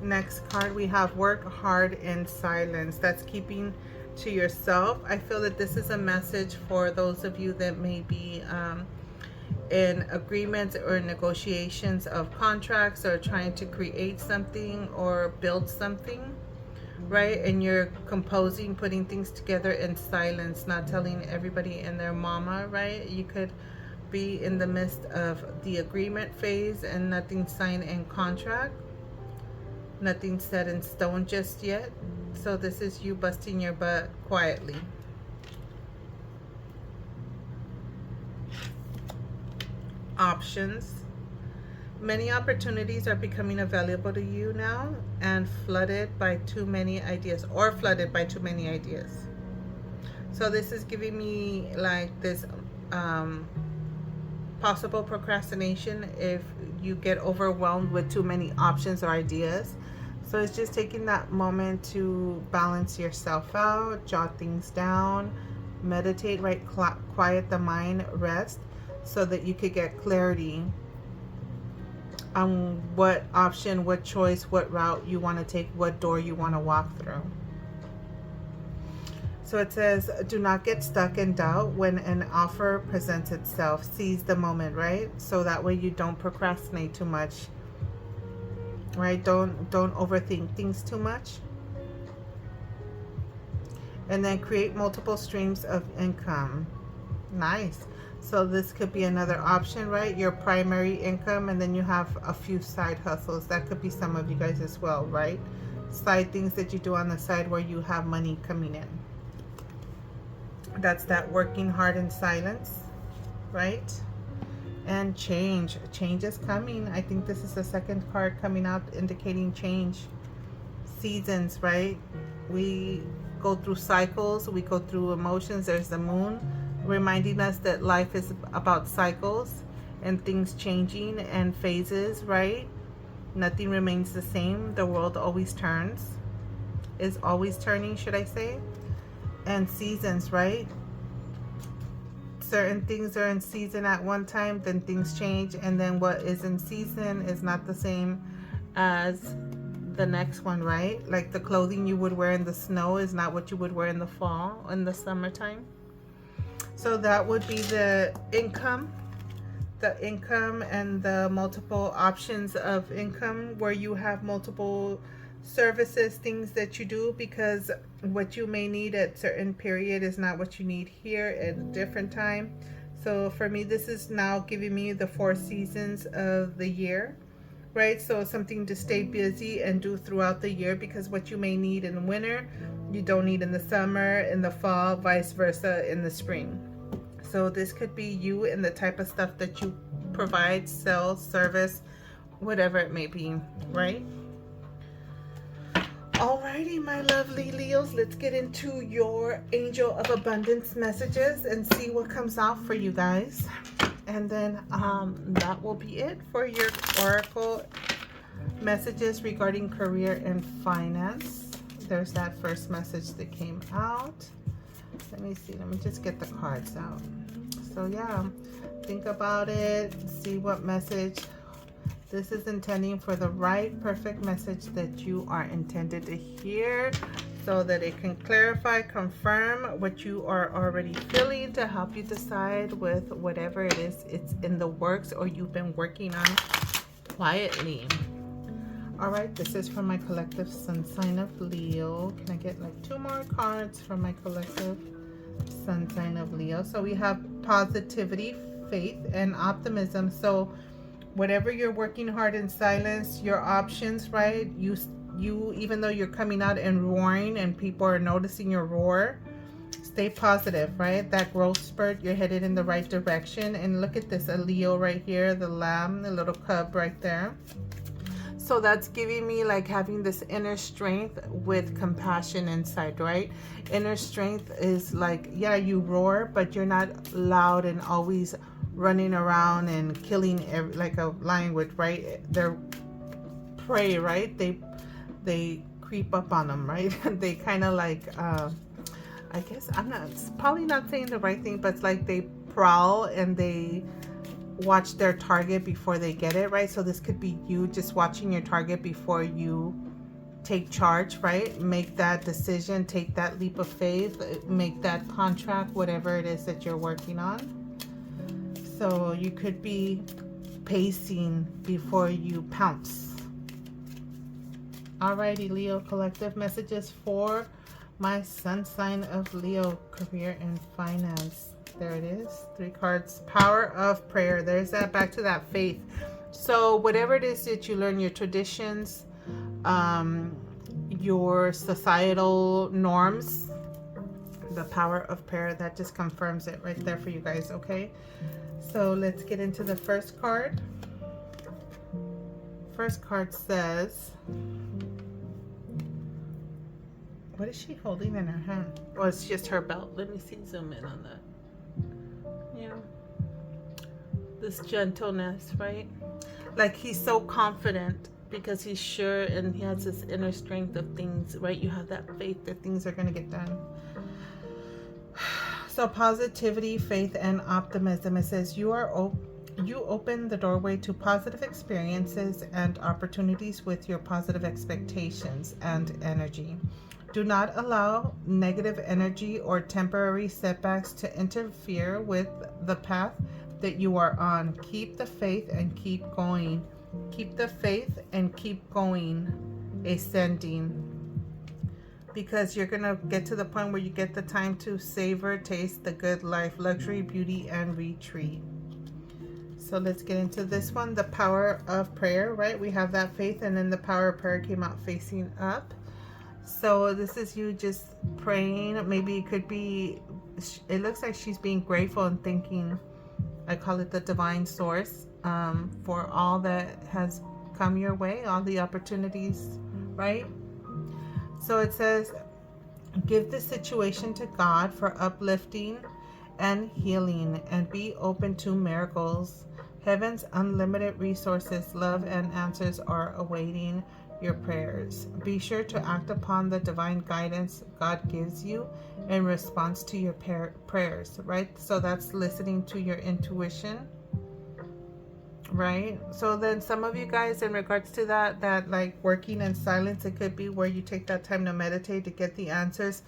Next card, we have work hard in silence. That's keeping to yourself. I feel that this is a message for those of you that may be in agreements or negotiations of contracts, or trying to create something or build something, right? And you're composing, putting things together in silence, not telling everybody and their mama, right? You could be in the midst of the agreement phase and nothing signed in contract. Nothing set in stone just yet. So this is you busting your butt quietly. Options. Many opportunities are becoming available to you now, and flooded by too many ideas, or flooded by too many ideas. So this is giving me like this possible procrastination if you get overwhelmed with too many options or ideas. So it's just taking that moment to balance yourself out, jot things down, meditate, right? Quiet the mind, rest, so that you could get clarity on what option, what choice, what route you want to take, what door you want to walk through. So it says, do not get stuck in doubt when an offer presents itself. Seize the moment, right? So that way you don't procrastinate too much, right? Don't overthink things too much. And then create multiple streams of income. Nice. So this could be another option, right? Your primary income, and then you have a few side hustles. That could be some of you guys as well, right? Side things that you do on the side where you have money coming in. That's that working hard in silence, right? And change is coming. I think this is the second card coming out indicating change. Seasons, right? We go through cycles, we go through emotions. There's the moon reminding us that life is about cycles and things changing and phases, right? Nothing remains the same. The world always turns, is always turning, should I say. And seasons, right? Certain things are in season at one time, then things change, and then what is in season is not the same as the next one, right? Like the clothing you would wear in the snow is not what you would wear in the fall, in the summertime. So that would be the income and the multiple options of income, where you have multiple services, things that you do, because what you may need at certain period is not what you need here at a different time. So for me, this is now giving me the 4 seasons of the year, right? So something to stay busy and do throughout the year, because what you may need in the winter, you don't need in the summer, in the fall, vice versa in the spring. So this could be you and the type of stuff that you provide, sell, service, whatever it may be, right? Alrighty, my lovely Leos, let's get into your Angel of Abundance messages and see what comes out for you guys. And then that will be it for your Oracle messages regarding career and finance. There's that first message that came out. Let me see. Let me just get the cards out. So yeah, think about it. See what message. This is intending for the right, perfect message that you are intended to hear so that it can clarify, confirm what you are already feeling to help you decide with whatever it is it's in the works or you've been working on quietly. All right, this is from my collective sun sign of Leo. Can I get like 2 more cards from my collective sun sign of Leo? So we have positivity, faith, and optimism. So whatever you're working hard in silence, your options, right? You even though you're coming out and roaring and people are noticing your roar, stay positive, right? That growth spurt, you're headed in the right direction. And look at this, a Leo right here, the lamb, the little cub right there. So that's giving me like having this inner strength with compassion inside, right? Inner strength is like, yeah, you roar, but you're not loud and always running around and killing like a lion would, right? They're prey, right? They creep up on them, right? They kind of like I guess probably not saying the right thing, but it's like they prowl and they watch their target before they get it, right? So this could be you just watching your target before you take charge, right? Make that decision, take that leap of faith, make that contract, whatever it is that you're working on. So you could be pacing before you pounce. Alrighty, Leo, collective messages for my sun sign of Leo, career and finance. There it is. 3 cards. Power of prayer. There's that, back to that faith. So whatever it is that you learn, your traditions, your societal norms, the power of prayer, that just confirms it right there for you guys, okay? So let's get into the first card. First card says, what is she holding in her hand? Oh, it's just her belt. Let me see, zoom in on that. Yeah. This gentleness, right? Like he's so confident because he's sure and he has this inner strength of things, right? You have that faith that things are going to get done. So positivity, faith, and optimism. It says you open the doorway to positive experiences and opportunities with your positive expectations and energy. Do not allow negative energy or temporary setbacks to interfere with the path that you are on. Keep the faith and keep going. Keep the faith and keep going, ascending. Because you're going to get to the point where you get the time to savor, taste the good life, luxury, beauty, and retreat. So let's get into this one, the power of prayer, right? We have that faith, and then the power of prayer came out facing up. So this is you just praying. Maybe it could be, it looks like she's being grateful and thanking, I call it the divine source, for all that has come your way, all the opportunities, right? So it says, give the situation to God for uplifting and healing, and be open to miracles. Heaven's unlimited resources, love, and answers are awaiting your prayers. Be sure to act upon the divine guidance God gives you in response to your prayers, right? So that's listening to your intuition, right? So then some of you guys, in regards to that like working in silence, it could be where you take that time to meditate to get the answers.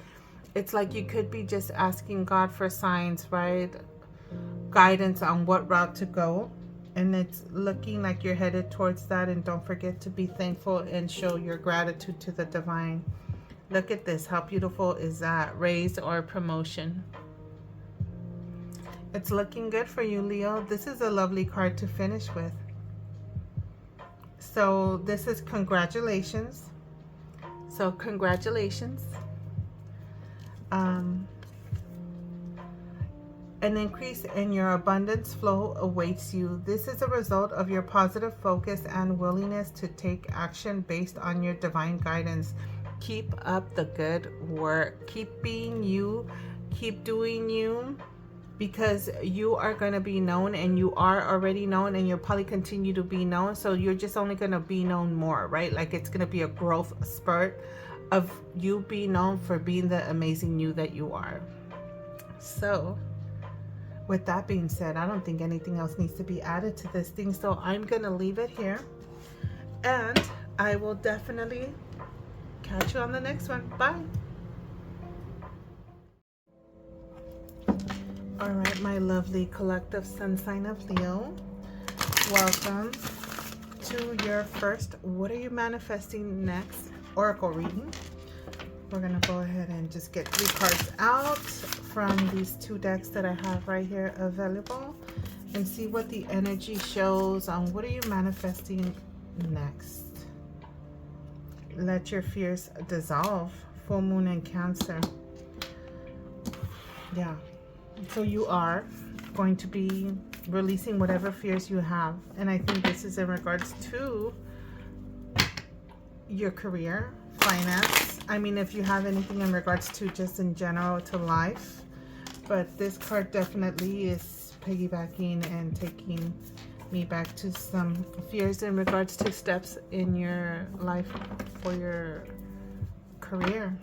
It's like you could be just asking God for signs, right? Guidance on what route to go. And it's looking like you're headed towards that. And don't forget to be thankful and show your gratitude to the divine. Look at this. How beautiful is that? Raise or promotion. It's looking good for you, Leo. This is a lovely card to finish with. So this is congratulations. So congratulations. An increase in your abundance flow awaits you. This is a result of your positive focus and willingness to take action based on your divine guidance. keep up the good work. Keep being you. Keep doing you, because you are going to be known, and you are already known, and you'll probably continue to be known. So you're just only going to be known more, right? Like it's going to be a growth spurt of you being known for being the amazing you that you are. So with that being said, I don't think anything else needs to be added to this thing. So I'm going to leave it here, and I will definitely catch you on the next one. Bye. All right, my lovely collective sun sign of Leo, welcome to your first what are you manifesting next oracle reading. We're gonna go ahead and just get 3 cards out from these 2 decks that I have right here available, and see what the energy shows on what are you manifesting next. Let your fears dissolve. Full moon in Cancer. Yeah. So you are going to be releasing whatever fears you have. And I think this is in regards to your career, finance. I mean, if you have anything in regards to just in general to life. But this card definitely is piggybacking and taking me back to some fears in regards to steps in your life for your career.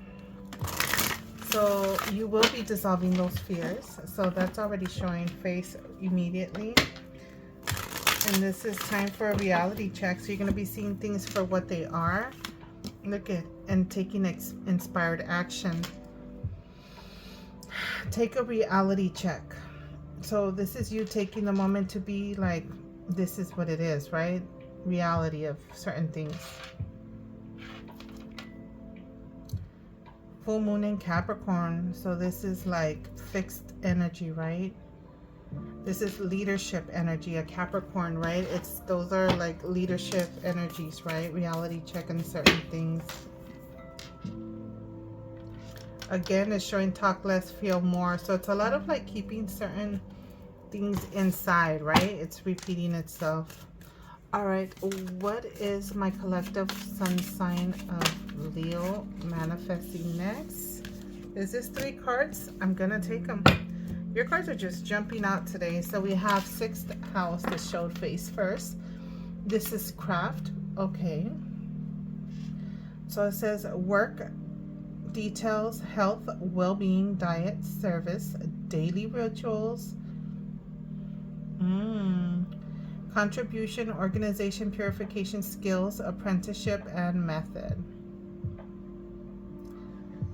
So you will be dissolving those fears. So that's already showing face immediately. And this is time for a reality check. So you're going to be seeing things for what they are. Look at, and taking inspired action. Take a reality check. So this is you taking the moment to be like, this is what it is, right? Reality of certain things. Full moon in Capricorn. So this is like fixed energy, right? This is leadership energy, a Capricorn, right? Those are like leadership energies, right? Reality check on certain things. Again, it's showing talk less, feel more. So it's a lot of like keeping certain things inside, right? It's repeating itself. All right, what is my collective sun sign of Leo manifesting next? Is this 3 cards? I'm gonna take them. Your cards are just jumping out today. So we have 6th house that showed face first. This is craft. Okay. So it says work, details, health, well-being, diet, service, daily rituals. Contribution, organization, purification, skills, apprenticeship, and method.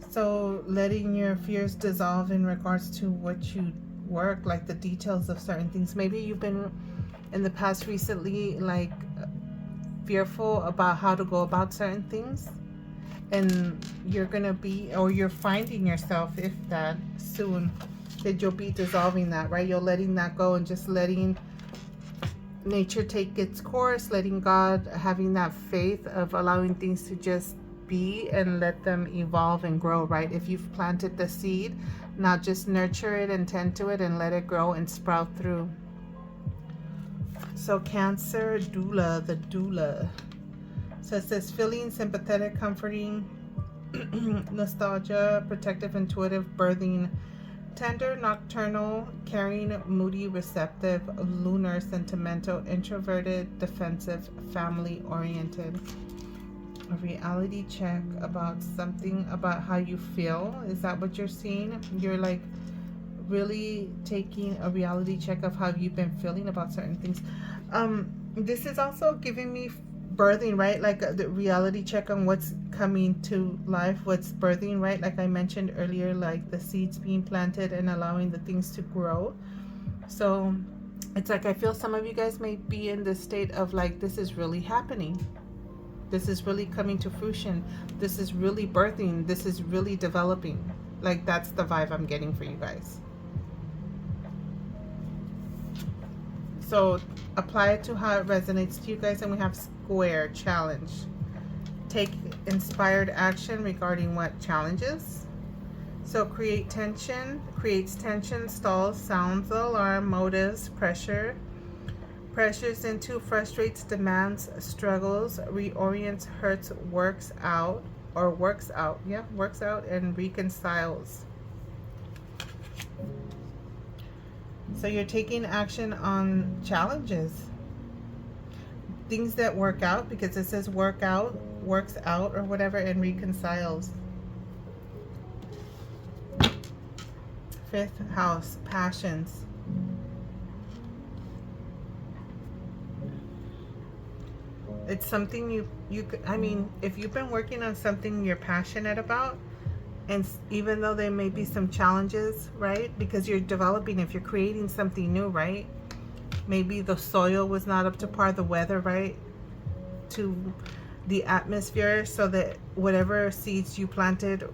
So letting your fears dissolve in regards to what you work, like the details of certain things. Maybe you've been in the past recently like fearful about how to go about certain things, and you're gonna be, or you're finding yourself, if that soon, that you'll be dissolving that, right? You're letting that go and just letting nature take its course, letting God, having that faith of allowing things to just be and let them evolve and grow, right? If you've planted the seed, now just nurture it and tend to it and let it grow and sprout through. So Cancer doula, the doula. So it says feeling sympathetic, comforting, nostalgia, protective, intuitive, birthing, tender, nocturnal, caring, moody, receptive, lunar, sentimental, introverted, defensive, family-oriented. A reality check about something, about how you feel. Is that what you're seeing? You're like really taking a reality check of how you've been feeling about certain things. This is also giving me birthing, right? Like the reality check on what's coming to life, what's birthing, right? Like I mentioned earlier, like the seeds being planted and allowing the things to grow. So it's like I feel some of you guys may be in this state of like, this is really happening. This is really coming to fruition. This is really birthing. This is really developing. Like that's the vibe I'm getting for you guys. So apply it to how it resonates to you guys. And we have square challenge. Take inspired action regarding what challenges. So creates tension, stalls, sounds the alarm, motives, pressures into, frustrates, demands, struggles, reorients, hurts, works out, or works out. Yeah, works out and reconciles. So you're taking action on challenges, things that work out, because it says work out, works out or whatever, and reconciles. Fifth house, passions. It's something I mean, if you've been working on something you're passionate about, and even though there may be some challenges, right? Because you're developing, if you're creating something new, right? Maybe the soil was not up to par, the weather, right? To the atmosphere, so that whatever seeds you planted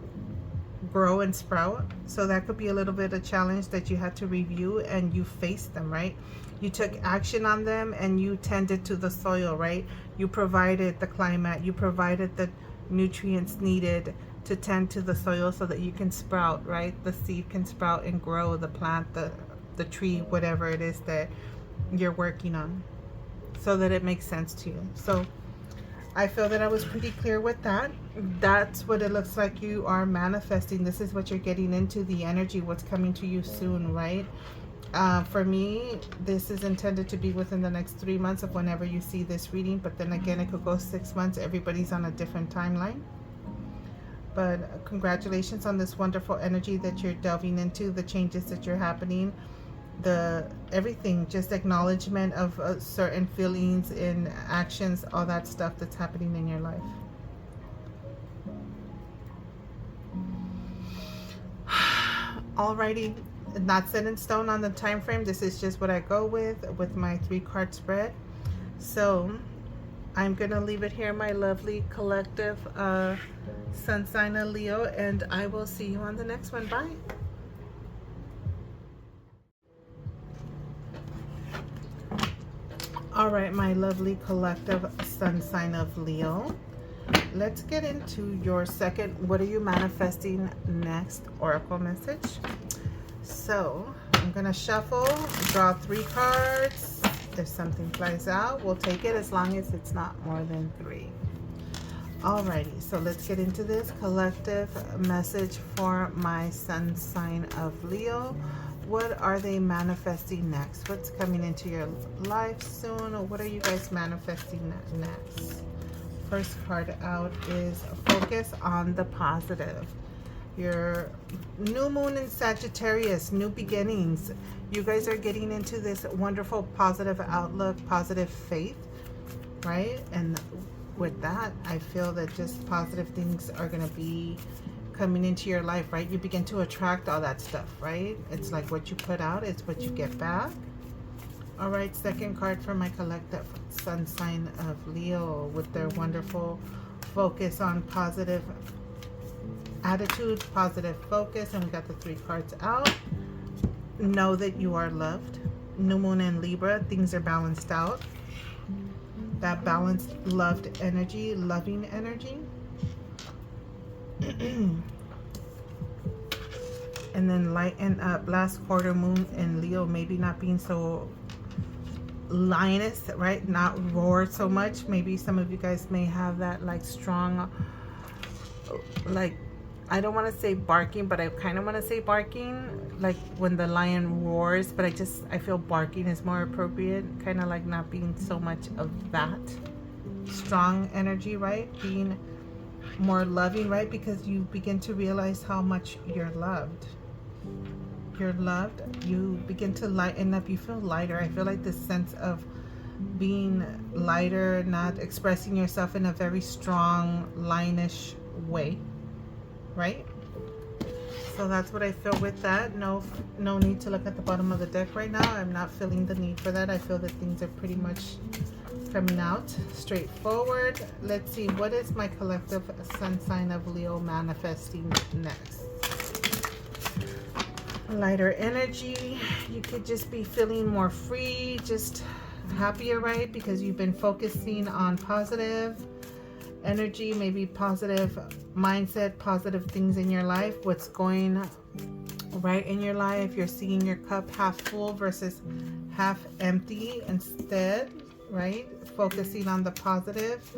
grow and sprout. So that could be a little bit of challenge that you had to review, and you faced them, right? You took action on them and you tended to the soil, right? You provided the climate, you provided the nutrients needed to tend to the soil so that you can sprout, right? The seed can sprout and grow, the plant, the tree, whatever it is that you're working on, so that it makes sense to you. So I feel that I was pretty clear with that. That's what it looks like you are manifesting. This is what you're getting into, the energy, what's coming to you soon, right? For me, this is intended to be within the next 3 months of whenever you see this reading, but then again, it could go 6 months. Everybody's on a different timeline. But congratulations on this wonderful energy that you're delving into, the changes that you're happening, the everything, just acknowledgement of certain feelings and actions, all that stuff that's happening in your life. Alrighty, not set in stone on the time frame. This is just what I go with my 3-card spread. So I'm gonna leave it here, my lovely collective sun sign of Leo, and I will see you on the next one. Bye. All right, my lovely collective sun sign of Leo, let's get into your second, what are you manifesting next, oracle message. So I'm gonna shuffle, draw 3 cards. If something flies out, we'll take it, as long as it's not more than 3. Alrighty, so let's get into this collective message for my sun sign of Leo. What are they manifesting next? What's coming into your life soon? Or what are you guys manifesting next? First card out is focus on the positive. Your new moon in Sagittarius, new beginnings. You guys are getting into this wonderful positive outlook, positive faith, right? And with that, I feel that just positive things are going to be coming into your life, right? You begin to attract all that stuff, right? It's like what you put out, it's what you get back. All right, second card for my collective sun sign of Leo, with their wonderful focus on positive attitude, positive focus, and we got the 3 cards out. Know that you are loved. New moon in Libra, things are balanced out. That balanced, loved energy, loving energy. And then lighten up. Last quarter moon in Leo, maybe not being so lioness, right? Not roar so much. Maybe some of you guys may have that like strong, like, I don't want to say barking, but I kind of want to say barking, like when the lion roars, but I feel barking is more appropriate, kind of like not being so much of that strong energy, right? Being more loving, right? Because you begin to realize how much you're loved. You're loved. You begin to lighten up. You feel lighter. I feel like this sense of being lighter, not expressing yourself in a very strong, lionish way, right? So that's what I feel with that. No need to look at the bottom of the deck right now. I'm not feeling the need for that. I feel that things are pretty much coming out straightforward. Let's see, what is my collective sun sign of Leo manifesting next? Lighter energy. You could just be feeling more free, just happier, right? Because you've been focusing on positive energy, maybe positive mindset, positive things in your life, what's going right in your life. You're seeing your cup half full versus half empty instead, right? Focusing on the positive.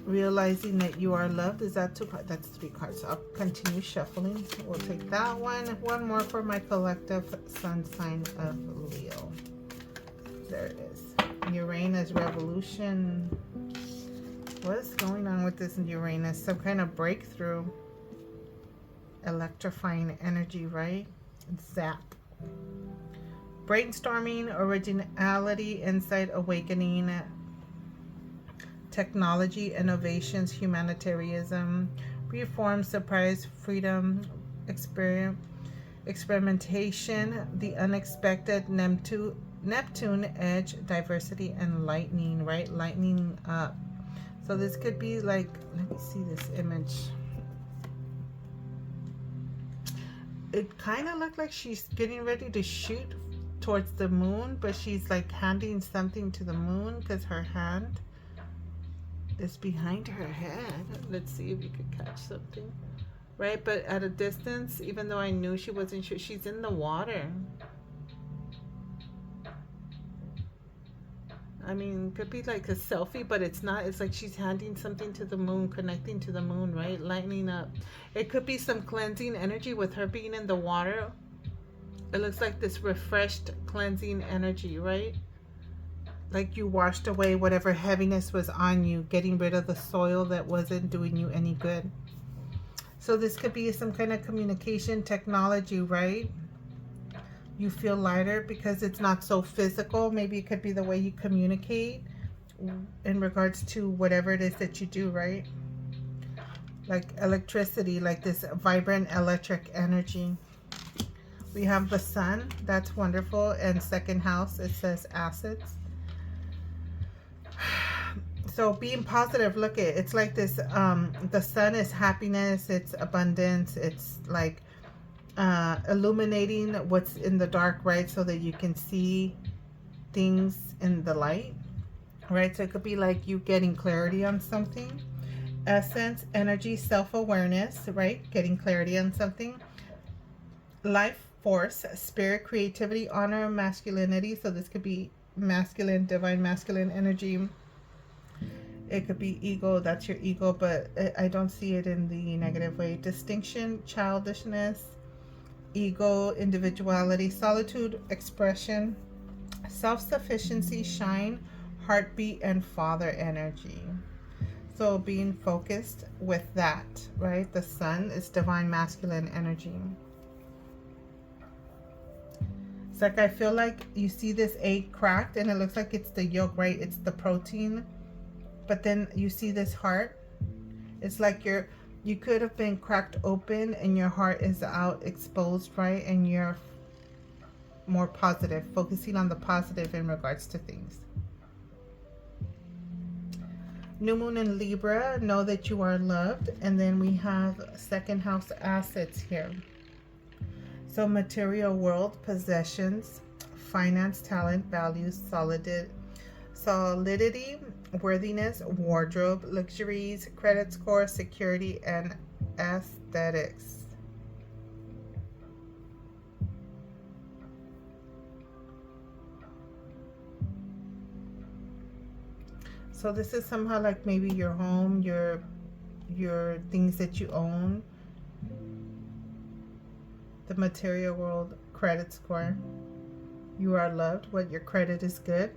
Realizing that you are loved. Is that 2 cards? That's 3 cards. So I'll continue shuffling. We'll take that one. One more for my collective sun sign of Leo. There it is. Uranus revolution. What is going on with this Uranus? Some kind of breakthrough. Electrifying energy, right? Zap. Brainstorming, originality, insight, awakening, technology, innovations, humanitarianism, reform, surprise, freedom, experimentation, the unexpected, Neptune edge, diversity, and lightning, right? Lightning up. So this could be like, let me see this image. It kind of looked like she's getting ready to shoot towards the moon, but she's like handing something to the moon because her hand is behind her head. Let's see if you could catch something. Right, but at a distance, even though I knew she wasn't sure, she's in the water. I mean, could be like a selfie, but it's not. It's like she's handing something to the moon, connecting to the moon, right? Lightening up. It could be some cleansing energy with her being in the water. It looks like this refreshed, cleansing energy, right? Like you washed away whatever heaviness was on you, getting rid of the soil that wasn't doing you any good. So this could be some kind of communication technology, right? You feel lighter because it's not so physical. Maybe it could be the way you communicate in regards to whatever it is that you do, right? Like electricity, like this vibrant electric energy. We have the sun. That's wonderful. And second house, it says assets. So being positive, look at it. It's like this, the sun is happiness, it's abundance, it's like illuminating what's in the dark, right? So that you can see things in the light, right? So it could be like you getting clarity on something. Essence, energy, self-awareness, right? Getting clarity on something. Life force, spirit, creativity, honor, masculinity. So this could be masculine, divine masculine energy. It could be ego, that's your ego, but I don't see it in the negative way. Distinction, childishness, ego, individuality, solitude, expression, self-sufficiency, shine, heartbeat, and father energy. So being focused with that, right? The sun is divine masculine energy. It's like I feel like you see this egg cracked and it looks like it's the yolk, right? It's the protein. But then you see this heart. It's like you could have been cracked open and your heart is out exposed, right? And you're more positive, focusing on the positive in regards to things. New moon in Libra, know that you are loved. And then we have second house assets here. So material world, possessions, finance, talent, values, solidity, worthiness, wardrobe, luxuries, credit score, security, and aesthetics. So this is somehow like maybe your home, your things that you own, the material world, credit score. You are loved. What, your credit is good?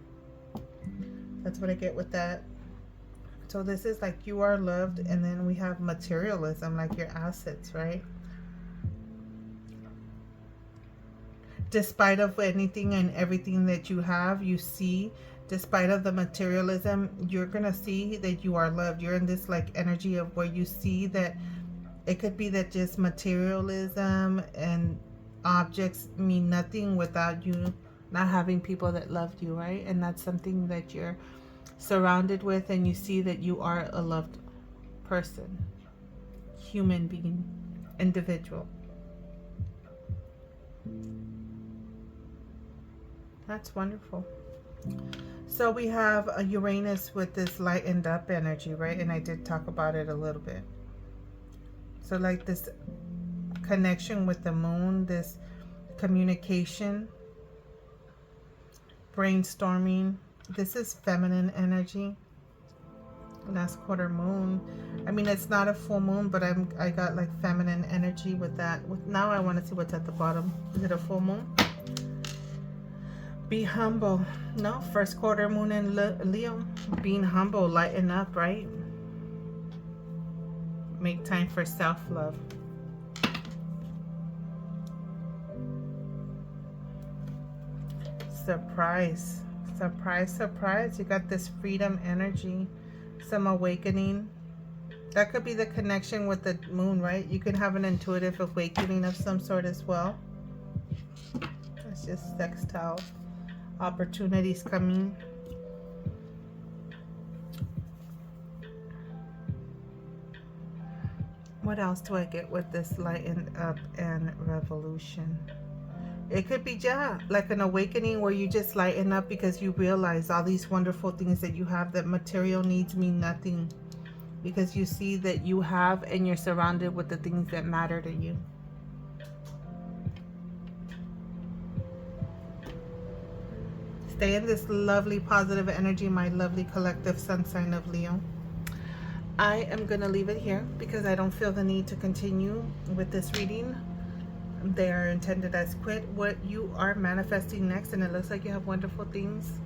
That's what I get with that. So this is like you are loved, and then we have materialism, like your assets, right? Despite of anything and everything that you have, you see, despite of the materialism, you're gonna see that you are loved. You're in this like energy of where you see that it could be that just materialism and objects mean nothing without you not having people that loved you, right? And that's something that you're surrounded with, and you see that you are a loved person, human being, individual. That's wonderful. So we have a Uranus with this lightened up energy, right? And I did talk about it a little bit. So like this connection with the moon, this communication, brainstorming. This is feminine energy. last quarter moon. I mean, it's not a full moon, but I got like feminine energy with that. Now I want to see what's at the bottom. Is it a full moon? Be humble. No, first quarter moon in Leo. Being humble, lighten up, right? Make time for self-love. Surprise. Surprise, surprise. You got this freedom energy. Some awakening. That could be the connection with the moon, right? You could have an intuitive awakening of some sort as well. It's just sextile. Opportunities coming. What else do I get with this lighten up and revolution? It could be, yeah, like an awakening where you just lighten up because you realize all these wonderful things that you have, that material needs mean nothing, because you see that you have and you're surrounded with the things that matter to you. Stay in this lovely positive energy, my lovely collective sun sign of Leo. I am going to leave it here because I don't feel the need to continue with this reading. They are intended as quit what you are manifesting next, and it looks like you have wonderful things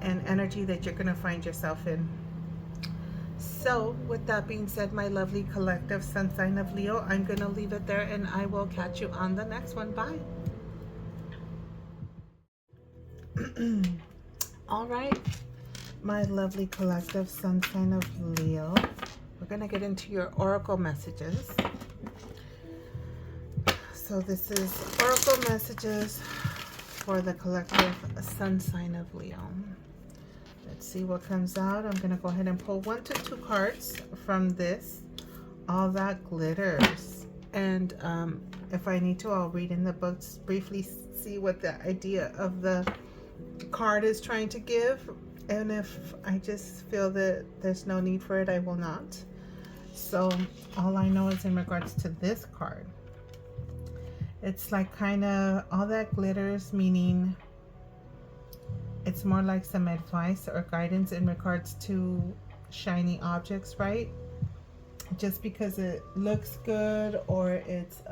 and energy that you're going to find yourself in. So with that being said, my lovely collective sun sign of Leo, I'm going to leave it there, and I will catch you on the next one. Bye. All right, my lovely collective sun sign of Leo, we're going to get into your oracle messages. So this is oracle messages for the collective sun sign of Leo. Let's see what comes out. I'm going to go ahead and pull 1 to 2 cards from this. All That Glitters. And if I need to, I'll read in the books, briefly see what the idea of the card is trying to give. And if I just feel that there's no need for it, I will not. So all I know is in regards to this card, it's like kind of all that glitters, meaning it's more like some advice or guidance in regards to shiny objects, right? Just because it looks good or it's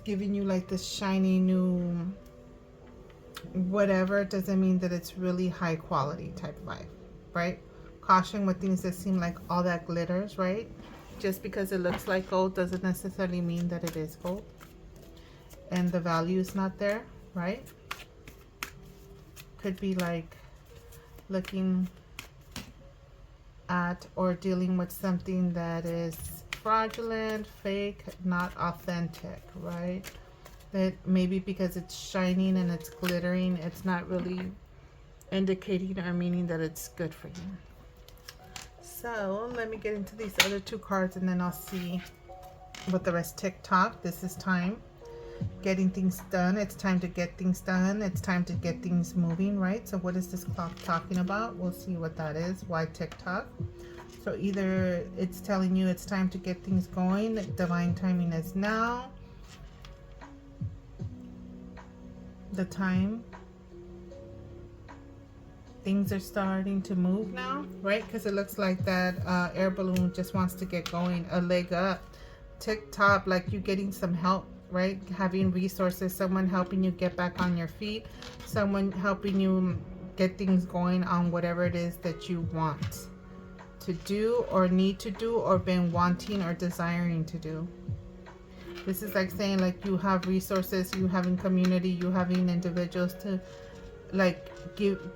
giving you like this shiny new whatever, doesn't mean that it's really high quality type vibe, right? Caution with things that seem like all that glitters, right? Just because it looks like gold doesn't necessarily mean that it is gold, and the value is not there, right? Could be like looking at or dealing with something that is fraudulent, fake, not authentic, right? That maybe because it's shining and it's glittering, it's not really indicating or meaning that it's good for you. So let me get into these other 2 cards, and then I'll see what the rest. TikTok. This is time. Getting things done. It's time to get things done. It's time to get things moving, right? So what is this clock talking about? We'll see what that is. Why TikTok? So either it's telling you it's time to get things going. Divine timing is now. The time. Things are starting to move now, right? Because it looks like that air balloon just wants to get going, a leg up. TikTok, like you getting some help, right? Having resources, someone helping you get back on your feet, someone helping you get things going on whatever it is that you want to do or need to do or been wanting or desiring to do. This is like saying like you have resources, you having community, you having individuals to like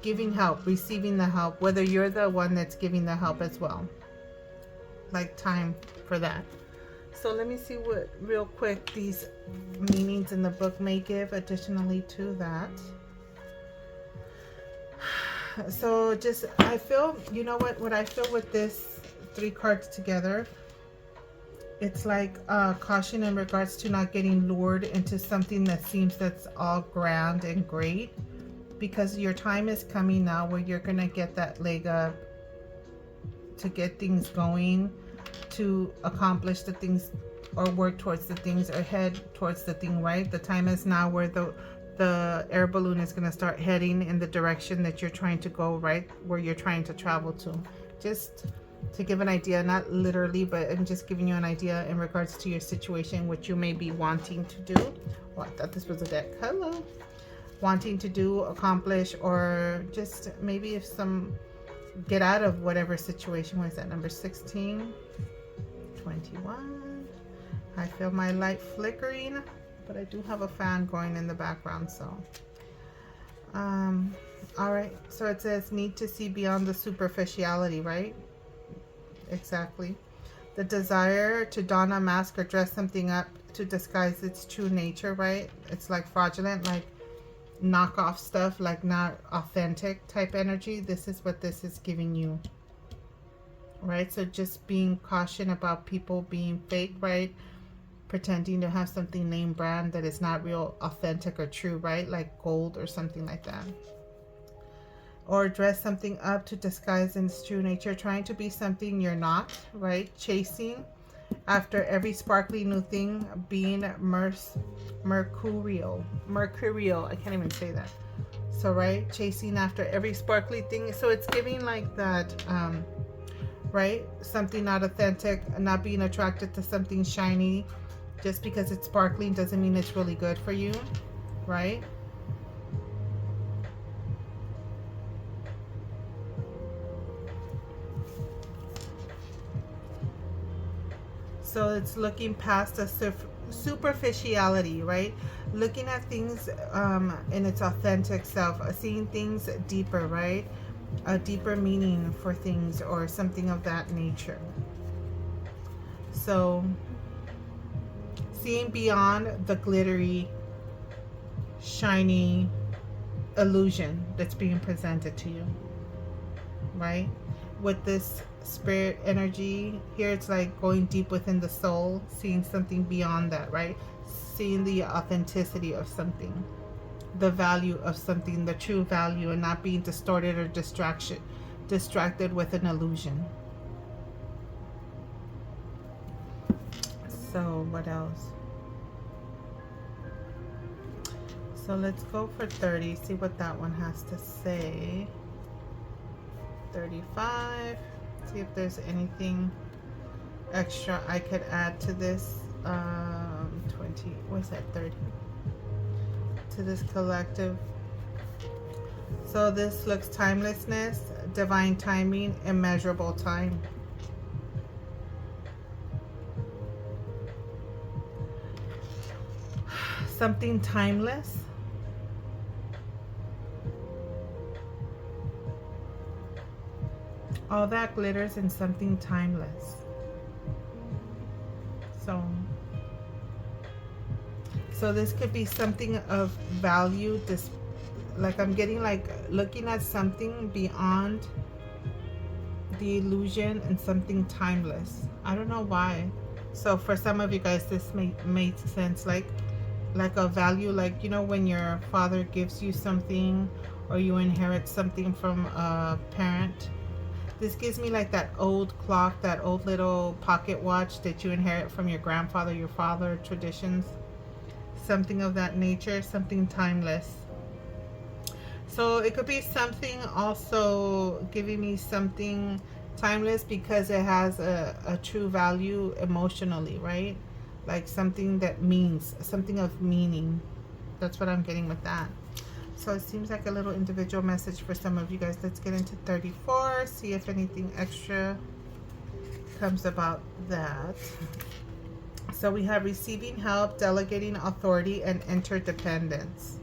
giving help, receiving the help, whether you're the one that's giving the help as well. Like time for that. So let me see what real quick these meanings in the book may give additionally to that. So just, I feel, you know what I feel with this 3 cards together, it's like caution in regards to not getting lured into something that seems that's all grand and great, because your time is coming now where you're gonna get that leg up to get things going, to accomplish the things or work towards the things or head towards the thing, right? The time is now where the air balloon is going to start heading in the direction that you're trying to go, right where you're trying to travel to. Just to give an idea, not literally, but I'm just giving you an idea in regards to your situation, what you may be wanting to do. Oh, I thought this was a deck. Hello. Wanting to do, accomplish, or just maybe if some get out of whatever situation. What is that? Number 16, 21. I feel my light flickering, but I do have a fan going in the background. So all right, so it says need to see beyond the superficiality, right? Exactly. The desire to don a mask or dress something up to disguise its true nature, right? It's like fraudulent, like knockoff stuff, like not authentic type energy. This is what this is giving you, right? So just being caution about people being fake, right? Pretending to have something name brand that is not real, authentic, or true, right? Like gold or something like that. Or dress something up to disguise its true nature, trying to be something you're not, right? Chasing after every sparkly new thing, being mercurial. I can't even say that. So, right, chasing after every sparkly thing. So it's giving like that, right? Something not authentic, not being attracted to something shiny. Just because it's sparkling doesn't mean it's really good for you, right? So it's looking past the superficiality, right? Looking at things in its authentic self, seeing things deeper, right? A deeper meaning for things or something of that nature. So seeing beyond the glittery, shiny illusion that's being presented to you, right? With this spirit energy here, it's like going deep within the soul, seeing something beyond that, right? Seeing the authenticity of something, the value of something, the true value, and not being distorted or distracted with an illusion. So what else? So let's go for 30, see what that one has to say. 35. See if there's anything extra I could add to this. 20, what's that, 30? To this collective. So this looks timelessness, divine timing, immeasurable time. Something timeless. All that glitters in something timeless. So this could be something of value. This, like I'm getting like looking at something beyond the illusion and something timeless. I don't know why. So for some of you guys, this may make sense. Like a value, like, you know, when your father gives you something or you inherit something from a parent. This gives me like that old clock, that old little pocket watch that you inherit from your grandfather, your father, traditions. Something of that nature, something timeless. So it could be something also giving me something timeless because it has a true value emotionally, right? Like something that means, something of meaning. That's what I'm getting with that. So it seems like a little individual message for some of you guys. Let's get into 34, see if anything extra comes about that. So we have receiving help, delegating authority, and interdependence.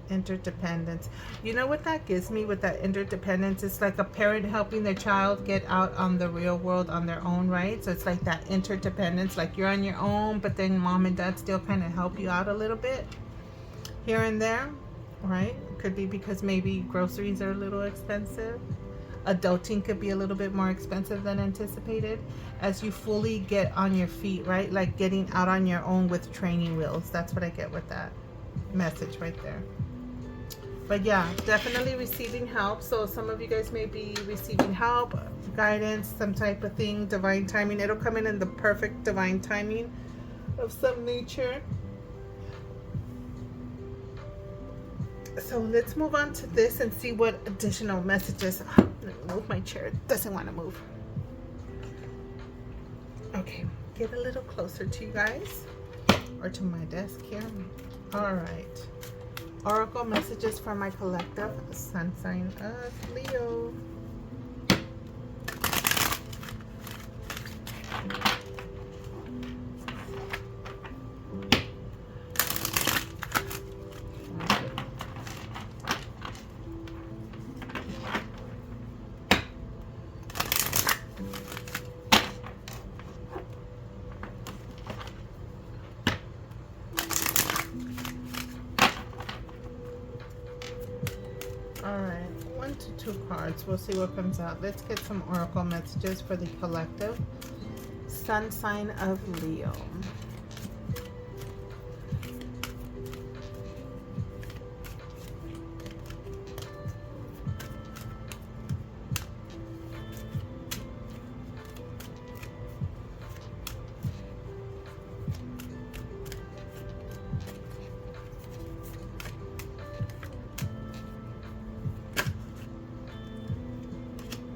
Interdependence. You know what that gives me with that interdependence? It's like a parent helping their child get out on the real world on their own, right? So it's like that interdependence, like you're on your own, but then mom and dad still kind of help you out a little bit here and there, right? Could be because maybe groceries are a little expensive. Adulting could be a little bit more expensive than anticipated as you fully get on your feet, right? Like getting out on your own with training wheels. That's what I get with that message right there. But yeah, definitely receiving help. So some of you guys may be receiving help, guidance, some type of thing, divine timing. It'll come in the perfect divine timing of some nature. So let's move on to this and see what additional messages. Let me move my chair. It doesn't want to move. Okay, get a little closer to you guys, or to my desk here. All right. Oracle messages for my collective sun sign of Leo. Alright, 1 to 2 cards. We'll see what comes out. Let's get some oracle messages for the collective sun sign of Leo.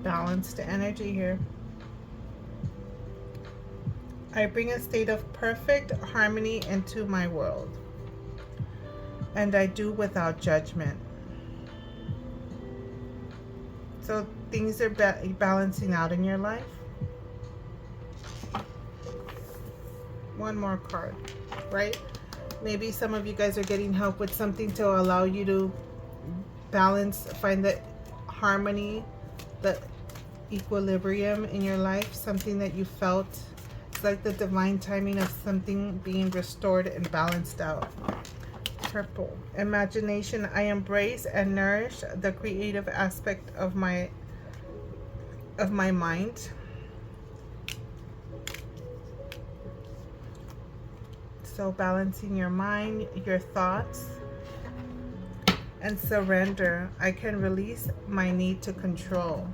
Balanced energy here. I bring a state of perfect harmony into my world, and I do without judgment. So things are balancing out in your life. One more card, right? Maybe some of you guys are getting help with something to allow you to balance, find the harmony, the equilibrium in your life, something that you felt. It's like the divine timing of something being restored and balanced out. Purple. Imagination. I embrace and nourish the creative aspect of my mind. So balancing your mind, your thoughts, and surrender. I can release my need to control.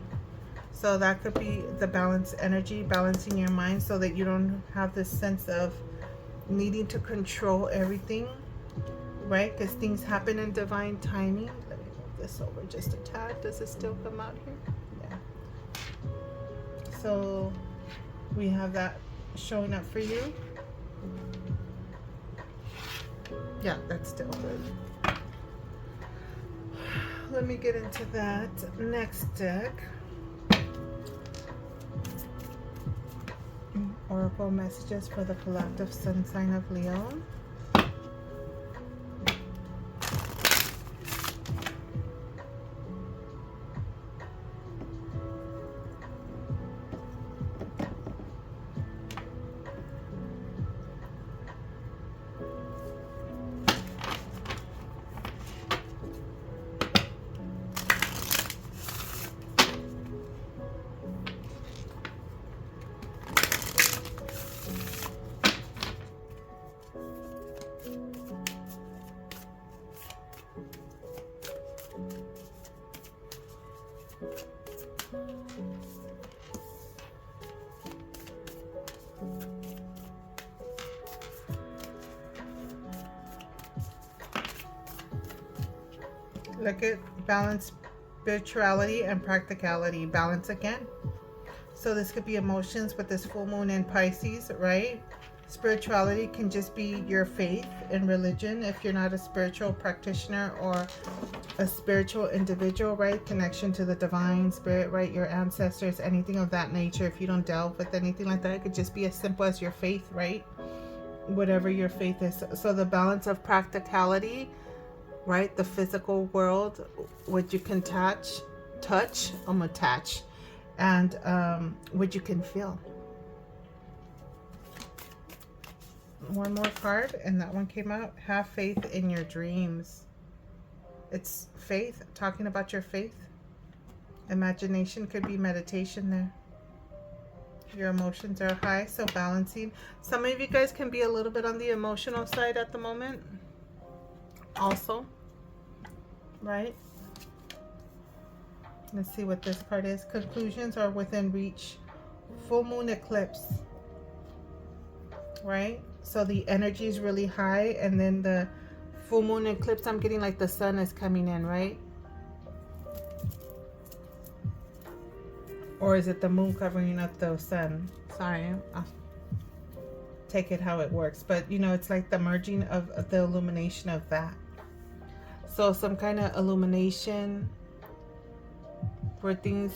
So that could be the balance energy, balancing your mind so that you don't have this sense of needing to control everything, right? Because things happen in divine timing. Let me move this over just a tad. Does it still come out here? Yeah. So we have that showing up for you. Yeah, that's still good. Let me get into that next deck. Oracle messages for the collective sun sign of Leo. Look at balance, spirituality and practicality. Balance again. So this could be emotions with this full moon in Pisces, right? Spirituality can just be your faith in religion if you're not a spiritual practitioner or a spiritual individual, right? Connection to the divine spirit, right? Your ancestors, anything of that nature. If you don't delve with anything like that, it could just be as simple as your faith, right? Whatever your faith is. So the balance of practicality, right? The physical world, what you can touch, attach, and what you can feel. One more card, and that one came out. Have faith in your dreams. It's faith, talking about your faith. Imagination could be meditation there. Your emotions are high, so balancing. Some of you guys can be a little bit on the emotional side at the moment also, right? Let's see what this card is. Conclusions are within reach. Full moon eclipse, right? So the energy is really high, and then the full moon eclipse, I'm getting like the sun is coming in, right? Or is it the moon covering up the sun? Sorry, I'll take it how it works. But you know, it's like the merging of the illumination of that. So some kind of illumination where things,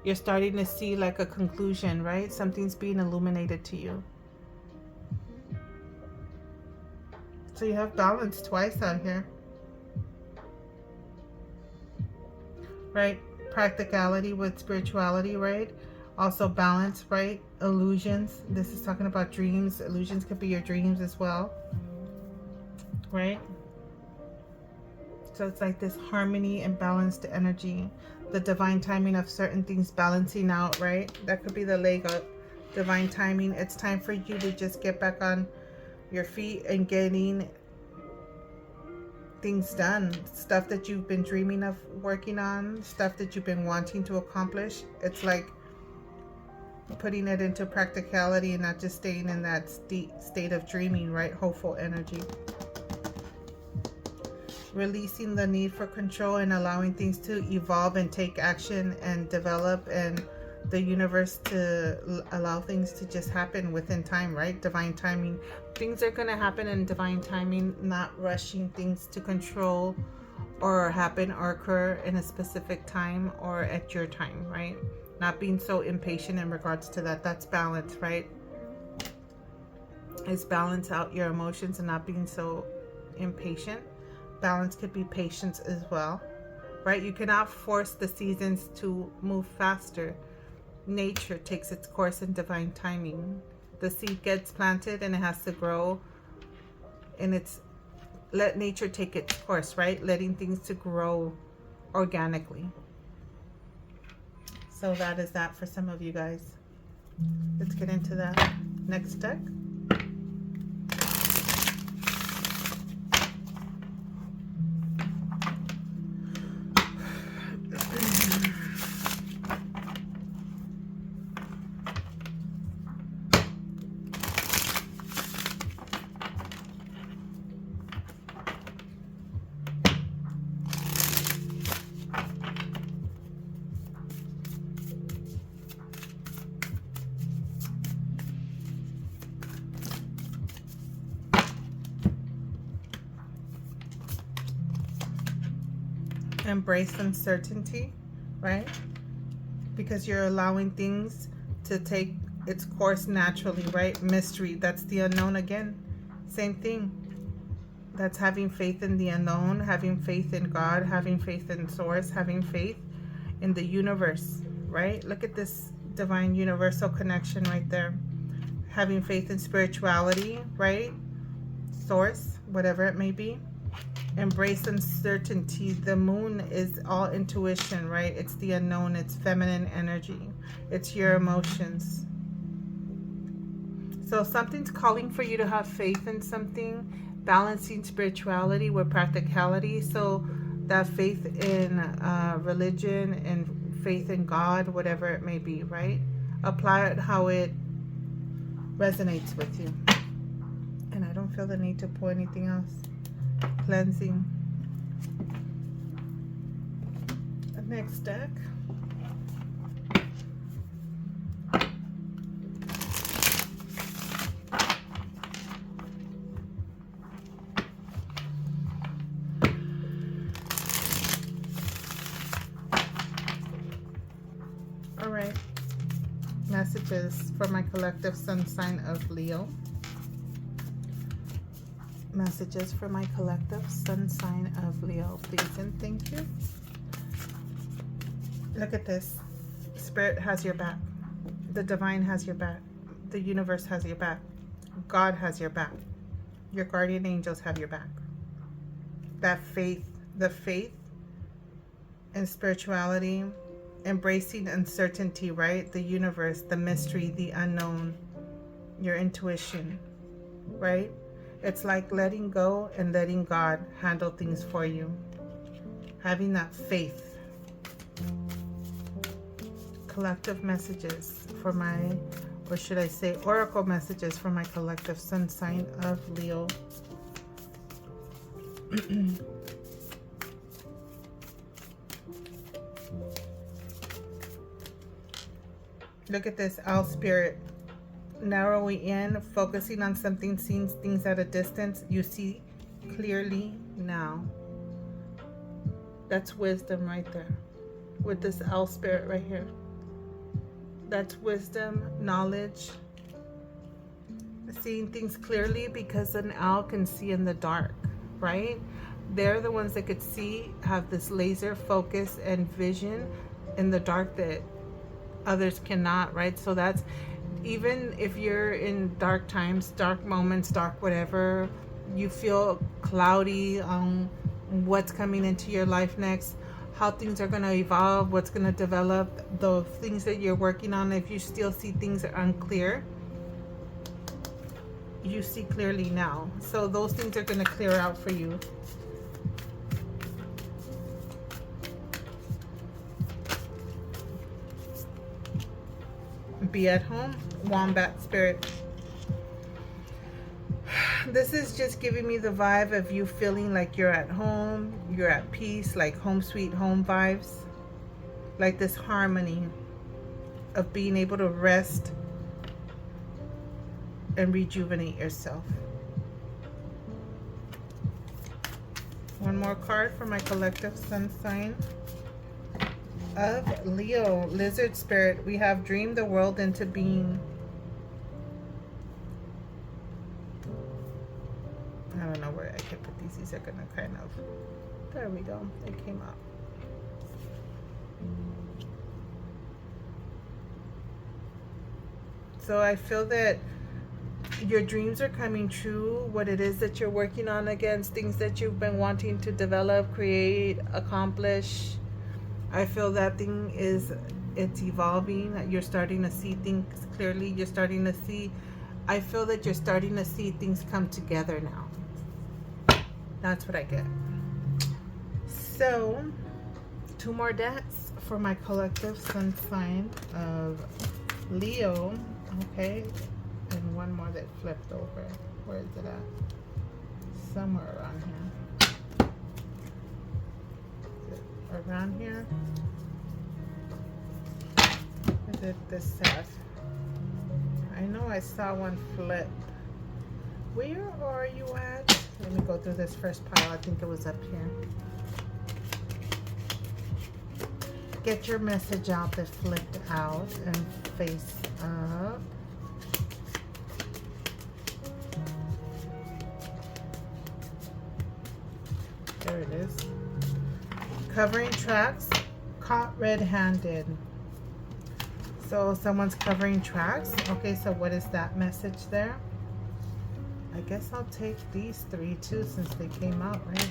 you're starting to see like a conclusion, right? Something's being illuminated to you. So you have balance twice out here, right? Practicality with spirituality, right? Also balance, right? Illusions. This is talking about dreams. Illusions could be your dreams as well, right? So it's like this harmony and balanced energy. The divine timing of certain things balancing out, right? That could be the leg up. Divine timing. It's time for you to just get back on your feet and getting things done. Stuff that you've been dreaming of working on. Stuff that you've been wanting to accomplish. It's like putting it into practicality and not just staying in that state of dreaming, right? Hopeful energy. Releasing the need for control and allowing things to evolve and take action and develop, and the universe to allow things to just happen within time, right? Divine timing. Things are going to happen in divine timing, not rushing things to control or happen or occur in a specific time or at your time, right? Not being so impatient in regards to that. That's balance, right? Is balance out your emotions and not being so impatient. Balance could be patience as well, right? You cannot force the seasons to move faster. Nature takes its course in divine timing. The seed gets planted and it has to grow, and it's let nature take its course, right? Letting things to grow organically. So that is that for some of you guys. Let's get into that next deck. Embrace uncertainty, right? Because you're allowing things to take its course naturally, right? Mystery, that's the unknown again. Same thing. That's having faith in the unknown, having faith in God, having faith in source, having faith in the universe, right? Look at this divine universal connection right there. Having faith in spirituality, right? Source, whatever it may be. Embrace uncertainty. The moon is all intuition, right? It's the unknown. It's feminine energy. It's your emotions. So something's calling for you to have faith in something, balancing spirituality with practicality. So that faith in religion and faith in God, whatever it may be, right? Apply it how it resonates with you. And I don't feel the need to pull anything else. Cleansing. The next deck. All right. Messages for my collective sun sign of Leo. Messages for my collective sun sign of Leo, please and thank you. Look at this. Spirit has your back. The divine has your back. The universe has your back. God has your back. Your guardian angels have your back. That faith, the faith and spirituality, embracing uncertainty, right? The universe, the mystery, the unknown, your intuition, right? It's like letting go and letting God handle things for you. Having that faith. Collective messages for my, or should I say oracle messages for my collective sun sign of Leo. Look at this, owl spirit. Narrowing in, focusing on something, seeing things at a distance. You see clearly now. That's wisdom right there. With this owl spirit right here. That's wisdom, knowledge. Seeing things clearly, because an owl can see in the dark, right? They're the ones that could see, have this laser focus and vision in the dark that others cannot, right? So that's, even if you're in dark times, dark moments, dark whatever, you feel cloudy on what's coming into your life next, how things are going to evolve, what's going to develop, the things that you're working on. If you still see things are unclear, you see clearly now. So those things are going to clear out for you. Be at home, wombat spirit. This is just giving me the vibe of you feeling like you're at home, you're at peace, like home sweet home vibes, like this harmony of being able to rest and rejuvenate yourself. One more card for my collective sun sign of Leo, lizard spirit. We have dreamed the world into being. I don't know where I can put these. These are gonna kind of, there we go, they came out. So I feel that your dreams are coming true, what it is that you're working on against, things that you've been wanting to develop, create, accomplish. I feel that thing is, it's evolving. You're starting to see things clearly. You're starting to see, I feel that you're starting to see things come together now. That's what I get. So, 2 more decks for my collective sun sign of Leo. Okay. And one more that flipped over. Where is it at? Somewhere around here. Is it around here? Is it this side? I know I saw one flip. Where are you at? Let me go through this first pile. I think it was up here. Get your message out that flipped out and face up. There it is. Covering tracks, caught red-handed. So someone's covering tracks. Okay, so what is that message there? I guess I'll take these 3 too, since they came out, right?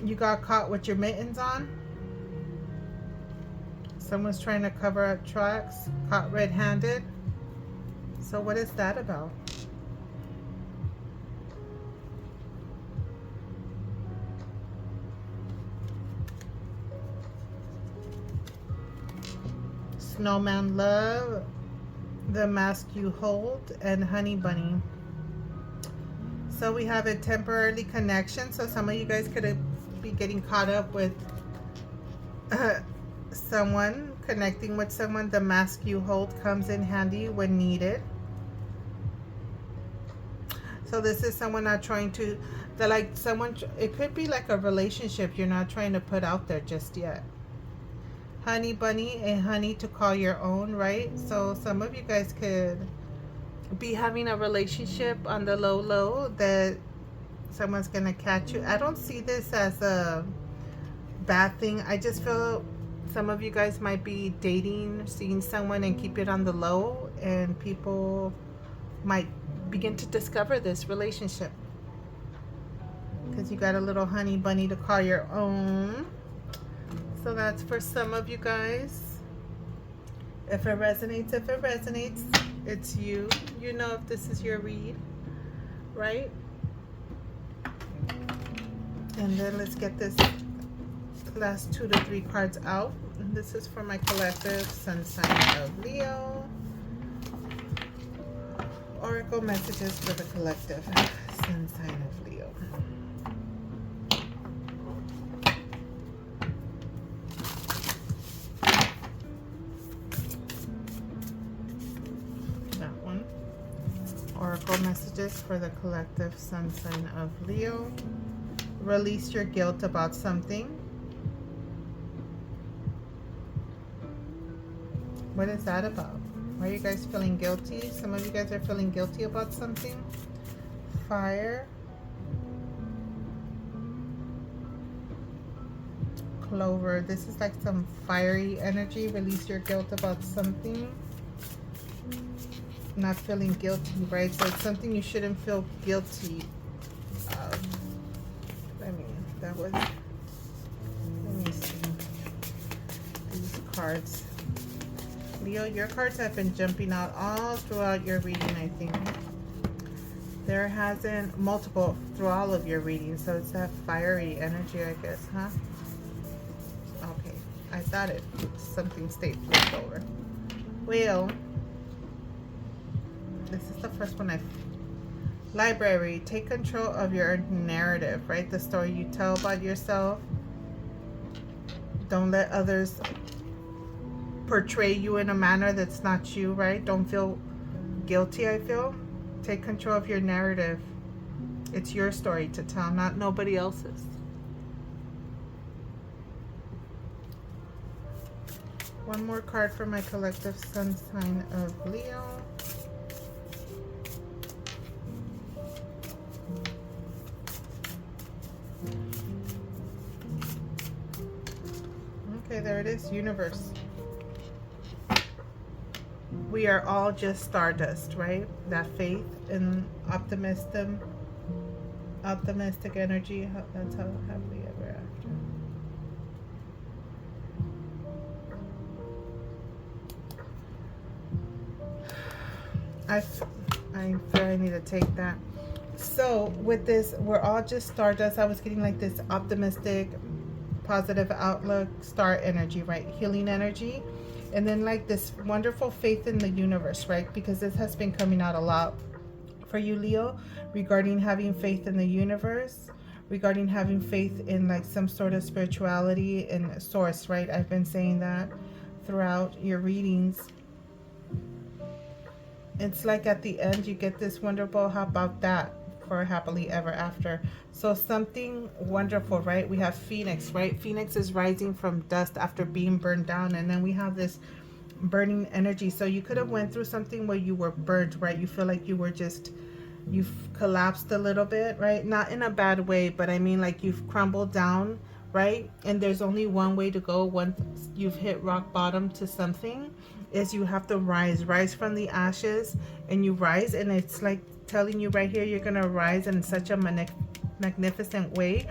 You got caught with your mittens on. Someone's trying to cover up tracks, caught red-handed. So what is that about? Snowman love, the mask you hold, and honey bunny. So we have a temporary connection. So some of you guys could be getting caught up with someone, connecting with someone. The mask you hold comes in handy when needed. So this is someone not trying to, like someone, it could be like a relationship you're not trying to put out there just yet. Honey bunny, a honey to call your own, right? So some of you guys could be having a relationship on the low that someone's gonna catch you. I don't see this as a bad thing. I just feel some of you guys might be dating, seeing someone and keep it on the low, and people might begin to discover this relationship because you got a little honey bunny to call your own. So that's for some of you guys. If it resonates, it's you. You know if this is your read, right? And then let's get this last 2 to 3 cards out. And this is for my collective sun sign of Leo. Oracle messages for the collective. sun sign of Leo. That one. Oracle messages for the collective sun sign of Leo. Release your guilt about something. What is that about? Why are you guys feeling guilty? Some of you guys are feeling guilty about something. Fire. Clover. This is like some fiery energy. Release your guilt about something. Not feeling guilty, right? So it's something you shouldn't feel guilty of. I mean, that was... Let me see. These cards. Leo, your cards have been jumping out all throughout your reading, I think. There hasn't multiple through all of your readings, so it's that fiery energy, I guess, huh? Okay, I thought it something stayed flipped over. Well, this is the first one Library, take control of your narrative, right? The story you tell about yourself. Don't let others portray you in a manner that's not you, right? Don't feel guilty, I feel. Take control of your narrative. It's your story to tell, not nobody else's. One more card for my collective sun sign of Leo. Okay, there it is, universe. We are all just stardust, right? That faith and optimistic energy. That's how happily ever after. I feel I need to take that. So with this, we're all just stardust. I was getting like this optimistic, positive outlook, star energy, right? Healing energy. And then like this wonderful faith in the universe, right? Because this has been coming out a lot for you, Leo, regarding having faith in the universe, regarding having faith in like some sort of spirituality and source, right? I've been saying that throughout your readings. It's like at the end you get this wonderful, how about that, for happily ever after. So something wonderful, right? We have Phoenix, right? Phoenix is rising from dust after being burned down, and then we have this burning energy. So you could have went through something where you were burnt, right? You feel like you were just, you've collapsed a little bit, right? Not in a bad way, but I mean like you've crumbled down, right? And there's only one way to go once you've hit rock bottom to something, is you have to rise from the ashes, and you rise, and it's like telling you right here, you're gonna rise in such a magnificent way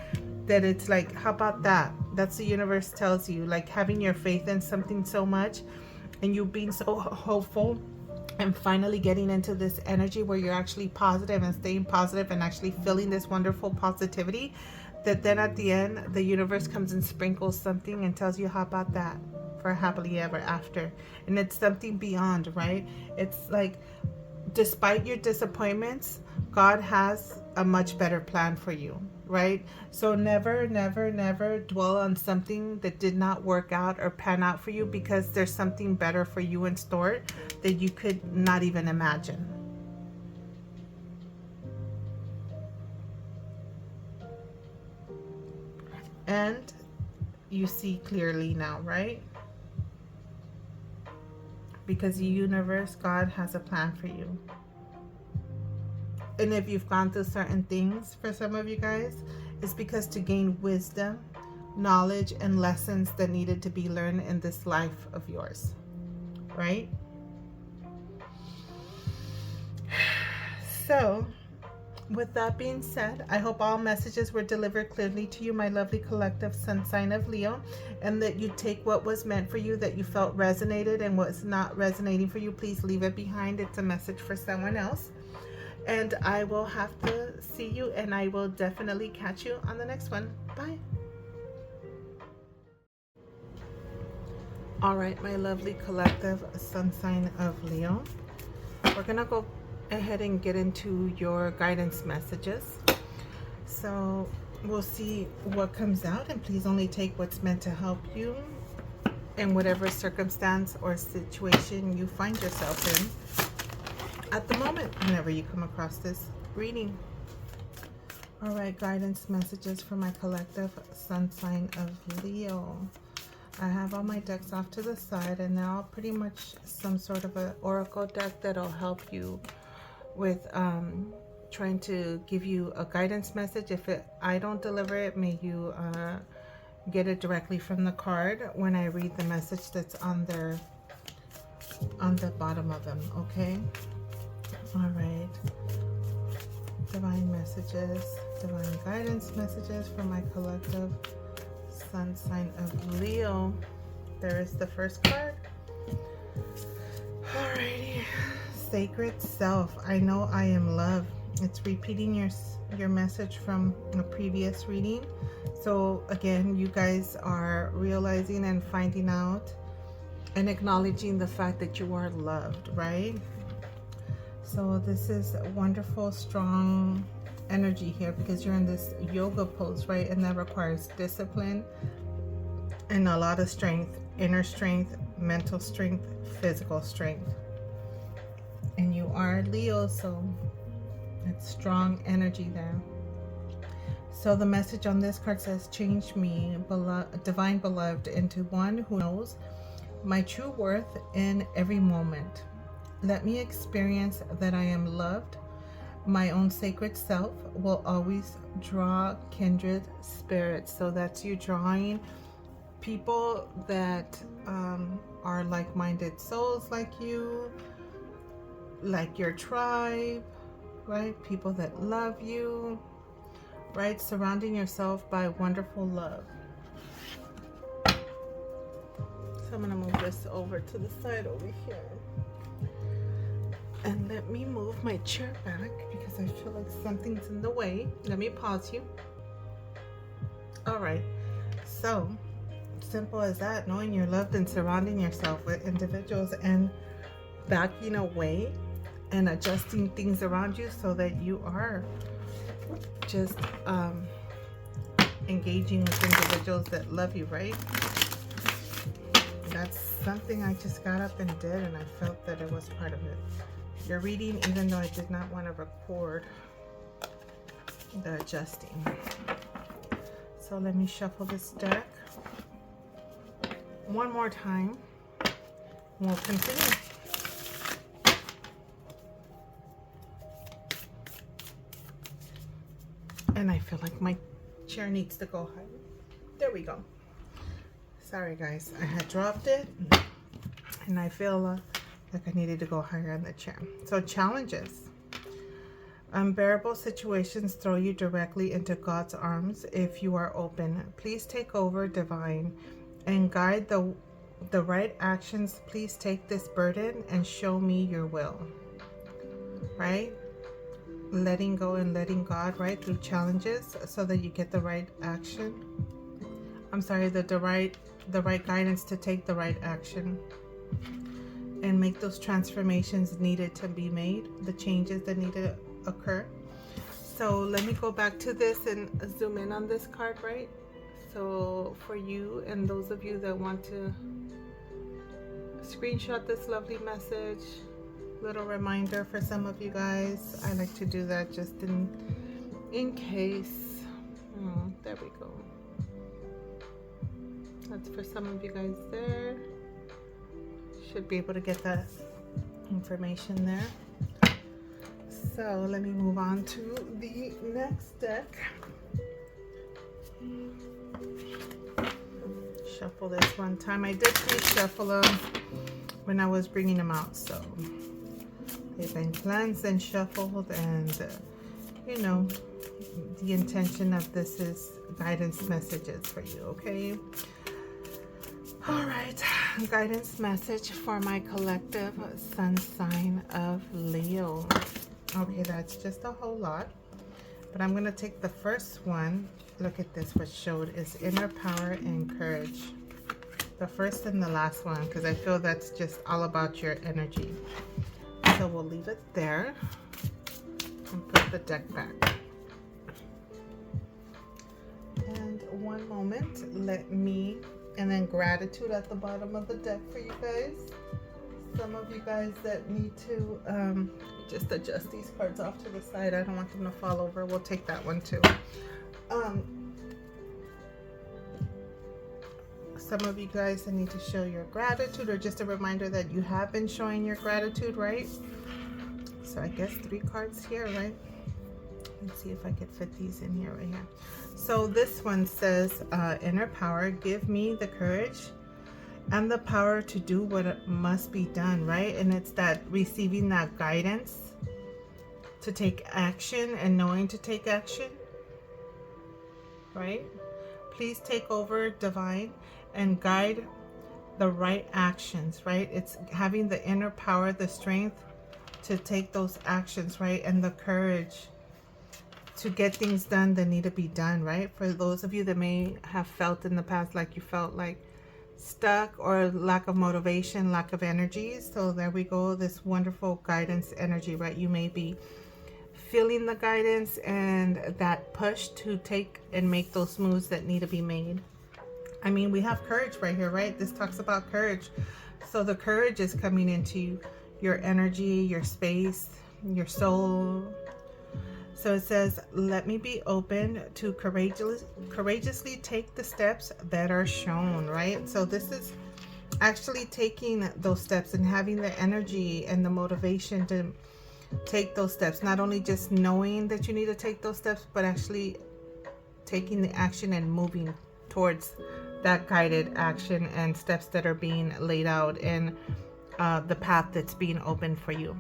that it's like, how about that? That's the universe tells you, like having your faith in something so much and you being so hopeful and finally getting into this energy where you're actually positive and staying positive and actually feeling this wonderful positivity, that then at the end the universe comes and sprinkles something and tells you, how about that, for happily ever after. And it's something beyond, right? It's like, despite your disappointments, God has a much better plan for you, right? So never, never, never dwell on something that did not work out or pan out for you, because there's something better for you in store that you could not even imagine. And you see clearly now, right? Because the universe, God has a plan for you. And if you've gone through certain things, for some of you guys, it's because to gain wisdom, knowledge, and lessons that needed to be learned in this life of yours, right? So, with that being said, I hope all messages were delivered clearly to you, my lovely collective sun sign of Leo, and that you take what was meant for you, that you felt resonated, and what's not resonating for you, please leave it behind. It's a message for someone else. And I will have to see you, and I will definitely catch you on the next one. Bye. All right, my lovely collective sun sign of Leo. We're going to go ahead and get into your guidance messages. So we'll see what comes out, and please only take what's meant to help you in whatever circumstance or situation you find yourself in at the moment whenever you come across this reading. All right, guidance messages for my collective sun sign of Leo. I have all my decks off to the side, and they're all pretty much some sort of an oracle deck that'll help you with trying to give you a guidance message. If I don't deliver it, may you get it directly from the card when I read the message that's on the bottom of them. Okay. All right. Divine messages, divine guidance messages for my collective sun sign of Leo. There is the first card. Alrighty. Sacred self. I know I am loved. It's repeating your message from a previous reading. So again, you guys are realizing and finding out and acknowledging the fact that you are loved, right? So this is a wonderful, strong energy here because you're in this yoga pose, right? And that requires discipline and a lot of strength, inner strength, mental strength, physical strength. And you are Leo, so it's strong energy there. So the message on this card says, change me, divine beloved, into one who knows my true worth in every moment. Let me experience that I am loved. My own sacred self will always draw kindred spirits. So that's you drawing people that are like-minded souls like you, like your tribe, right? People that love you, right? Surrounding yourself by wonderful love. So I'm gonna move this over to the side over here. And let me move my chair back because I feel like something's in the way. Let me pause you. All right, so simple as that, knowing you're loved and surrounding yourself with individuals and backing away and adjusting things around you so that you are just engaging with individuals that love you, right? That's something I just got up and did, and I felt that it was part of it. Your reading, even though I did not want to record the adjusting. So let me shuffle this deck one more time. We'll continue. And I feel like my chair needs to go higher. There we go. Sorry guys, I had dropped it and I feel like I needed to go higher on the chair. So challenges. Unbearable situations throw you directly into God's arms if you are open. Please take over, divine, and guide the right actions. Please take this burden and show me your will. Right? Letting go and letting God, right, through challenges so that you get the right action. I'm sorry, the right guidance to take the right action and make those transformations needed to be made, the changes that need to occur. So let me go back to this and zoom in on this card, right? So for you and those of you that want to screenshot this lovely message, little reminder for some of you guys. I like to do that just in case. There we go. That's for some of you guys there. Should be able to get that information there. So let me move on to the next deck. Shuffle this one time. I did pre-shuffle them when I was bringing them out, so they've been cleansed and shuffled, and you know, the intention of this is guidance messages for you, okay? All right, guidance message for my collective sun sign of Leo. Okay, that's just a whole lot, but I'm going to take the first one. Look at this. What showed is inner power and courage. The first and the last one, because I feel that's just all about your energy. So So we'll leave it there and put the deck back. And one moment, let me, and then gratitude at the bottom of the deck for you guys. Some of you guys that need to just adjust these cards off to the side. I don't want them to fall over. We'll take that one too. Some of you guys that need to show your gratitude, or just a reminder that you have been showing your gratitude, right? So I guess 3 cards here, right? Let's see if I could fit these in here, right here. So this one says, inner power, give me the courage and the power to do what must be done, right? And it's that receiving that guidance to take action and knowing to take action, right? Please take over, divine, and guide the right actions, right? It's having the inner power, the strength to take those actions, right? And the courage to get things done that need to be done, right? For those of you that may have felt in the past like you felt like stuck or lack of motivation, lack of energy. So there we go, this wonderful guidance energy, right? You may be feeling the guidance and that push to take and make those moves that need to be made. I mean, we have courage right here, right? This talks about courage. So the courage is coming into your energy, your space, your soul. So it says, let me be open to courageously take the steps that are shown, right? So this is actually taking those steps and having the energy and the motivation to take those steps. Not only just knowing that you need to take those steps, but actually taking the action and moving towards that guided action and steps that are being laid out in the path that's being opened for you.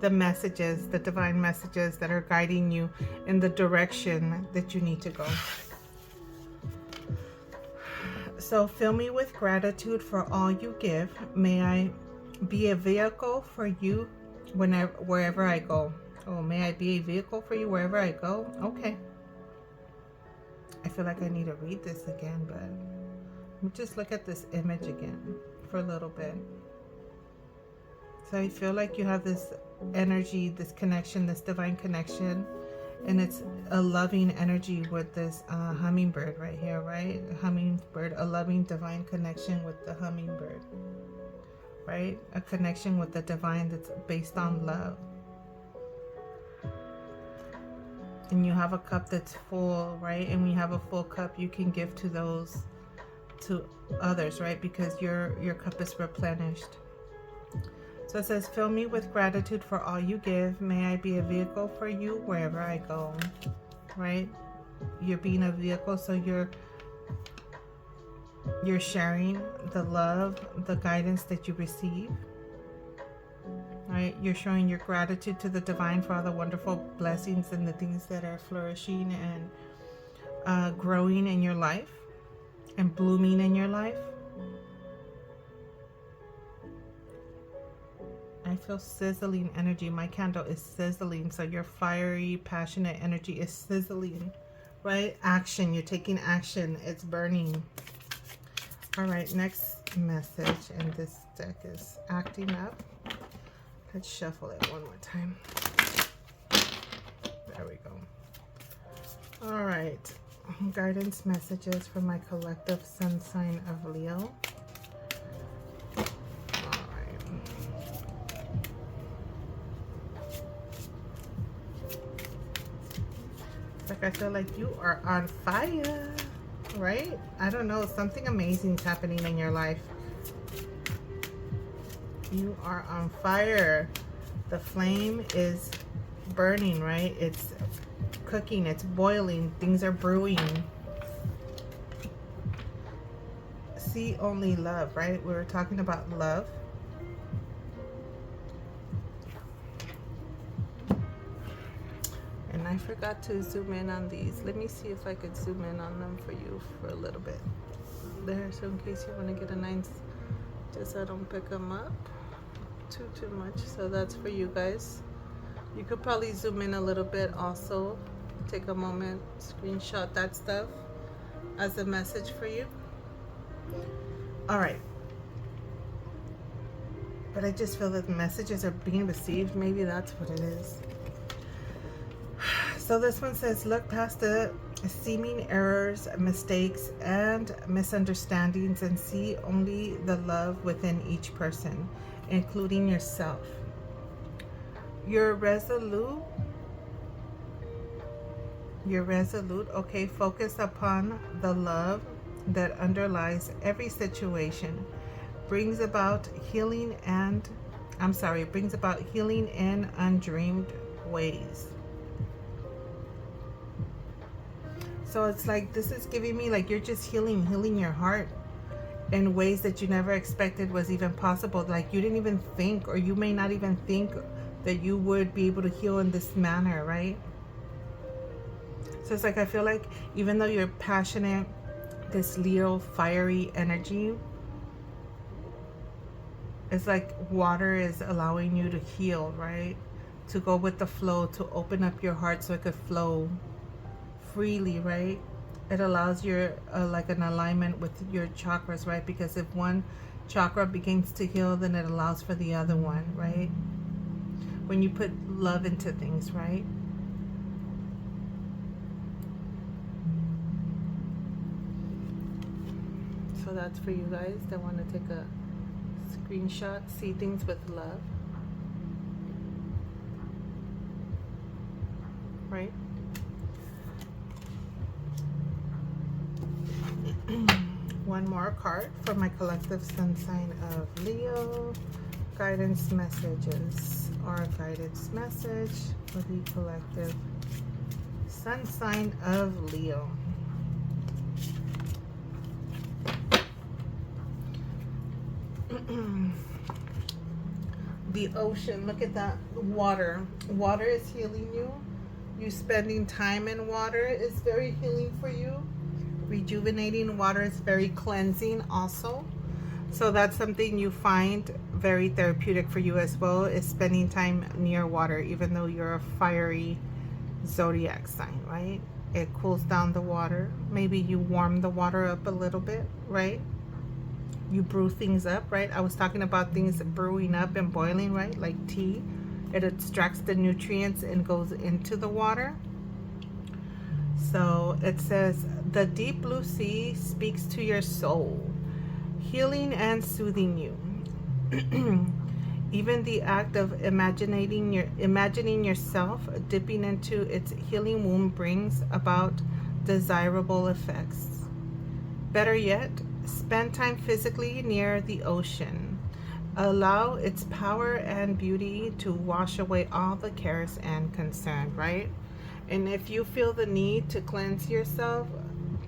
The messages, the divine messages that are guiding you in the direction that you need to go. So fill me with gratitude for all you give. May I be a vehicle for you wherever I go. Oh, may I be a vehicle for you wherever I go? Okay. I feel like I need to read this again, but let me just look at this image again for a little bit. So I feel like you have this energy, this connection, this divine connection, and it's a loving energy with this hummingbird right here, right? A hummingbird, a loving divine connection with the hummingbird, right? A connection with the divine that's based on love. And you have a cup that's full, right? And when you have a full cup, you can give to others, right? Because your cup is replenished. So it says, fill me with gratitude for all you give. May I be a vehicle for you wherever I go, right? You're being a vehicle, so you're sharing the love, the guidance that you receive, right? You're showing your gratitude to the divine for all the wonderful blessings and the things that are flourishing and growing in your life and blooming in your life. I feel sizzling energy. My candle is sizzling. So your fiery, passionate energy is sizzling, right? Action. You're taking action. It's burning. All right. Next message. And this deck is acting up. Let's shuffle it one more time. There we go. All right. Guidance messages for my collective sun sign of Leo. Like I feel like you are on fire, right? I don't know, something amazing is happening in your life. You are on fire. The flame is burning, right? It's cooking, it's boiling, things are brewing. See only love, right? We were talking about love. And I forgot to zoom in on these. Let me see if I could zoom in on them for you for a little bit. There, so in case you want to get a nice, just so I don't pick them up too much. So that's for you guys. You could probably zoom in a little bit also. Take a moment, screenshot that stuff as a message for you. All right. but I just feel that the messages are being received. Maybe that's what it is. So this one says, look past the seeming errors, mistakes, and misunderstandings and see only the love within each person, including yourself. You're resolute. Okay, focus upon the love that underlies every situation. Brings about healing in undreamed ways. So it's like, this is giving me like you're just healing your heart in ways that you never expected was even possible. Like you didn't even think, or you may not even think that you would be able to heal in this manner, right? So it's like, I feel like even though you're passionate, this Leo fiery energy, it's like water is allowing you to heal, right? To go with the flow, to open up your heart so it could flow freely, right? It allows your like an alignment with your chakras, right? Because if one chakra begins to heal, then it allows for the other one, right? When you put love into things, right? So that's for you guys that want to take a screenshot, see things with love, right? One more card for my collective sun sign of Leo. Guidance messages, or guidance message for the collective sun sign of Leo. The ocean, look at that. Water is healing you. You spending time in water is very healing for you. Rejuvenating water is very cleansing also. So that's something you find very therapeutic for you as well, is spending time near water, even though you're a fiery zodiac sign, right? It cools down the water. Maybe you warm the water up a little bit, right? You brew things up, right? I was talking about things brewing up and boiling, right? Like tea. It extracts the nutrients and goes into the water. So it says, the deep blue sea speaks to your soul, healing and soothing you. Even the act of imagining yourself dipping into its healing womb brings about desirable effects. Better yet, spend time physically near the ocean. Allow its power and beauty to wash away all the cares and concern, right? And if you feel the need to cleanse yourself,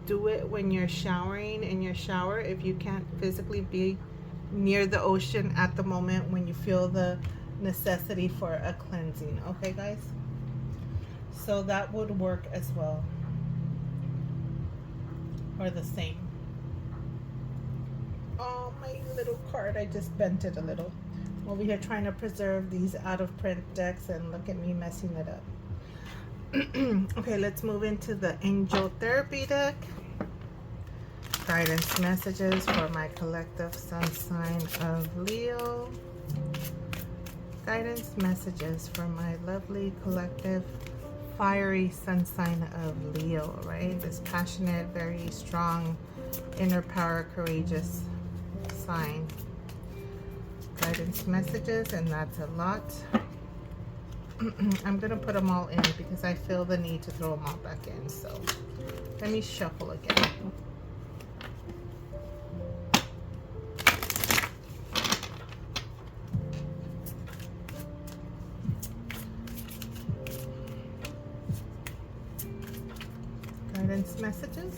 do it when you're showering in your shower. If you can't physically be near the ocean at the moment, when you feel the necessity for a cleansing. Okay, guys? So that would work as well. Or the same. Oh, my little card. I just bent it a little. Over here trying to preserve these out of print decks, and look at me messing it up. Okay, let's move into the Angel Therapy deck. Guidance messages for my collective sun sign of Leo. Guidance messages for my lovely collective fiery sun sign of Leo, right? This passionate, very strong, inner power, courageous sign. Guidance messages, and that's a lot. I'm gonna put them all in because I feel the need to throw them all back in. So let me shuffle again. Guidance messages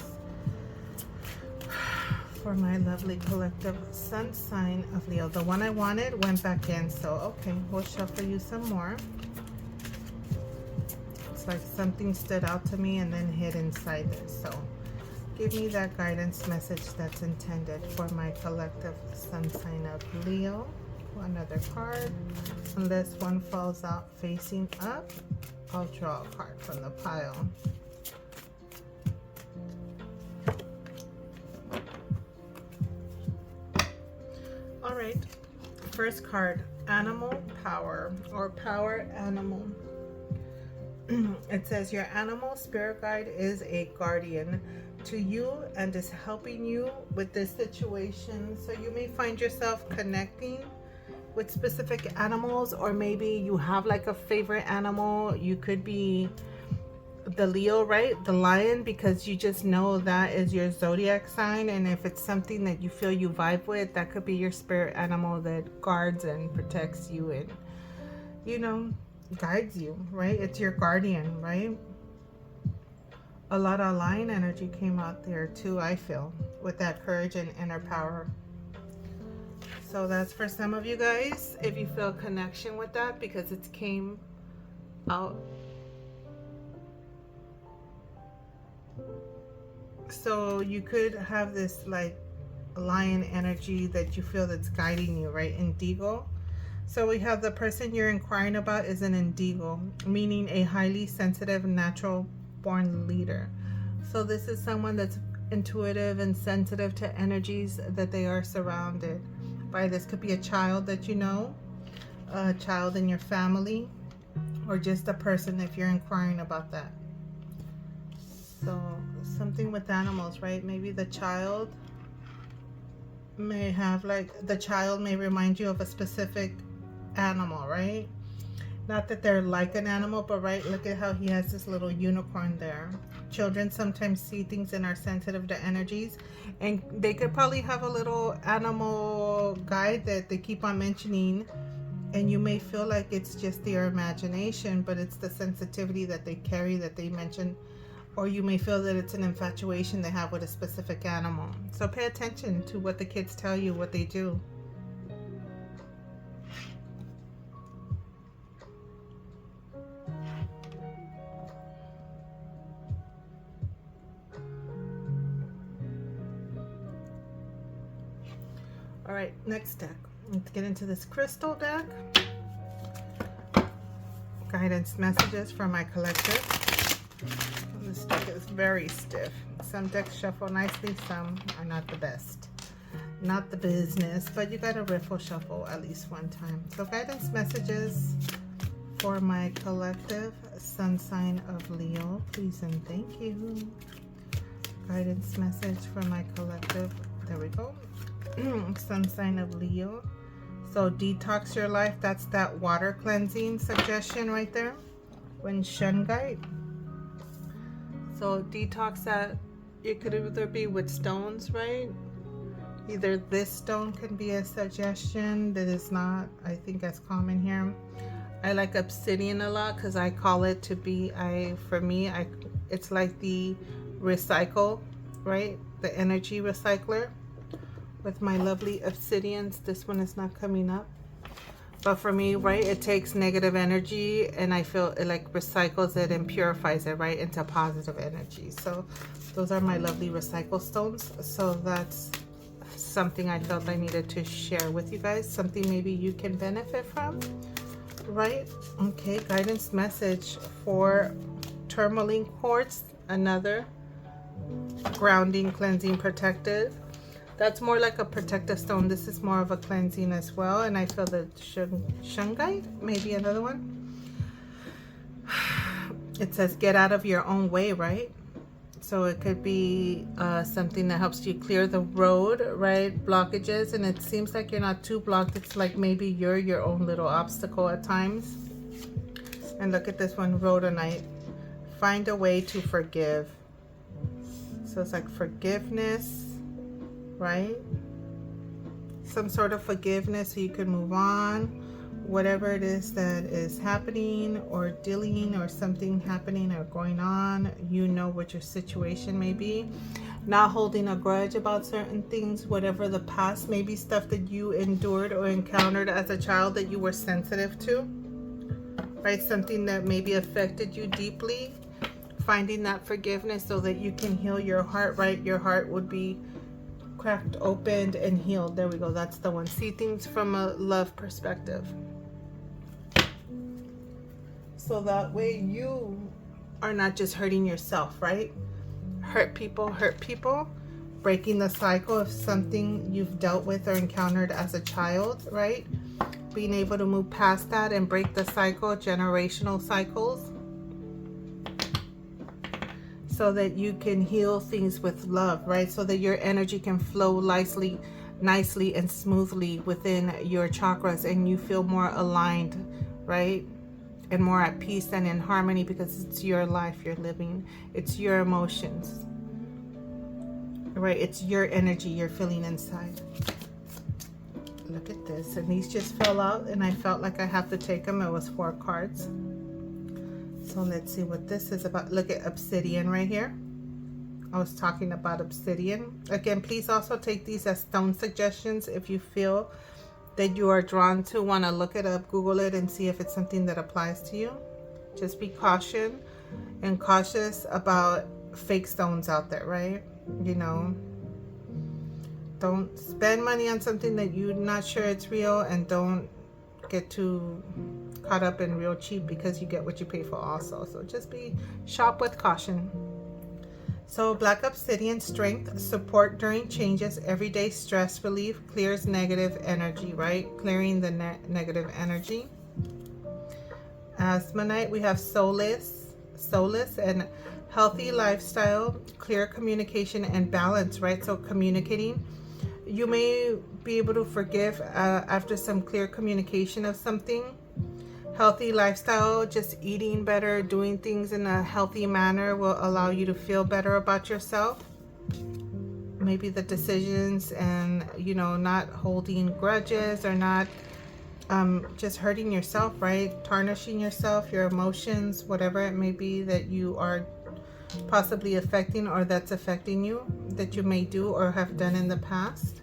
for my lovely collective sun sign of Leo. The one I wanted went back in, so okay, we'll shuffle you some more. It's like something stood out to me and then hid inside this. So give me that guidance message that's intended for my collective sun sign of Leo. Another card. Unless one falls out facing up, I'll draw a card from the pile. All right, first card, Animal Power, or Power Animal. It says your animal spirit guide is a guardian to you and is helping you with this situation. So you may find yourself connecting with specific animals, or maybe you have like a favorite animal. You could be the Leo, right? The lion, because you just know that is your zodiac sign. And if it's something that you feel you vibe with, that could be your spirit animal that guards and protects you and, you know, guides you, right? It's your guardian, right? A lot of lion energy came out there too, I feel, with that courage and inner power. So that's for some of you guys, if you feel connection with that, because it came out. So you could have this like lion energy that you feel that's guiding you, right? Indigo. So we have the person you're inquiring about is an indigo, meaning a highly sensitive, natural born leader. So this is someone that's intuitive and sensitive to energies that they are surrounded by. This could be a child that you know, a child in your family, or just a person if you're inquiring about that. So something with animals, right? Maybe the child may have like, the child may remind you of a specific animal, right? Not that they're like an animal, but right, look at how he has this little unicorn there. Children sometimes see things and are sensitive to energies, and they could probably have a little animal guide that they keep on mentioning, and you may feel like it's just their imagination, but it's the sensitivity that they carry that they mention. Or you may feel that it's an infatuation they have with a specific animal. So pay attention to what the kids tell you, what they do. All right, next deck. Let's get into this crystal deck. Guidance messages for my collective. This deck is very stiff. Some decks shuffle nicely, some are not the best. Not the business, but you gotta riffle shuffle at least one time. So guidance messages for my collective, sun sign of Leo, please and thank you. Guidance message for my collective, there we go. Sun sign of Leo. So detox your life, that's that water cleansing suggestion right there. When shungite. So detox that, it could either be with stones, right? Either this stone can be a suggestion that is not, I think, as common here. I like obsidian a lot because I call it to be, for me, it's like the recycle, right? The energy recycler with my lovely obsidians. This one is not coming up. But for me, right, it takes negative energy and I feel it like recycles it and purifies it, right, into positive energy. So those are my lovely recycle stones. So that's something I felt I needed to share with you guys. Something maybe you can benefit from, right? Okay, guidance message for tourmaline quartz, another grounding, cleansing, protective. That's more like a protective stone. This is more of a cleansing as well. And I feel that shungite, maybe another one. It says get out of your own way, right? So it could be something that helps you clear the road, right? Blockages. And it seems like you're not too blocked. It's like maybe you're your own little obstacle at times. And look at this one, rhodonite. Find a way to forgive. So it's like forgiveness, right? Some sort of forgiveness so you can move on. Whatever it is that is happening or dealing or something happening or going on, you know what your situation may be. Not holding a grudge about certain things, whatever the past, maybe stuff that you endured or encountered as a child that you were sensitive to, right? Something that maybe affected you deeply. Finding that forgiveness so that you can heal your heart, right? Your heart would be cracked opened and healed. There we go. That's the one. See things from a love perspective. So that way you are not just hurting yourself, right? Hurt people, breaking the cycle of something you've dealt with or encountered as a child, right? being able to move past that and break the cycle, generational cycles, so that you can heal things with love, right? So that your energy can flow nicely and smoothly within your chakras, and you feel more aligned, right? And more at peace and in harmony, because it's your life you're living. It's your emotions, right? It's your energy you're feeling inside. Look at this. And these just fell out, and I felt like I have to take them. It was 4 cards. So let's see what this is about. Look at obsidian right here. I was talking about obsidian. Again, please also take these as stone suggestions. If you feel that you are drawn to, want to look it up, Google it, and see if it's something that applies to you. Just be cautious about fake stones out there, right? You know, don't spend money on something that you're not sure it's real, and don't get too caught up in real cheap, because you get what you pay for also. So just shop with caution. So black obsidian, strength, support during changes, everyday stress relief, clears negative energy, right? Clearing the negative energy. Asmonite, we have solace and healthy lifestyle, clear communication and balance, right? So communicating, you may be able to forgive after some clear communication of something. Healthy lifestyle, just eating better, doing things in a healthy manner will allow you to feel better about yourself. Maybe the decisions, and you know, not holding grudges, or not just hurting yourself, right? Tarnishing yourself, your emotions, whatever it may be that you are possibly affecting, or that's affecting you, that you may do or have done in the past.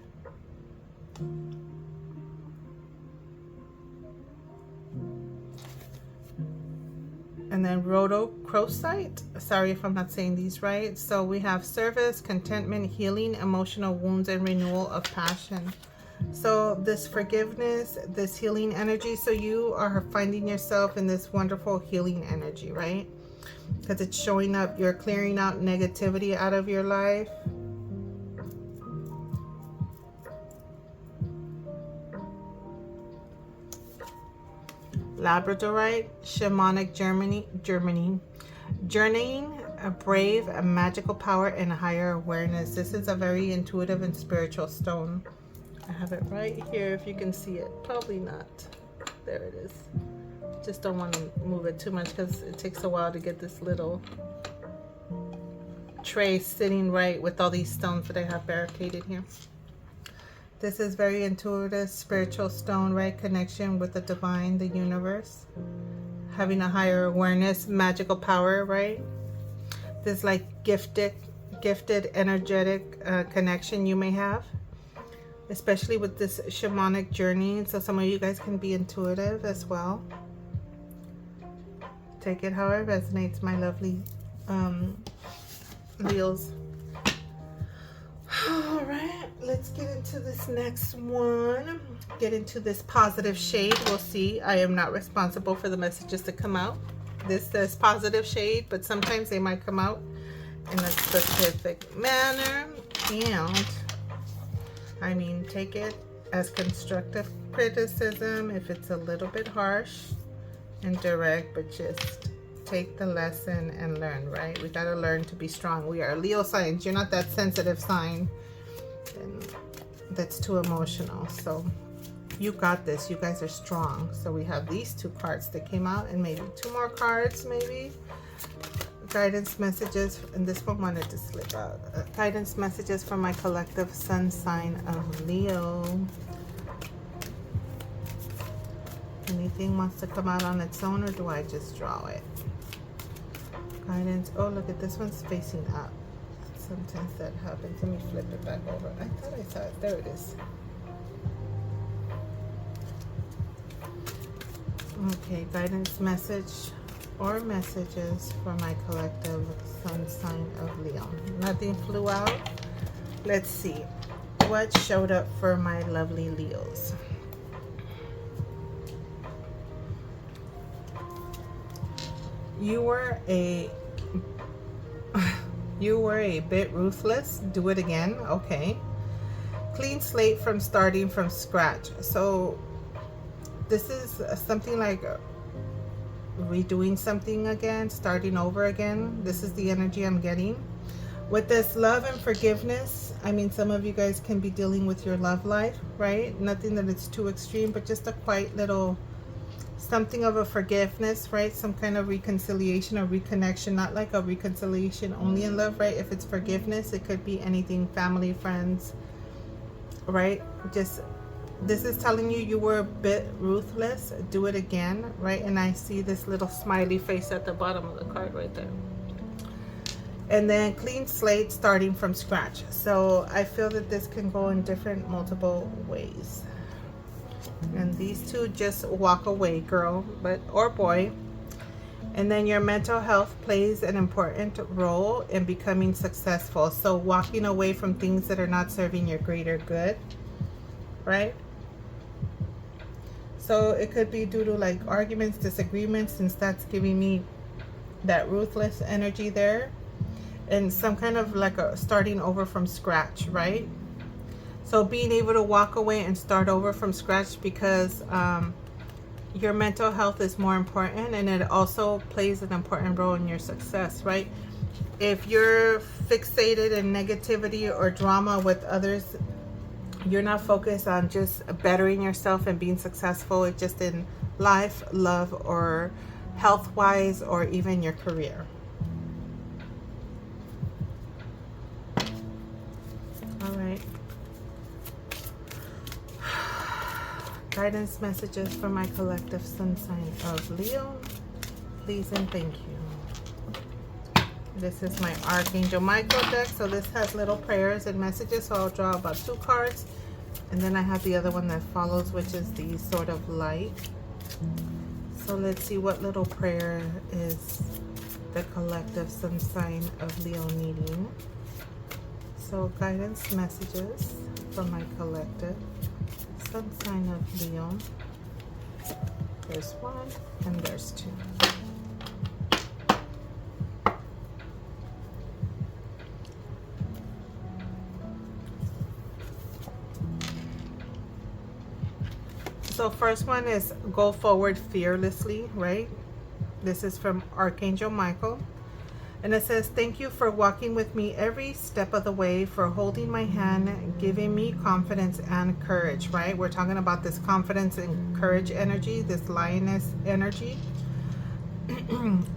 And then rhodochrosite, sorry if I'm not saying these right. So we have service, contentment, healing, emotional wounds, and renewal of passion. So this forgiveness, this healing energy, so you are finding yourself in this wonderful healing energy, right? Because it's showing up, you're clearing out negativity out of your life. Labradorite, shamanic journeying, a brave, a magical power, and a higher awareness. This is a very intuitive and spiritual stone. I have it right here if you can see it. Probably not. There it is. Just don't want to move it too much, because it takes a while to get this little tray sitting right with all these stones that I have barricaded here. This is very intuitive, spiritual stone, right? Connection with the divine, the universe. Having a higher awareness, magical power, right? This like gifted, energetic connection you may have. Especially with this shamanic journey. So some of you guys can be intuitive as well. Take it how it resonates, my lovely Leos. All right, let's get into this next one. Get into this positive shade. We'll see. I am not responsible for the messages that come out. This says positive shade, but sometimes they might come out in a specific manner. And I mean, take it as constructive criticism if it's a little bit harsh and direct, but just take the lesson and learn, right? We got to learn to be strong. We are Leo signs. You're not that sensitive sign and that's too emotional. So you got this. You guys are strong. So we have these 2 cards that came out, and maybe 2 more cards, maybe. Guidance messages, and this one wanted to slip out. Guidance messages for my collective sun sign of Leo. Anything wants to come out on its own, or do I just draw it? Guidance. Oh, look at this one's facing up. Sometimes that happens. Let me flip it back over. I thought I saw it. There it is. Okay, guidance message or messages for my collective sun sign of Leo. Nothing flew out. Let's see what showed up for my lovely Leos. You were a bit ruthless. Do it again. Okay. Clean slate from starting from scratch. So this is something like redoing something again, starting over again. This is the energy I'm getting. With this love and forgiveness, I mean, some of you guys can be dealing with your love life, right? Nothing that it's too extreme, but just a quiet little something of a forgiveness, right? Some kind of reconciliation or reconnection, not like a reconciliation only in love, right? If it's forgiveness, it could be anything, family, friends, right? Just, this is telling you you were a bit ruthless. Do it again, right? And I see this little smiley face at the bottom of the card right there. And then clean slate, starting from scratch. So I feel that this can go in different, multiple ways. And these two, just walk away, girl, but or boy. And then your mental health plays an important role in becoming successful. So walking away from things that are not serving your greater good, right? So it could be due to like arguments, disagreements, since that's giving me that ruthless energy there. And some kind of like a starting over from scratch, right? So being able to walk away and start over from scratch, because your mental health is more important, and it also plays an important role in your success, right? If you're fixated in negativity or drama with others, you're not focused on just bettering yourself and being successful, it's just in life, love, or health-wise, or even your career. All right. Guidance messages for my collective sun sign of Leo. Please and thank you. This is my Archangel Michael deck. So this has little prayers and messages. So I'll draw about 2 cards. And then I have the other one that follows, which is the Sword of Light. So let's see what little prayer is the collective sun sign of Leo needing. So guidance messages for my collective sun sign of Leo. There's 1 and there's 2. So first one is go forward fearlessly, right? This is from Archangel Michael. And it says, thank you for walking with me every step of the way, for holding my hand, giving me confidence and courage, right? We're talking about this confidence and courage energy, this lioness energy,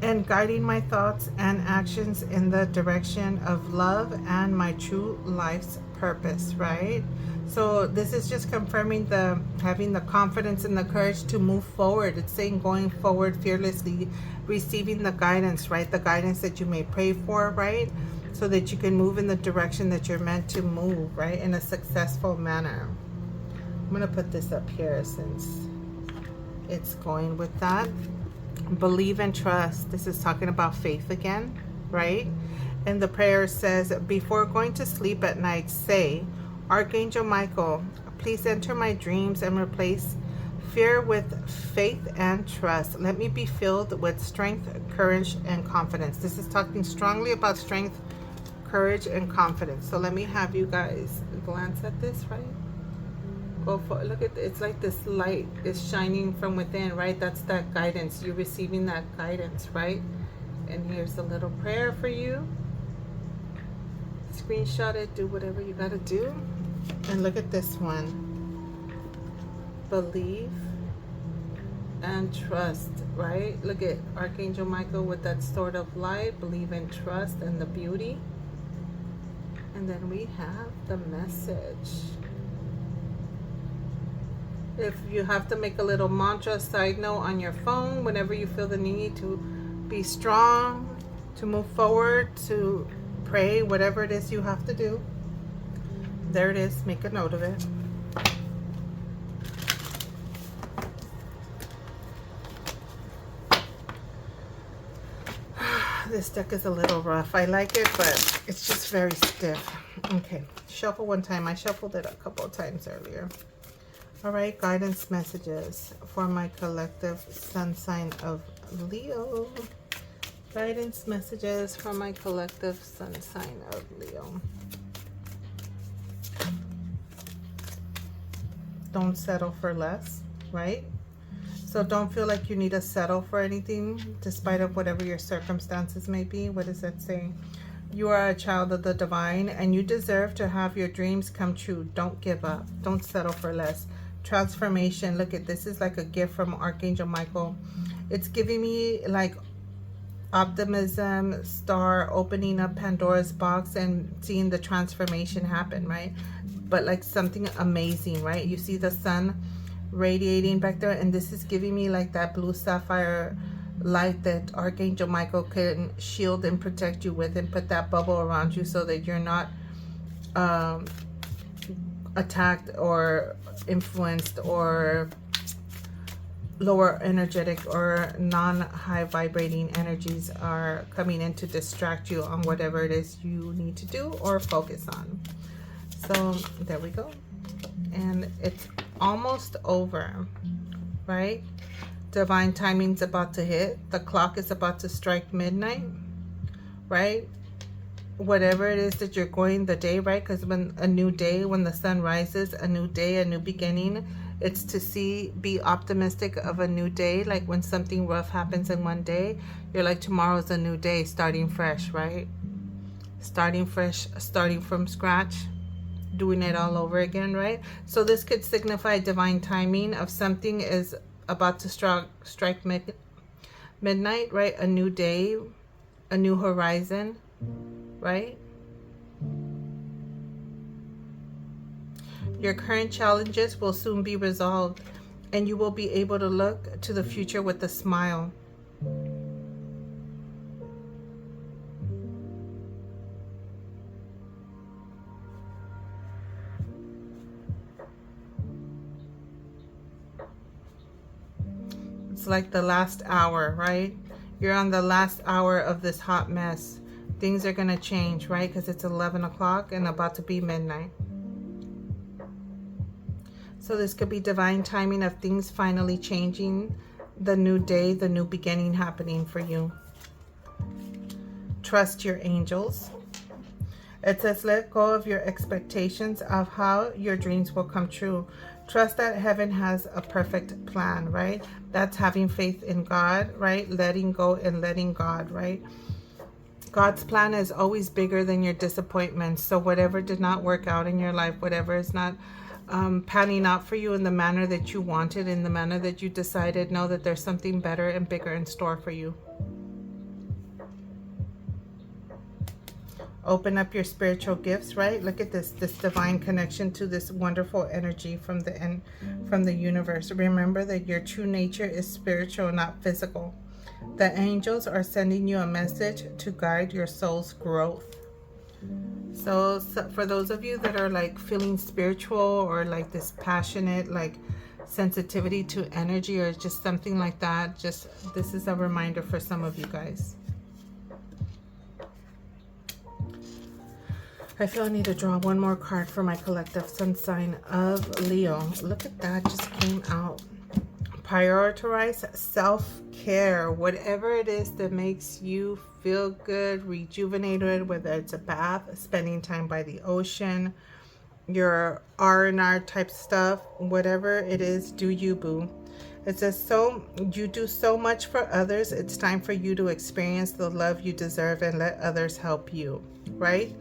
and guiding my thoughts and actions in the direction of love and my true life's purpose, right? So this is just confirming the having the confidence and the courage to move forward. It's saying going forward fearlessly, receiving the guidance, right? The guidance that you may pray for, right? So that you can move in the direction that you're meant to move, right? In a successful manner. I'm going to put this up here since it's going with that. Believe and trust. This is talking about faith again, right? And the prayer says, before going to sleep at night, say, Archangel Michael, please enter my dreams and replace fear with faith and trust. Let me be filled with strength, courage, and confidence. This is talking strongly about strength, courage, and confidence. So let me have you guys glance at this, right? Go for, look at, it's like this light is shining from within, right? That's that guidance. You're receiving that guidance, right? And here's a little prayer for you. Screenshot it, do whatever you gotta do. And look at this one. Believe and trust, right? Look at Archangel Michael with that sword of light. Believe and trust and the beauty. And then we have the message. If you have to make a little mantra side note on your phone whenever you feel the need to be strong, to move forward, to pray, whatever it is you have to do, there it is. Make a note of it. This deck is a little rough. I like it, but it's just very stiff. Okay, shuffle one time. I shuffled it a couple of times earlier. All right, guidance messages for my collective sun sign of Leo. Guidance messages for my collective sun sign of Leo. Don't settle for less, right? So don't feel like you need to settle for anything, despite of whatever your circumstances may be. What does that say? You are a child of the divine, and you deserve to have your dreams come true. Don't give up. Don't settle for less. Transformation. Look at this. Is like a gift from Archangel Michael. It's giving me like optimism, star, opening up Pandora's box and seeing the transformation happen, right? But like something amazing, right? You see the sun radiating back there, and this is giving me like that blue sapphire light that Archangel Michael can shield and protect you with, and put that bubble around you so that you're not attacked or influenced or lower energetic or non-high vibrating energies are coming in to distract you on whatever it is you need to do or focus on. So there we go. And it's almost over, right? Divine timing's about to hit. The clock is about to strike midnight, right? Whatever it is that you're going the day, right? Because when a new day, when the sun rises, a new day, a new beginning, it's to be optimistic of a new day. Like when something rough happens in one day, you're like, tomorrow's a new day, starting fresh, right? Starting fresh, starting from scratch, doing it all over again, right? So this could signify divine timing of something is about to strike midnight, right? A new day, a new horizon, right? Your current challenges will soon be resolved, and you will be able to look to the future with a smile. It's like the last hour, right? You're on the last hour of this hot mess. Things are going to change, right? Because it's 11 o'clock and about to be midnight. So this could be divine timing of things finally changing, the new day, the new beginning happening for you. Trust your angels. It says, let go of your expectations of how your dreams will come true. Trust that heaven has a perfect plan, right? That's having faith in God, right? Letting go and letting God, right? God's plan is always bigger than your disappointments. So whatever did not work out in your life, whatever is not panning out for you in the manner that you wanted, in the manner that you decided, know that there's something better and bigger in store for you. Open up your spiritual gifts, right? Look at this divine connection to this wonderful energy from the universe. Remember that your true nature is spiritual, not physical. The angels are sending you a message to guide your soul's growth. So for those of you that are like feeling spiritual, or like this passionate like sensitivity to energy, or just something like that, just this is a reminder for some of you guys. I feel I need to draw one more card for my collective sun sign of Leo. Look at that, just came out. Prioritize self-care, whatever it is that makes you feel good, rejuvenated, whether it's a bath, spending time by the ocean, your R&R type stuff, whatever it is, do you, boo. It says, so you do so much for others, it's time for you to experience the love you deserve and let others help you, right?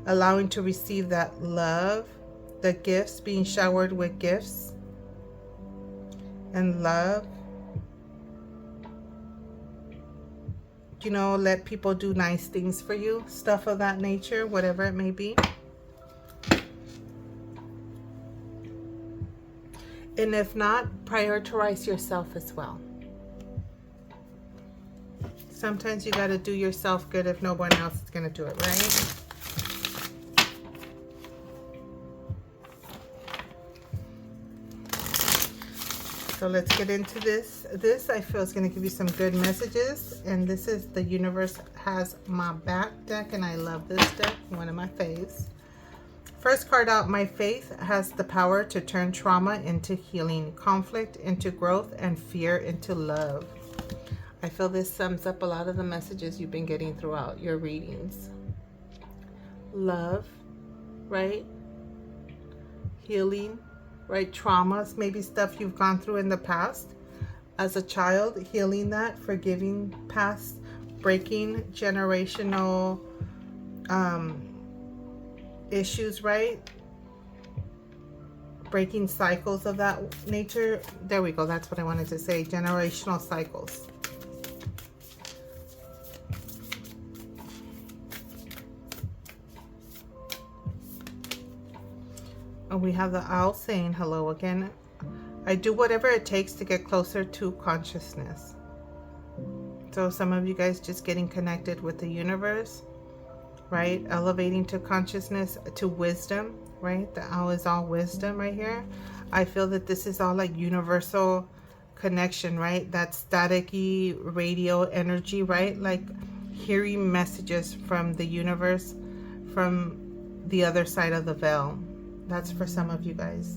Allowing to receive that love, the gifts, being showered with gifts and love. You know, let people do nice things for you, stuff of that nature, whatever it may be. And if not, prioritize yourself as well. Sometimes you got to do yourself good if no one else is going to do it, right? So let's get into this. This I feel is going to give you some good messages. And this is The Universe Has My Back deck. And I love this deck. One of my faves. First card out, my faith has the power to turn trauma into healing, conflict into growth, and fear into love. I feel this sums up a lot of the messages you've been getting throughout your readings. Love, right? Healing, right? Traumas, maybe stuff you've gone through in the past. as a child, healing that, forgiving past, breaking generational issues, right? Breaking cycles of that nature. There we go. That's what I wanted to say. Generational cycles. And we have the owl saying hello again. I do whatever it takes to get closer to consciousness. So some of you guys just getting connected with the universe, right? Elevating to consciousness, to wisdom, right? The owl is all wisdom right here. I feel that this is all like universal connection, right? That staticky radio energy, right? Like hearing messages from the universe, from the other side of the veil. That's for some of you guys.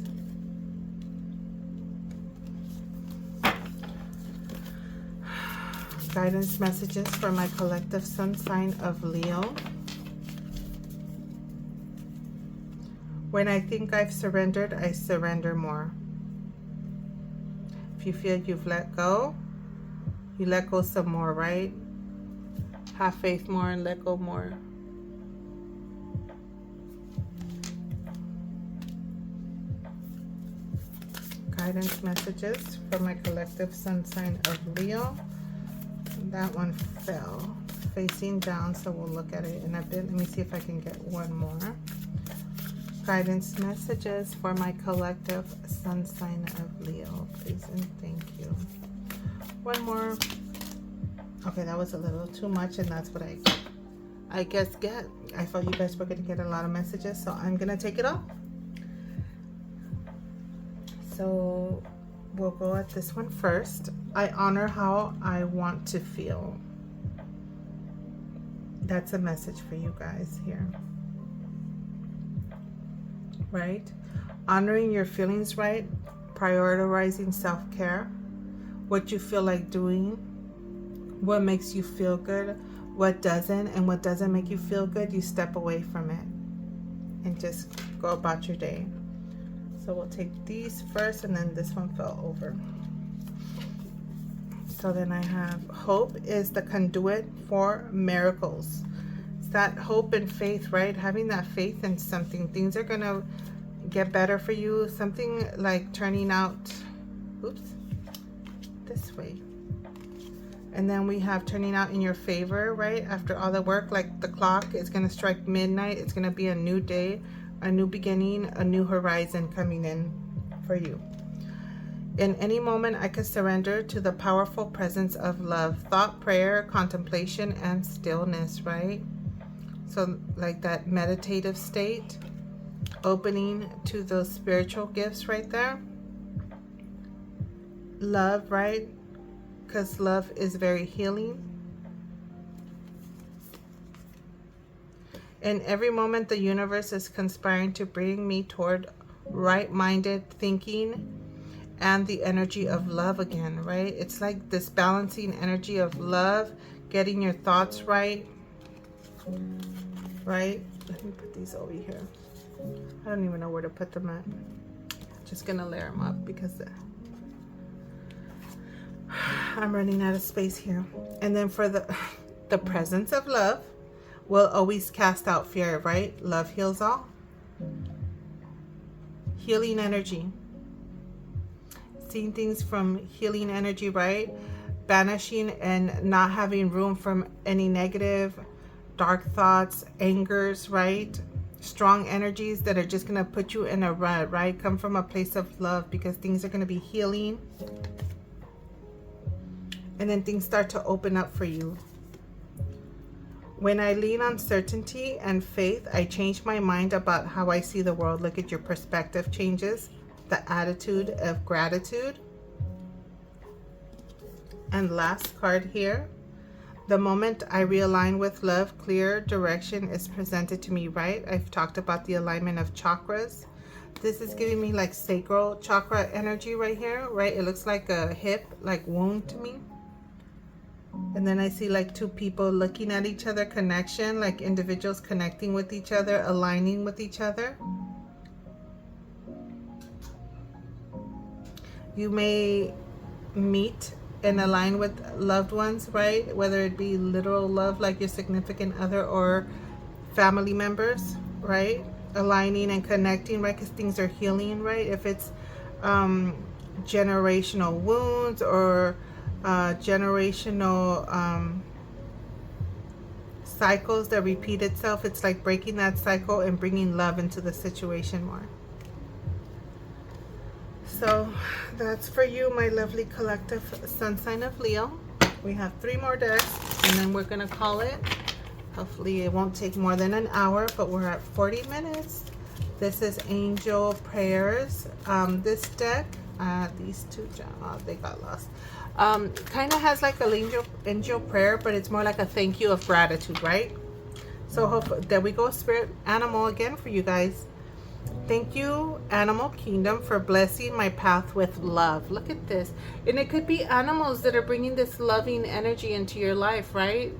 Guidance messages for my collective sun sign of Leo. When I think I've surrendered, I surrender more. If you feel you've let go, you let go some more, right? Have faith more and let go more. Guidance messages for my collective sun sign of Leo. That one fell facing down, so we'll look at it in a bit. Let me see if I can get one more. Guidance messages for my collective sun sign of Leo, please and thank you. One more. Okay, that was a little too much, and that's what I guess get. I thought you guys were going to get a lot of messages, so I'm going to take it off. So we'll go at this one first. I honor how I want to feel. That's a message for you guys here. Right? Honoring your feelings, right? Prioritizing self-care. What you feel like doing. What makes you feel good. What doesn't. And what doesn't make you feel good, you step away from it. And just go about your day. So we'll take these first, and then this one fell over. So then I have hope is the conduit for miracles. It's that hope and faith, right? Having that faith in something. Things are going to get better for you. Something like turning out, oops, this way. And then we have turning out in your favor, right? After all the work, like the clock is going to strike midnight. It's going to be a new day. A new beginning, a new horizon coming in for you. In any moment, I can surrender to the powerful presence of love, thought, prayer, contemplation, and stillness, right? So like that meditative state, opening to those spiritual gifts right there. Love, right? Because love is very healing. In every moment, the universe is conspiring to bring me toward right-minded thinking and the energy of love again, right? It's like this balancing energy of love, getting your thoughts right, right? Let me put these over here. I don't even know where to put them at. Just gonna layer them up because I'm running out of space here. And then for the presence of love, will always cast out fear, right? Love heals all. Healing energy. Seeing things from healing energy, right? Banishing and not having room for any negative, dark thoughts, angers, right? Strong energies that are just going to put you in a rut, right? Come from a place of love because things are going to be healing. And then things start to open up for you. When I lean on certainty and faith, I change my mind about how I see the world. Look at your perspective changes, the attitude of gratitude. And last card here, the moment I realign with love, clear direction is presented to me, right? I've talked about the alignment of chakras. This is giving me like sacral chakra energy right here, right? It looks like a hip, like wound to me. And then I see like two people looking at each other, connection, like individuals connecting with each other, aligning with each other. You may meet and align with loved ones, right? Whether it be literal love like your significant other or family members, right? Aligning and connecting, right? Because things are healing, right? If it's generational wounds or generational cycles that repeat itself, it's like breaking that cycle and bringing love into the situation more. So that's for you, my lovely collective sun sign of Leo. We have 3 more decks and then we're gonna call it. Hopefully it won't take more than an hour, but we're at 40 minutes. This is Angel Prayers. This deck, these two, they got lost. Kind of has like a angel prayer, but it's more like a thank you of gratitude, right? So hopefully, there we go, spirit animal again for you guys. Thank you, Animal Kingdom, for blessing my path with love. Look at this. And it could be animals that are bringing this loving energy into your life, right?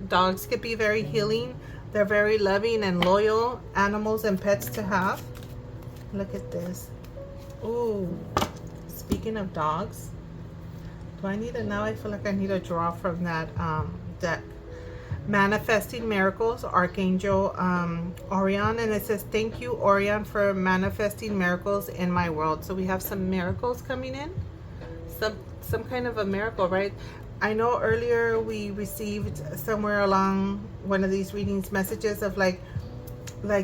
Dogs could be very healing. They're very loving and loyal animals and pets to have. Look at this. Ooh, speaking of dogs, do I need to, now I feel like I need to draw from that deck. Manifesting Miracles, Archangel Orion, and it says, thank you, Orion, for manifesting miracles in my world. So we have some miracles coming in, some kind of a miracle, right? I know earlier we received somewhere along one of these readings messages of like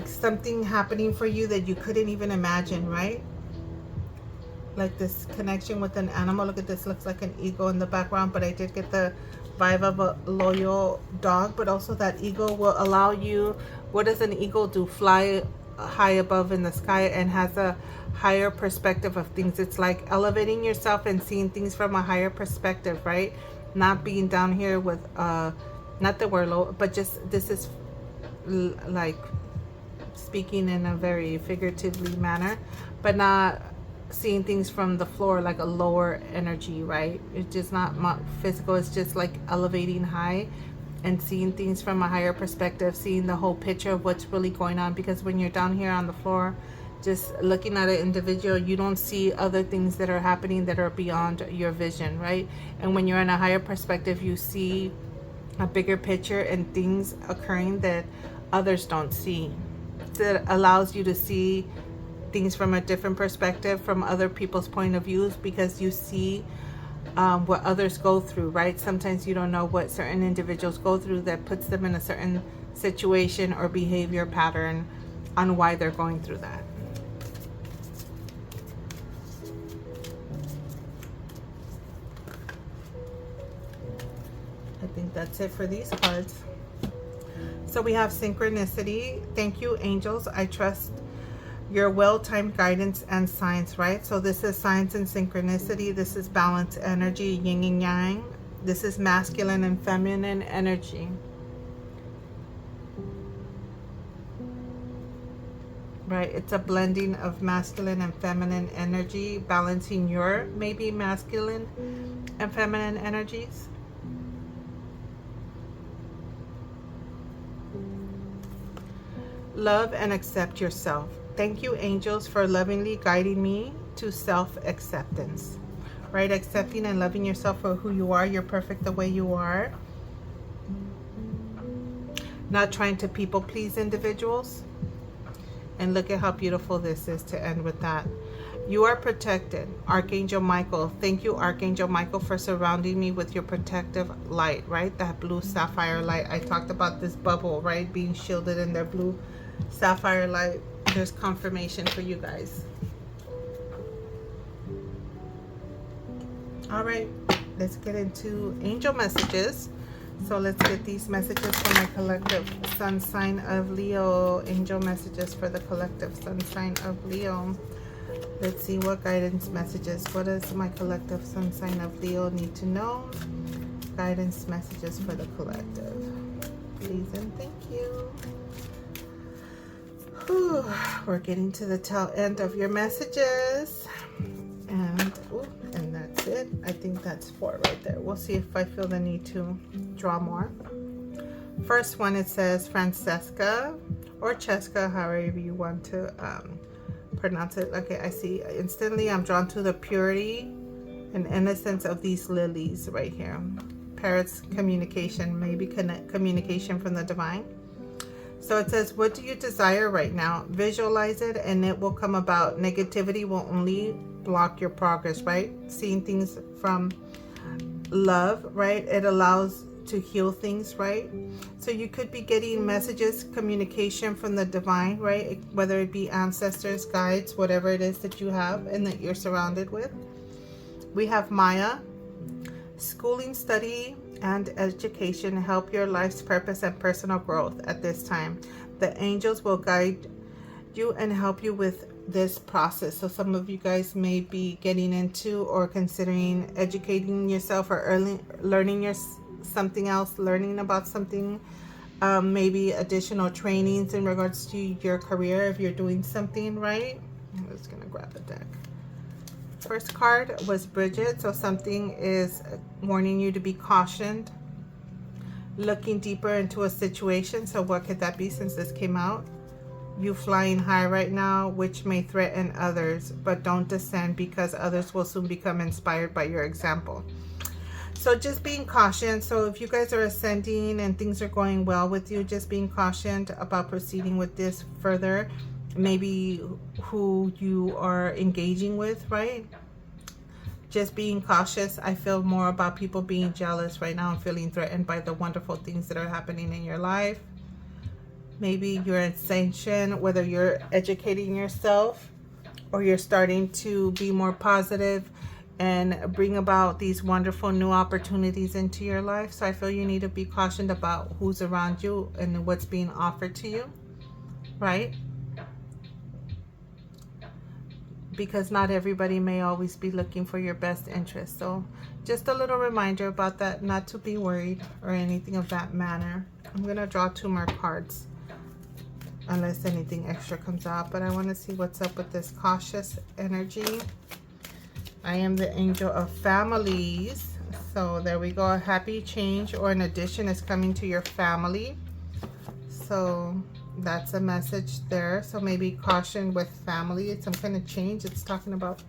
something happening for you that you couldn't even imagine, right? Like this connection with an animal. Look at this, looks like an eagle in the background, but I did get the vibe of a loyal dog. But also that eagle will allow you, what does an eagle do? Fly high above in the sky and has a higher perspective of things. It's like elevating yourself and seeing things from a higher perspective, right? Not being down here with not that we're low, but just this is like speaking in a very figuratively manner, but not seeing things from the floor like a lower energy, right? It's just not physical. It's just like elevating high and seeing things from a higher perspective, seeing the whole picture of what's really going on. Because when you're down here on the floor just looking at an individual, you don't see other things that are happening that are beyond your vision, right? And when you're in a higher perspective, you see a bigger picture and things occurring that others don't see. So it allows you to see things from a different perspective, from other people's point of views, because you see what others go through, right? Sometimes you don't know what certain individuals go through that puts them in a certain situation or behavior pattern on why they're going through that. I think that's it for these cards. So we have synchronicity. Thank you, angels. I trust your well-timed guidance and signs, right? So this is signs and synchronicity. This is balance energy, yin and yang. This is masculine and feminine energy. Right? It's a blending of masculine and feminine energy, balancing your maybe masculine and feminine energies. Love and accept yourself. Thank you, angels, for lovingly guiding me to self-acceptance. Right? Accepting and loving yourself for who you are. You're perfect the way you are. Not trying to people please individuals. And look at how beautiful this is to end with that. You are protected. Archangel Michael. Thank you, Archangel Michael, for surrounding me with your protective light, right? That blue sapphire light. I talked about this bubble, right? Being shielded in their blue sapphire light. There's confirmation for you guys. All right, let's get into angel messages. So let's get these messages for my collective sun sign of Leo. Angel messages for the collective sun sign of Leo. Let's see what guidance messages. What does my collective sun sign of Leo need to know? Guidance messages for the collective. Please and thank you. Whew, we're getting to the tail end of your messages. And that's it. I think that's 4 right there. We'll see if I feel the need to draw more. First one, it says Francesca or Cheska, however you want to pronounce it. Okay, I see instantly I'm drawn to the purity and innocence of these lilies right here. Parrots, communication, maybe communication from the divine. So it says, what do you desire right now? Visualize it and it will come about. Negativity will only block your progress, right? Seeing things from love, right? It allows to heal things, right? So you could be getting messages, communication from the divine, right? Whether it be ancestors, guides, whatever it is that you have and that you're surrounded with. We have Maya. Schooling, study, and education help your life's purpose and personal growth at this time. The angels will guide you and help you with this process. So some of you guys may be getting into or considering educating yourself or learning something else, learning about something, maybe additional trainings in regards to your career if you're doing something, right? I'm just gonna grab the deck. First card was Bridget, so something is warning you to be cautioned, looking deeper into a situation. So what could that be since this came out? You flying high right now, which may threaten others, but don't descend because others will soon become inspired by your example. So just being cautioned. So if you guys are ascending and things are going well with you, just being cautioned about proceeding with this further. Maybe who you are engaging with, right? Just being cautious. I feel more about people being jealous right now and feeling threatened by the wonderful things that are happening in your life. Maybe your ascension, whether you're educating yourself or you're starting to be more positive and bring about these wonderful new opportunities into your life. So I feel you need to be cautioned about who's around you and what's being offered to you, right? Because not everybody may always be looking for your best interest. So just a little reminder about that, not to be worried or anything of that manner. I'm going to draw 2 more cards unless anything extra comes out, but I want to see what's up with this cautious energy. I am the angel of families. So there we go. A happy change or an addition is coming to your family. So that's a message there. So maybe caution with family. It's some kind of change. It's talking about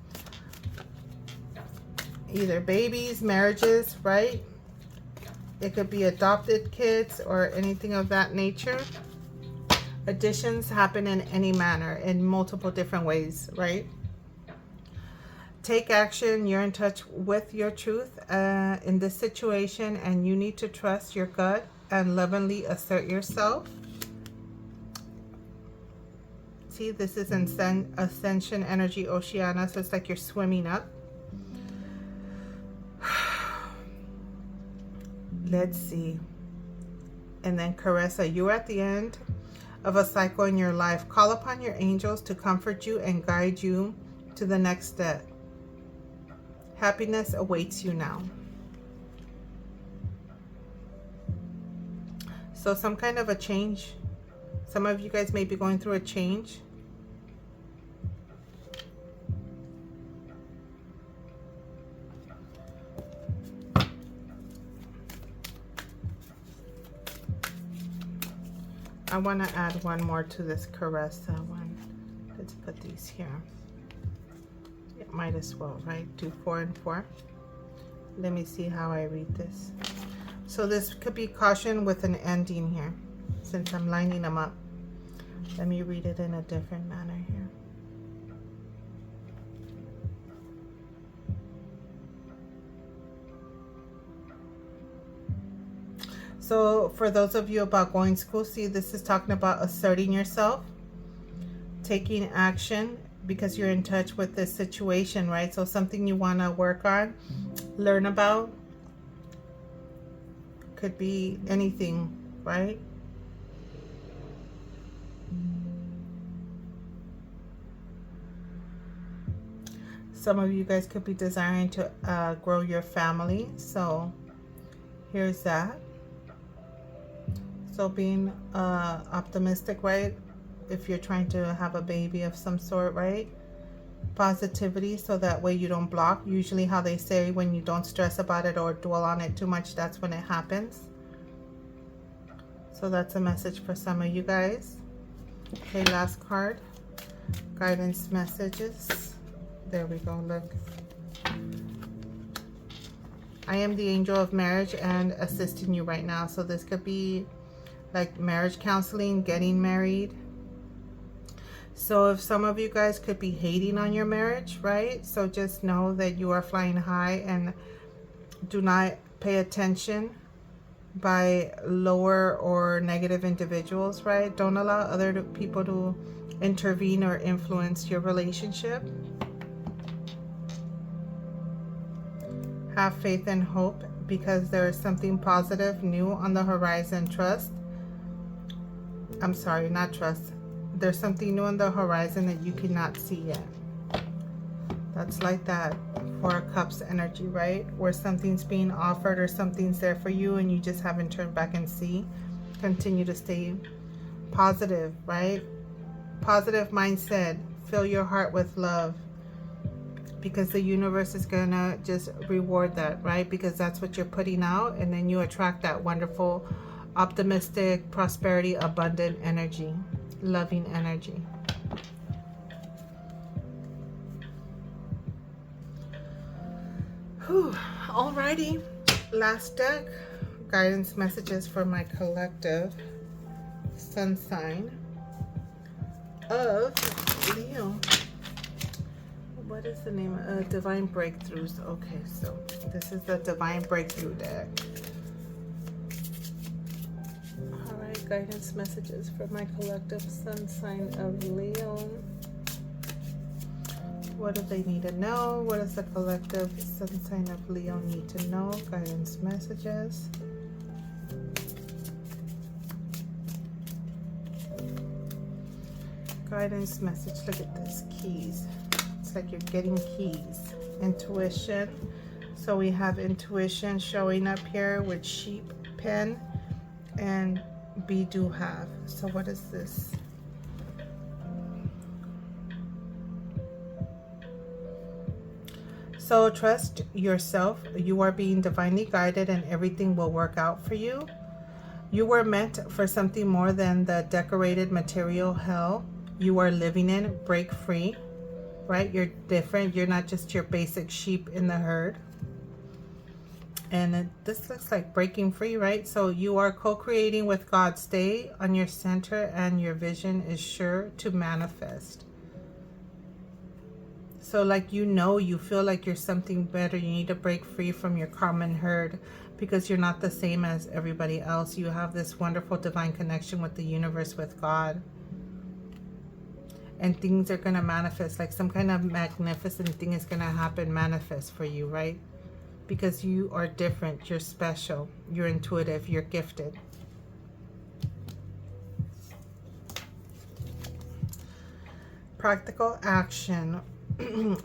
either babies, marriages, right? It could be adopted kids or anything of that nature. Additions happen in any manner, in multiple different ways, right? Take action. You're in touch with your truth in this situation, and you need to trust your gut and lovingly assert yourself. See, this is ascension energy, Oceana, so it's like you're swimming up. Let's see. And then Caressa, you're at the end of a cycle in your life. Call upon your angels to comfort you and guide you to the next step. Happiness awaits you now. So some kind of a change. Some of you guys may be going through a change. I want to add one more to this Caressa one. Let's put these here. It might as well, right? Do 4 and 4. Let me see how I read this. So this could be caution with an ending here, since I'm lining them up. Let me read it in a different manner here. So for those of you about going to school, see, this is talking about asserting yourself, taking action because you're in touch with this situation, right? So something you want to work on, learn about, could be anything, right? Some of you guys could be desiring to grow your family. So here's that. So being optimistic, right? If you're trying to have a baby of some sort, right? Positivity, so that way you don't block. Usually how they say when you don't stress about it or dwell on it too much, that's when it happens. So that's a message for some of you guys. Okay, last card. Guidance messages. There we go, look. I am the angel of marriage and assisting you right now. So this could be like marriage counseling, getting married. So if some of you guys could be hating on your marriage, right? So just know that you are flying high and do not pay attention by lower or negative individuals, right? Don't allow other people to intervene or influence your relationship. Have faith and hope because there is something positive new on the horizon. Not trust. There's something new on the horizon that you cannot see yet. That's like that Four of Cups energy, right? Where something's being offered or something's there for you and you just haven't turned back and see. Continue to stay positive, right? Positive mindset. Fill your heart with love because the universe is gonna just reward that, right? Because that's what you're putting out, and then you attract that wonderful, optimistic, prosperity, abundant energy, loving energy. Whew. Alrighty, last deck, guidance messages for my collective sun sign of Leo. What is the name? Divine Breakthroughs. Okay, so this is the Divine Breakthrough deck. Alright, guidance messages for my collective sun sign of Leo. What do they need to know? What does the collective sun sign of Leo need to know? Guidance messages. Guidance message. Look at this. Keys. It's like you're getting keys. Intuition. So we have intuition showing up here with sheep pen and be do have. So what is this? So trust yourself. You are being divinely guided and everything will work out for you. You were meant for something more than the decorated material hell you are living in. Break free, right? You're different. You're not just your basic sheep in the herd. And this looks like breaking free, right? So you are co-creating with God. Stay on your center and your vision is sure to manifest. So like, you feel like you're something better. You need to break free from your common herd because you're not the same as everybody else. You have this wonderful divine connection with the universe, with God. And things are going to manifest, like some kind of magnificent thing is going to happen, manifest for you, right? Because you are different, you're special, you're intuitive, you're gifted. Practical action.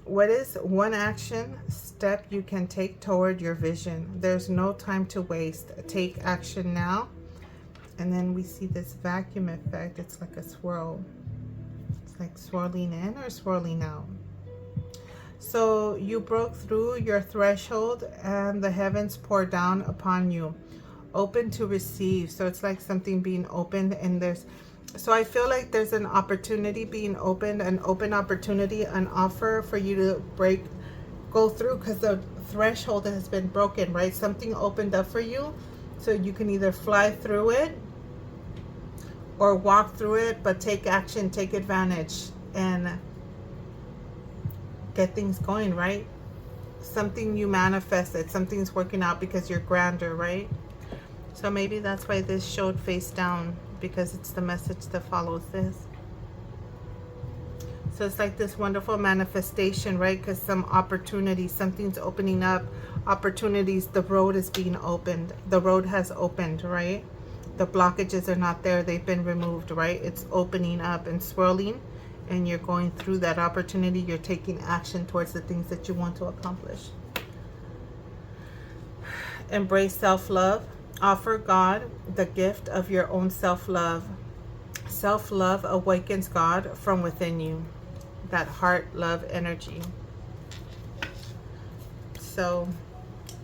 What is one action step you can take toward your vision? There's no time to waste. Take action now. And then we see this vacuum effect. It's like a swirl. It's like swirling in or swirling out. So you broke through your threshold and the heavens pour down upon you. Open to receive. So it's like something being opened, and so I feel like there's an opportunity being opened, an open opportunity, an offer for you to go through, because the threshold has been broken, right? Something opened up for you, so you can either fly through it or walk through it, but take action, take advantage, and get things going, right? Something you manifested, something's working out because you're grander, right? So maybe that's why this showed face down, because it's the message that follows this. So it's like this wonderful manifestation, right? Because some opportunity, something's opening up, opportunities, the road is being opened. The road has opened, right? The blockages are not there, they've been removed, right? It's opening up and swirling, and you're going through that opportunity. You're taking action towards the things that you want to accomplish. Embrace self-love. Offer God the gift of your own self-love. Self-love awakens God from within you. That heart love energy. So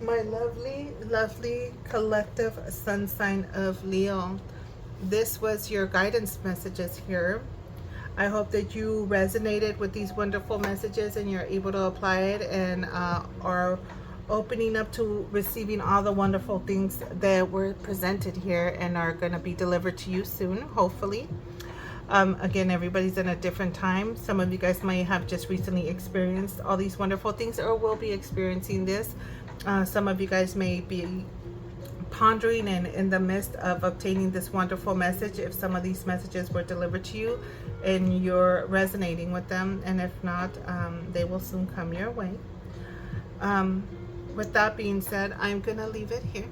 my lovely, lovely collective sun sign of Leo, this was your guidance messages here. I hope that you resonated with these wonderful messages and you're able to apply it and are opening up to receiving all the wonderful things that were presented here and are going to be delivered to you soon, hopefully. Again, everybody's in a different time. Some of you guys may have just recently experienced all these wonderful things or will be experiencing this. Some of you guys may be pondering and in the midst of obtaining this wonderful message, if some of these messages were delivered to you and you're resonating with them, and if not, they will soon come your way. With that being said, I'm gonna leave it here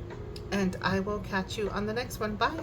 and I will catch you on the next one. Bye.